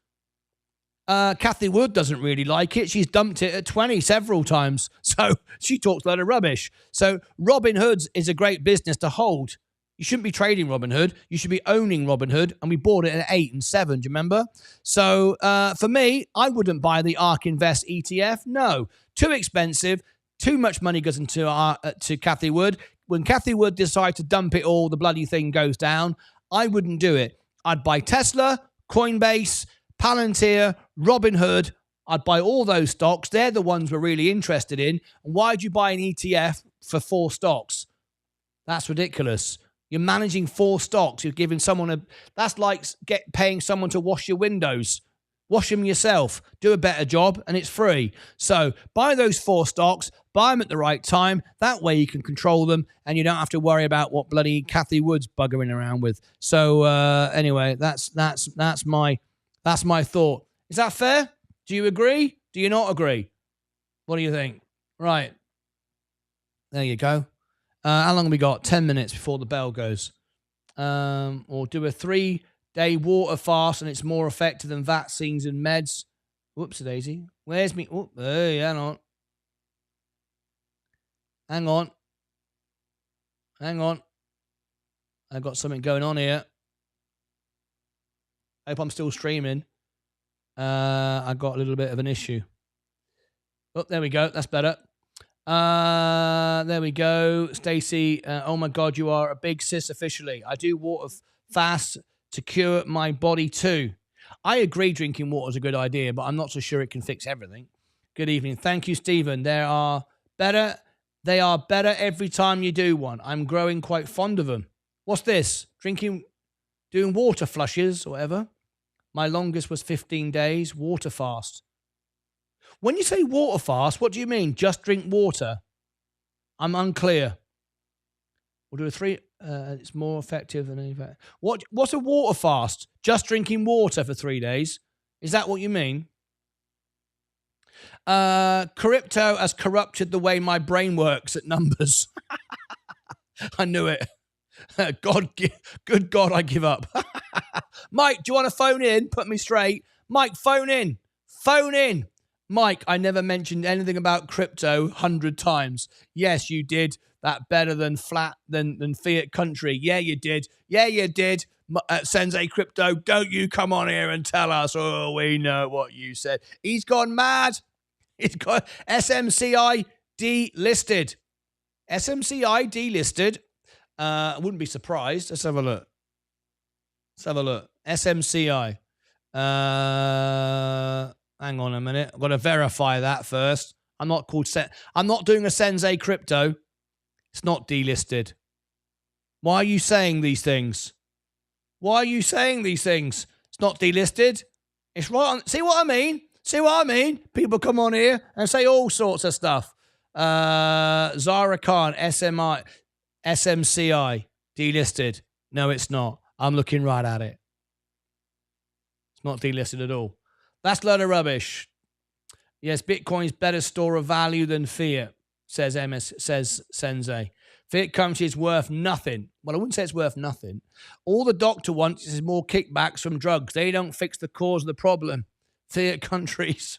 Cathie Wood doesn't really like it. She's dumped it at 20 several times. So she talks a lot of rubbish. So Robinhood is a great business to hold. You shouldn't be trading Robinhood. You should be owning Robinhood. And we bought it at 8 and 7. Do you remember? So for me, I wouldn't buy the ARK Invest ETF. No, too expensive. Too much money goes into to Cathie Wood. When Cathie Wood decides to dump it all, the bloody thing goes down. I wouldn't do it. I'd buy Tesla, Coinbase, Palantir, Robinhood. I'd buy all those stocks. They're the ones we're really interested in. And why'd you buy an ETF for 4 stocks? That's ridiculous. You're managing 4 stocks. You're giving someone that's like paying someone to wash your windows. Wash them yourself. Do a better job, and it's free. So buy those 4 stocks. Buy them at the right time. That way you can control them, and you don't have to worry about what bloody Cathie Wood's buggering around with. So anyway, that's my thought. Is that fair? Do you agree? Do you not agree? What do you think? Right. There you go. How long have we got? 10 minutes before the bell goes. Or do a 3-day water fast, and it's more effective than vaccines and meds. Whoops-a-daisy. Where's me? Oh, hey, hang on. Hang on. I've got something going on here. I hope I'm still streaming. I got a little bit of an issue. Oh, there we go. That's better. There we go. Stacey, oh my God, you are a big sis officially. I do water fast to cure my body too. I agree drinking water is a good idea, but I'm not so sure it can fix everything. Good evening. Thank you, Stephen. They are better every time you do one. I'm growing quite fond of them. What's this? Doing water flushes or whatever. My longest was 15 days, water fast. When you say water fast, what do you mean? Just drink water? I'm unclear. We'll do a 3. It's more effective than any. What's a water fast? Just drinking water for 3 days? Is that what you mean? Crypto has corrupted the way my brain works at numbers. I knew it. Good God, I give up. Mike, do you want to phone in? Put me straight. Mike, phone in. Phone in. Mike, I never mentioned anything about crypto 100 times. Yes, you did. That better than than fiat country. Yeah, you did. Yeah, you did. Sensei Crypto, don't you come on here and tell us. Oh, we know what you said. He's gone mad. He's got SMCI delisted. SMCI delisted. I wouldn't be surprised. Let's have a look. SMCI. Hang on a minute. I've got to verify that first. I'm not doing a Sensei Crypto. It's not delisted. Why are you saying these things? It's not delisted. It's right on. See what I mean? People come on here and say all sorts of stuff. Zara Khan, SMCI, delisted. No, it's not. I'm looking right at it. It's not delisted at all. That's a load of rubbish. Yes, Bitcoin's better store of value than fiat, says Sensei. Fiat currency is worth nothing. Well, I wouldn't say it's worth nothing. All the doctor wants is more kickbacks from drugs. They don't fix the cause of the problem. Fiat countries,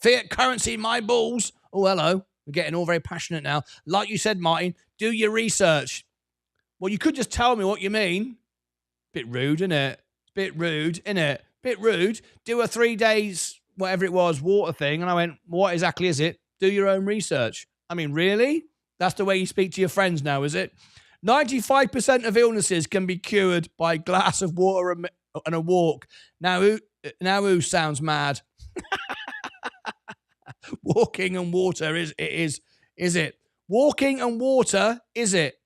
fiat currency, my balls. Oh, hello. We're getting all very passionate now. Like you said, Martin, do your research. Well, you could just tell me what you mean. Bit rude, innit? Bit rude, innit? Bit rude. Do a 3 days, whatever it was, water thing. And I went, what exactly is it? Do your own research. I mean, really? That's the way you speak to your friends now, is it? 95% of illnesses can be cured by a glass of water and a walk. Now who sounds mad? Walking and water is it? Walking and water, is it?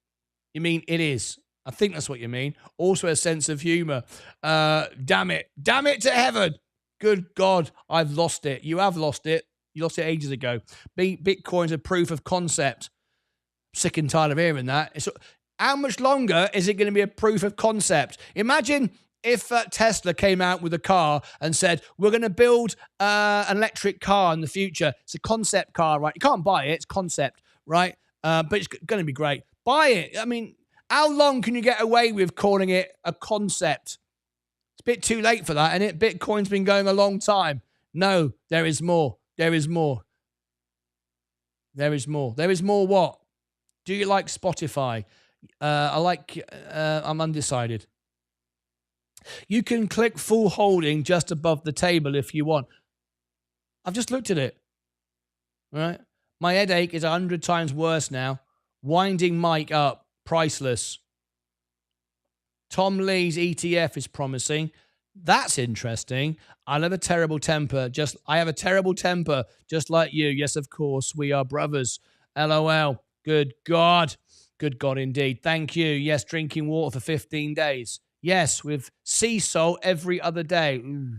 You mean it is? I think that's what you mean. Also a sense of humor. Damn it to heaven. Good God, I've lost it. You have lost it. You lost it ages ago. Bitcoin's a proof of concept. Sick and tired of hearing that. How much longer is it going to be a proof of concept? Imagine if Tesla came out with a car and said, we're going to build an electric car in the future. It's a concept car, right? You can't buy it. It's concept, right? But it's going to be great. Buy it. I mean, how long can you get away with calling it a concept? It's a bit too late for that, isn't it? Bitcoin's been going a long time. No, there is more. There is more. There is more. There is more what? Do you like Spotify? I'm undecided. You can click full holding just above the table if you want. I've just looked at it. All right. My headache is 100 times worse now. Winding mic up. Priceless. Tom Lee's ETF is promising. That's interesting. I have a terrible temper. I have a terrible temper, just like you. Yes, of course. We are brothers. LOL. Good God. Good God indeed. Thank you. Yes, drinking water for 15 days. Yes, with sea salt every other day. Ooh.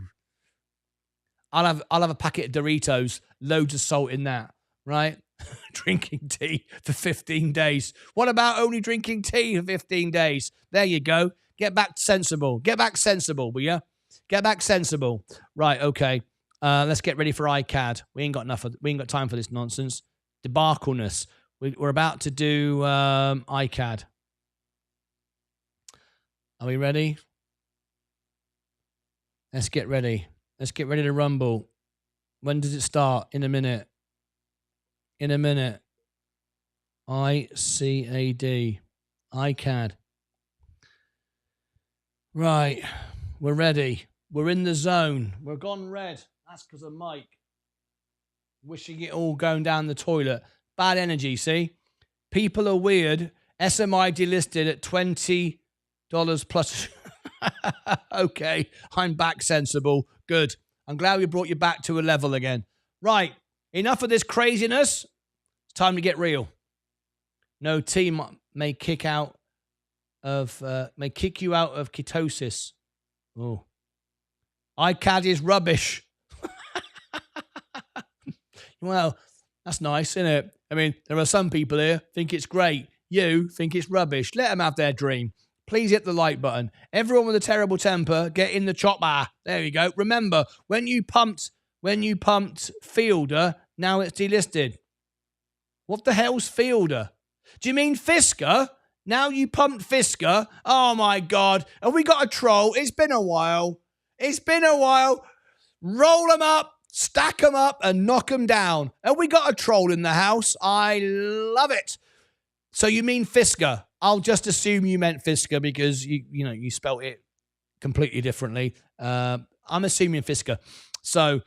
I'll have a packet of Doritos, loads of salt in that, right? Drinking tea for 15 days. What about only drinking tea for 15 days? There you go. Get back sensible. Get back sensible, will you? Get back sensible. Right, okay. Let's get ready for ICAD. We ain't got time for this nonsense. Debacleness. We're about to do ICAD. Are we ready? Let's get ready. Let's get ready to rumble. When does it start? In a minute. In a minute. ICAD. ICAD. Right. We're ready. We're in the zone. We're gone red. That's because of Mike. Wishing it all going down the toilet. Bad energy, see? People are weird. SMI delisted at $20 plus. Okay, I'm back sensible. Good. I'm glad we brought you back to a level again. Right, enough of this craziness. It's time to get real. No team may kick you out of ketosis. Oh, ICAD is rubbish. Well, that's nice, isn't it? I mean, there are some people here think it's great. You think it's rubbish. Let them have their dream. Please hit the like button. Everyone with a terrible temper, get in the chopper. There you go. Remember, when you pumped Fielder, now it's delisted. What the hell's Fielder? Do you mean Fisker? Now you pumped Fisker? Oh my God. Have we got a troll? It's been a while. It's been a while. Roll them up. Stack them up and knock them down. Have we got a troll in the house? I love it. So you mean Fisker? I'll just assume you meant Fisker because you spelt it completely differently. I'm assuming Fisker. So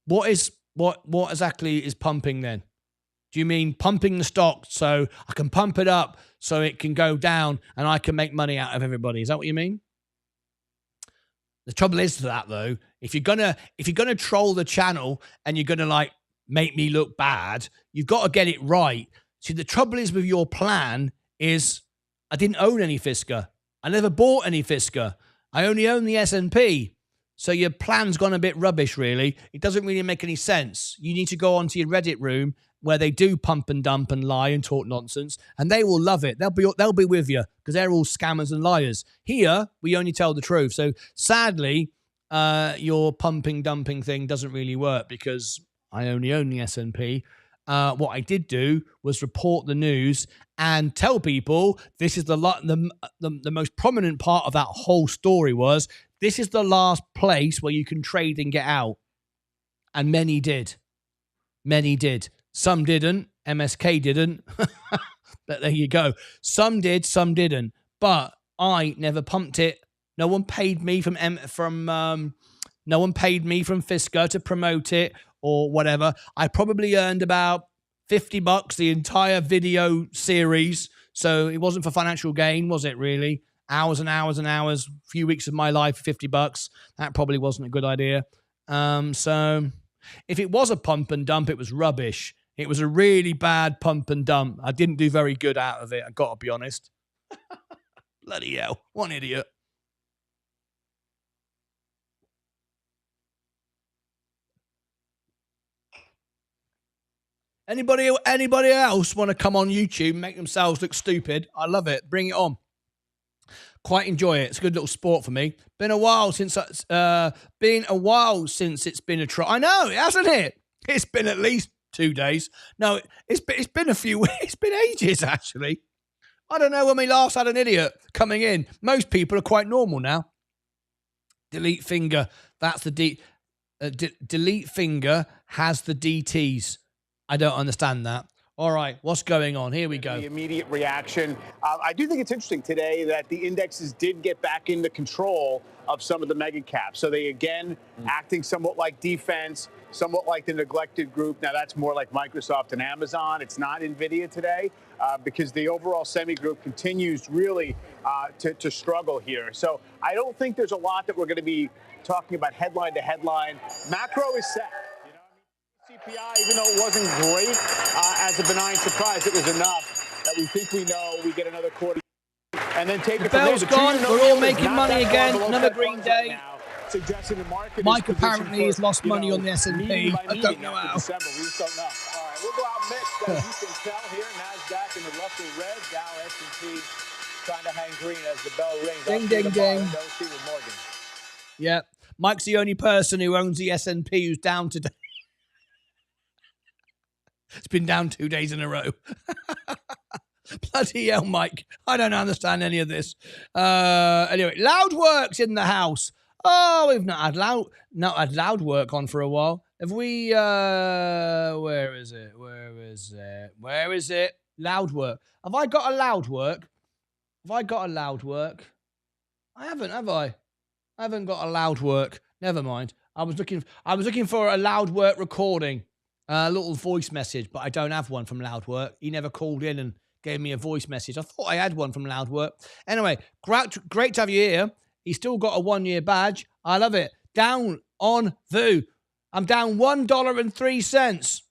what exactly is pumping then? Do you mean pumping the stock so I can pump it up so it can go down and I can make money out of everybody? Is that what you mean? The trouble is that though, if you're gonna troll the channel and you're gonna make me look bad, you've got to get it right. See, the trouble is with your plan is I didn't own any Fisker. I never bought any Fisker. I only own the S&P. So your plan's gone a bit rubbish, really. It doesn't really make any sense. You need to go onto your Reddit room where they do pump and dump and lie and talk nonsense, and they will love it. They'll be with you because they're all scammers and liars. Here, we only tell the truth. So sadly, your pumping dumping thing doesn't really work because I only own the S&P. What I did do was report the news and tell people this is the most prominent part of that whole story was this is the last place where you can trade and get out. And many did. Many did. Some didn't. MSK didn't. But there you go. Some did, some didn't. But I never pumped it. No one paid me from Fisker to promote it or whatever. I probably earned about $50 the entire video series. So it wasn't for financial gain, was it really? Hours and hours and hours, a few weeks of my life for $50. That probably wasn't a good idea. So if it was a pump and dump, it was rubbish. It was a really bad pump and dump. I didn't do very good out of it. I got to be honest. Bloody hell. What an idiot. Anybody else want to come on YouTube and make themselves look stupid? I love it. Bring it on. Quite enjoy it. It's a good little sport for me. Been a while since it's been a try. I know, hasn't it? It's been at least 2 days. No, it's been a few weeks. It's been ages actually. I don't know when we last had an idiot coming in. Most people are quite normal now. Delete finger. That's the delete finger has the DTs. I don't understand that. All right, what's going on? Here we go. The immediate reaction. I do think it's interesting today that the indexes did get back into control of some of the mega caps. So they, again, acting somewhat like defense, somewhat like the neglected group. Now, that's more like Microsoft and Amazon. It's not NVIDIA today because the overall semi group continues really to struggle here. So I don't think there's a lot that we're going to be talking about headline to headline. Macro is set. CPI, even though it wasn't great as a benign surprise, it was enough that we think we know we get another quarter and then take it from there. Bell's gone. We're all making money again. Another green day. Suggesting the market Mike apparently has lost money on the S&P. I don't know how. December. We just don't know. All right, we'll go out mixed. As you can tell here, NASDAQ and the Russell red, Dow, S&P trying to hang green as the bell rings. Ding, ding, ding. Yeah, Mike's the only person who owns the S&P who's down today. It's been down 2 days in a row. Bloody hell, Mike. I don't understand any of this. Anyway, Loud Works in the house. Oh, we've not had Loud Work on for a while. Have we, where is it? Loud Work. Have I got a Loud Work? I haven't, have I? I haven't got a Loud Work. Never mind. I was looking for a Loud Work recording. A little voice message, but I don't have one from Loud Work. He never called in and gave me a voice message. I thought I had one from Loud Work. Anyway, great to have you here. He's still got a 1-year badge. I love it. Down on VU. I'm down $1.03.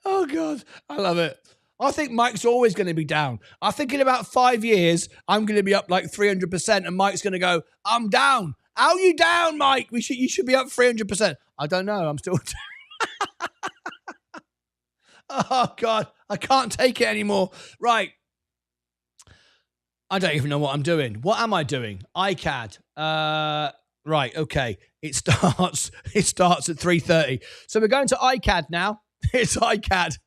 Oh, God. I love it. I think Mike's always going to be down. I think in about 5 years, I'm going to be up like 300%, and Mike's going to go, I'm down. How are you down, Mike? You should be up 300%. I don't know. I'm still down. Oh, God. I can't take it anymore. Right. I don't even know what I'm doing. What am I doing? iCAD. Right. Okay. It starts at 3:30. So we're going to iCAD now. It's iCAD.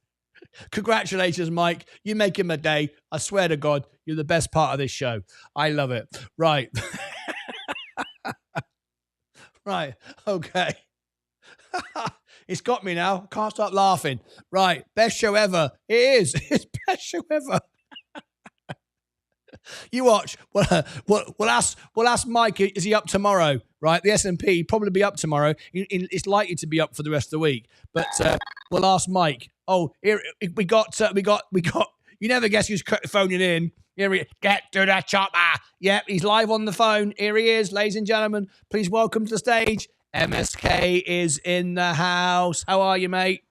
Congratulations, Mike. You're making my day. I swear to God, you're the best part of this show. I love it. Right. Right. Okay. It's got me now. Can't stop laughing. Right. Best show ever. It is. It's best show ever. You watch. We'll ask Mike, is he up tomorrow? Right. The S&P probably be up tomorrow. It's likely to be up for the rest of the week. But we'll ask Mike. Oh, here we got. You never guess who's phoning in. Here get to the chopper. Yep, he's live on the phone. Here he is, ladies and gentlemen. Please welcome to the stage. MSK is in the house. How are you, mate?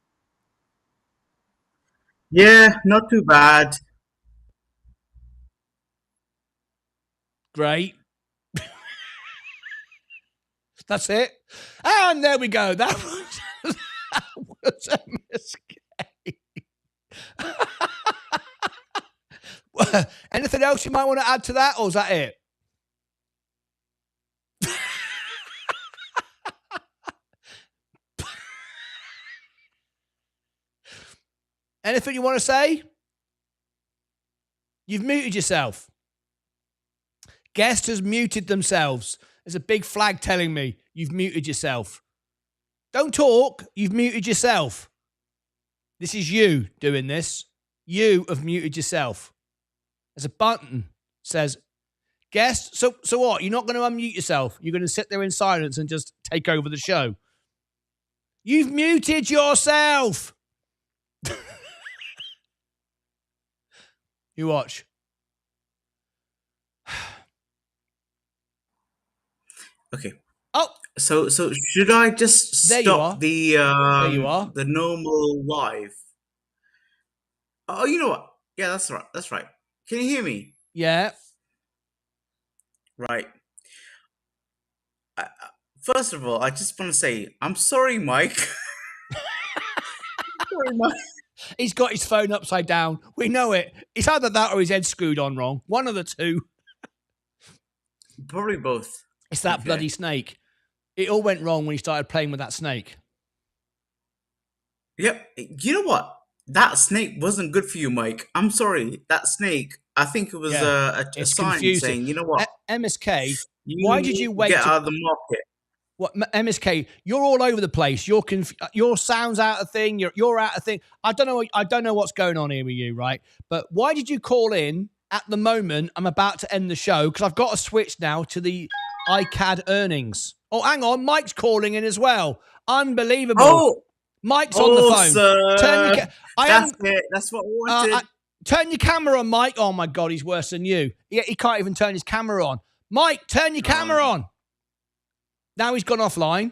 Yeah, not too bad. Great. That's it. And there we go. That was a mistake. Anything else you might want to add to that, or is that it? Anything you want to say? You've muted yourself. Guest has muted themselves. There's a big flag telling me you've muted yourself. Don't talk. You've muted yourself. This is you doing this. You have muted yourself. There's a button that says guest. So what? You're not going to unmute yourself. You're going to sit there in silence and just take over the show. You've muted yourself. You watch. Okay. Oh, so should I just There you are. stop the there you are. the normal live? Oh, you know what? Yeah, that's right. That's right. Can you hear me? Yeah. Right. First of all, I just want to say I'm sorry, Mike. Sorry, Mike. He's got his phone upside down. We know it. It's either that or his head screwed on wrong. One of the two. Probably both. It's that Okay. bloody snake. It all went wrong when he started playing with that snake. Yep. You know what? That snake wasn't good for you, Mike. I'm sorry. That snake, I think it was Yeah, a it's sign confusing. saying, you know what? MSK, why did you wait Get to- out of the market. What MSK? You're all over the place. Your sound's out of thing. You're out of thing. I don't know what's going on here with you, right? But why did you call in at the moment? I'm about to end the show because I've got to switch now to the iCAD earnings. Oh, hang on, Mike's calling in as well. Unbelievable. Oh, Mike's on the phone. Sir. Turn your That's it. That's what I wanted. turn your camera on, Mike. Oh my God, he's worse than you. He can't even turn his camera on. Mike, turn your camera on. Now he's gone offline.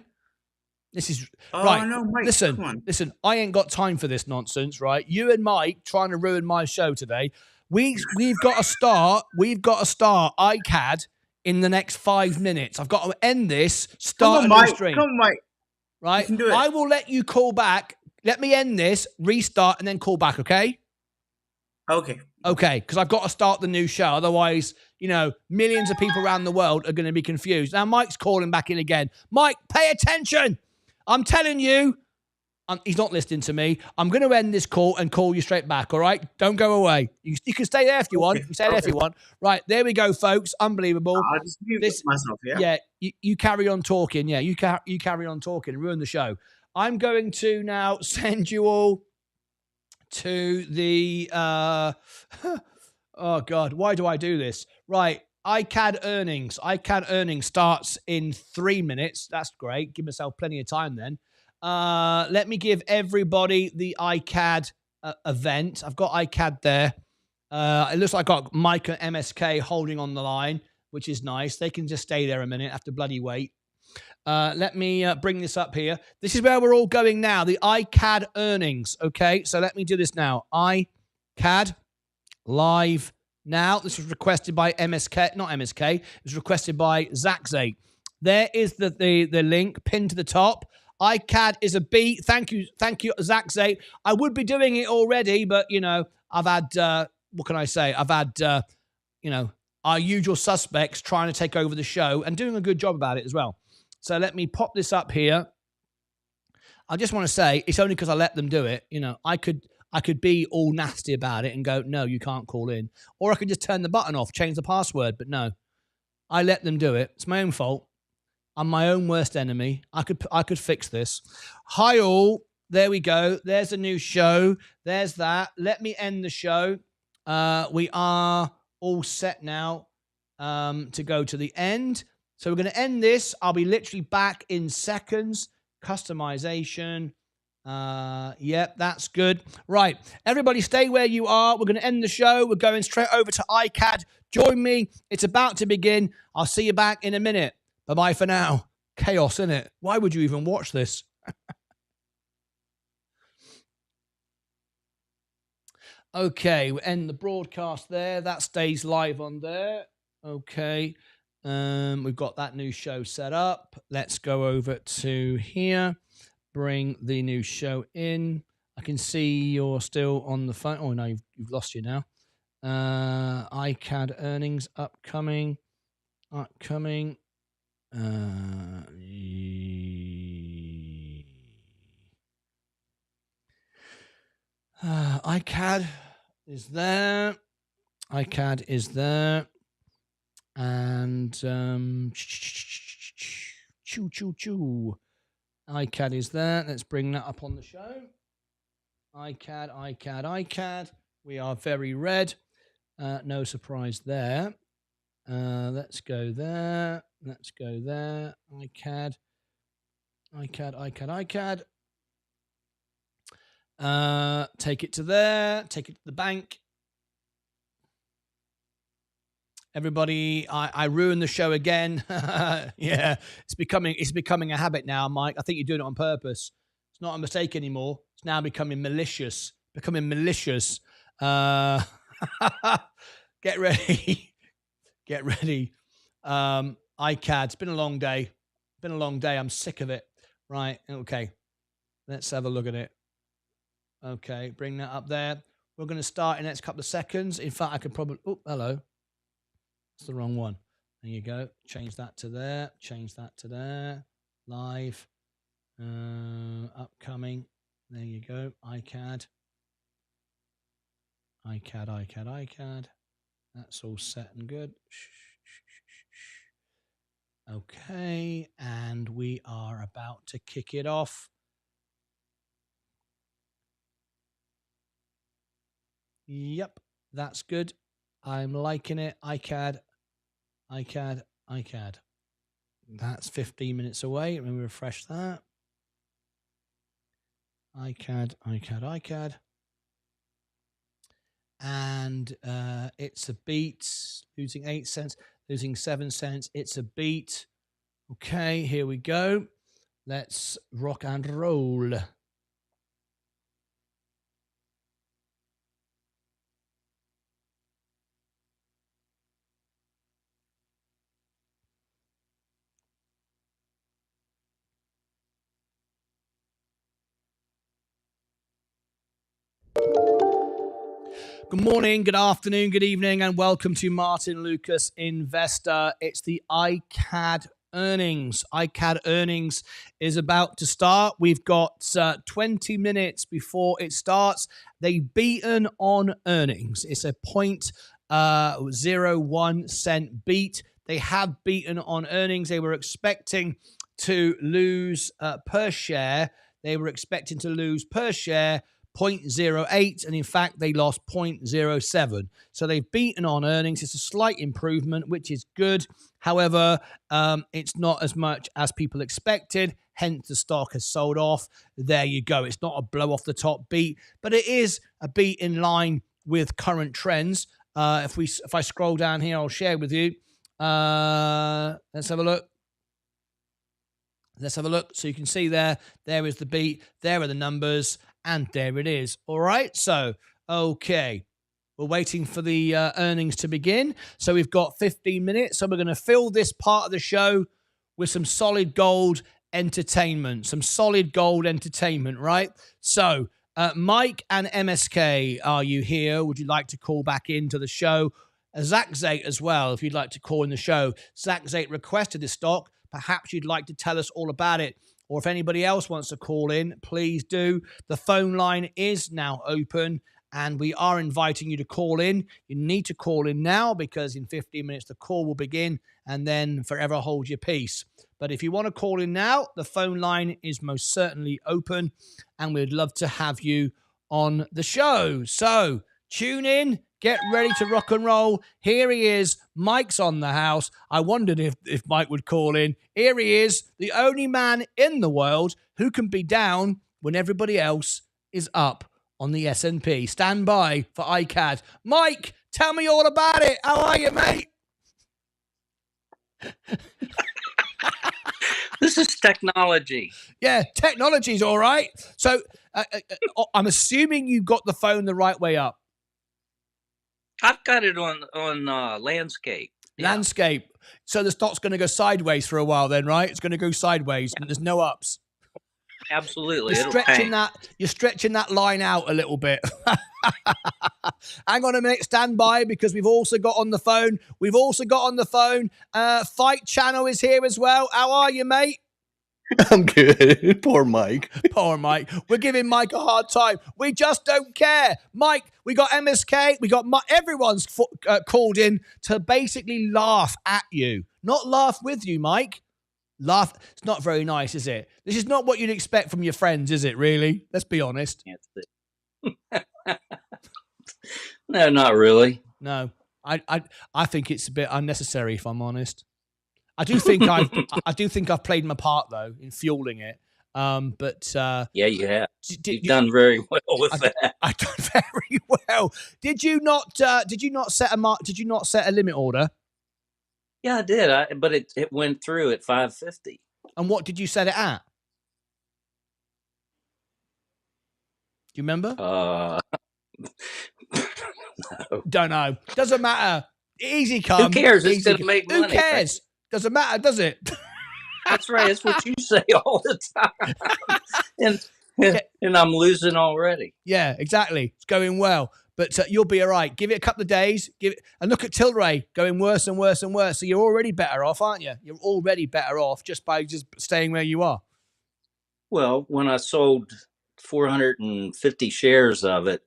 This is right. No, Mike, come on. Listen. I ain't got time for this nonsense, right? You and Mike trying to ruin my show today. We've got to start. We've got to start iCAD in the next 5 minutes. I've got to end this. Start a new stream. Come on, Mike. Right? You can do it. I will let you call back. Let me end this, restart, and then call back. Okay? Okay. Okay, because I've got to start the new show. Otherwise, millions of people around the world are going to be confused. Now, Mike's calling back in again. Mike, pay attention. I'm telling you. He's not listening to me. I'm going to end this call and call you straight back, all right? Don't go away. You can stay there if you want. You can stay there if you want. Right, there we go, folks. Unbelievable. I'll just mute myself, yeah? Yeah, you carry on talking. Yeah, you carry on talking and ruin the show. I'm going to now send you all to the oh God, why do I do this? Right, iCAD earnings. iCAD earnings starts in 3 minutes. That's great. Give myself plenty of time then. Let me give everybody the iCAD event. I've got iCAD there. It looks like I've got Mike and MSK holding on the line, which is nice. They can just stay there a minute, have to bloody wait. Let me bring this up here. This is where we're all going now, the iCAD earnings. Okay, so let me do this now. iCAD live now. This was requested by MSK, not MSK. It was requested by Zach8. There is the link pinned to the top. iCAD is a beat. Thank you, Zach8. I would be doing it already, but I've had what can I say? I've had our usual suspects trying to take over the show and doing a good job about it as well. So let me pop this up here. I just want to say it's only because I let them do it. I could be all nasty about it and go, no, you can't call in. Or I could just turn the button off, change the password. But no, I let them do it. It's my own fault. I'm my own worst enemy. I could fix this. Hi all. There we go. There's a new show. There's that. Let me end the show. We are all set now to go to the end. So we're going to end this. I'll be literally back in seconds. Customization. Yep, that's good. Right. Everybody stay where you are. We're going to end the show. We're going straight over to iCAD. Join me. It's about to begin. I'll see you back in a minute. Bye-bye for now. Chaos, innit? Why would you even watch this? Okay, we end the broadcast there. That stays live on there. Okay. We've got that new show set up. Let's go over to here. Bring the new show in. I can see you're still on the phone. Oh, no, you've lost you now. iCAD earnings upcoming. iCAD is there. iCAD is there. And choo. iCAD is there. Let's bring that up on the show. iCAD. We are very red. No surprise there. Let's go there. iCAD. Take it to there. Take it to the bank. Everybody, I ruined the show again. Yeah, it's becoming a habit now, Mike. I think you're doing it on purpose. It's not a mistake anymore. It's now becoming malicious. Get ready. iCAD. It's been a long day. I'm sick of it. Right. Okay. Let's have a look at it. Okay. Bring that up there. We're going to start in the next couple of seconds. In fact, I could probably... Oh, hello. That's the wrong one. There you go. Change that to there. Live. Upcoming. There you go. iCAD. That's all set and good. Okay. And we are about to kick it off. Yep. That's good. I'm liking it. iCAD. That's 15 minutes away. Let me refresh that. iCAD. And it's a beat. Losing 8 cents. Losing 7 cents. It's a beat. Okay, here we go. Let's rock and roll. Good morning, good afternoon, good evening, and welcome to Martyn Lucas Investor. It's the iCAD earnings. iCAD earnings is about to start. We've got 20 minutes before it starts. They've beaten on earnings. It's a 0.01 cent beat. They have beaten on earnings. They were expecting to lose per share. 0.08, and in fact they lost 0.07. So they've beaten on earnings. It's a slight improvement, which is good. However, it's not as much as people expected, hence the stock has sold off. There you go. It's not a blow off the top beat, but it is a beat in line with current trends. If I scroll down here, I'll share with you. Let's have a look. So you can see there is the beat, there are the numbers, and there it is. All right. So, okay. We're waiting for the earnings to begin. So we've got 15 minutes. So we're going to fill this part of the show with some solid gold entertainment. Right? So, Mike and MSK, are you here? Would you like to call back into the show? Zach Zate as well, if you'd like to call in the show. Zach Zate requested this stock. Perhaps you'd like to tell us all about it. Or if anybody else wants to call in, please do. The phone line is now open, and we are inviting you to call in. You need to call in now because in 15 minutes the call will begin, and then forever hold your peace. But if you want to call in now, the phone line is most certainly open, and we'd love to have you on the show. So tune in. Get ready to rock and roll. Here he is. Mike's on the house. I wondered if Mike would call in. Here he is, the only man in the world who can be down when everybody else is up on the S&P. Stand by for iCAD. Mike, tell me all about it. How are you, mate? This is technology. Yeah, technology's all right. So I'm assuming you got the phone the right way up. I've got it on landscape. Landscape. So the stock's going to go sideways for a while then, right? It's going to go sideways and there's no ups. Absolutely. You're stretching that line out a little bit. Hang on a minute, stand by, because we've also got on the phone. Fight Channel is here as well. How are you, mate? I'm good. Poor Mike. Poor Mike. We're giving Mike a hard time. We just don't care. Mike, we got MSK. We got everyone's called in to basically laugh at you. Not laugh with you, Mike. Laugh. It's not very nice, is it? This is not what you'd expect from your friends, is it, really? Let's be honest. No, not really. No. I think it's a bit unnecessary, if I'm honest. I do think I've played my part though in fueling it. But yeah, you have. You've done very well with that. I've done very well. Did you not set a limit order? Yeah, I did. But it went through at 550. And what did you set it at? Do you remember? No. Don't know. Doesn't matter. Easy come. Who cares? It's going to make money. Who cares? Right? Doesn't matter, does it? That's right. That's what you say all the time. And I'm losing already. Yeah, exactly. It's going well. But you'll be all right. Give it a couple of days. And look at Tilray going worse and worse and worse. So you're already better off, aren't you? You're already better off just by staying where you are. Well, when I sold 450 shares of it,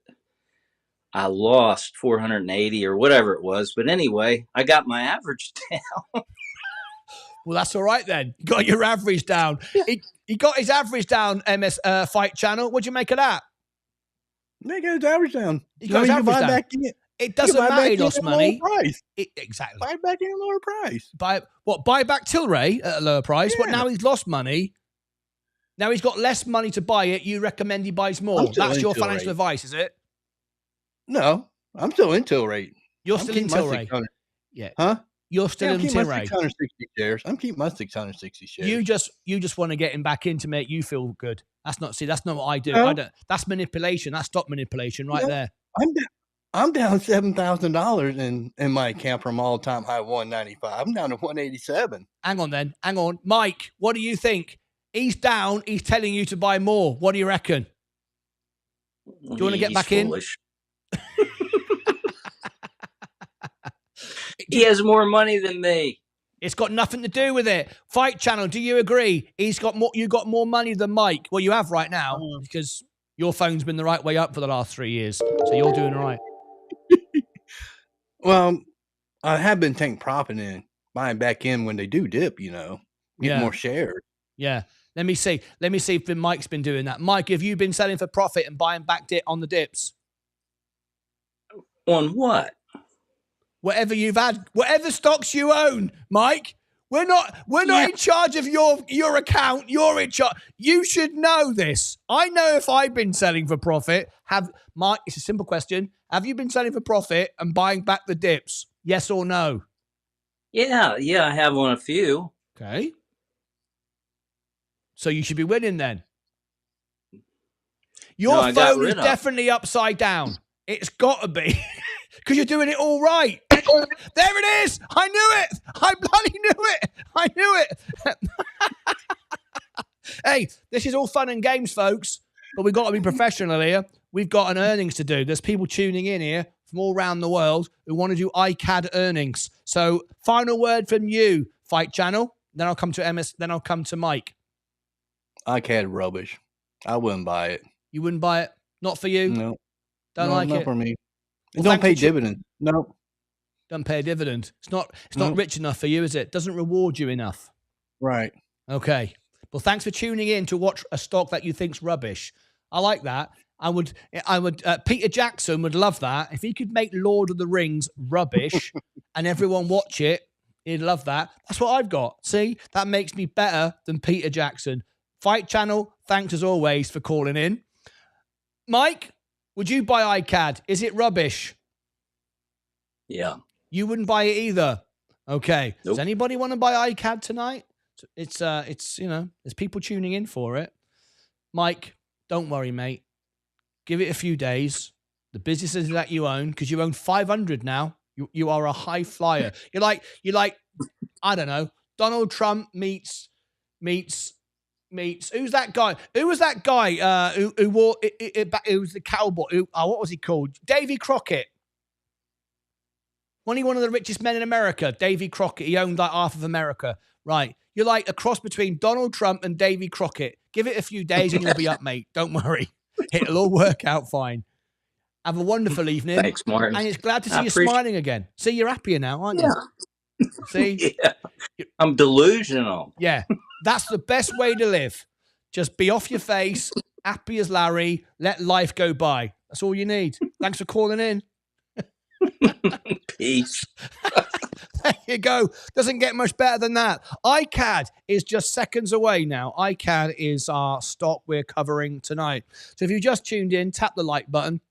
I lost 480 or whatever it was. But anyway, I got my average down. Well, that's all right then. You got your average down. He got his average down, Fight Channel. What'd you make of that? They got his average down. He got his average down. Back in. It doesn't matter. He lost money. Exactly. Buy back in a lower price. Buy back Tilray at a lower price. Yeah. But now he's lost money. Now he's got less money to buy it. You recommend he buys more. That's your financial advice, is it? No, I'm still in Tilray. You're still in Tilray. Yeah. Huh? You're still in Tilray. 660 shares. I'm keeping my 660 shares. You just want to get him back in to make you feel good. That's not what I do. No. I don't. That's manipulation. That's stock manipulation right there. I'm down $7,000 in my account from all-time high 195. I'm down to 187. Hang on, Mike. What do you think? He's down. He's telling you to buy more. What do you reckon? Do you want to get back foolish. He has more money than me. It's got nothing to do with it. Fight Channel, do you agree? He's got more. You got more money than Mike. Well, you have right now because your phone's been the right way up for the last 3 years, so you're doing all right. Well, I have been taking profit in, buying back in when they do dip. Get more shares. Yeah. Let me see if Mike's been doing that. Mike, have you been selling for profit and buying back on the dips? On what? Whatever you've had, whatever stocks you own, Mike. We're not in charge of your account. You're in charge. You should know this. I know if I've been selling for profit. Mike, it's a simple question. Have you been selling for profit and buying back the dips? Yes or no? Yeah, I have on a few. Okay. So you should be winning then. Your phone is definitely upside down. It's got to be. Because you're doing it all right. There it is. I knew it. I bloody knew it. Hey, this is all fun and games, folks. But we've got to be professional here. We've got an earnings to do. There's people tuning in here from all around the world who want to do ICAD earnings. So final word from you, Fight Channel. Then I'll come to MS. Then I'll come to Mike. ICAD rubbish. I wouldn't buy it. You wouldn't buy it? Not for you? No. Don't like not it? for me. It don't pay dividends. No. Doesn't pay a dividend. It's not rich enough for you, is it? Doesn't reward you enough. Right. Okay. Well, thanks for tuning in to watch a stock that you think's rubbish. I like that. I would. Peter Jackson would love that if he could make Lord of the Rings rubbish and everyone watch it. He'd love that. That's what I've got. See, that makes me better than Peter Jackson. Fight Channel. Thanks as always for calling in. Mike, would you buy ICAD? Is it rubbish? Yeah. You wouldn't buy it either. Okay. Nope. Does anybody want to buy ICAD tonight? It's there's people tuning in for it. Mike, don't worry, mate. Give it a few days. The businesses that you own, because you own 500 now. You are a high flyer. You're like, I don't know, Donald Trump meets who's that guy? Who was that guy who wore it was the cowboy? What was he called? Davy Crockett. One of the richest men in America, Davy Crockett. He owned like half of America. Right. You're like a cross between Donald Trump and Davy Crockett. Give it a few days and you'll be up, mate. Don't worry. It'll all work out fine. Have a wonderful evening. Thanks, Martin. And it's glad to see you smiling again. See, you're happier now, aren't you? See? Yeah. I'm delusional. Yeah. That's the best way to live. Just be off your face, happy as Larry, let life go by. That's all you need. Thanks for calling in. Peace. There you go. Doesn't get much better than that. iCAD is just seconds away now. iCAD is our stock we're covering tonight. So if you just tuned in, tap the like button.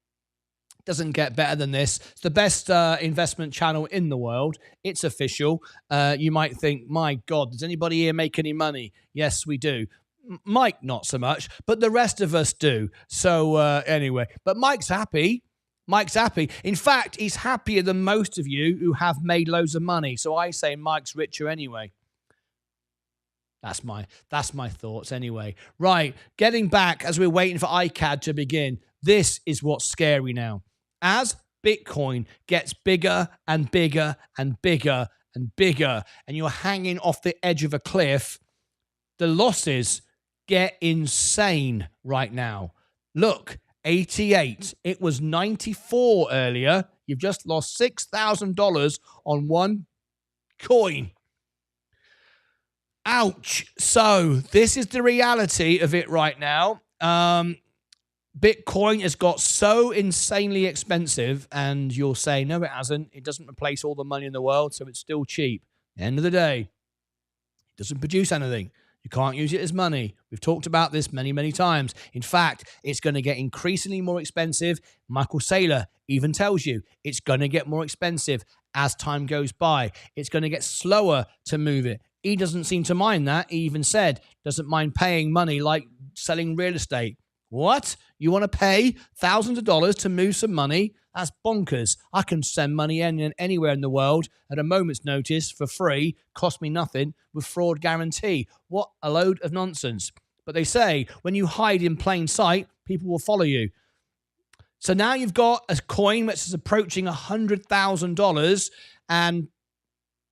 Doesn't get better than this. It's the best investment channel in the world. It's official. You might think, my God, does anybody here make any money? Yes, we do. Mike, not so much, but the rest of us do. So anyway, but Mike's happy. Mike's happy. In fact, he's happier than most of you who have made loads of money. So I say Mike's richer anyway. That's my thoughts anyway. Right, getting back as we're waiting for iCAD to begin. This is what's scary now. As Bitcoin gets bigger and bigger and bigger and bigger, and you're hanging off the edge of a cliff, the losses get insane right now. Look, 88. It was 94 earlier. You've just lost $6,000 on one coin. Ouch. So this is the reality of it right now. Bitcoin has got so insanely expensive, and you'll say, no, it hasn't. It doesn't replace all the money in the world, so it's still cheap. At the end of the day, it doesn't produce anything. You can't use it as money. We've talked about this many, many times. In fact, it's going to get increasingly more expensive. Michael Saylor even tells you it's going to get more expensive as time goes by. It's going to get slower to move it. He doesn't seem to mind that. He even said doesn't mind paying money like selling real estate. What? You want to pay thousands of dollars to move some money? That's bonkers. I can send money anywhere in the world at a moment's notice for free, cost me nothing, with fraud guarantee. What a load of nonsense. But they say when you hide in plain sight, people will follow you. So now you've got a coin which is approaching $100,000, and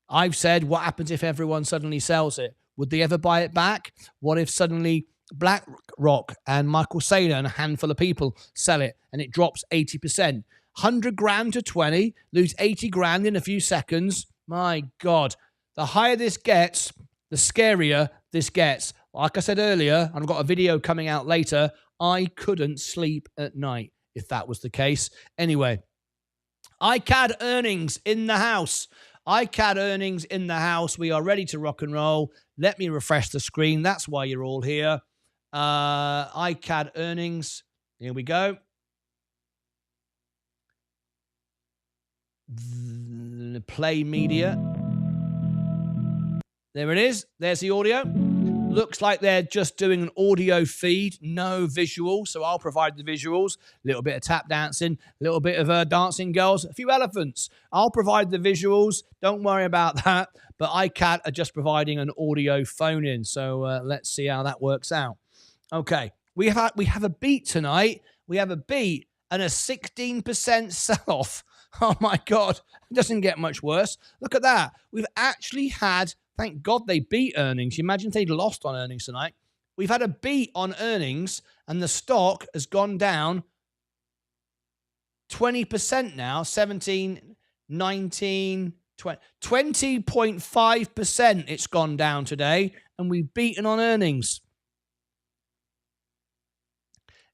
I've said, what happens if everyone suddenly sells it? Would they ever buy it back? What if suddenly BlackRock and Michael Saylor and a handful of people sell it and it drops 80%? 100 grand to 20, lose 80 grand in a few seconds. My God. The higher this gets, the scarier this gets. Like I said earlier, and I've got a video coming out later, I couldn't sleep at night if that was the case. Anyway, iCAD earnings in the house. iCAD earnings in the house. We are ready to rock and roll. Let me refresh the screen. That's why you're all here. iCAD earnings. Here we go. Play media. There it is. There's the audio. Looks like they're just doing an audio feed, no visual. So I'll provide the visuals. A little bit of tap dancing, a little bit of dancing girls, a few elephants. I'll provide the visuals. Don't worry about that. But iCAD are just providing an audio phone in. So let's see how that works out. Okay, we have a beat tonight. We have a beat and a 16% sell-off. Oh, my God. It doesn't get much worse. Look at that. We've actually had, thank God they beat earnings. You imagine if they'd lost on earnings tonight. We've had a beat on earnings, and the stock has gone down 20% now, 17, 19, 20, 20.5% it's gone down today, and we've beaten on earnings.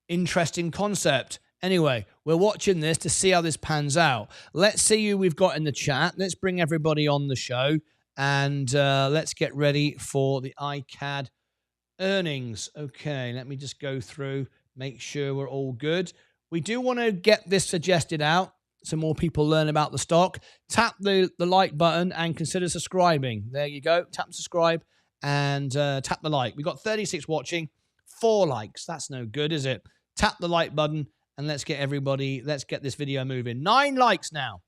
Interesting concept. Anyway, we're watching this to see how this pans out. Let's see who we've got in the chat. Let's bring everybody on the show, and let's get ready for the iCAD earnings. Okay, let me just go through, make sure we're all good. We do want to get this suggested out so more people learn about the stock. Tap the like button and consider subscribing. There you go. Tap subscribe and tap the like. We've got 36 watching, 4 likes. That's no good, is it? Tap the like button. And let's get this video moving. 9 likes now.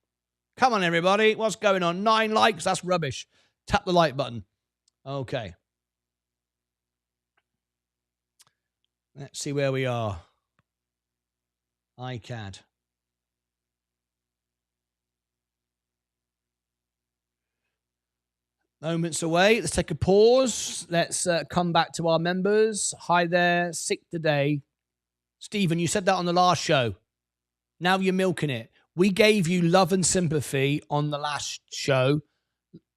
Come on, everybody. What's going on? 9 likes. That's rubbish. Tap the like button. Okay. Let's see where we are. iCAD. Moments away. Let's take a pause. Let's come back to our members. Hi there. Sick today. Stephen, you said that on the last show. Now you're milking it. We gave you love and sympathy on the last show.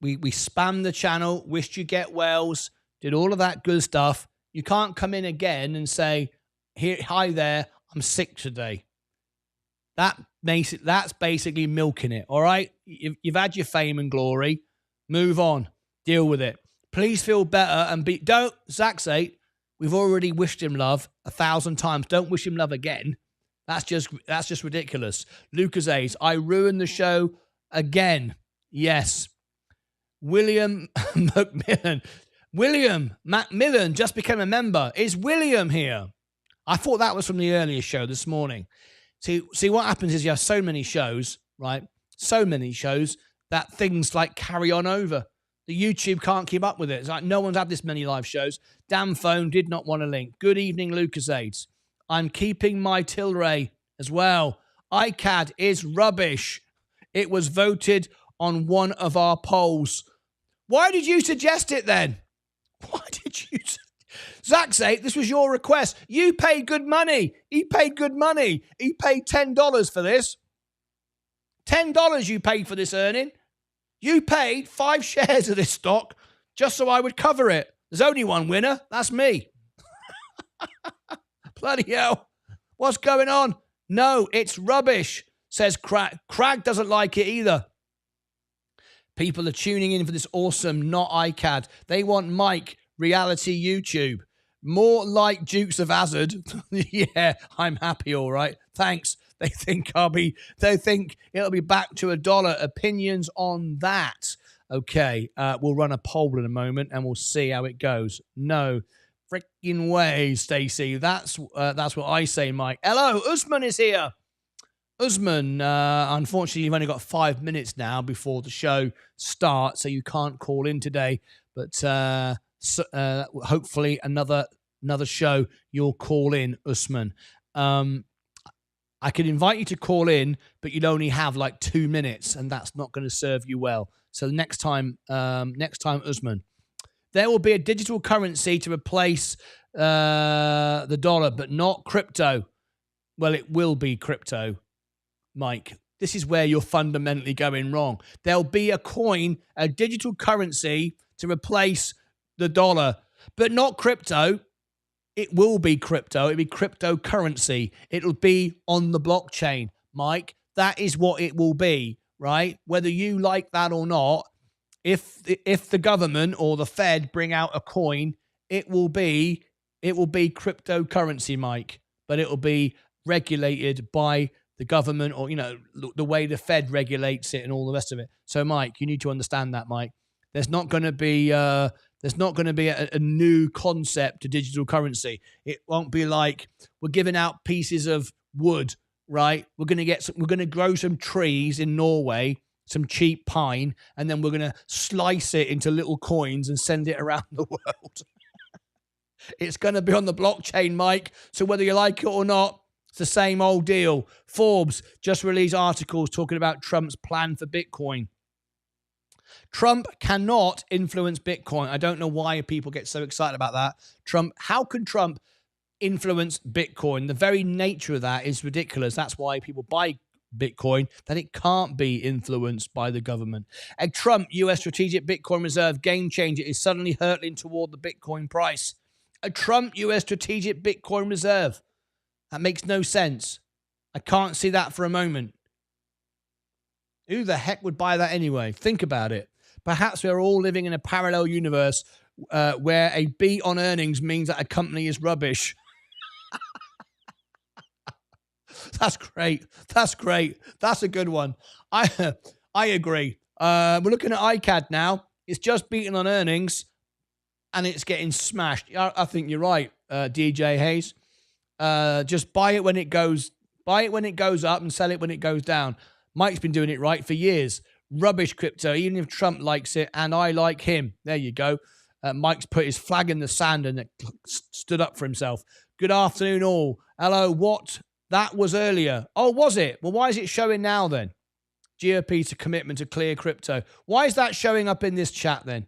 We spammed the channel, wished you get wells, did all of that good stuff. You can't come in again and say, "Here, hi there, I'm sick today." That's basically milking it, all right? You've had your fame and glory. Move on. Deal with it. Please feel better and don't, Zaxate, we've already wished him love 1,000 times. Don't wish him love again. That's just ridiculous. Lucas A's, I ruined the show again. Yes. William Macmillan. William Macmillan just became a member. Is William here? I thought that was from the earlier show this morning. See what happens is you have so many shows, right? So many shows that things like carry on over. The YouTube can't keep up with it. It's like no one's had this many live shows. Damn phone did not want to link. Good evening, Lucas Aids. I'm keeping my Tilray as well. iCAD is rubbish. It was voted on one of our polls. Why did you suggest it then? Why did you? Zaxate, this was your request. You paid good money. He paid good money. He paid $10 for this. $10 you paid for this earning. You paid 5 shares of this stock just so I would cover it. There's only one winner. That's me. Bloody hell. What's going on? No, it's rubbish, says Crag. Crag doesn't like it either. People are tuning in for this awesome, not iCAD. They want Mike, reality YouTube. More like Dukes of Hazzard. Yeah, I'm happy, all right. Thanks. They think it'll be back to $1. Opinions on that. Okay, we'll run a poll in a moment and we'll see how it goes. No freaking way, Stacey. That's what I say, Mike. Hello, Usman is here. Usman, unfortunately, you've only got 5 minutes now before the show starts, so you can't call in today. But hopefully another show you'll call in, Usman. I could invite you to call in, but you'd only have like 2 minutes, and that's not going to serve you well. So next time, Usman, there will be a digital currency to replace the dollar, but not crypto. Well, it will be crypto, Mike. This is where you're fundamentally going wrong. There'll be a coin, a digital currency to replace the dollar, but not crypto. It will be crypto. It'll be cryptocurrency. It'll be on the blockchain, Mike. That is what it will be, right? Whether you like that or not, if the government or the Fed bring out a coin, it will be cryptocurrency, Mike. But it will be regulated by the government, or the way the Fed regulates it and all the rest of it. So, Mike, you need to understand that, Mike. There's not going to be a new concept to digital currency. It won't be like we're giving out pieces of wood, right? We're going to grow some trees in Norway, some cheap pine, and then we're going to slice it into little coins and send it around the world. It's going to be on the blockchain, Mike. So whether you like it or not, it's the same old deal. Forbes just released articles talking about Trump's plan for Bitcoin. Trump cannot influence Bitcoin. I don't know why people get so excited about that. How can Trump influence Bitcoin? The very nature of that is ridiculous. That's why people buy Bitcoin, that it can't be influenced by the government. A Trump US strategic Bitcoin reserve game changer is suddenly hurtling toward the Bitcoin price. A Trump US strategic Bitcoin reserve. That makes no sense. I can't see that for a moment. Who the heck would buy that anyway? Think about it. Perhaps we're all living in a parallel universe where a beat on earnings means that a company is rubbish. That's great. That's a good one. I agree. We're looking at iCAD now. It's just beating on earnings and it's getting smashed. I think you're right, DJ Hayes. Just buy it when it goes up and sell it when it goes down. Mike's been doing it right for years. Rubbish crypto, even if Trump likes it and I like him. There you go. Mike's put his flag in the sand and stood up for himself. Good afternoon, all. Hello, what? That was earlier. Oh, was it? Well, why is it showing now then? GOP to commitment to clear crypto. Why is that showing up in this chat then?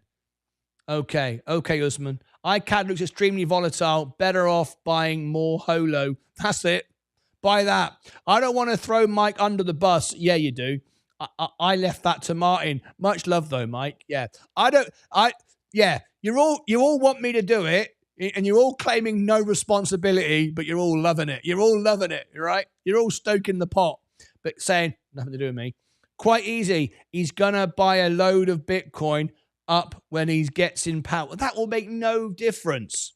Okay, Usman. iCAD looks extremely volatile. Better off buying more holo. That's it. Buy that. I don't want to throw Mike under the bus. Yeah, you do. I left that to Martyn. Much love though, Mike. Yeah. You all want me to do it, and you're all claiming no responsibility, but you're all loving it. You're all loving it, right? You're all stoking the pot, but saying nothing to do with me. Quite easy. He's gonna buy a load of Bitcoin up when he gets in power. That will make no difference.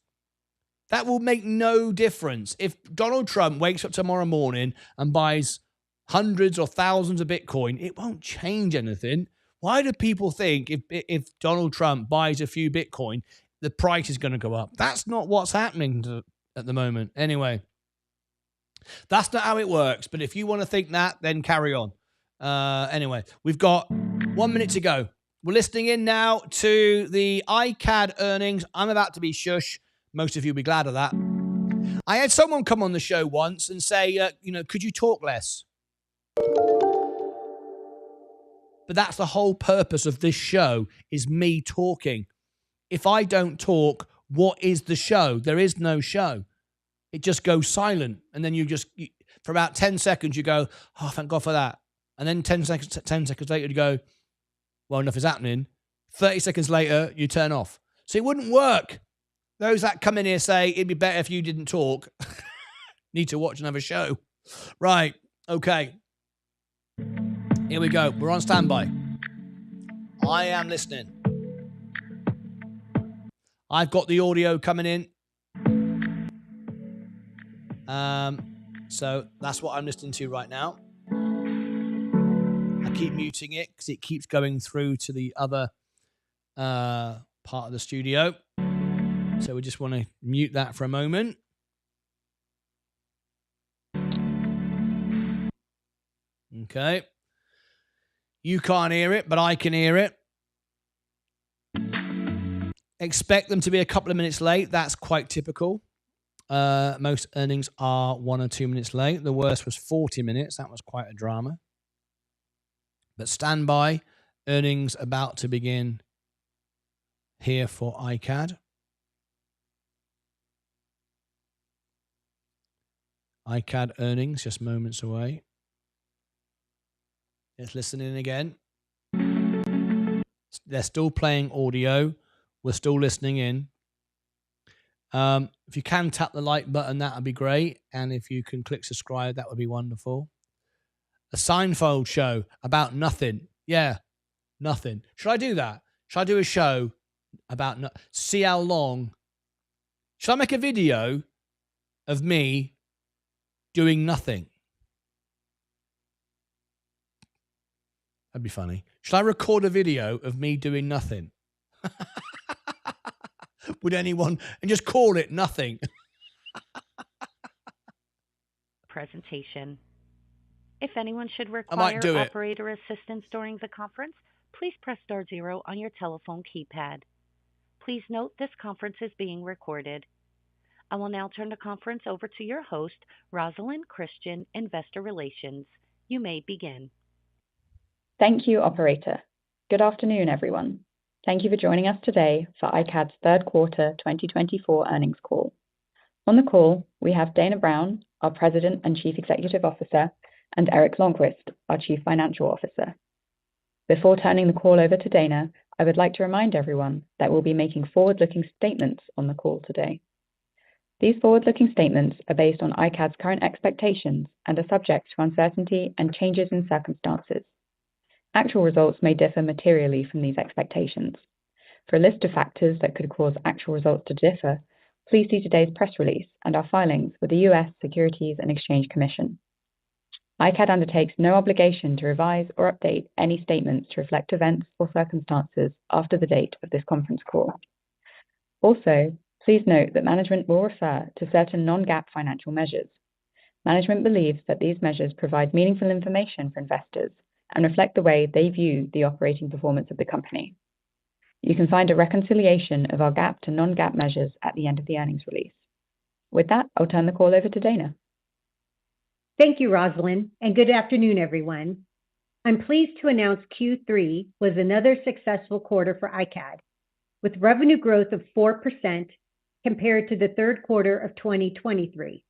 That will make no difference. If Donald Trump wakes up tomorrow morning and buys hundreds or thousands of Bitcoin, it won't change anything. Why do people think if Donald Trump buys a few Bitcoin, the price is going to go up? That's not what's happening at the moment. Anyway, that's not how it works. But if you want to think that, then carry on. Anyway, we've got 1 minute to go. We're listening in now to the iCAD earnings. I'm about to be shush. Most of you will be glad of that. I had someone come on the show once and say, could you talk less? But that's the whole purpose of this show, is me talking. If I don't talk, what is the show? There is no show. It just goes silent. And then for about 10 seconds, you go, oh, thank God for that. And then 10 seconds later, you go, well, enough is happening. 30 seconds later, you turn off. So it wouldn't work. Those that come in here say, it'd be better if you didn't talk. Need to watch another show. Right. Okay. Here we go. We're on standby. I am listening. I've got the audio coming in. So that's what I'm listening to right now. I keep muting it because it keeps going through to the other part of the studio. So we just want to mute that for a moment. Okay. You can't hear it, but I can hear it. Expect them to be a couple of minutes late. That's quite typical. Most earnings are 1 or 2 minutes late. The worst was 40 minutes. That was quite a drama. But stand by. Earnings about to begin here for iCAD. iCAD earnings just moments away. Let's listen in again. They're still playing audio. We're still listening in. If you can tap the like button, that would be great. And if you can click subscribe, that would be wonderful. A Seinfeld show about nothing. Yeah, nothing. Should I do that? Should I do a show about see how long? Should I make a video of me doing nothing? That'd be funny. Should I record a video of me doing nothing? Would anyone, and just call it nothing? Presentation. If anyone should require operator assistance during the conference, please press *0 on your telephone keypad. Please note this conference is being recorded. I will now turn the conference over to your host, Rosalind Christian, Investor Relations. You may begin. Thank you, operator. Good afternoon, everyone. Thank you for joining us today for iCAD's third quarter 2024 earnings call. On the call, we have Dana Brown, our President and Chief Executive Officer, and Eric Longquist, our Chief Financial Officer. Before turning the call over to Dana, I would like to remind everyone that we'll be making forward-looking statements on the call today. These forward-looking statements are based on iCAD's current expectations and are subject to uncertainty and changes in circumstances. Actual results may differ materially from these expectations. For a list of factors that could cause actual results to differ, please see today's press release and our filings with the U.S. Securities and Exchange Commission. iCAD undertakes no obligation to revise or update any statements to reflect events or circumstances after the date of this conference call. Also, please note that management will refer to certain non-GAAP financial measures. Management believes that these measures provide meaningful information for investors and reflect the way they view the operating performance of the company. You can find a reconciliation of our GAAP to non-GAAP measures at the end of the earnings release. With that, I'll turn the call over to Dana. Thank you, Rosalind, and good afternoon, everyone. I'm pleased to announce Q3 was another successful quarter for iCAD, with revenue growth of 4% compared to the third quarter of 2023.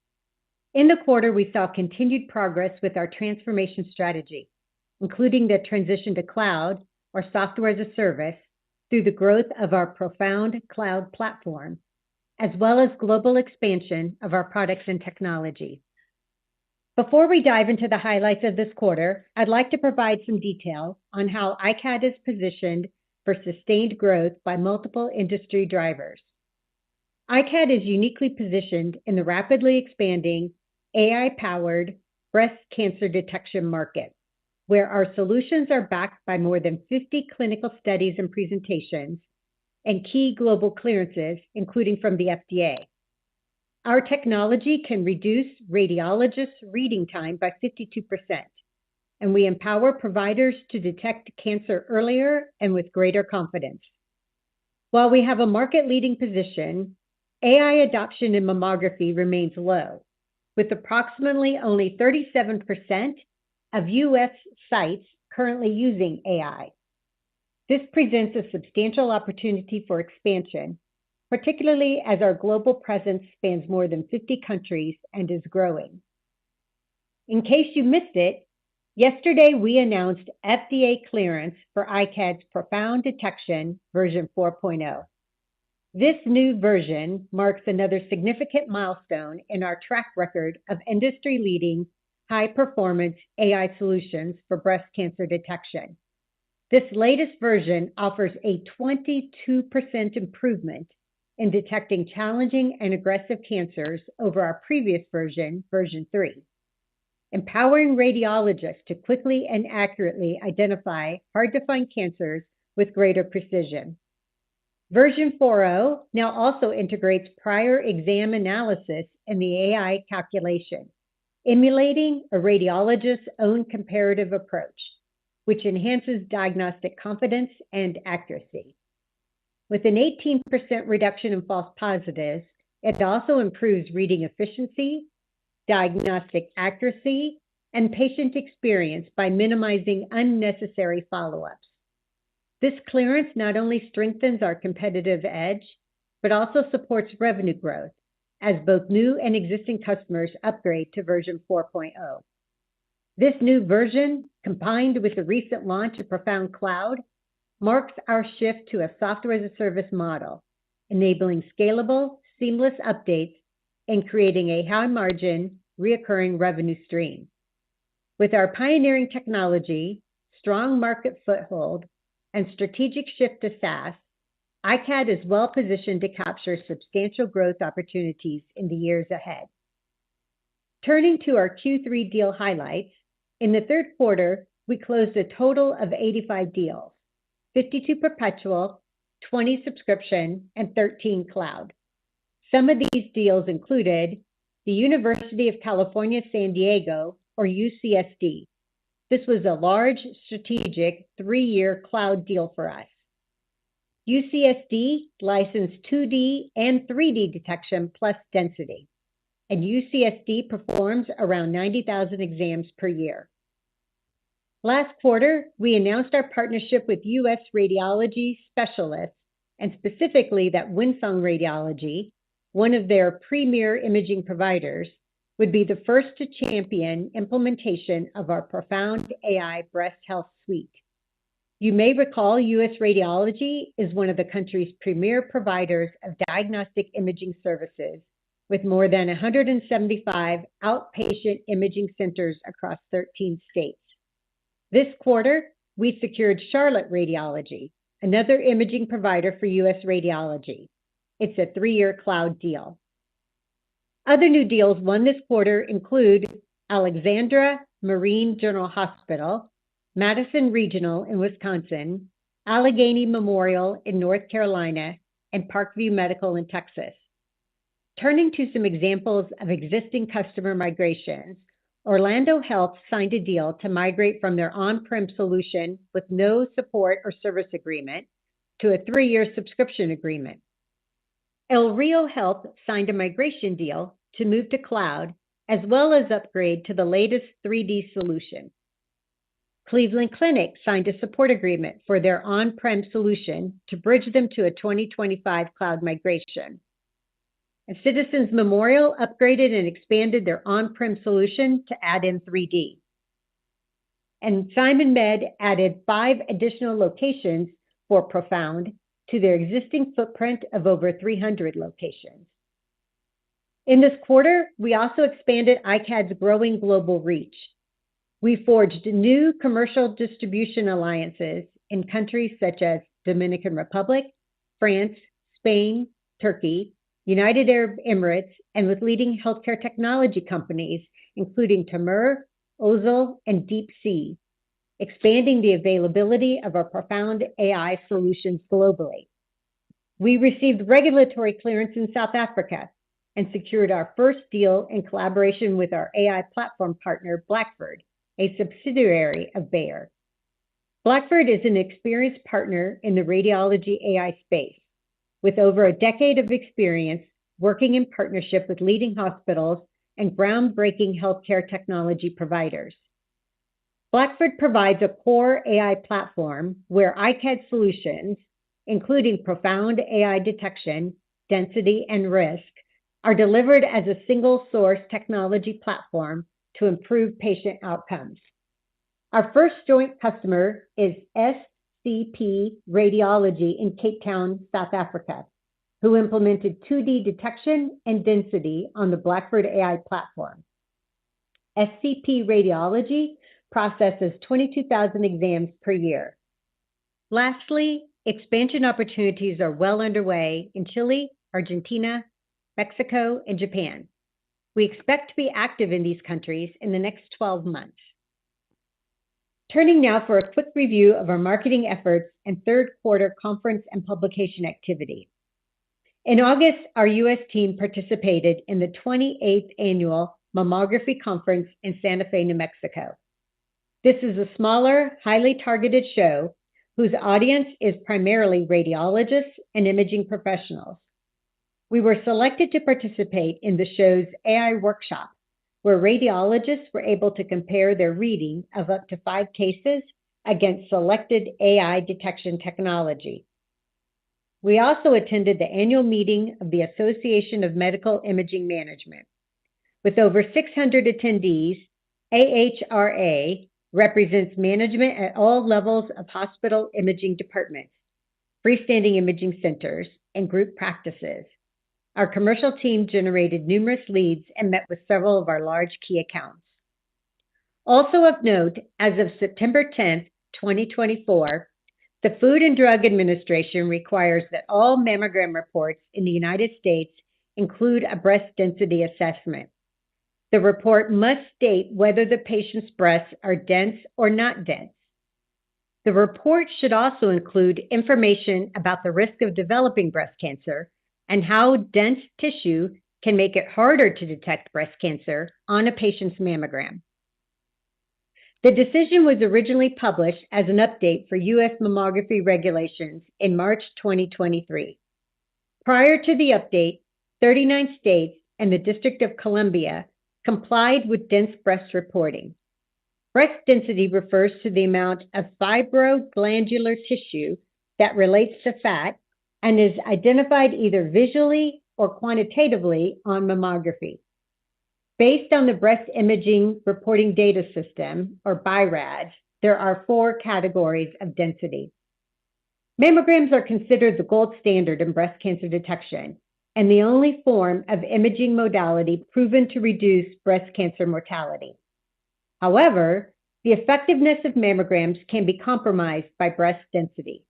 In the quarter, we saw continued progress with our transformation strategy, including the transition to cloud or software as a service through the growth of our Profound Cloud platform, as well as global expansion of our products and technology. Before we dive into the highlights of this quarter, I'd like to provide some detail on how iCAD is positioned for sustained growth by multiple industry drivers. iCAD is uniquely positioned in the rapidly expanding AI-powered breast cancer detection market, where our solutions are backed by more than 50 clinical studies and presentations and key global clearances, including from the FDA. Our technology can reduce radiologists' reading time by 52%, and we empower providers to detect cancer earlier and with greater confidence. While we have a market-leading position, AI adoption in mammography remains low, with approximately only 37% of U.S. sites currently using AI. This presents a substantial opportunity for expansion, particularly as our global presence spans more than 50 countries and is growing. In case you missed it, yesterday we announced FDA clearance for iCAD's Profound Detection version 4.0. This new version marks another significant milestone in our track record of industry-leading high-performance AI solutions for breast cancer detection. This latest version offers a 22% improvement in detecting challenging and aggressive cancers over our previous version, version 3, empowering radiologists to quickly and accurately identify hard-to-find cancers with greater precision. Version 4.0 now also integrates prior exam analysis in the AI calculation, emulating a radiologist's own comparative approach, which enhances diagnostic confidence and accuracy. With an 18% reduction in false positives, it also improves reading efficiency, diagnostic accuracy, and patient experience by minimizing unnecessary follow-ups. This clearance not only strengthens our competitive edge, but also supports revenue growth as both new and existing customers upgrade to version 4.0. This new version, combined with the recent launch of Profound Cloud, marks our shift to a software as a service model, enabling scalable, seamless updates and creating a high-margin, recurring revenue stream. With our pioneering technology, strong market foothold, and strategic shift to SaaS, iCAD is well positioned to capture substantial growth opportunities in the years ahead. Turning to our Q3 deal highlights, in the third quarter, we closed a total of 85 deals, 52 perpetual, 20 subscription, and 13 cloud. Some of these deals included the University of California, San Diego, or UCSD. This was a large, strategic 3-year cloud deal for us. UCSD licensed 2D and 3D detection plus density, and UCSD performs around 90,000 exams per year. Last quarter, we announced our partnership with U.S. Radiology Specialists, and specifically that Winsong Radiology, one of their premier imaging providers, would be the first to champion implementation of our Profound AI Breast Health Suite. You may recall U.S. Radiology is one of the country's premier providers of diagnostic imaging services, with more than 175 outpatient imaging centers across 13 states. This quarter, we secured Charlotte Radiology, another imaging provider for U.S. Radiology. It's a 3-year cloud deal. Other new deals won this quarter include Alexandra Marine General Hospital, Madison Regional in Wisconsin, Allegheny Memorial in North Carolina, and Parkview Medical in Texas. Turning to some examples of existing customer migrations, Orlando Health signed a deal to migrate from their on-prem solution with no support or service agreement to a 3-year subscription agreement. El Rio Health signed a migration deal to move to cloud as well as upgrade to the latest 3D solution. Cleveland Clinic signed a support agreement for their on-prem solution to bridge them to a 2025 cloud migration. And Citizens Memorial upgraded and expanded their on-prem solution to add in 3D. And Simon Med added 5 additional locations for Profound to their existing footprint of over 300 locations. In this quarter, we also expanded iCAD's growing global reach. We forged new commercial distribution alliances in countries such as Dominican Republic, France, Spain, Turkey, United Arab Emirates, and with leading healthcare technology companies, including Tamur, Ozil, and DeepSea, expanding the availability of our Profound AI solutions globally. We received regulatory clearance in South Africa and secured our first deal in collaboration with our AI platform partner, Blackford, a subsidiary of Bayer. Blackford is an experienced partner in the radiology AI space, with over a decade of experience working in partnership with leading hospitals and groundbreaking healthcare technology providers. Blackford provides a core AI platform where iCAD solutions, including Profound AI detection, density, and risk, are delivered as a single source technology platform to improve patient outcomes. Our first joint customer is SCP Radiology in Cape Town, South Africa, who implemented 2D detection and density on the Blackford AI platform. SCP Radiology processes 22,000 exams per year. Lastly, expansion opportunities are well underway in Chile, Argentina, Mexico, and Japan. We expect to be active in these countries in the next 12 months. Turning now for a quick review of our marketing efforts and third quarter conference and publication activity. In August, our U.S. team participated in the 28th Annual Mammography Conference in Santa Fe, New Mexico. This is a smaller, highly targeted show whose audience is primarily radiologists and imaging professionals. We were selected to participate in the show's AI workshop, where radiologists were able to compare their reading of up to 5 cases against selected AI detection technology. We also attended the annual meeting of the Association of Medical Imaging Management. With over 600 attendees, AHRA represents management at all levels of hospital imaging departments, freestanding imaging centers, and group practices. Our commercial team generated numerous leads and met with several of our large key accounts. Also of note, as of September 10th, 2024, the Food and Drug Administration requires that all mammogram reports in the United States include a breast density assessment. The report must state whether the patient's breasts are dense or not dense. The report should also include information about the risk of developing breast cancer and how dense tissue can make it harder to detect breast cancer on a patient's mammogram. The decision was originally published as an update for U.S. mammography regulations in March 2023. Prior to the update, 39 states and the District of Columbia complied with dense breast reporting. Breast density refers to the amount of fibroglandular tissue that relates to fat and is identified either visually or quantitatively on mammography. Based on the Breast Imaging Reporting Data System, or BI-RADS, there are 4 categories of density. Mammograms are considered the gold standard in breast cancer detection and the only form of imaging modality proven to reduce breast cancer mortality. However, the effectiveness of mammograms can be compromised by breast density.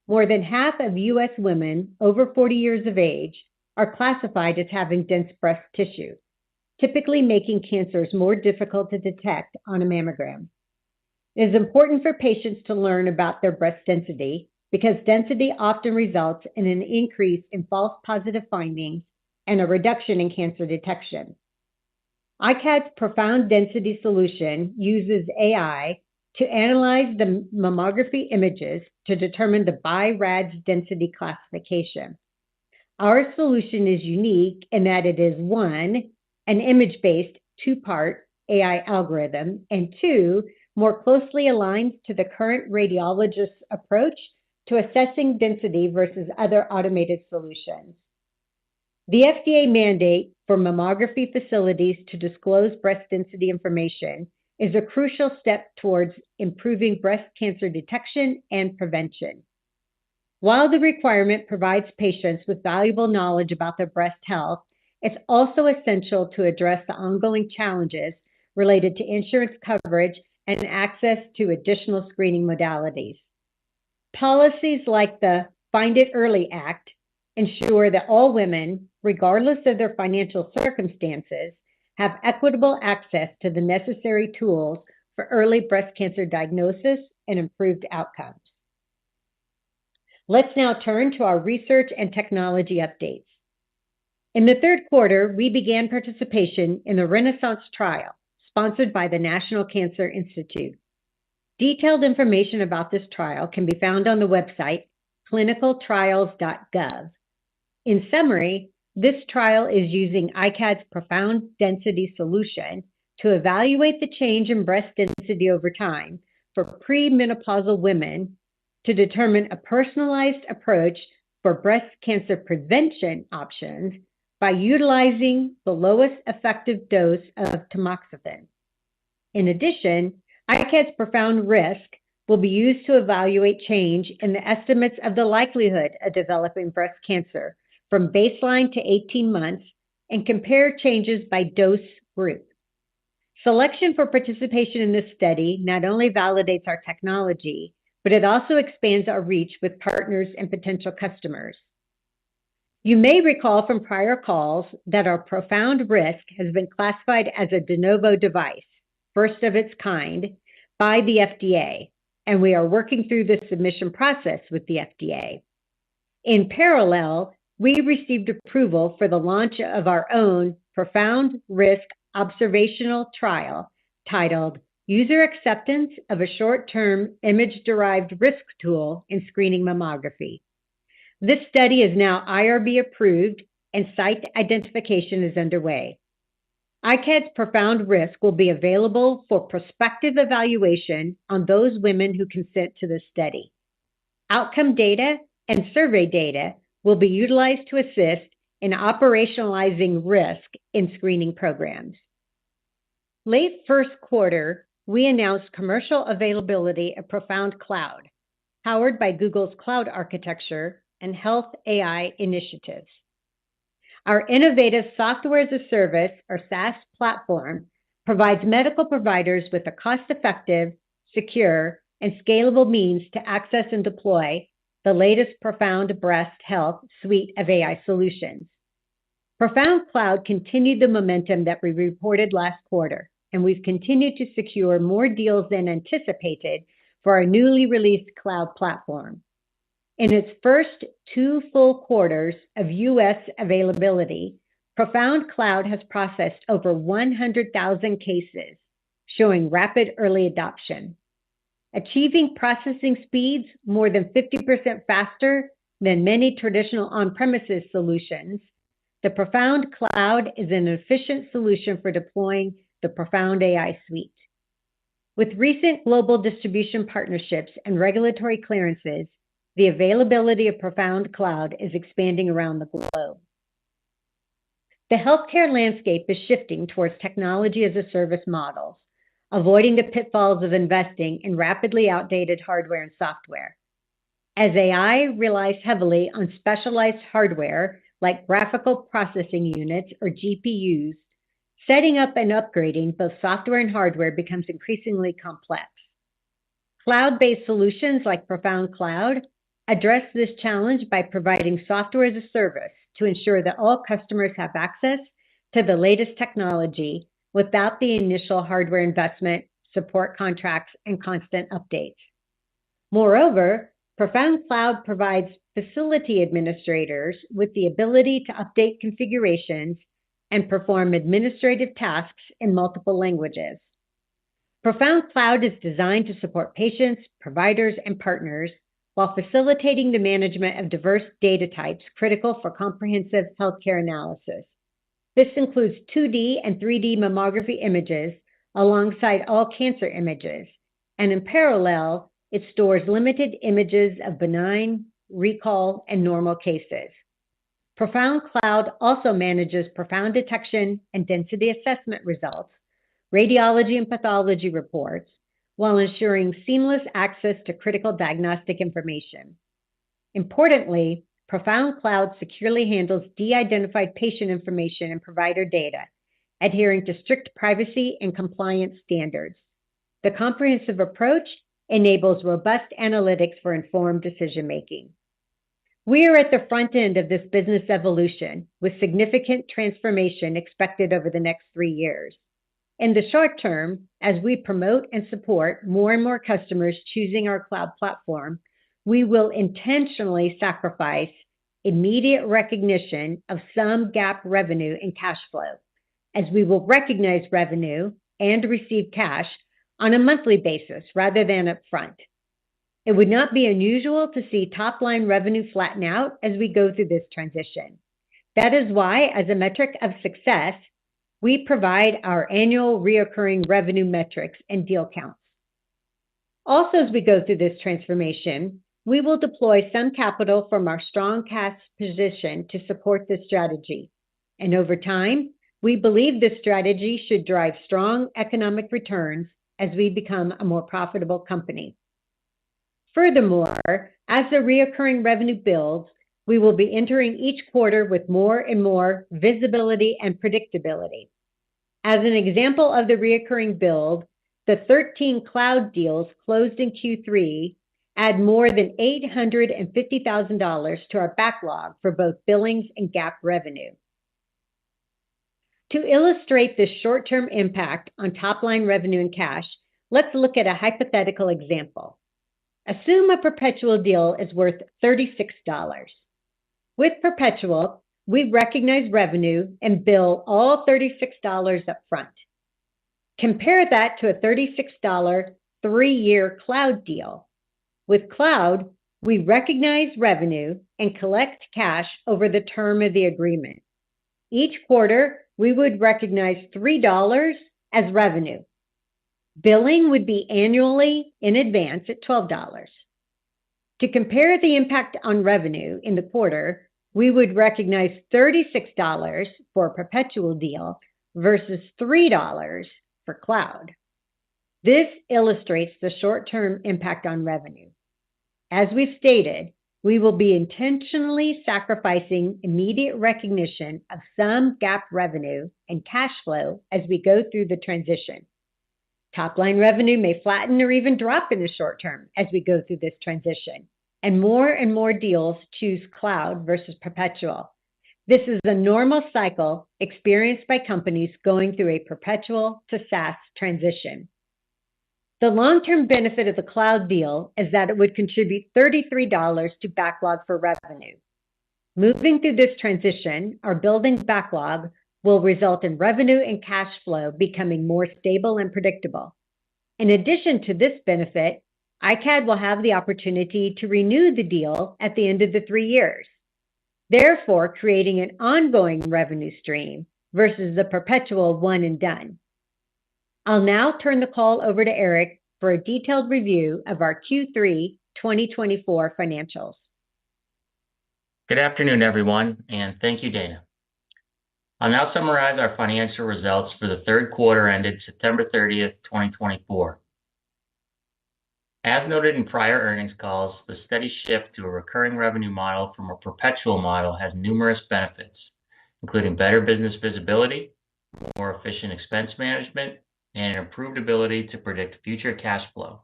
More than half of U.S. women over 40 years of age are classified as having dense breast tissue, typically making cancers more difficult to detect on a mammogram. It is important for patients to learn about their breast density because density often results in an increase in false positive findings and a reduction in cancer detection. iCAD's profound density solution uses AI to analyze the mammography images to determine the BI-RADS density classification. Our solution is unique in that it is one, an image-based two-part AI algorithm, and two, more closely aligns to the current radiologist's approach to assessing density versus other automated solutions. The FDA mandate for mammography facilities to disclose breast density information is a crucial step towards improving breast cancer detection and prevention. While the requirement provides patients with valuable knowledge about their breast health, it's also essential to address the ongoing challenges related to insurance coverage and access to additional screening modalities. Policies like the Find It Early Act ensure that all women, regardless of their financial circumstances, have equitable access to the necessary tools for early breast cancer diagnosis and improved outcomes. Let's now turn to our research and technology updates. In the third quarter, we began participation in the Renaissance trial, sponsored by the National Cancer Institute. Detailed information about this trial can be found on the website clinicaltrials.gov. In summary, this trial is using iCAD's profound density solution to evaluate the change in breast density over time for premenopausal women to determine a personalized approach for breast cancer prevention options by utilizing the lowest effective dose of tamoxifen. In addition, iCAD's profound risk will be used to evaluate change in the estimates of the likelihood of developing breast cancer from baseline to 18 months and compare changes by dose group. Selection for participation in this study not only validates our technology, but it also expands our reach with partners and potential customers. You may recall from prior calls that our profound risk has been classified as a de novo device, first of its kind, by the FDA, and we are working through the submission process with the FDA. In parallel, we received approval for the launch of our own profound risk observational trial titled User Acceptance of a Short-Term Image-Derived Risk Tool in Screening Mammography. This study is now IRB approved and site identification is underway. iCAD's profound risk will be available for prospective evaluation on those women who consent to the study. Outcome data and survey data will be utilized to assist in operationalizing risk in screening programs. Late first quarter, we announced commercial availability of Profound Cloud, powered by Google's cloud architecture and health AI initiatives. Our innovative software as a service, or SaaS platform, provides medical providers with a cost-effective, secure, and scalable means to access and deploy the latest Profound Breast Health suite of AI solutions. Profound Cloud continued the momentum that we reported last quarter, and we've continued to secure more deals than anticipated for our newly released cloud platform. In its first 2 full quarters of U.S. availability, Profound Cloud has processed over 100,000 cases, showing rapid early adoption. Achieving processing speeds more than 50% faster than many traditional on-premises solutions, the Profound Cloud is an efficient solution for deploying the Profound AI suite. With recent global distribution partnerships and regulatory clearances, the availability of Profound Cloud is expanding around the globe. The healthcare landscape is shifting towards technology as a service models, avoiding the pitfalls of investing in rapidly outdated hardware and software. As AI relies heavily on specialized hardware like graphical processing units or GPUs, setting up and upgrading both software and hardware becomes increasingly complex. Cloud-based solutions like Profound Cloud address this challenge by providing software as a service to ensure that all customers have access to the latest technology without the initial hardware investment, support contracts, and constant updates. Moreover, Profound Cloud provides facility administrators with the ability to update configurations and perform administrative tasks in multiple languages. Profound Cloud is designed to support patients, providers, and partners while facilitating the management of diverse data types critical for comprehensive healthcare analysis. This includes 2D and 3D mammography images alongside all cancer images, and in parallel, it stores limited images of benign, recall, and normal cases. Profound Cloud also manages profound detection and density assessment results, radiology and pathology reports, while ensuring seamless access to critical diagnostic information. Importantly, Profound Cloud securely handles de-identified patient information and provider data, adhering to strict privacy and compliance standards. The comprehensive approach enables robust analytics for informed decision-making. We are at the front end of this business evolution, with significant transformation expected over the next 3 years. In the short term, as we promote and support more and more customers choosing our cloud platform, we will intentionally sacrifice immediate recognition of some GAAP revenue and cash flow, as we will recognize revenue and receive cash on a monthly basis rather than upfront. It would not be unusual to see top-line revenue flatten out as we go through this transition. That is why, as a metric of success, we provide our annual reoccurring revenue metrics and deal counts. Also, as we go through this transformation, we will deploy some capital from our strong cash position to support this strategy. And over time, we believe this strategy should drive strong economic returns as we become a more profitable company. Furthermore, as the reoccurring revenue builds, we will be entering each quarter with more and more visibility and predictability. As an example of the reoccurring build, the 13 cloud deals closed in Q3 add more than $850,000 to our backlog for both billings and GAAP revenue. To illustrate this short-term impact on top-line revenue and cash, let's look at a hypothetical example. Assume a perpetual deal is worth $36. With perpetual, we recognize revenue and bill all $36 up front. Compare that to a $36 3-year cloud deal. With cloud, we recognize revenue and collect cash over the term of the agreement. Each quarter, we would recognize $3 as revenue. Billing would be annually in advance at $12. To compare the impact on revenue in the quarter, we would recognize $36 for a perpetual deal versus $3 for cloud. This illustrates the short-term impact on revenue. As we've stated, we will be intentionally sacrificing immediate recognition of some GAAP revenue and cash flow as we go through the transition. Top-line revenue may flatten or even drop in the short term as we go through this transition, and more deals choose cloud versus perpetual. This is a normal cycle experienced by companies going through a perpetual to SaaS transition. The long-term benefit of the cloud deal is that it would contribute $33 to backlog for revenue. Moving through this transition, our building backlog will result in revenue and cash flow becoming more stable and predictable. In addition to this benefit, iCAD will have the opportunity to renew the deal at the end of the 3 years, therefore creating an ongoing revenue stream versus the perpetual one and done. I'll now turn the call over to Eric for a detailed review of our Q3 2024 financials. Good afternoon, everyone, and thank you, Dana. I'll now summarize our financial results for the third quarter ended September 30th, 2024. As noted in prior earnings calls, the steady shift to a recurring revenue model from a perpetual model has numerous benefits, including better business visibility, more efficient expense management, and an improved ability to predict future cash flow.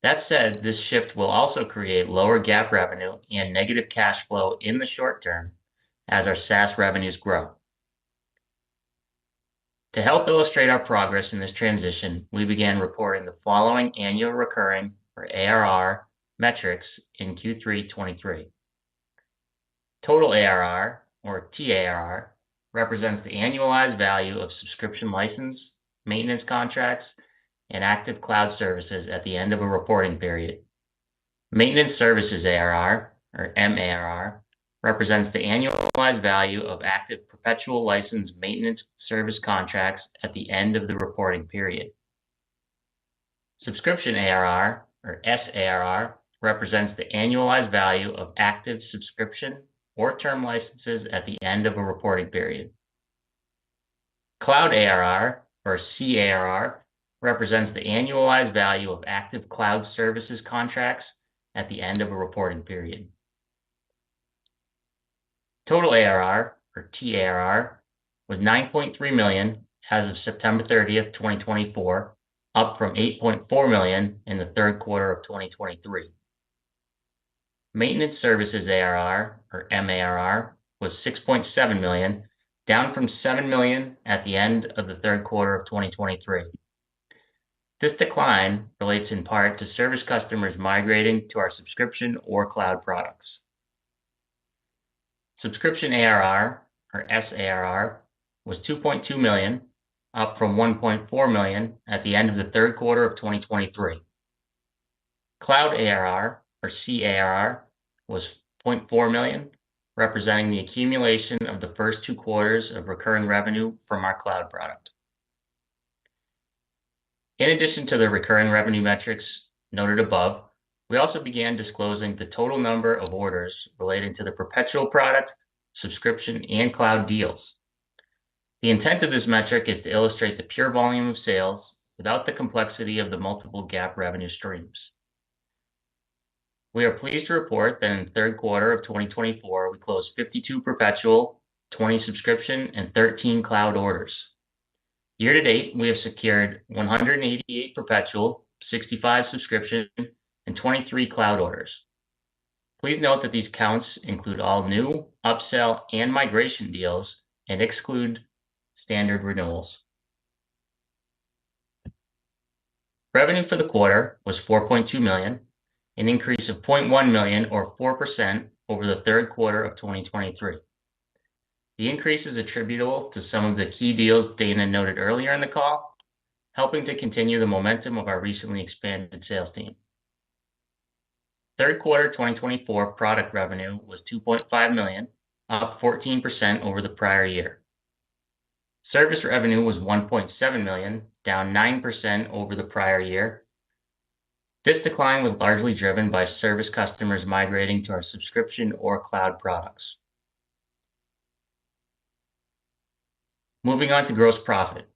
That said, this shift will also create lower GAAP revenue and negative cash flow in the short term as our SaaS revenues grow. To help illustrate our progress in this transition, we began reporting the following annual recurring, or ARR, metrics in Q3 23. Total ARR, or TARR, represents the annualized value of subscription license, maintenance contracts, and active cloud services at the end of a reporting period. Maintenance services ARR, or MARR, represents the annualized value of active perpetual license maintenance service contracts at the end of the reporting period. Subscription ARR, or SARR, represents the annualized value of active subscription or term licenses at the end of a reporting period. Cloud ARR, or CARR, represents the annualized value of active cloud services contracts at the end of a reporting period. Total ARR, or TARR, was $9.3 million as of September 30th, 2024, up from $8.4 million in the third quarter of 2023. Maintenance services ARR, or MARR, was $6.7 million, down from $7 million at the end of the third quarter of 2023. This decline relates in part to service customers migrating to our subscription or cloud products. Subscription ARR, or SARR, was $2.2 million, up from $1.4 million at the end of the third quarter of 2023. Cloud ARR, or CARR, was $0.4 million, representing the accumulation of the first 2 quarters of recurring revenue from our cloud product. In addition to the recurring revenue metrics noted above, we also began disclosing the total number of orders relating to the perpetual product, subscription, and cloud deals. The intent of this metric is to illustrate the pure volume of sales without the complexity of the multiple GAAP revenue streams. We are pleased to report that in the third quarter of 2024, we closed 52 perpetual, 20 subscription, and 13 cloud orders. Year to date, we have secured 188 perpetual, 65 subscription, and 23 cloud orders. Please note that these counts include all new, upsell, and migration deals and exclude standard renewals. Revenue for the quarter was $4.2 million, an increase of $0.1 million or 4% over the third quarter of 2023. The increase is attributable to some of the key deals Dana noted earlier in the call, helping to continue the momentum of our recently expanded sales team. Third quarter 2024 product revenue was $2.5 million, up 14% over the prior year. Service revenue was $1.7 million, down 9% over the prior year. This decline was largely driven by service customers migrating to our subscription or cloud products. Moving on to gross profit.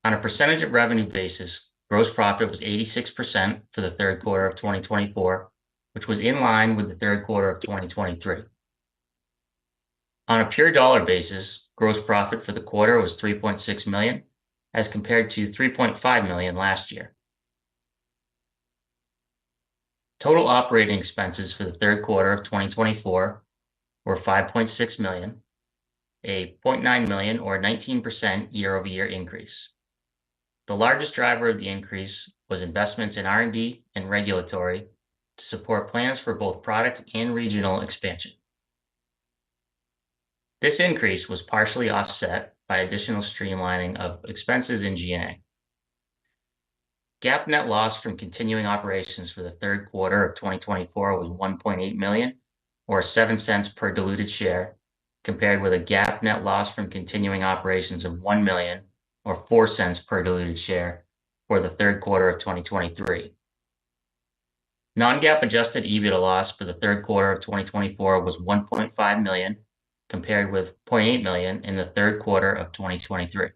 On a percentage of revenue basis, gross profit was 86% for the third quarter of 2024, which was in line with the third quarter of 2023. On a pure dollar basis, gross profit for the quarter was $3.6 million, as compared to $3.5 million last year. Total operating expenses for the third quarter of 2024 were $5.6 million, a $0.9 million or 19% year-over-year increase. The largest driver of the increase was investments in R&D and regulatory to support plans for both product and regional expansion. This increase was partially offset by additional streamlining of expenses in G&A. GAAP net loss from continuing operations for the third quarter of 2024 was $1.8 million, or 7 cents per diluted share, compared with a GAAP net loss from continuing operations of $1 million, or 4 cents per diluted share, for the third quarter of 2023. Non-GAAP adjusted EBITDA loss for the third quarter of 2024 was $1.5 million, compared with $0.8 million in the third quarter of 2023.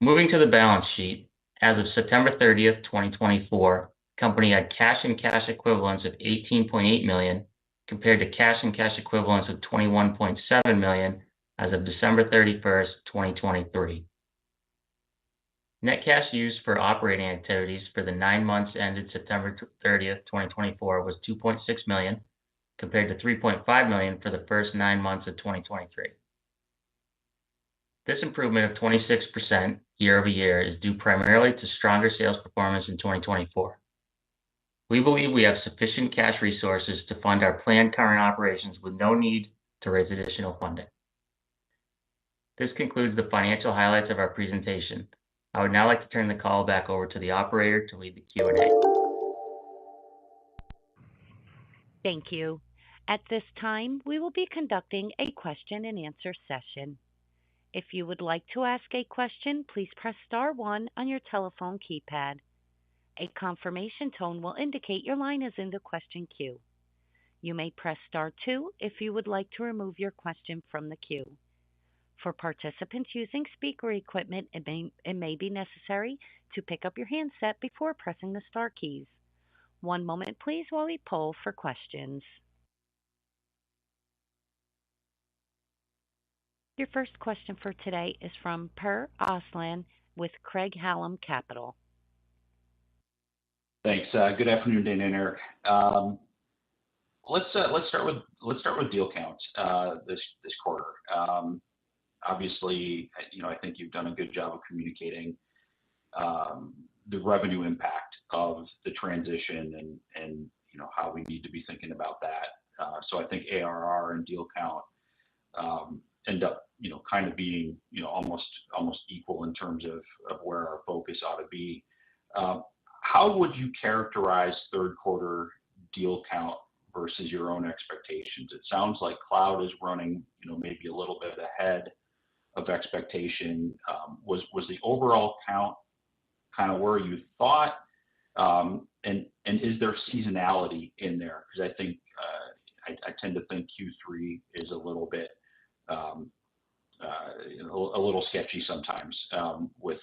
Moving to the balance sheet, as of September 30th, 2024, the company had cash and cash equivalents of $18.8 million, compared to cash and cash equivalents of $21.7 million as of December 31st, 2023. Net cash used for operating activities for the 9 months ended September 30th, 2024 was $2.6 million, compared to $3.5 million for the first 9 months of 2023. This improvement of 26% year-over-year is due primarily to stronger sales performance in 2024. We believe we have sufficient cash resources to fund our planned current operations with no need to raise additional funding. This concludes the financial highlights of our presentation. I would now like to turn the call back over to the operator to lead the Q&A. Thank you. At this time, we will be conducting a question and answer session. If you would like to ask a question, please press star one on your telephone keypad. A confirmation tone will indicate your line is in the question queue. You may press star two if you would like to remove your question from the queue. For participants using speaker equipment, it may be necessary to pick up your handset before pressing the star keys. One moment, please, while we poll for questions. Your first question for today is from Per Osland with Craig-Hallum Capital. Thanks. Good afternoon, Dana and Eric. Let's start with deal count this quarter. Obviously, I think you've done a good job of communicating the revenue impact of the transition and how we need to be thinking about that. So I think ARR and deal count end up kind of being almost equal in terms of where our focus ought to be. How would you characterize third quarter deal count versus your own expectations? It sounds like cloud is running maybe a little bit ahead of expectation. Was the overall count kind of where you thought? And is there seasonality in there? Because I think I tend to think Q3 is a little bit a little sketchy sometimes with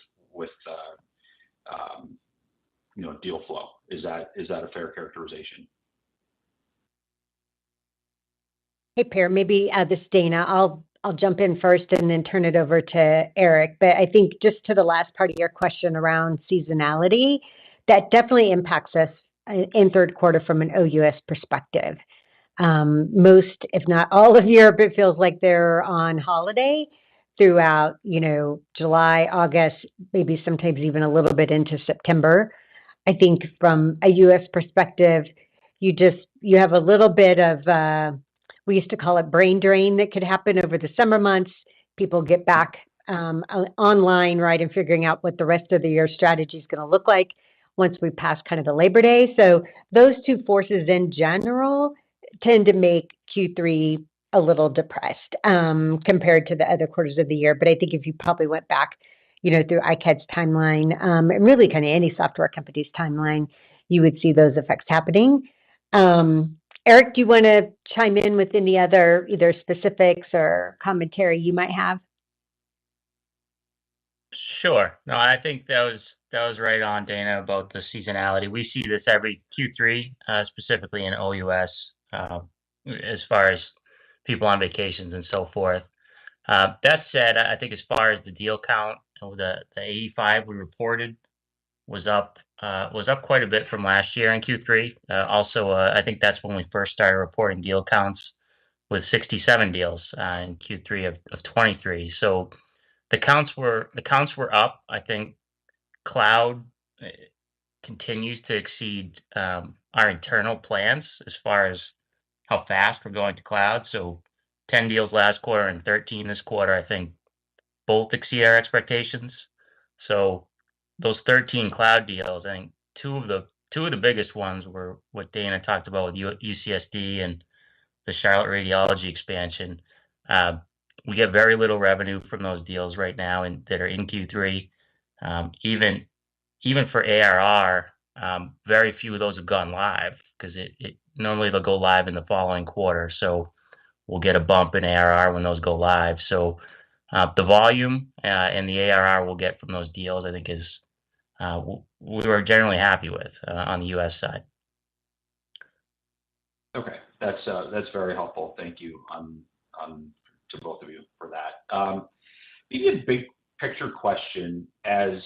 deal flow. Is that a fair characterization? Hey, Per, maybe this is Dana. I'll jump in first and then turn it over to Eric. But I think just to the last part of your question around seasonality, that definitely impacts us in third quarter from an OUS perspective. Most, if not all of Europe, it feels like they're on holiday throughout, July, August, maybe sometimes even a little bit into September. I think from a US perspective, you have a little bit of, we used to call it brain drain that could happen over the summer months. People get back online, right, and figuring out what the rest of the year strategy is going to look like once we pass kind of the Labor Day. So those two forces in general tend to make Q3 a little depressed compared to the other quarters of the year. But I think if you probably went back, through iCAD's timeline, and really kind of any software company's timeline, you would see those effects happening. Eric, do you want to chime in with any other either specifics or commentary you might have? Sure. No, I think that was right on, Dana, about the seasonality. We see this every Q3, specifically in OUS, as far as people on vacations and so forth. That said, I think as far as the deal count, the 85 we reported was up quite a bit from last year in Q3. Also, I think that's when we first started reporting deal counts with 67 deals in Q3 of 23. So the counts were up. I think cloud continues to exceed our internal plans as far as how fast we're going to cloud. So 10 deals last quarter and 13 this quarter, I think both exceed our expectations. So those 13 cloud deals, I think two of the biggest ones were what Dana talked about with UCSD and the Charlotte Radiology expansion. We get very little revenue from those deals right now and that are in Q3. Even for ARR, very few of those have gone live because it normally they'll go live in the following quarter. So we'll get a bump in ARR when those go live. So the volume and the ARR we'll get from those deals, I think, is we were generally happy with on the US side. Okay, that's very helpful. Thank you to both of you for that. Maybe a big picture question as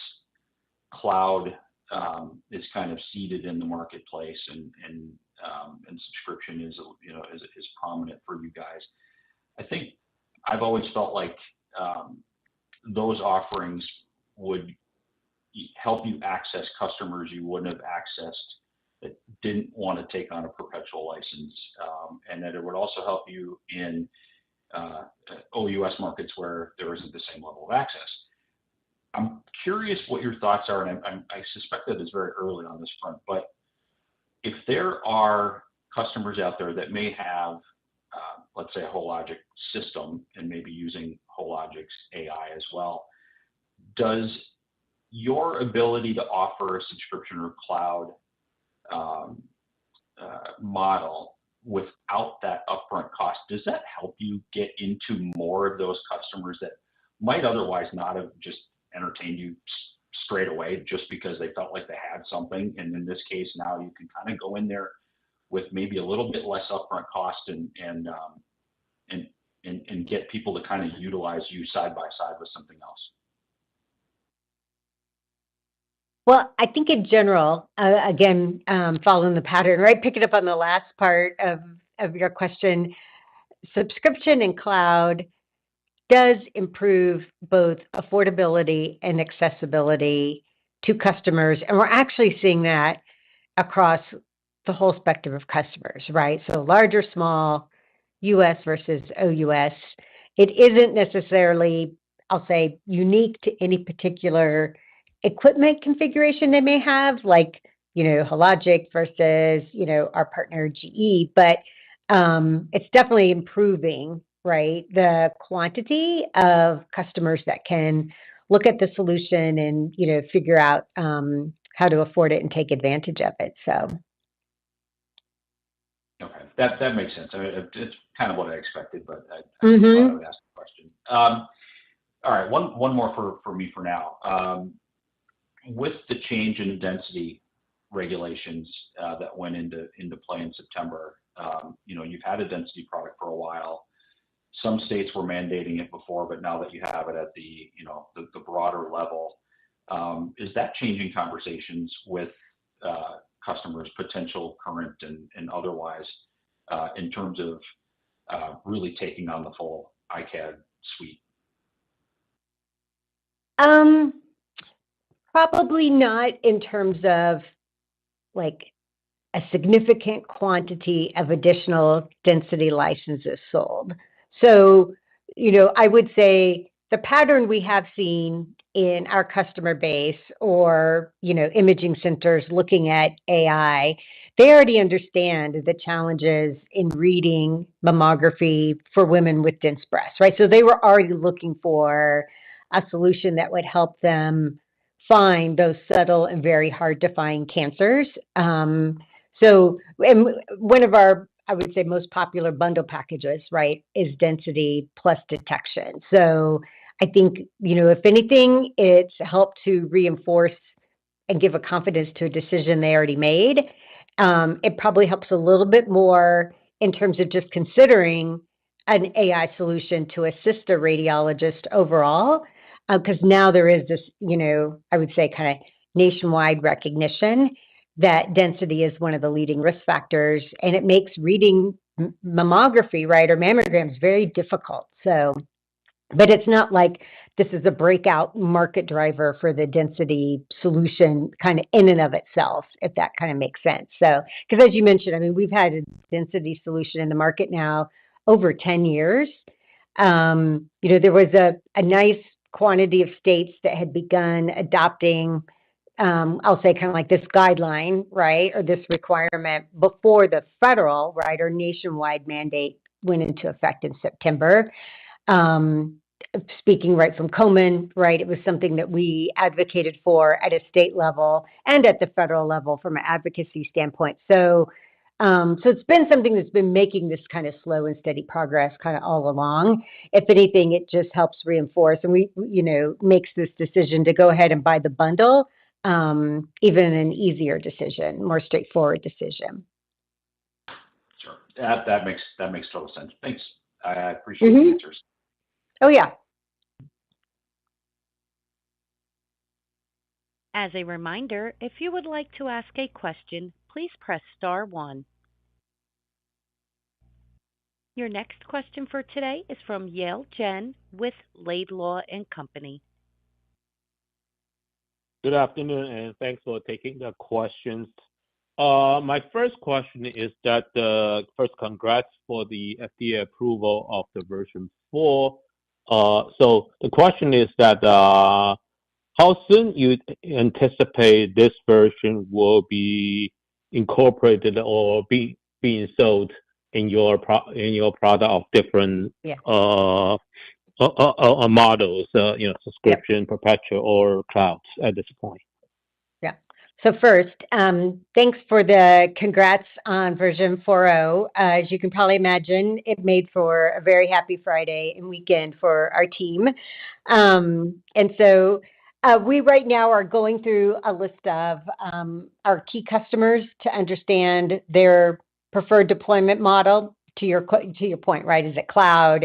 cloud is kind of seated in the marketplace and subscription is prominent for you guys. I think I've always felt like those offerings would help you access customers you wouldn't have accessed that didn't want to take on a perpetual license, and that it would also help you in OUS markets where there isn't the same level of access. I'm curious what your thoughts are, and I suspect that it's very early on this front, but if there are customers out there that may have, let's say, a Hologic system and maybe using Hologic's AI as well, does your ability to offer a subscription or cloud model without that upfront cost, does that help you get into more of those customers that might otherwise not have just entertained you straight away just because they felt like they had something? And in this case, now you can kind of go in there with maybe a little bit less upfront cost and get people to kind of utilize you side by side with something else. Well, I think in general, again, following the pattern, right? Picking up on the last part of your question, subscription and cloud does improve both affordability and accessibility to customers. And we're actually seeing that across the whole spectrum of customers, right? So large or small, US versus OUS. It isn't necessarily, I'll say, unique to any particular equipment configuration they may have, like, Hologic versus, our partner GE, but it's definitely improving, right? The quantity of customers that can look at the solution and, figure out how to afford it and take advantage of it. So. Okay, that makes sense. I mean, it's kind of what I expected, but I thought I would ask the question. All right, one more for me for now. With the change in density regulations that went into play in September, you've had a density product for a while. Some states were mandating it before, but now that you have it at the broader level, is that changing conversations with customers, potential, current, and otherwise, in terms of really taking on the full iCAD suite? Probably not in terms of like a significant quantity of additional density licenses sold. So, I would say the pattern we have seen in our customer base or, imaging centers looking at AI, they already understand the challenges in reading mammography for women with dense breasts, right? So they were already looking for a solution that would help them find those subtle and very hard to find cancers. So, and one of our, I would say, most popular bundle packages, right, is density plus detection. So I think, if anything, it's helped to reinforce and give a confidence to a decision they already made. It probably helps a little bit more in terms of just considering an AI solution to assist a radiologist overall, because now there is this, I would say, kind of nationwide recognition that density is one of the leading risk factors, and it makes reading mammography, right, or mammograms very difficult. So, but it's not like this is a breakout market driver for the density solution kind of in and of itself, if that kind of makes sense. So, because as you mentioned, I mean, we've had a density solution in the market now over 10 years. There was a nice quantity of states that had begun adopting, I'll say, kind of like this guideline, right, or this requirement before the federal, right, or nationwide mandate went into effect in September. Speaking right from Komen, right, it was something that we advocated for at a state level and at the federal level from an advocacy standpoint. So it's been something that's been making this kind of slow and steady progress kind of all along. If anything, it just helps reinforce and makes this decision to go ahead and buy the bundle even an easier decision, more straightforward decision. Sure, that makes total sense. Thanks. I appreciate the answers. Oh yeah. As a reminder, if you would like to ask a question, please press star 1. Your next question for today is from Yale Jen with Laidlaw & Company. Good afternoon, and thanks for taking the questions. My first question is that first, congrats for the FDA approval of the version 4 So the question is that how soon you anticipate this version will be incorporated or being sold in your product of different models, subscription, perpetual, or clouds at this point? Yeah. So first, thanks for the congrats on version 4.0. As you can probably imagine, it made for a very happy Friday and weekend for our team. And so we right now are going through a list of our key customers to understand their preferred deployment model. To your point, right? Is it cloud?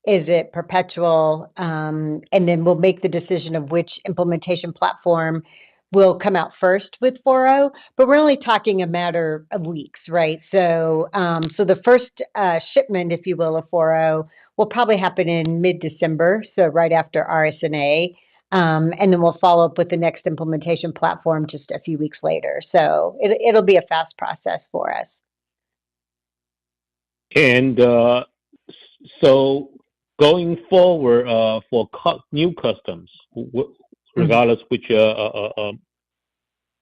Is it perpetual? And then we'll make the decision of which implementation platform will come out first with 4.0, but we're only talking a matter of weeks, right? So the first shipment, if you will, of 4.0 will probably happen in mid-December, so right after RSNA, and then we'll follow up with the next implementation platform just a few weeks later. So it'll be a fast process for us. And so going forward for new customs, regardless which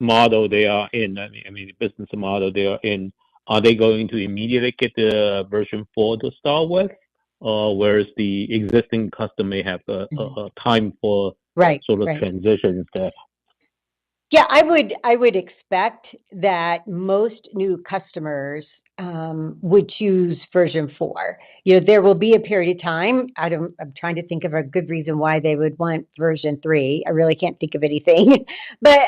model they are in, I mean business model they are in, are they going to immediately get the version 4 to start with? Whereas the existing customer may have a time for sort of transition instead? Yeah, I would expect that most new customers would choose version 4. There will be a period of time. I'm trying to think of a good reason why they would want version 3. I really can't think of anything, but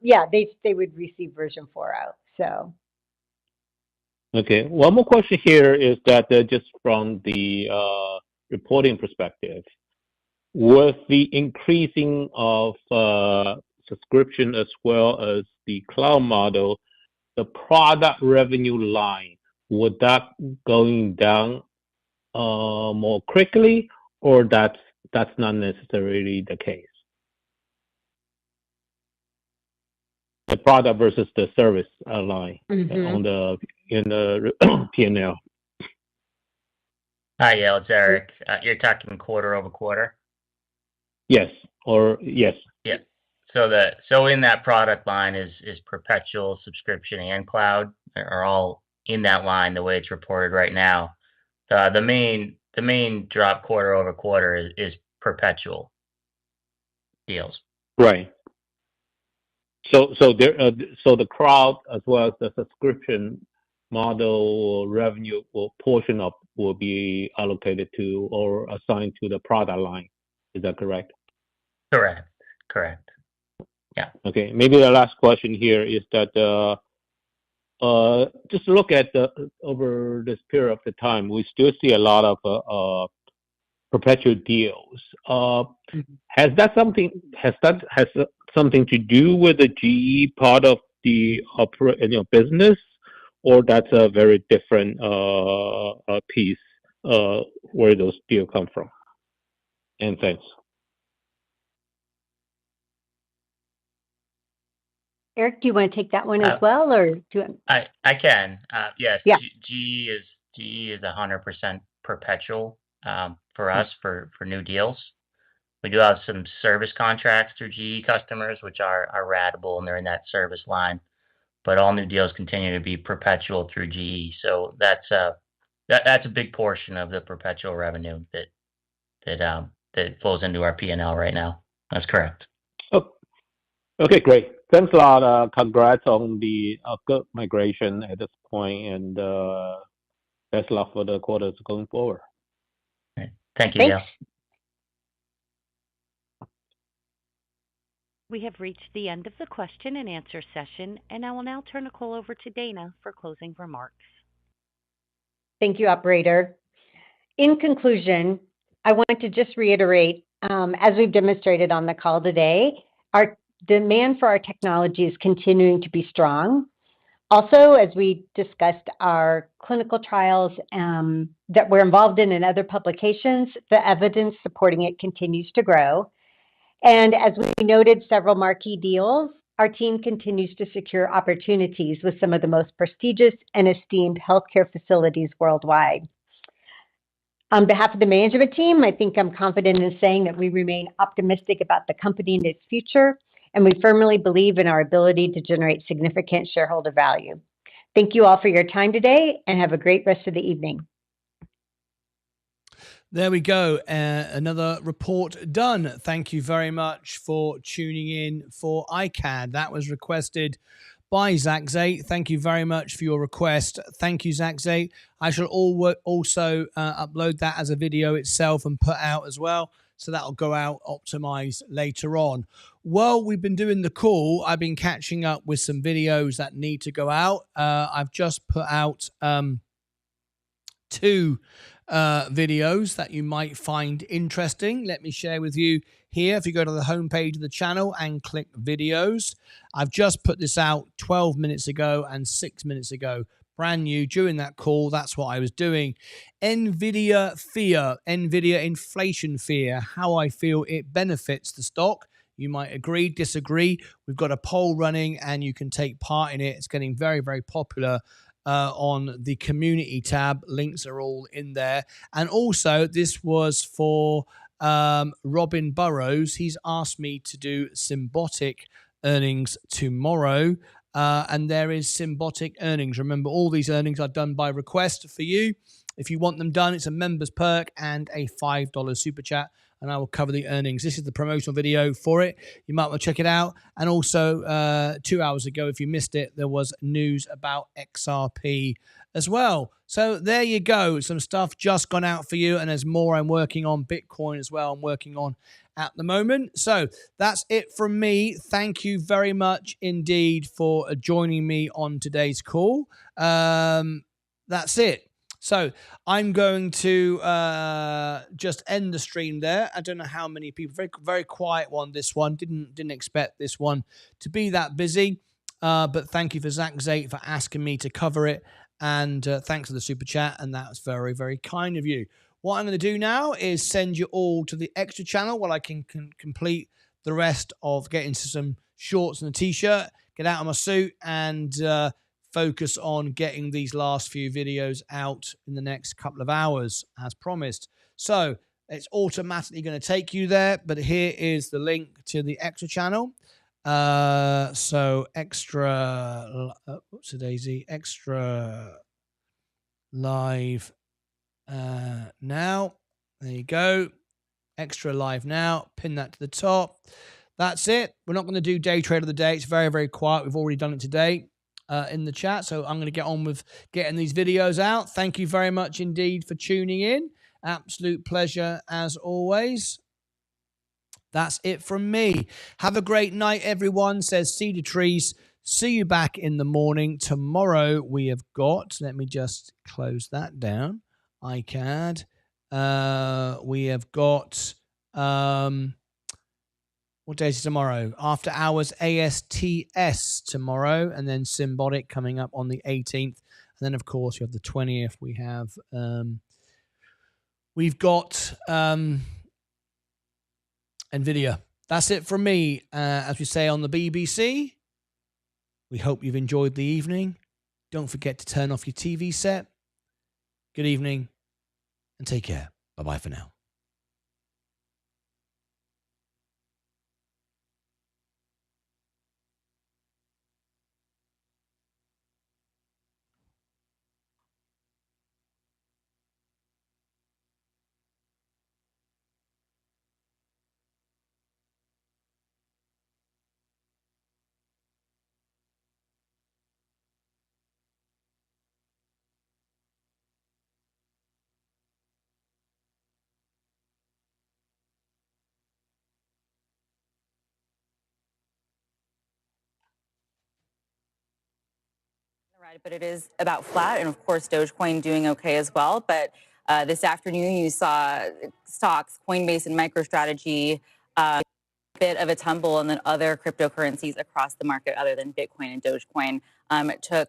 yeah, they would receive version 4.0. So. Okay, one more question here is that just from the reporting perspective, with the increasing of subscription as well as the cloud model, the product revenue line, would that going down more quickly, or that's not necessarily the case? The product versus the service line in the P&L. Hi, Yale, it's Eric. You're talking quarter over quarter? Yes, or yes. Yeah. So in that product line is perpetual, subscription, and cloud are all in that line the way it's reported right now. The main drop quarter over quarter is perpetual deals. Right. So the cloud as well as the subscription model revenue portion of will be allocated to or assigned to the product line. Is that correct? Correct. Yeah. Okay. Maybe the last question here is that just look at over this period of the time, we still see a lot of perpetual deals. Has something to do with the GE part of the business, or that's a very different piece where those deals come from? And thanks. Eric, do you want to take that one as well, or do I can. Yes. Yeah. GE is 100% perpetual for us for new deals. We do have some service contracts through GE customers, which are ratable, and they're in that service line. But all new deals continue to be perpetual through GE. So that's a big portion of the perpetual revenue that flows into our P&L right now. That's correct. Oh, okay, great. Thanks a lot. Congrats on the good migration at this point, and best luck for the quarters going forward. Thank you, Dale. We have reached the end of the question and answer session, and I will now turn the call over to Dana for closing remarks. Thank you, operator. In conclusion, I want to just reiterate, as we've demonstrated on the call today, our demand for our technology is continuing to be strong. Also, as we discussed our clinical trials that we're involved in and other publications, the evidence supporting it continues to grow. And as we noted several marquee deals, our team continues to secure opportunities with some of the most prestigious and esteemed healthcare facilities worldwide. On behalf of the management team, I think I'm confident in saying that we remain optimistic about the company and its future, and we firmly believe in our ability to generate significant shareholder value. Thank you all for your time today, and have a great rest of the evening. There we go. Another report done. Thank you very much for tuning in for iCAD. That was requested by Zach Zate. Thank you very much for your request. Thank you, Zach Zate. I shall also upload that as a video itself and put out as well. So that'll go out optimized later on. While we've been doing the call, I've been catching up with some videos that need to go out. I've just put out two videos that you might find interesting. Let me share with you here. If you go to the homepage of the channel and click videos, I've just put this out 12 minutes ago and 6 minutes ago. Brand new during that call. That's what I was doing. Nvidia fear, Nvidia inflation fear, how I feel it benefits the stock. You might agree, disagree. We've got a poll running and you can take part in it. It's getting very, very popular on the community tab. Links are all in there. And also, this was for Robin Burrows. He's asked me to do Symbotic earnings tomorrow. And there is Symbotic earnings. Remember, all these earnings are done by request for you. If you want them done, it's a members perk and a $5 super chat, and I will cover the earnings. This is the promotional video for it. You might want to check it out. And also, 2 hours ago, if you missed it, there was news about XRP as well. So there you go. Some stuff just gone out for you, and there's more I'm working on. Bitcoin as well I'm working on at the moment. So that's it from me. Thank you very much indeed for joining me on today's call. That's it. So I'm going to just end the stream there. I don't know how many people. Very, very quiet one. This one didn't expect this one to be that busy. But thank you for Zach Zate for asking me to cover it, and thanks for the super chat. And that's very, very kind of you. What I'm going to do now is send you all to the extra channel while I can complete the rest of getting to some shorts and a t-shirt, get out of my suit, and focus on getting these last few videos out in the next couple of hours as promised. So it's automatically going to take you there, but here is the link to the extra channel. So extra, what's a daisy? Extra live now. There you go. Extra live now. Pin that to the top. That's it. We're not going to do day trade of the day. It's very, very quiet. We've already done it today in the chat. So I'm going to get on with getting these videos out. Thank you very much indeed for tuning in. Absolute pleasure as always. That's it from me. Have a great night, everyone, says Cedar Trees. See you back in the morning. Tomorrow we have got, let me just close that down. iCAD. We have got, what day is it tomorrow? After hours ASTS tomorrow, and then Symbotic coming up on the 18th. And then, of course, you have the 20th. We've got NVIDIA. That's it from me. As we say on the BBC, we hope you've enjoyed the evening. Don't forget to turn off your TV set. Good evening and take care. Bye-bye for now. Right, but it is about flat, and of course, Dogecoin doing okay as well. But this afternoon, you saw stocks, Coinbase and MicroStrategy, a bit of a tumble, and then other cryptocurrencies across the market, other than Bitcoin and Dogecoin, took.